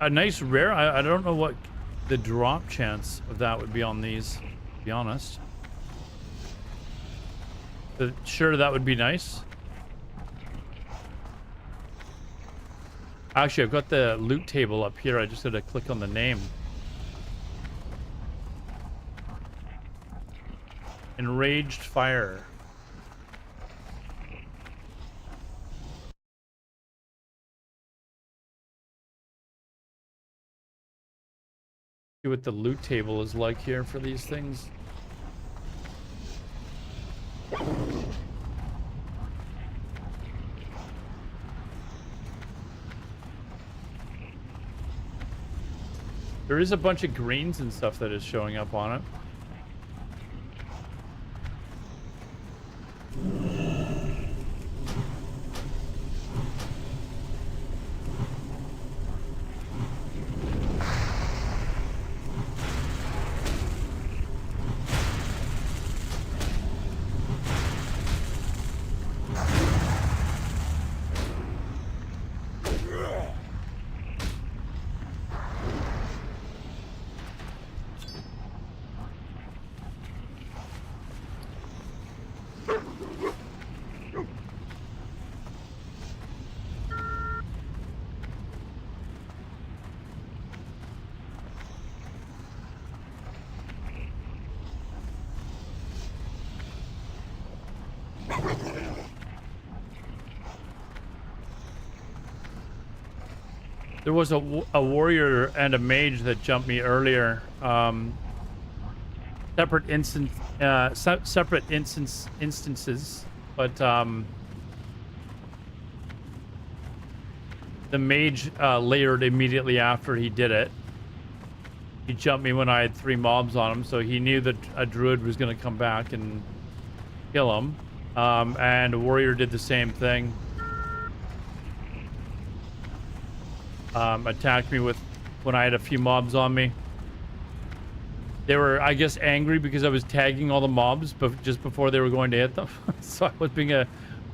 A nice rare. I don't know what the drop chance of that would be on these, to be honest. But sure, that would be nice. Actually, I've got the loot table up here. I just got to click on the name. Enraged Fire. See what the loot table is like here for these things. There is a bunch of greens and stuff that is showing up on it. There was a warrior and a mage that jumped me earlier. Separate instances, but the mage layered immediately after he did it. He jumped me when I had 3 mobs on him, so he knew that a druid was going to come back and kill him. And a warrior did the same thing. Attacked me with when I had a few mobs on me. They were, I guess, angry because I was tagging all the mobs, but just before they were going to hit them. So I was being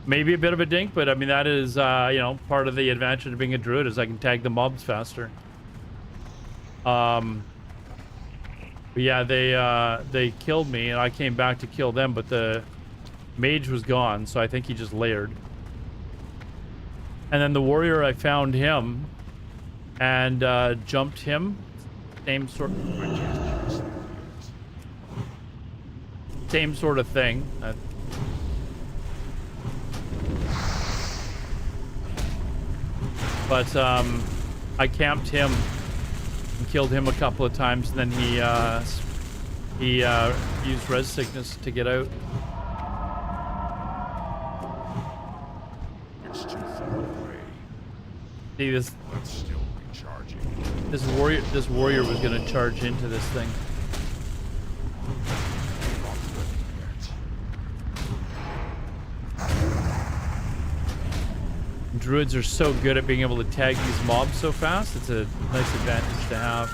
maybe a bit of a dink, but I mean that is you know, part of the advantage of being a druid is I can tag the mobs faster. But yeah, they killed me and I came back to kill them, but the mage was gone, so I think he just layered. And then the warrior, I found him and jumped him. Same sort of thing. But I camped him and killed him a couple of times, and then he used res sickness to get out. It's too far away. See this? Let's still be charging. This warrior was gonna charge into this thing. Druids are so good at being able to tag these mobs so fast. It's a nice advantage to have.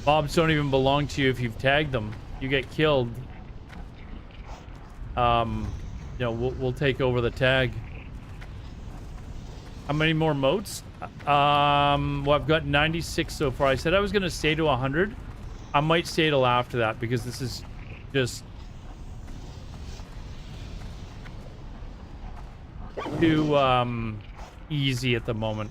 Mobs don't even belong to you if you've tagged them. You get killed. You know, we'll take over the tag. How many more moats? Well, I've got 96 so far. I said I was going to stay to 100. I might stay till after that because this is just too easy at the moment.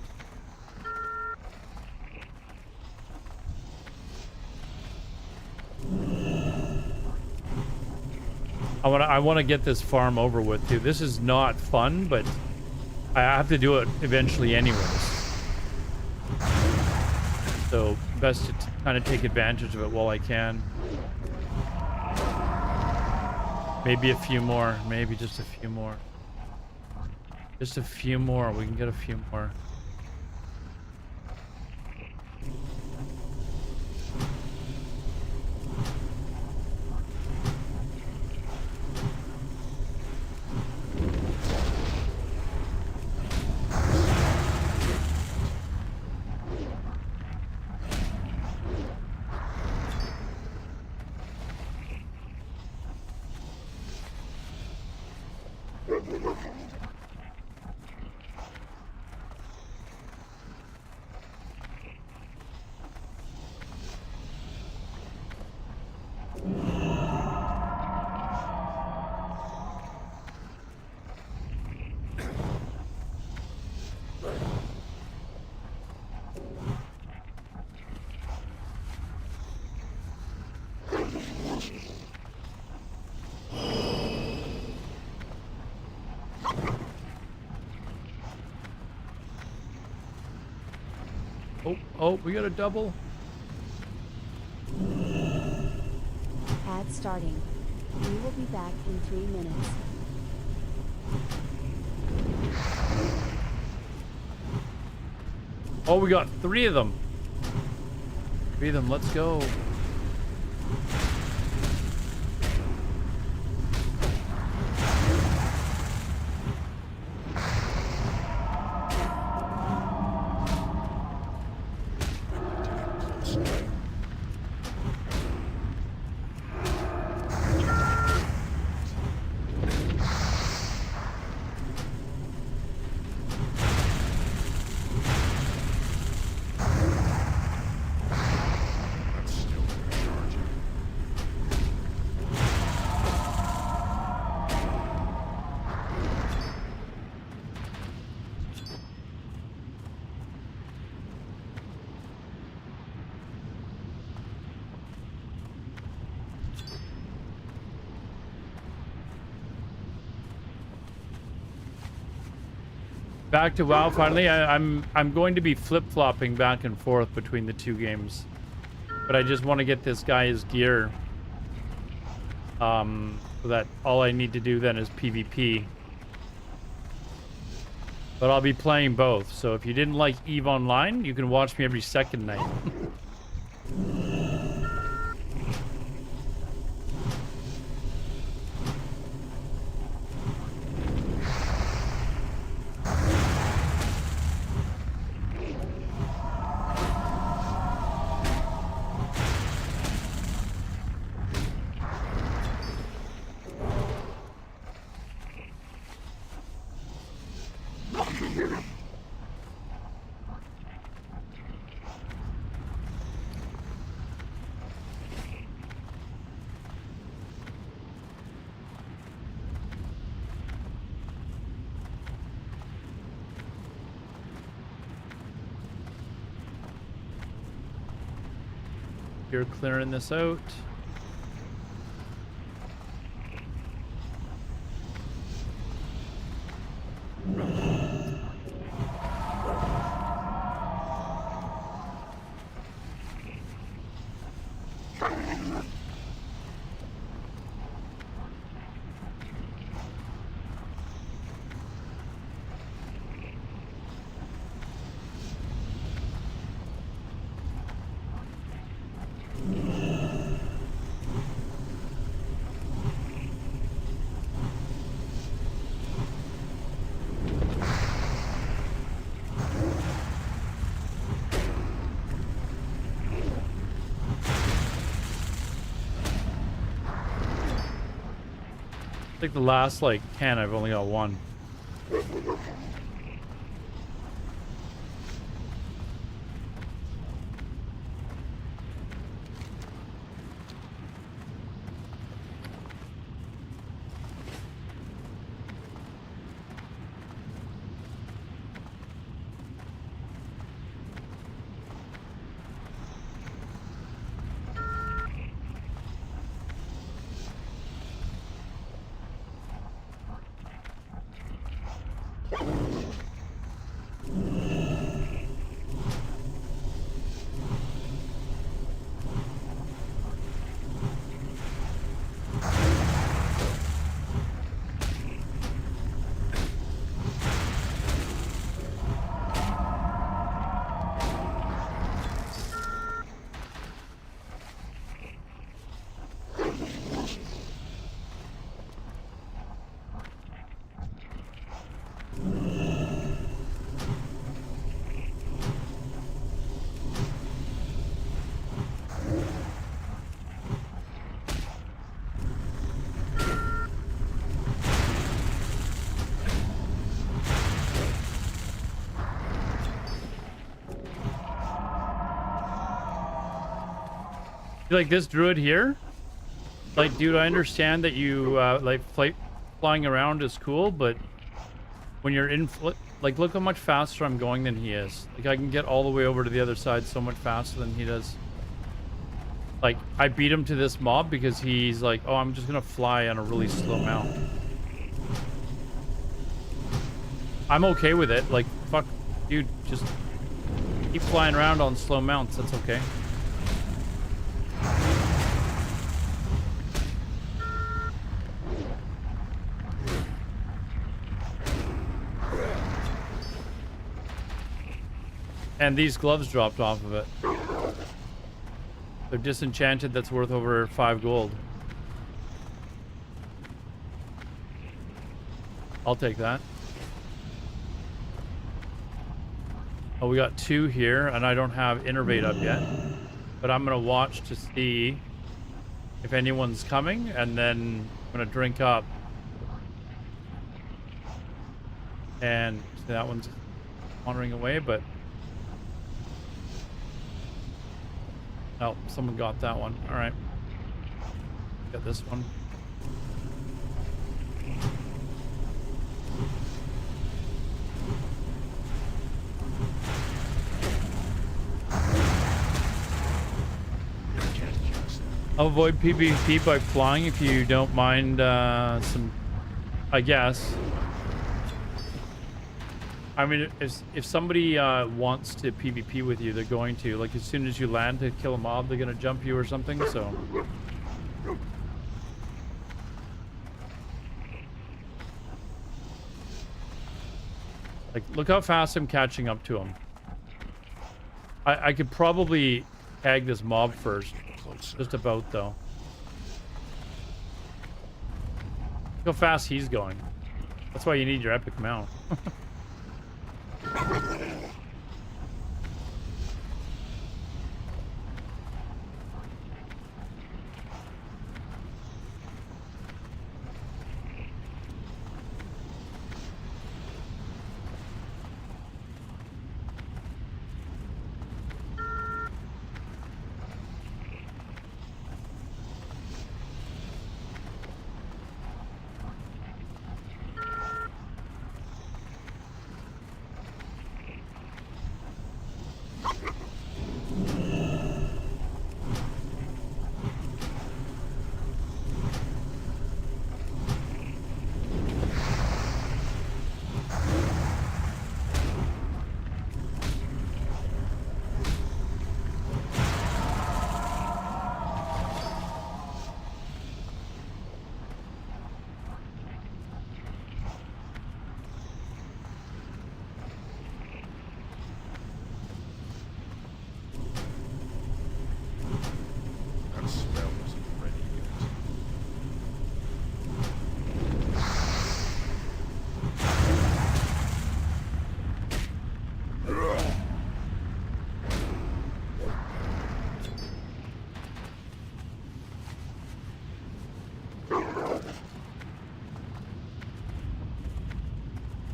I want to get this farm over with too. This is not fun, but I have to do it eventually anyways. So best to kind of take advantage of it while I can. Maybe a few more. Maybe just a few more. Just a few more. We can get a few more. Oh, we got a double. Ad starting. We will be back in 3 minutes. Oh, we got 3 of them. 3 of them. Let's go. Back to WoW finally. I'm going to be flip-flopping back and forth between the 2 games. But I just want to get this guy's gear. So that all I need to do then is PvP. But I'll be playing both. So if you didn't like EVE Online, you can watch me every second night. You're clearing this out. I think the last, like, 10, I've only got 1. You Like this druid here? Like, dude, I understand that you, like, flying around is cool, but when you're in, like, look how much faster I'm going than he is. Like, I can get all the way over to the other side so much faster than he does. Like, I beat him to this mob because he's like, oh, I'm just gonna fly on a really slow mount. I'm okay with it. Like, fuck, dude, just keep flying around on slow mounts. That's okay. And these gloves dropped off of it. They're disenchanted. That's worth over 5 gold. I'll take that. Oh, we got 2 here, and I don't have Innervate up yet. But I'm going to watch to see if anyone's coming, and then I'm going to drink up. And that one's wandering away, but... Oh, someone got that one. All right. Got this one. I'll avoid PvP by flying if you don't mind some, I guess. I mean, if somebody wants to PvP with you, they're going to. Like, as soon as you land to kill a mob, they're going to jump you or something, so... Like, look how fast I'm catching up to him. I could probably tag this mob first. Just about, though. Look how fast he's going. That's why you need your epic mount.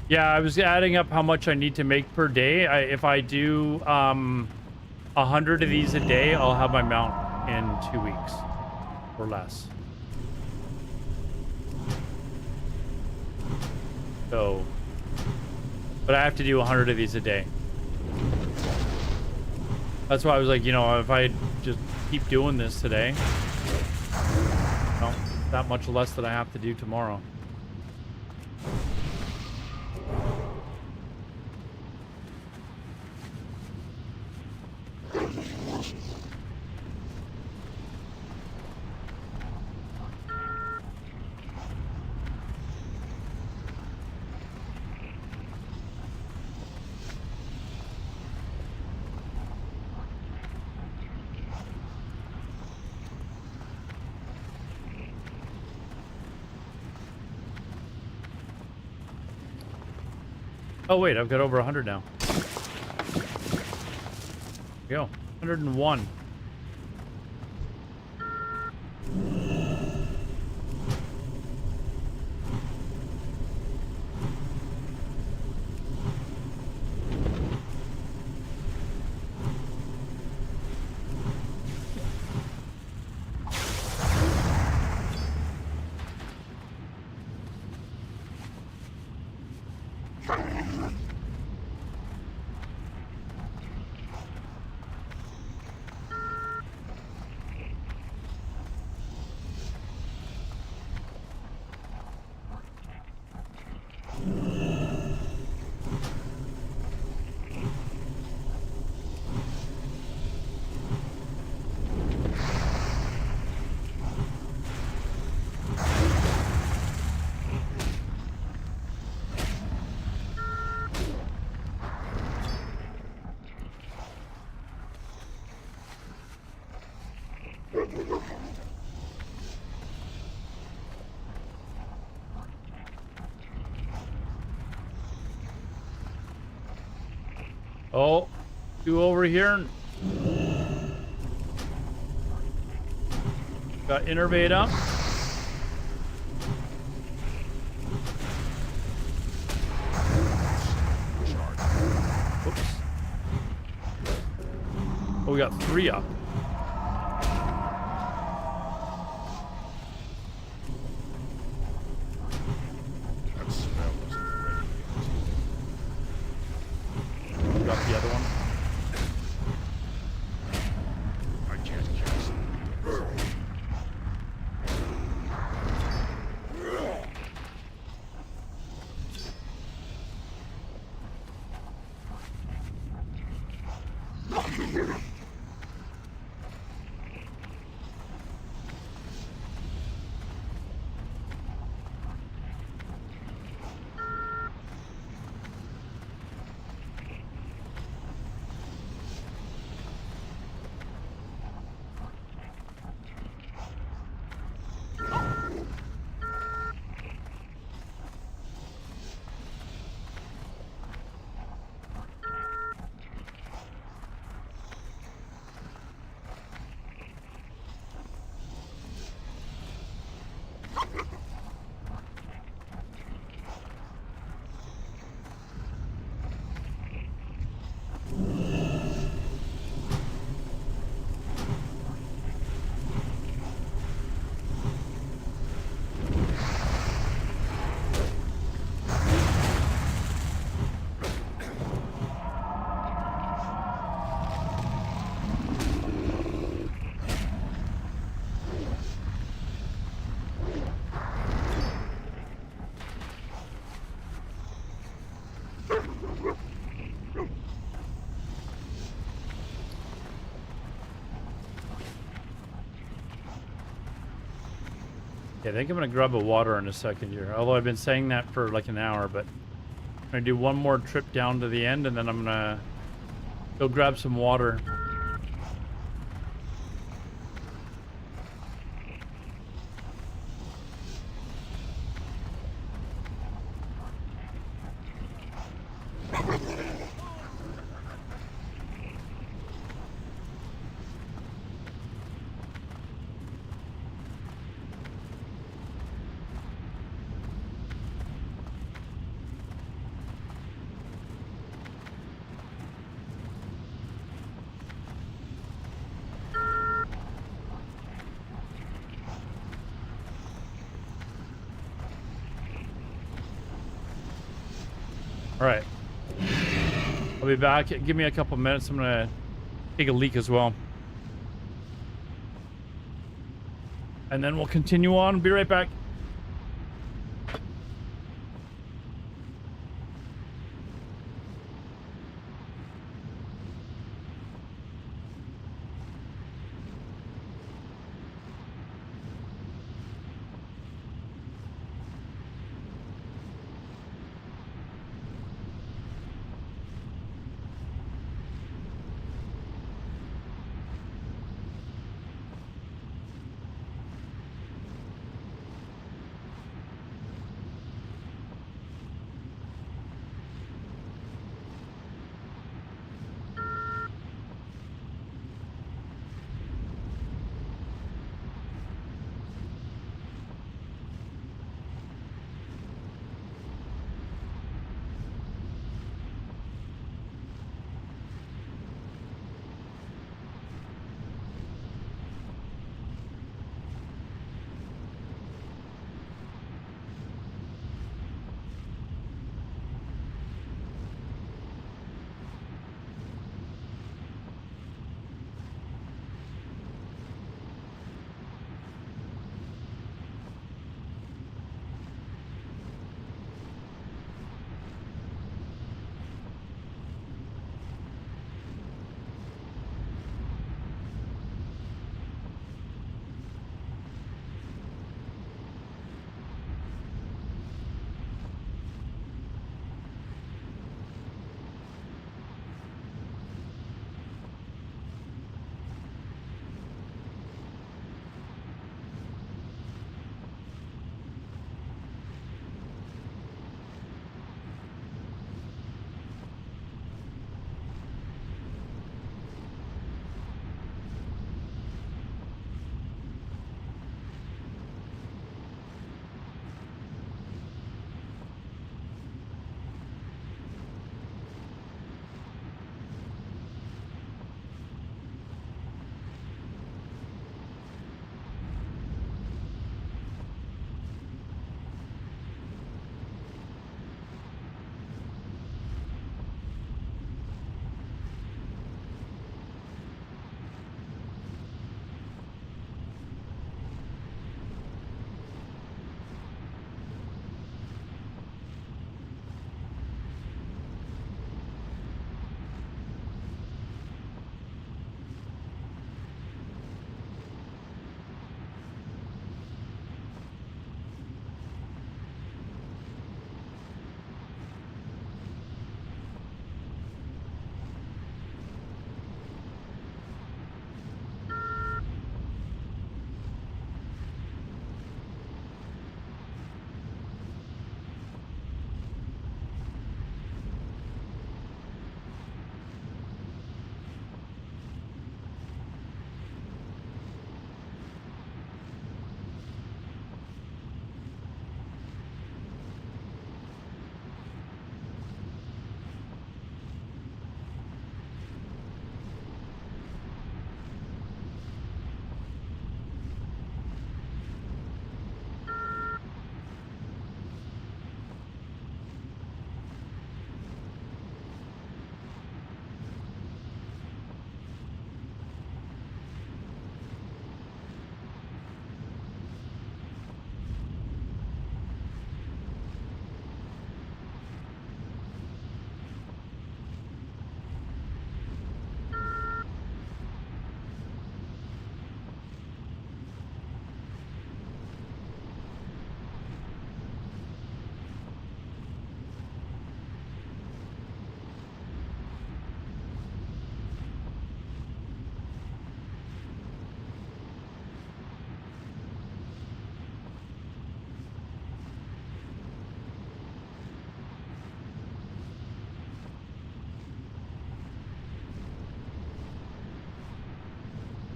Yeah, I was adding up how much I need to make per day. If I do 100 of these a day, I'll have my mount in 2 weeks or less. So, but I have to do 100 of these a day. That's why I was like, you know, if I just keep doing this today, well, that much less that I have to do tomorrow. Oh wait, I've got over 100 now. There we go. 101. Oh, two over here. Got innervate up. Oops. Oh, we got 3 up. That smell isn't ready yet. Got the other one. I can't cast it. Okay, I think I'm gonna grab a water in a second here. Although I've been saying that for like an hour, but I'm gonna do one more trip down to the end, and then I'm gonna go grab some water. All right. I'll be back. Give me a couple minutes. I'm gonna take a leak as well. And then we'll continue on. Be right back.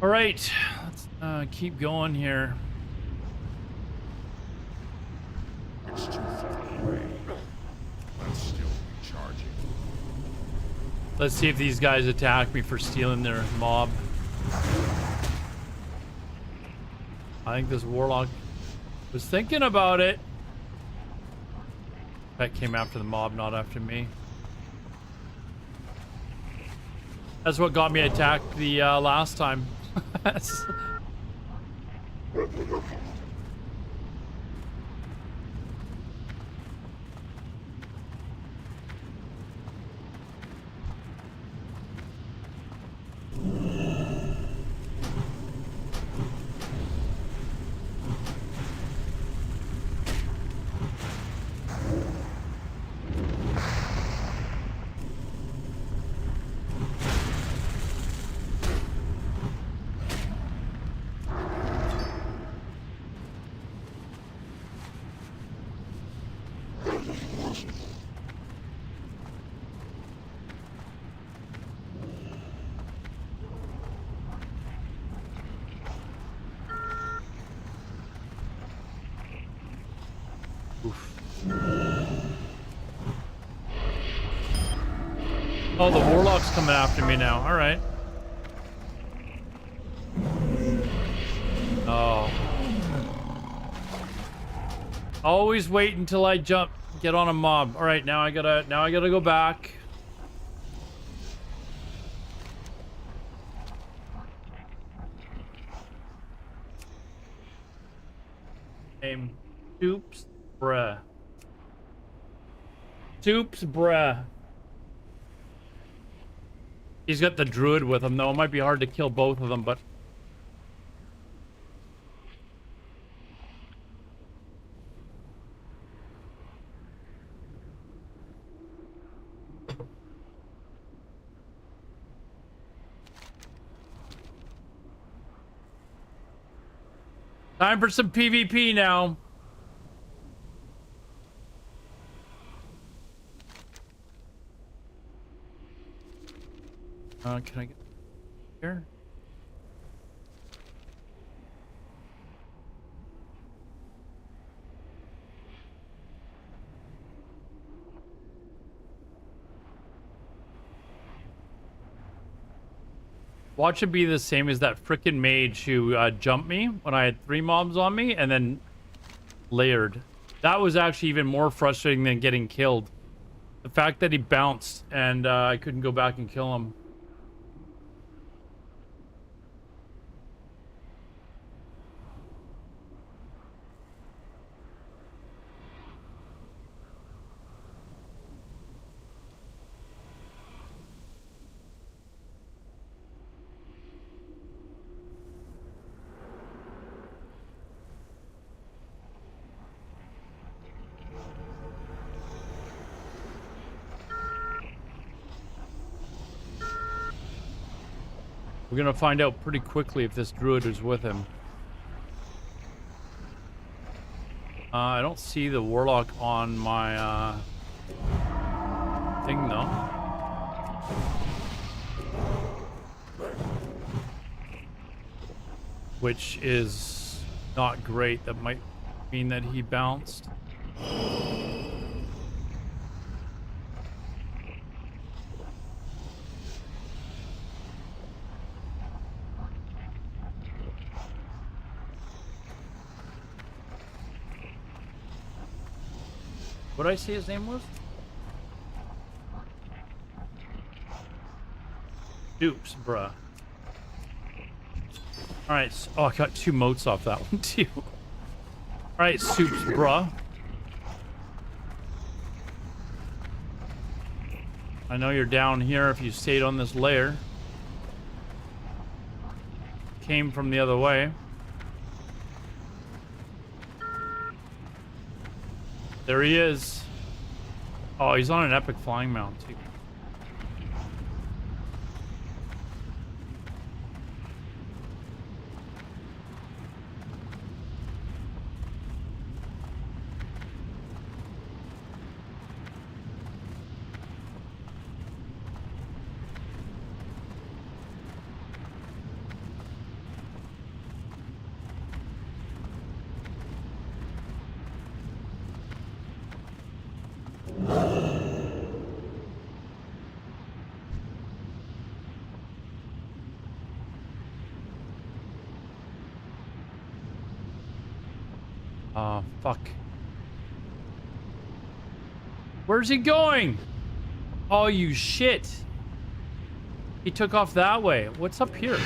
All right, let's keep going here. It's too far away. But still recharging. Let's see if these guys attack me for stealing their mob. I think this warlock was thinking about it. That came after the mob, not after me. That's what got me attacked the last time. Oh, the warlock's coming after me now. All right. Oh. Always wait until I get on a mob. All right, now I gotta go back. Name Soups, bruh. Soups, bruh. He's got the druid with him, though. It might be hard to kill both of them, but... Time for some PvP now. Can I get here? Watch it be the same as that frickin' mage who jumped me when I had 3 mobs on me and then layered. That was actually even more frustrating than getting killed. The fact that he bounced and I couldn't go back and kill him. We're gonna find out pretty quickly if this druid is with him. I don't see the warlock on my thing though. Which is not great. That might mean that he bounced. What did I say his name was? Oops, bruh. Alright, oh, I got 2 motes off that one too. Alright, Soups, bruh. I know you're down here if you stayed on this layer. Came from the other way. There he is. Oh, he's on an epic flying mount too. Oh, fuck. Where's he going? Oh, you shit. He took off that way. What's up here?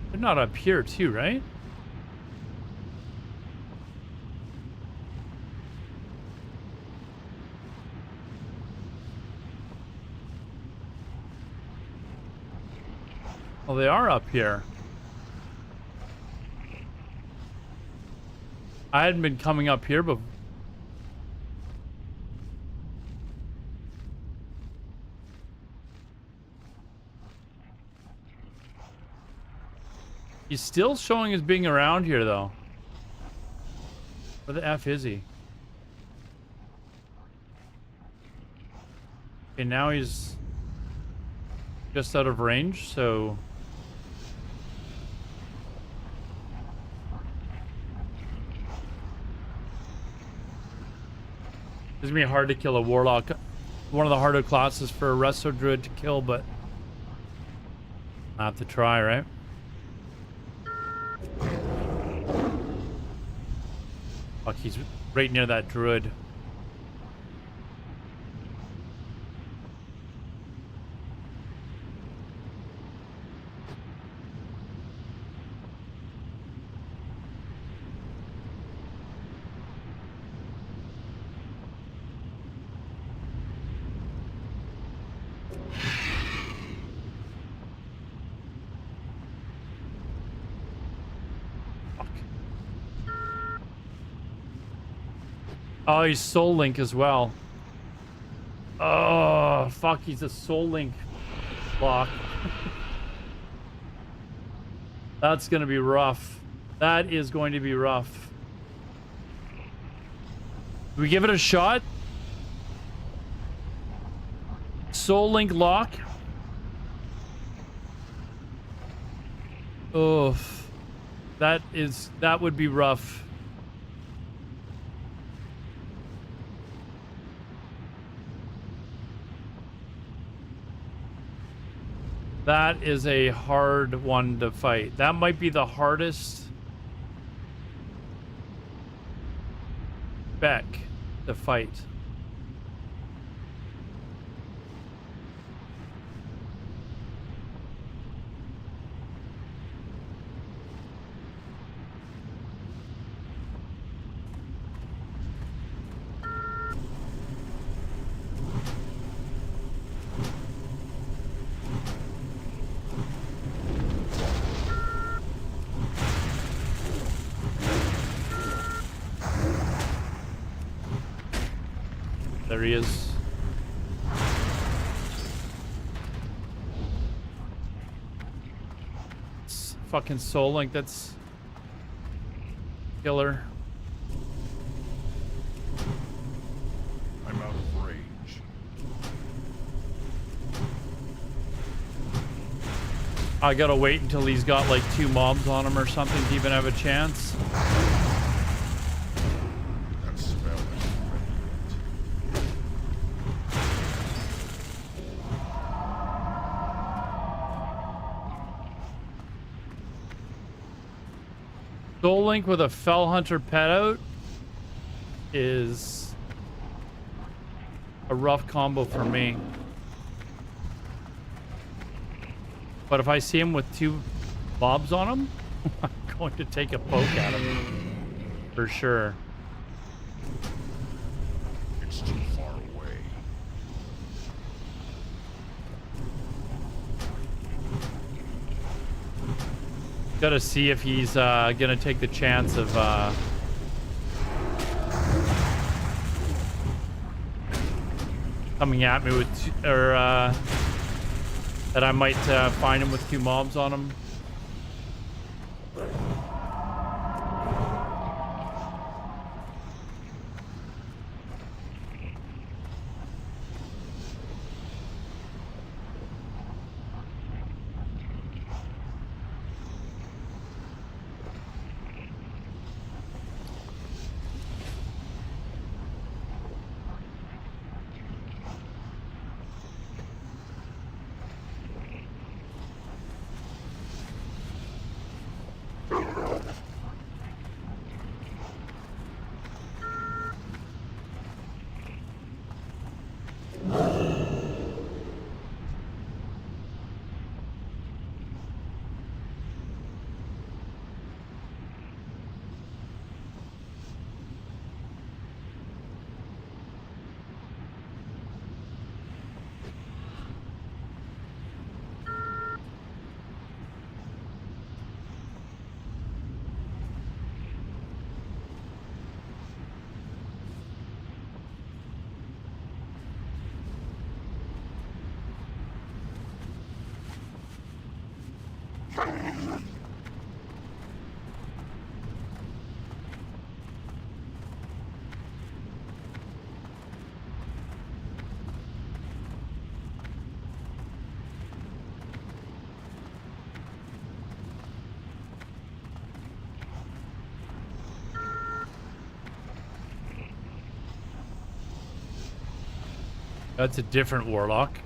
They're not up here too, right? Oh, they are up here. I hadn't been coming up here before. He's still showing as being around here, though. Where the F is he? Okay, now he's just out of range, so... It's gonna be hard to kill a warlock. One of the harder classes for a resto druid to kill, but I have to try, right? Fuck, he's right near that druid. Oh, he's Soul Link as well. Oh, fuck, he's a Soul Link block. That's gonna be rough. That is going to be rough. Do we give it a shot? Soul Link lock. Oof. That would be rough. That is a hard one to fight. That might be the hardest spec to fight. There he is. It's fucking Soul Link, that's killer. I'm out of range. I gotta wait until he's got like 2 mobs on him or something to even have a chance. That spell is Soul Link with a Fell Hunter pet out is a rough combo for me. But if I see him with 2 mobs on him, I'm going to take a poke at him. For sure. It's too far away. Gotta see if he's gonna take the chance of coming at me with, or that I might find him with 2 mobs on him. That's a different warlock.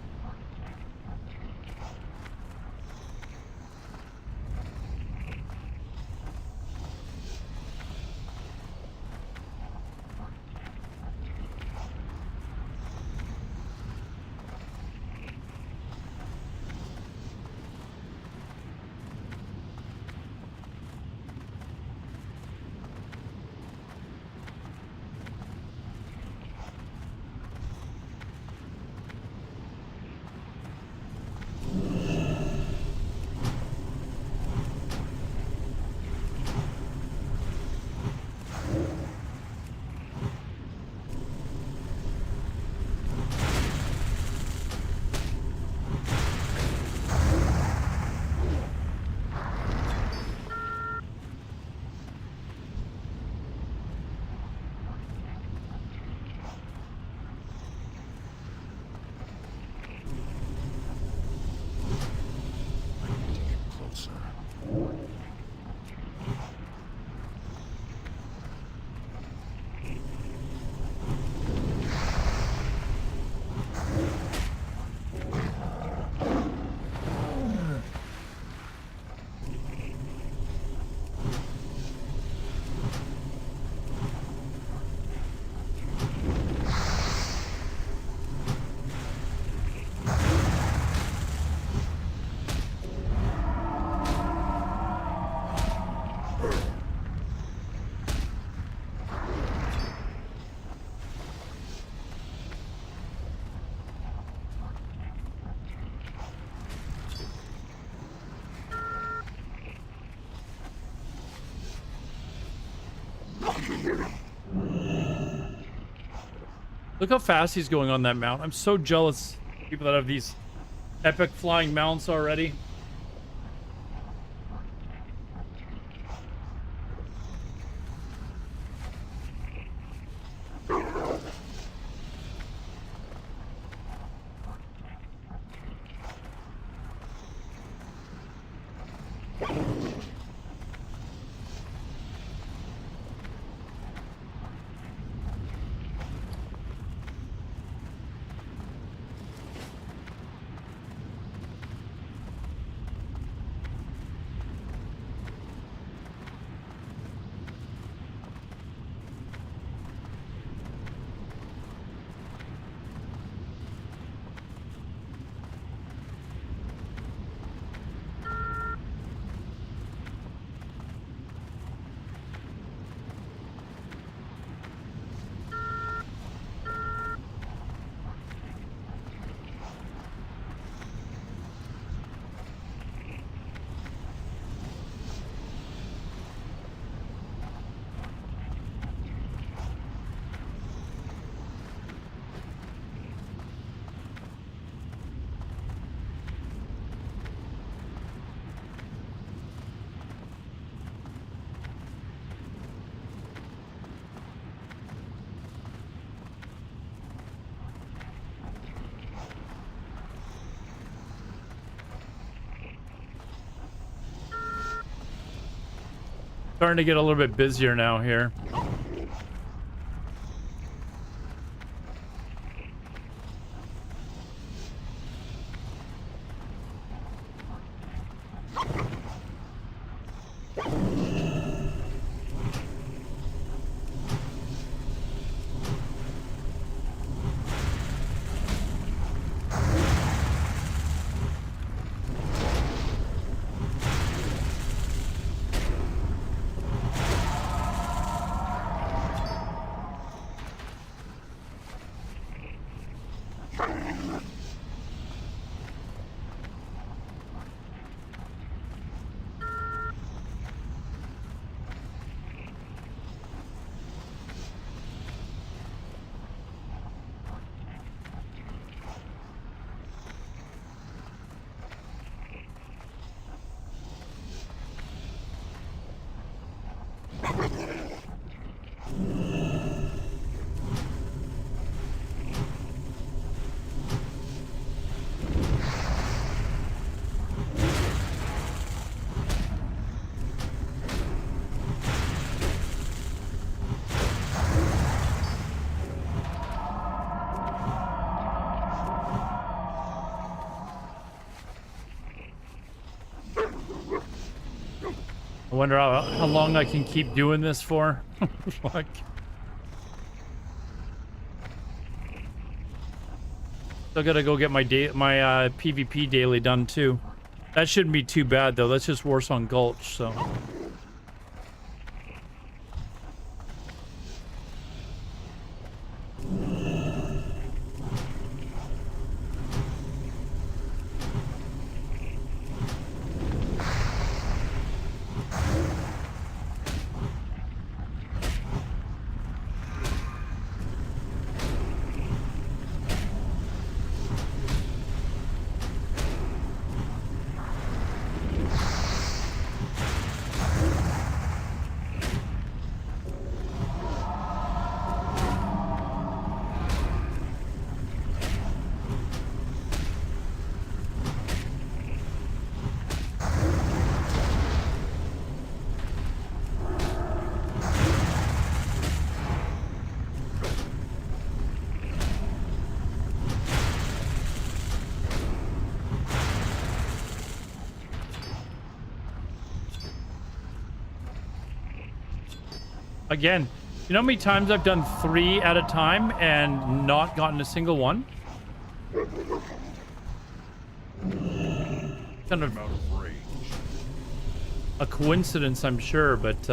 Look how fast he's going on that mount. I'm so jealous of people that have these epic flying mounts already. Starting to get a little bit busier now here. I wonder how long I can keep doing this for. Fuck. Still gotta go get my PvP daily done too. That shouldn't be too bad though. That's just Warsong Gulch, so. Again, you know how many times I've done 3 at a time and not gotten a single one? Kind of a coincidence, I'm sure, but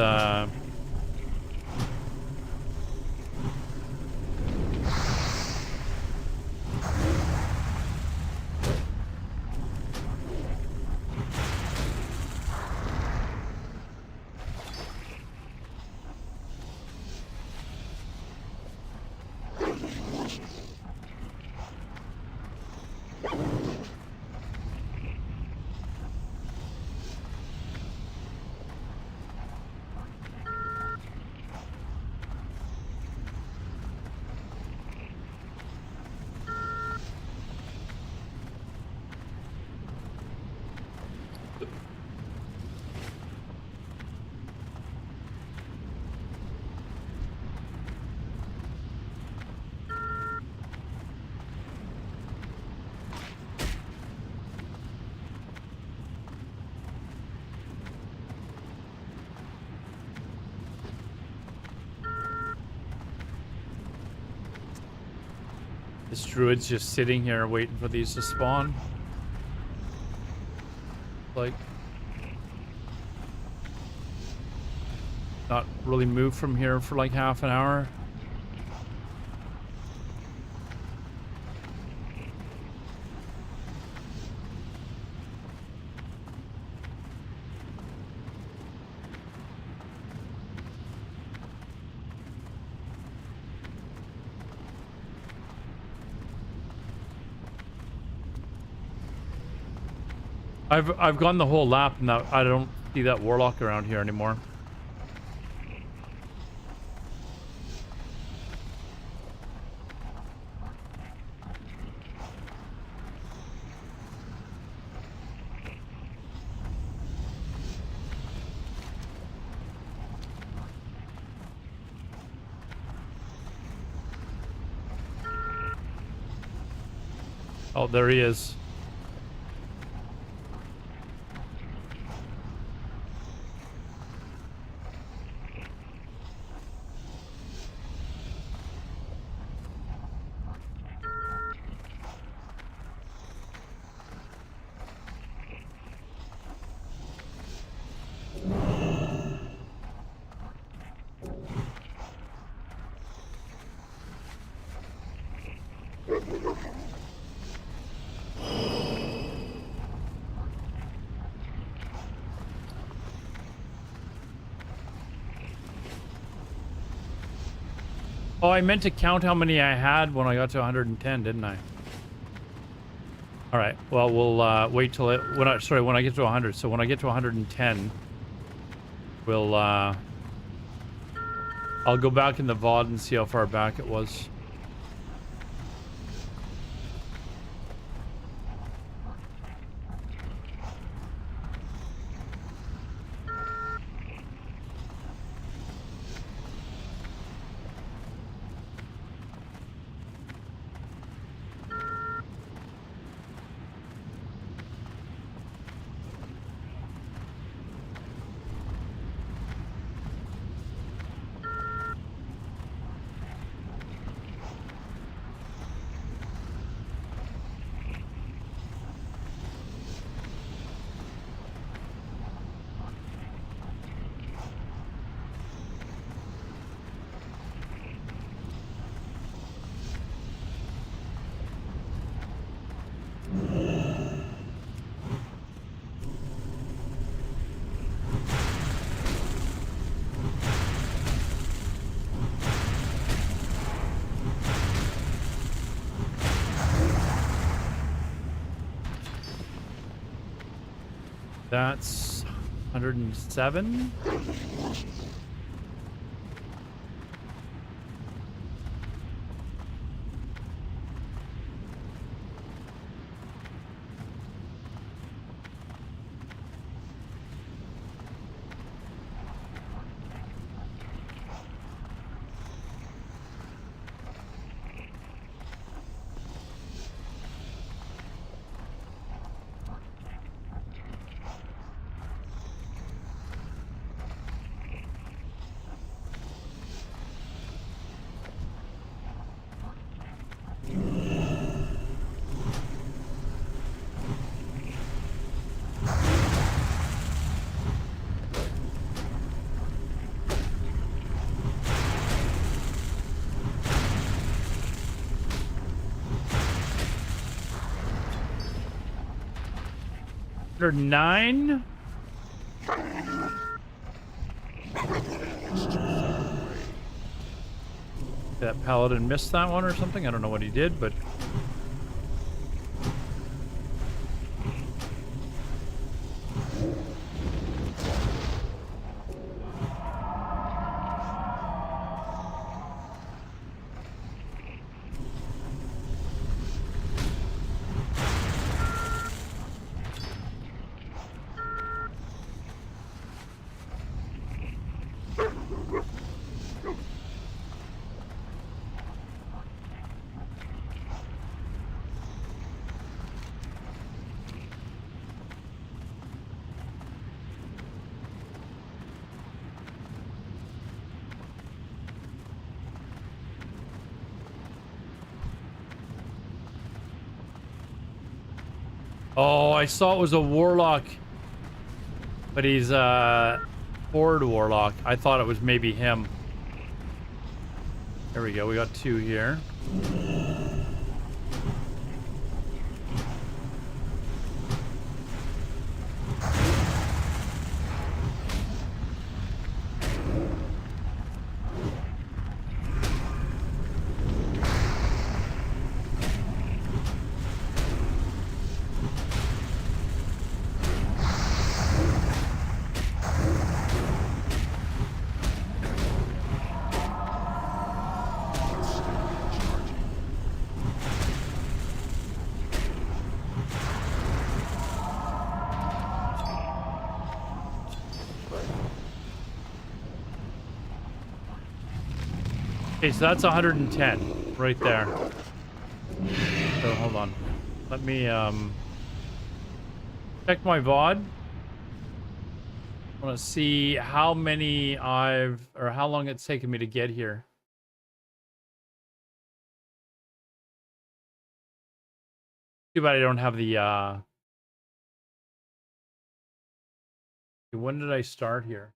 this druid's just sitting here waiting for these to spawn. Like, not really move from here for like half an hour. I've gone the whole lap and I don't see that warlock around here anymore. Oh, there he is. Oh, I meant to count how many I had when I got to 110, didn't I? All right. Well, we'll wait till when I get to 100. So when I get to 110, we'll I'll go back in the VOD and see how far back it was. That's 107. Nine. That paladin missed that one or something. I don't know what he did, but oh, I saw it was a warlock, but he's horde warlock. I thought it was maybe him. There we go. We got two here. Okay, so that's 110 right there. So hold on. Let me check my VOD. I want to see how many or how long it's taken me to get here. Too bad I don't have the when did I start here?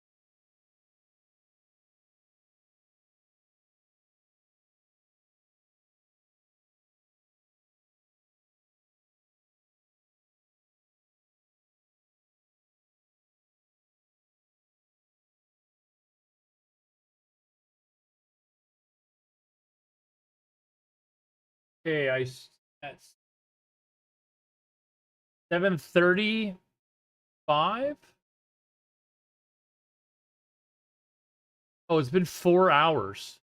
Okay, that's 7:35. Oh, it's been 4 hours.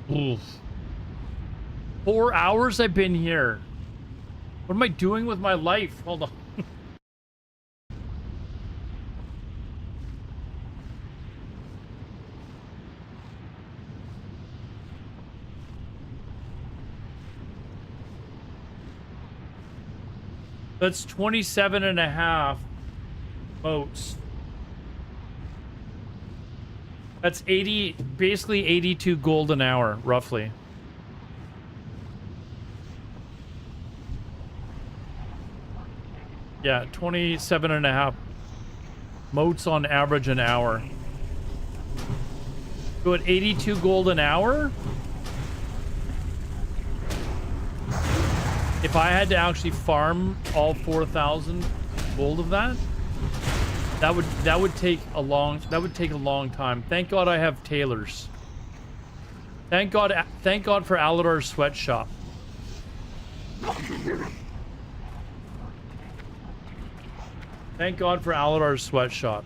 Oof. 4 hours I've been here. What am I doing with my life? Hold on. That's 27 and a half moats. That's 80, basically 82 gold an hour, roughly. Yeah, 27 and a half moats on average an hour. So at 82 gold an hour, if I had to actually farm all 4,000 gold of that, that would take a long time. Thank God I have tailors. Thank God for Aladar's sweatshop. Thank God for Aladar's sweatshop.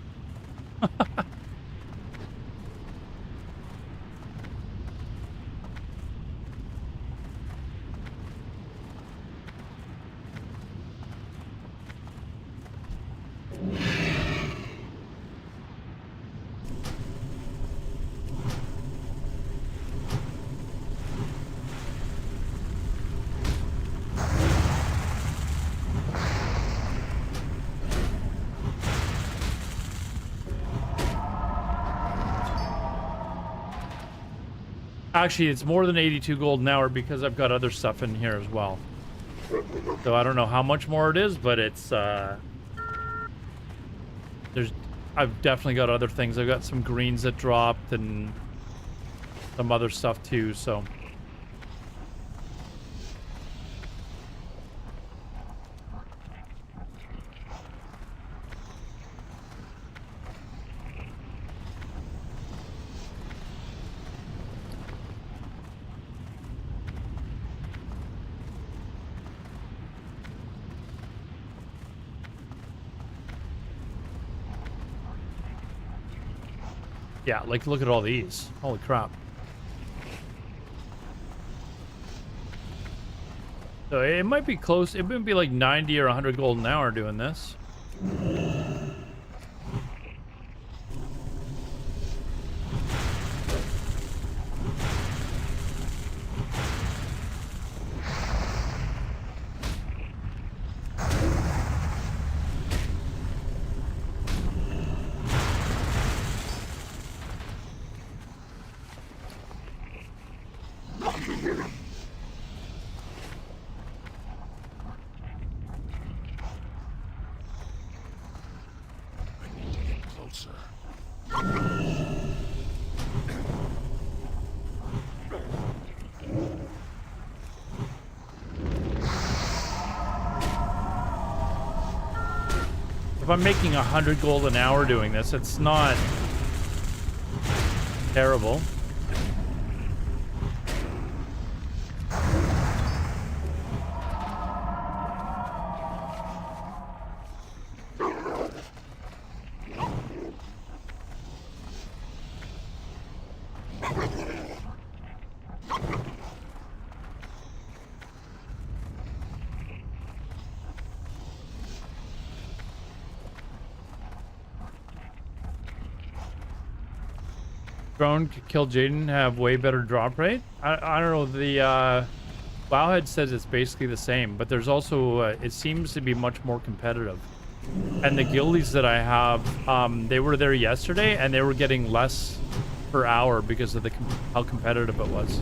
Actually, it's more than 82 gold an hour because I've got other stuff in here as well. So I don't know how much more it is, but it's I've definitely got other things. I've got some greens that dropped and some other stuff too, so. Yeah, like, look at all these. Holy crap. So it might be close. It might be like 90 or 100 gold an hour doing this. If I'm making 100 gold an hour doing this, it's not terrible. Drone could kill Jaden, have way better drop rate. I don't know. The Wowhead says it's basically the same, but there's also it seems to be much more competitive. And the guildies that I have, they were there yesterday, and they were getting less per hour because of the how competitive it was.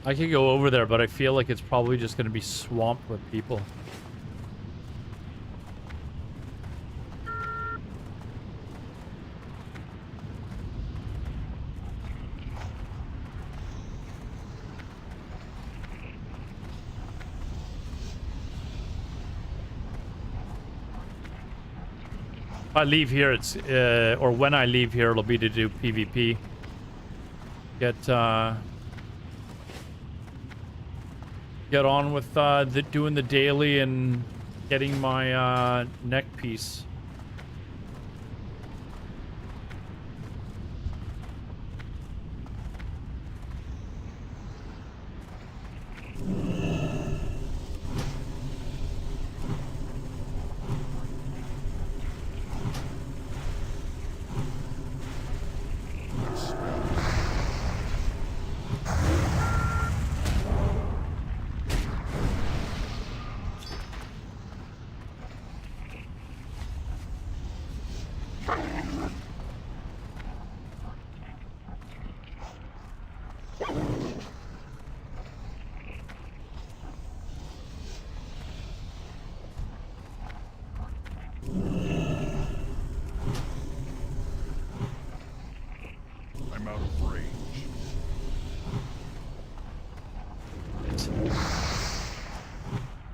I could go over there, but I feel like it's probably just going to be swamped with people. If I leave here, it's or when I leave here, it'll be to do PvP. Get on with doing the daily and getting my neck piece.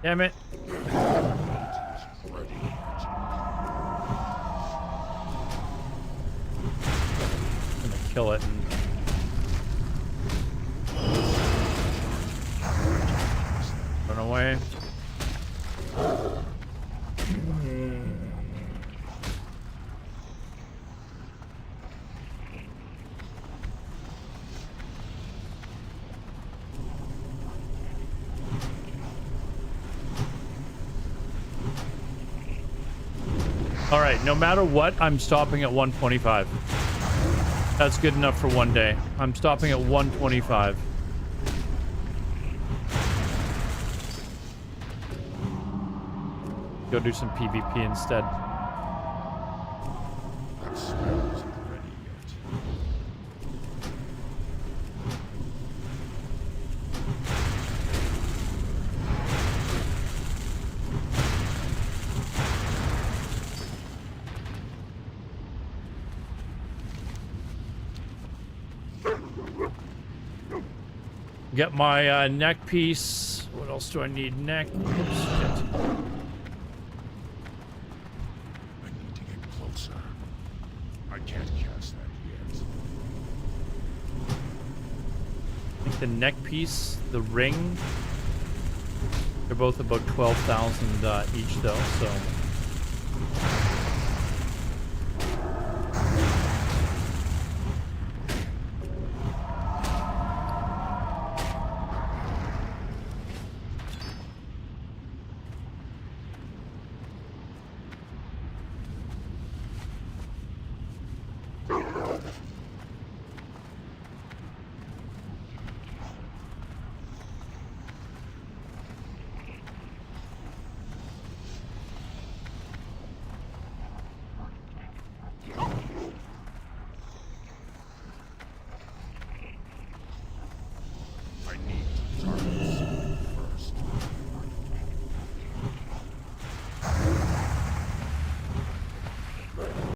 Damn it. I'm gonna kill it. Run away. All right, no matter what, I'm stopping at 125. That's good enough for one day. I'm stopping at 125. Go do some PvP instead. That spell isn't ready yet. Get my neck piece. What else do I need? Neck. Oops, shit. I need to get closer. I can't cast that yet. I think the neck piece, the ring, they're both about 12,000 each though, so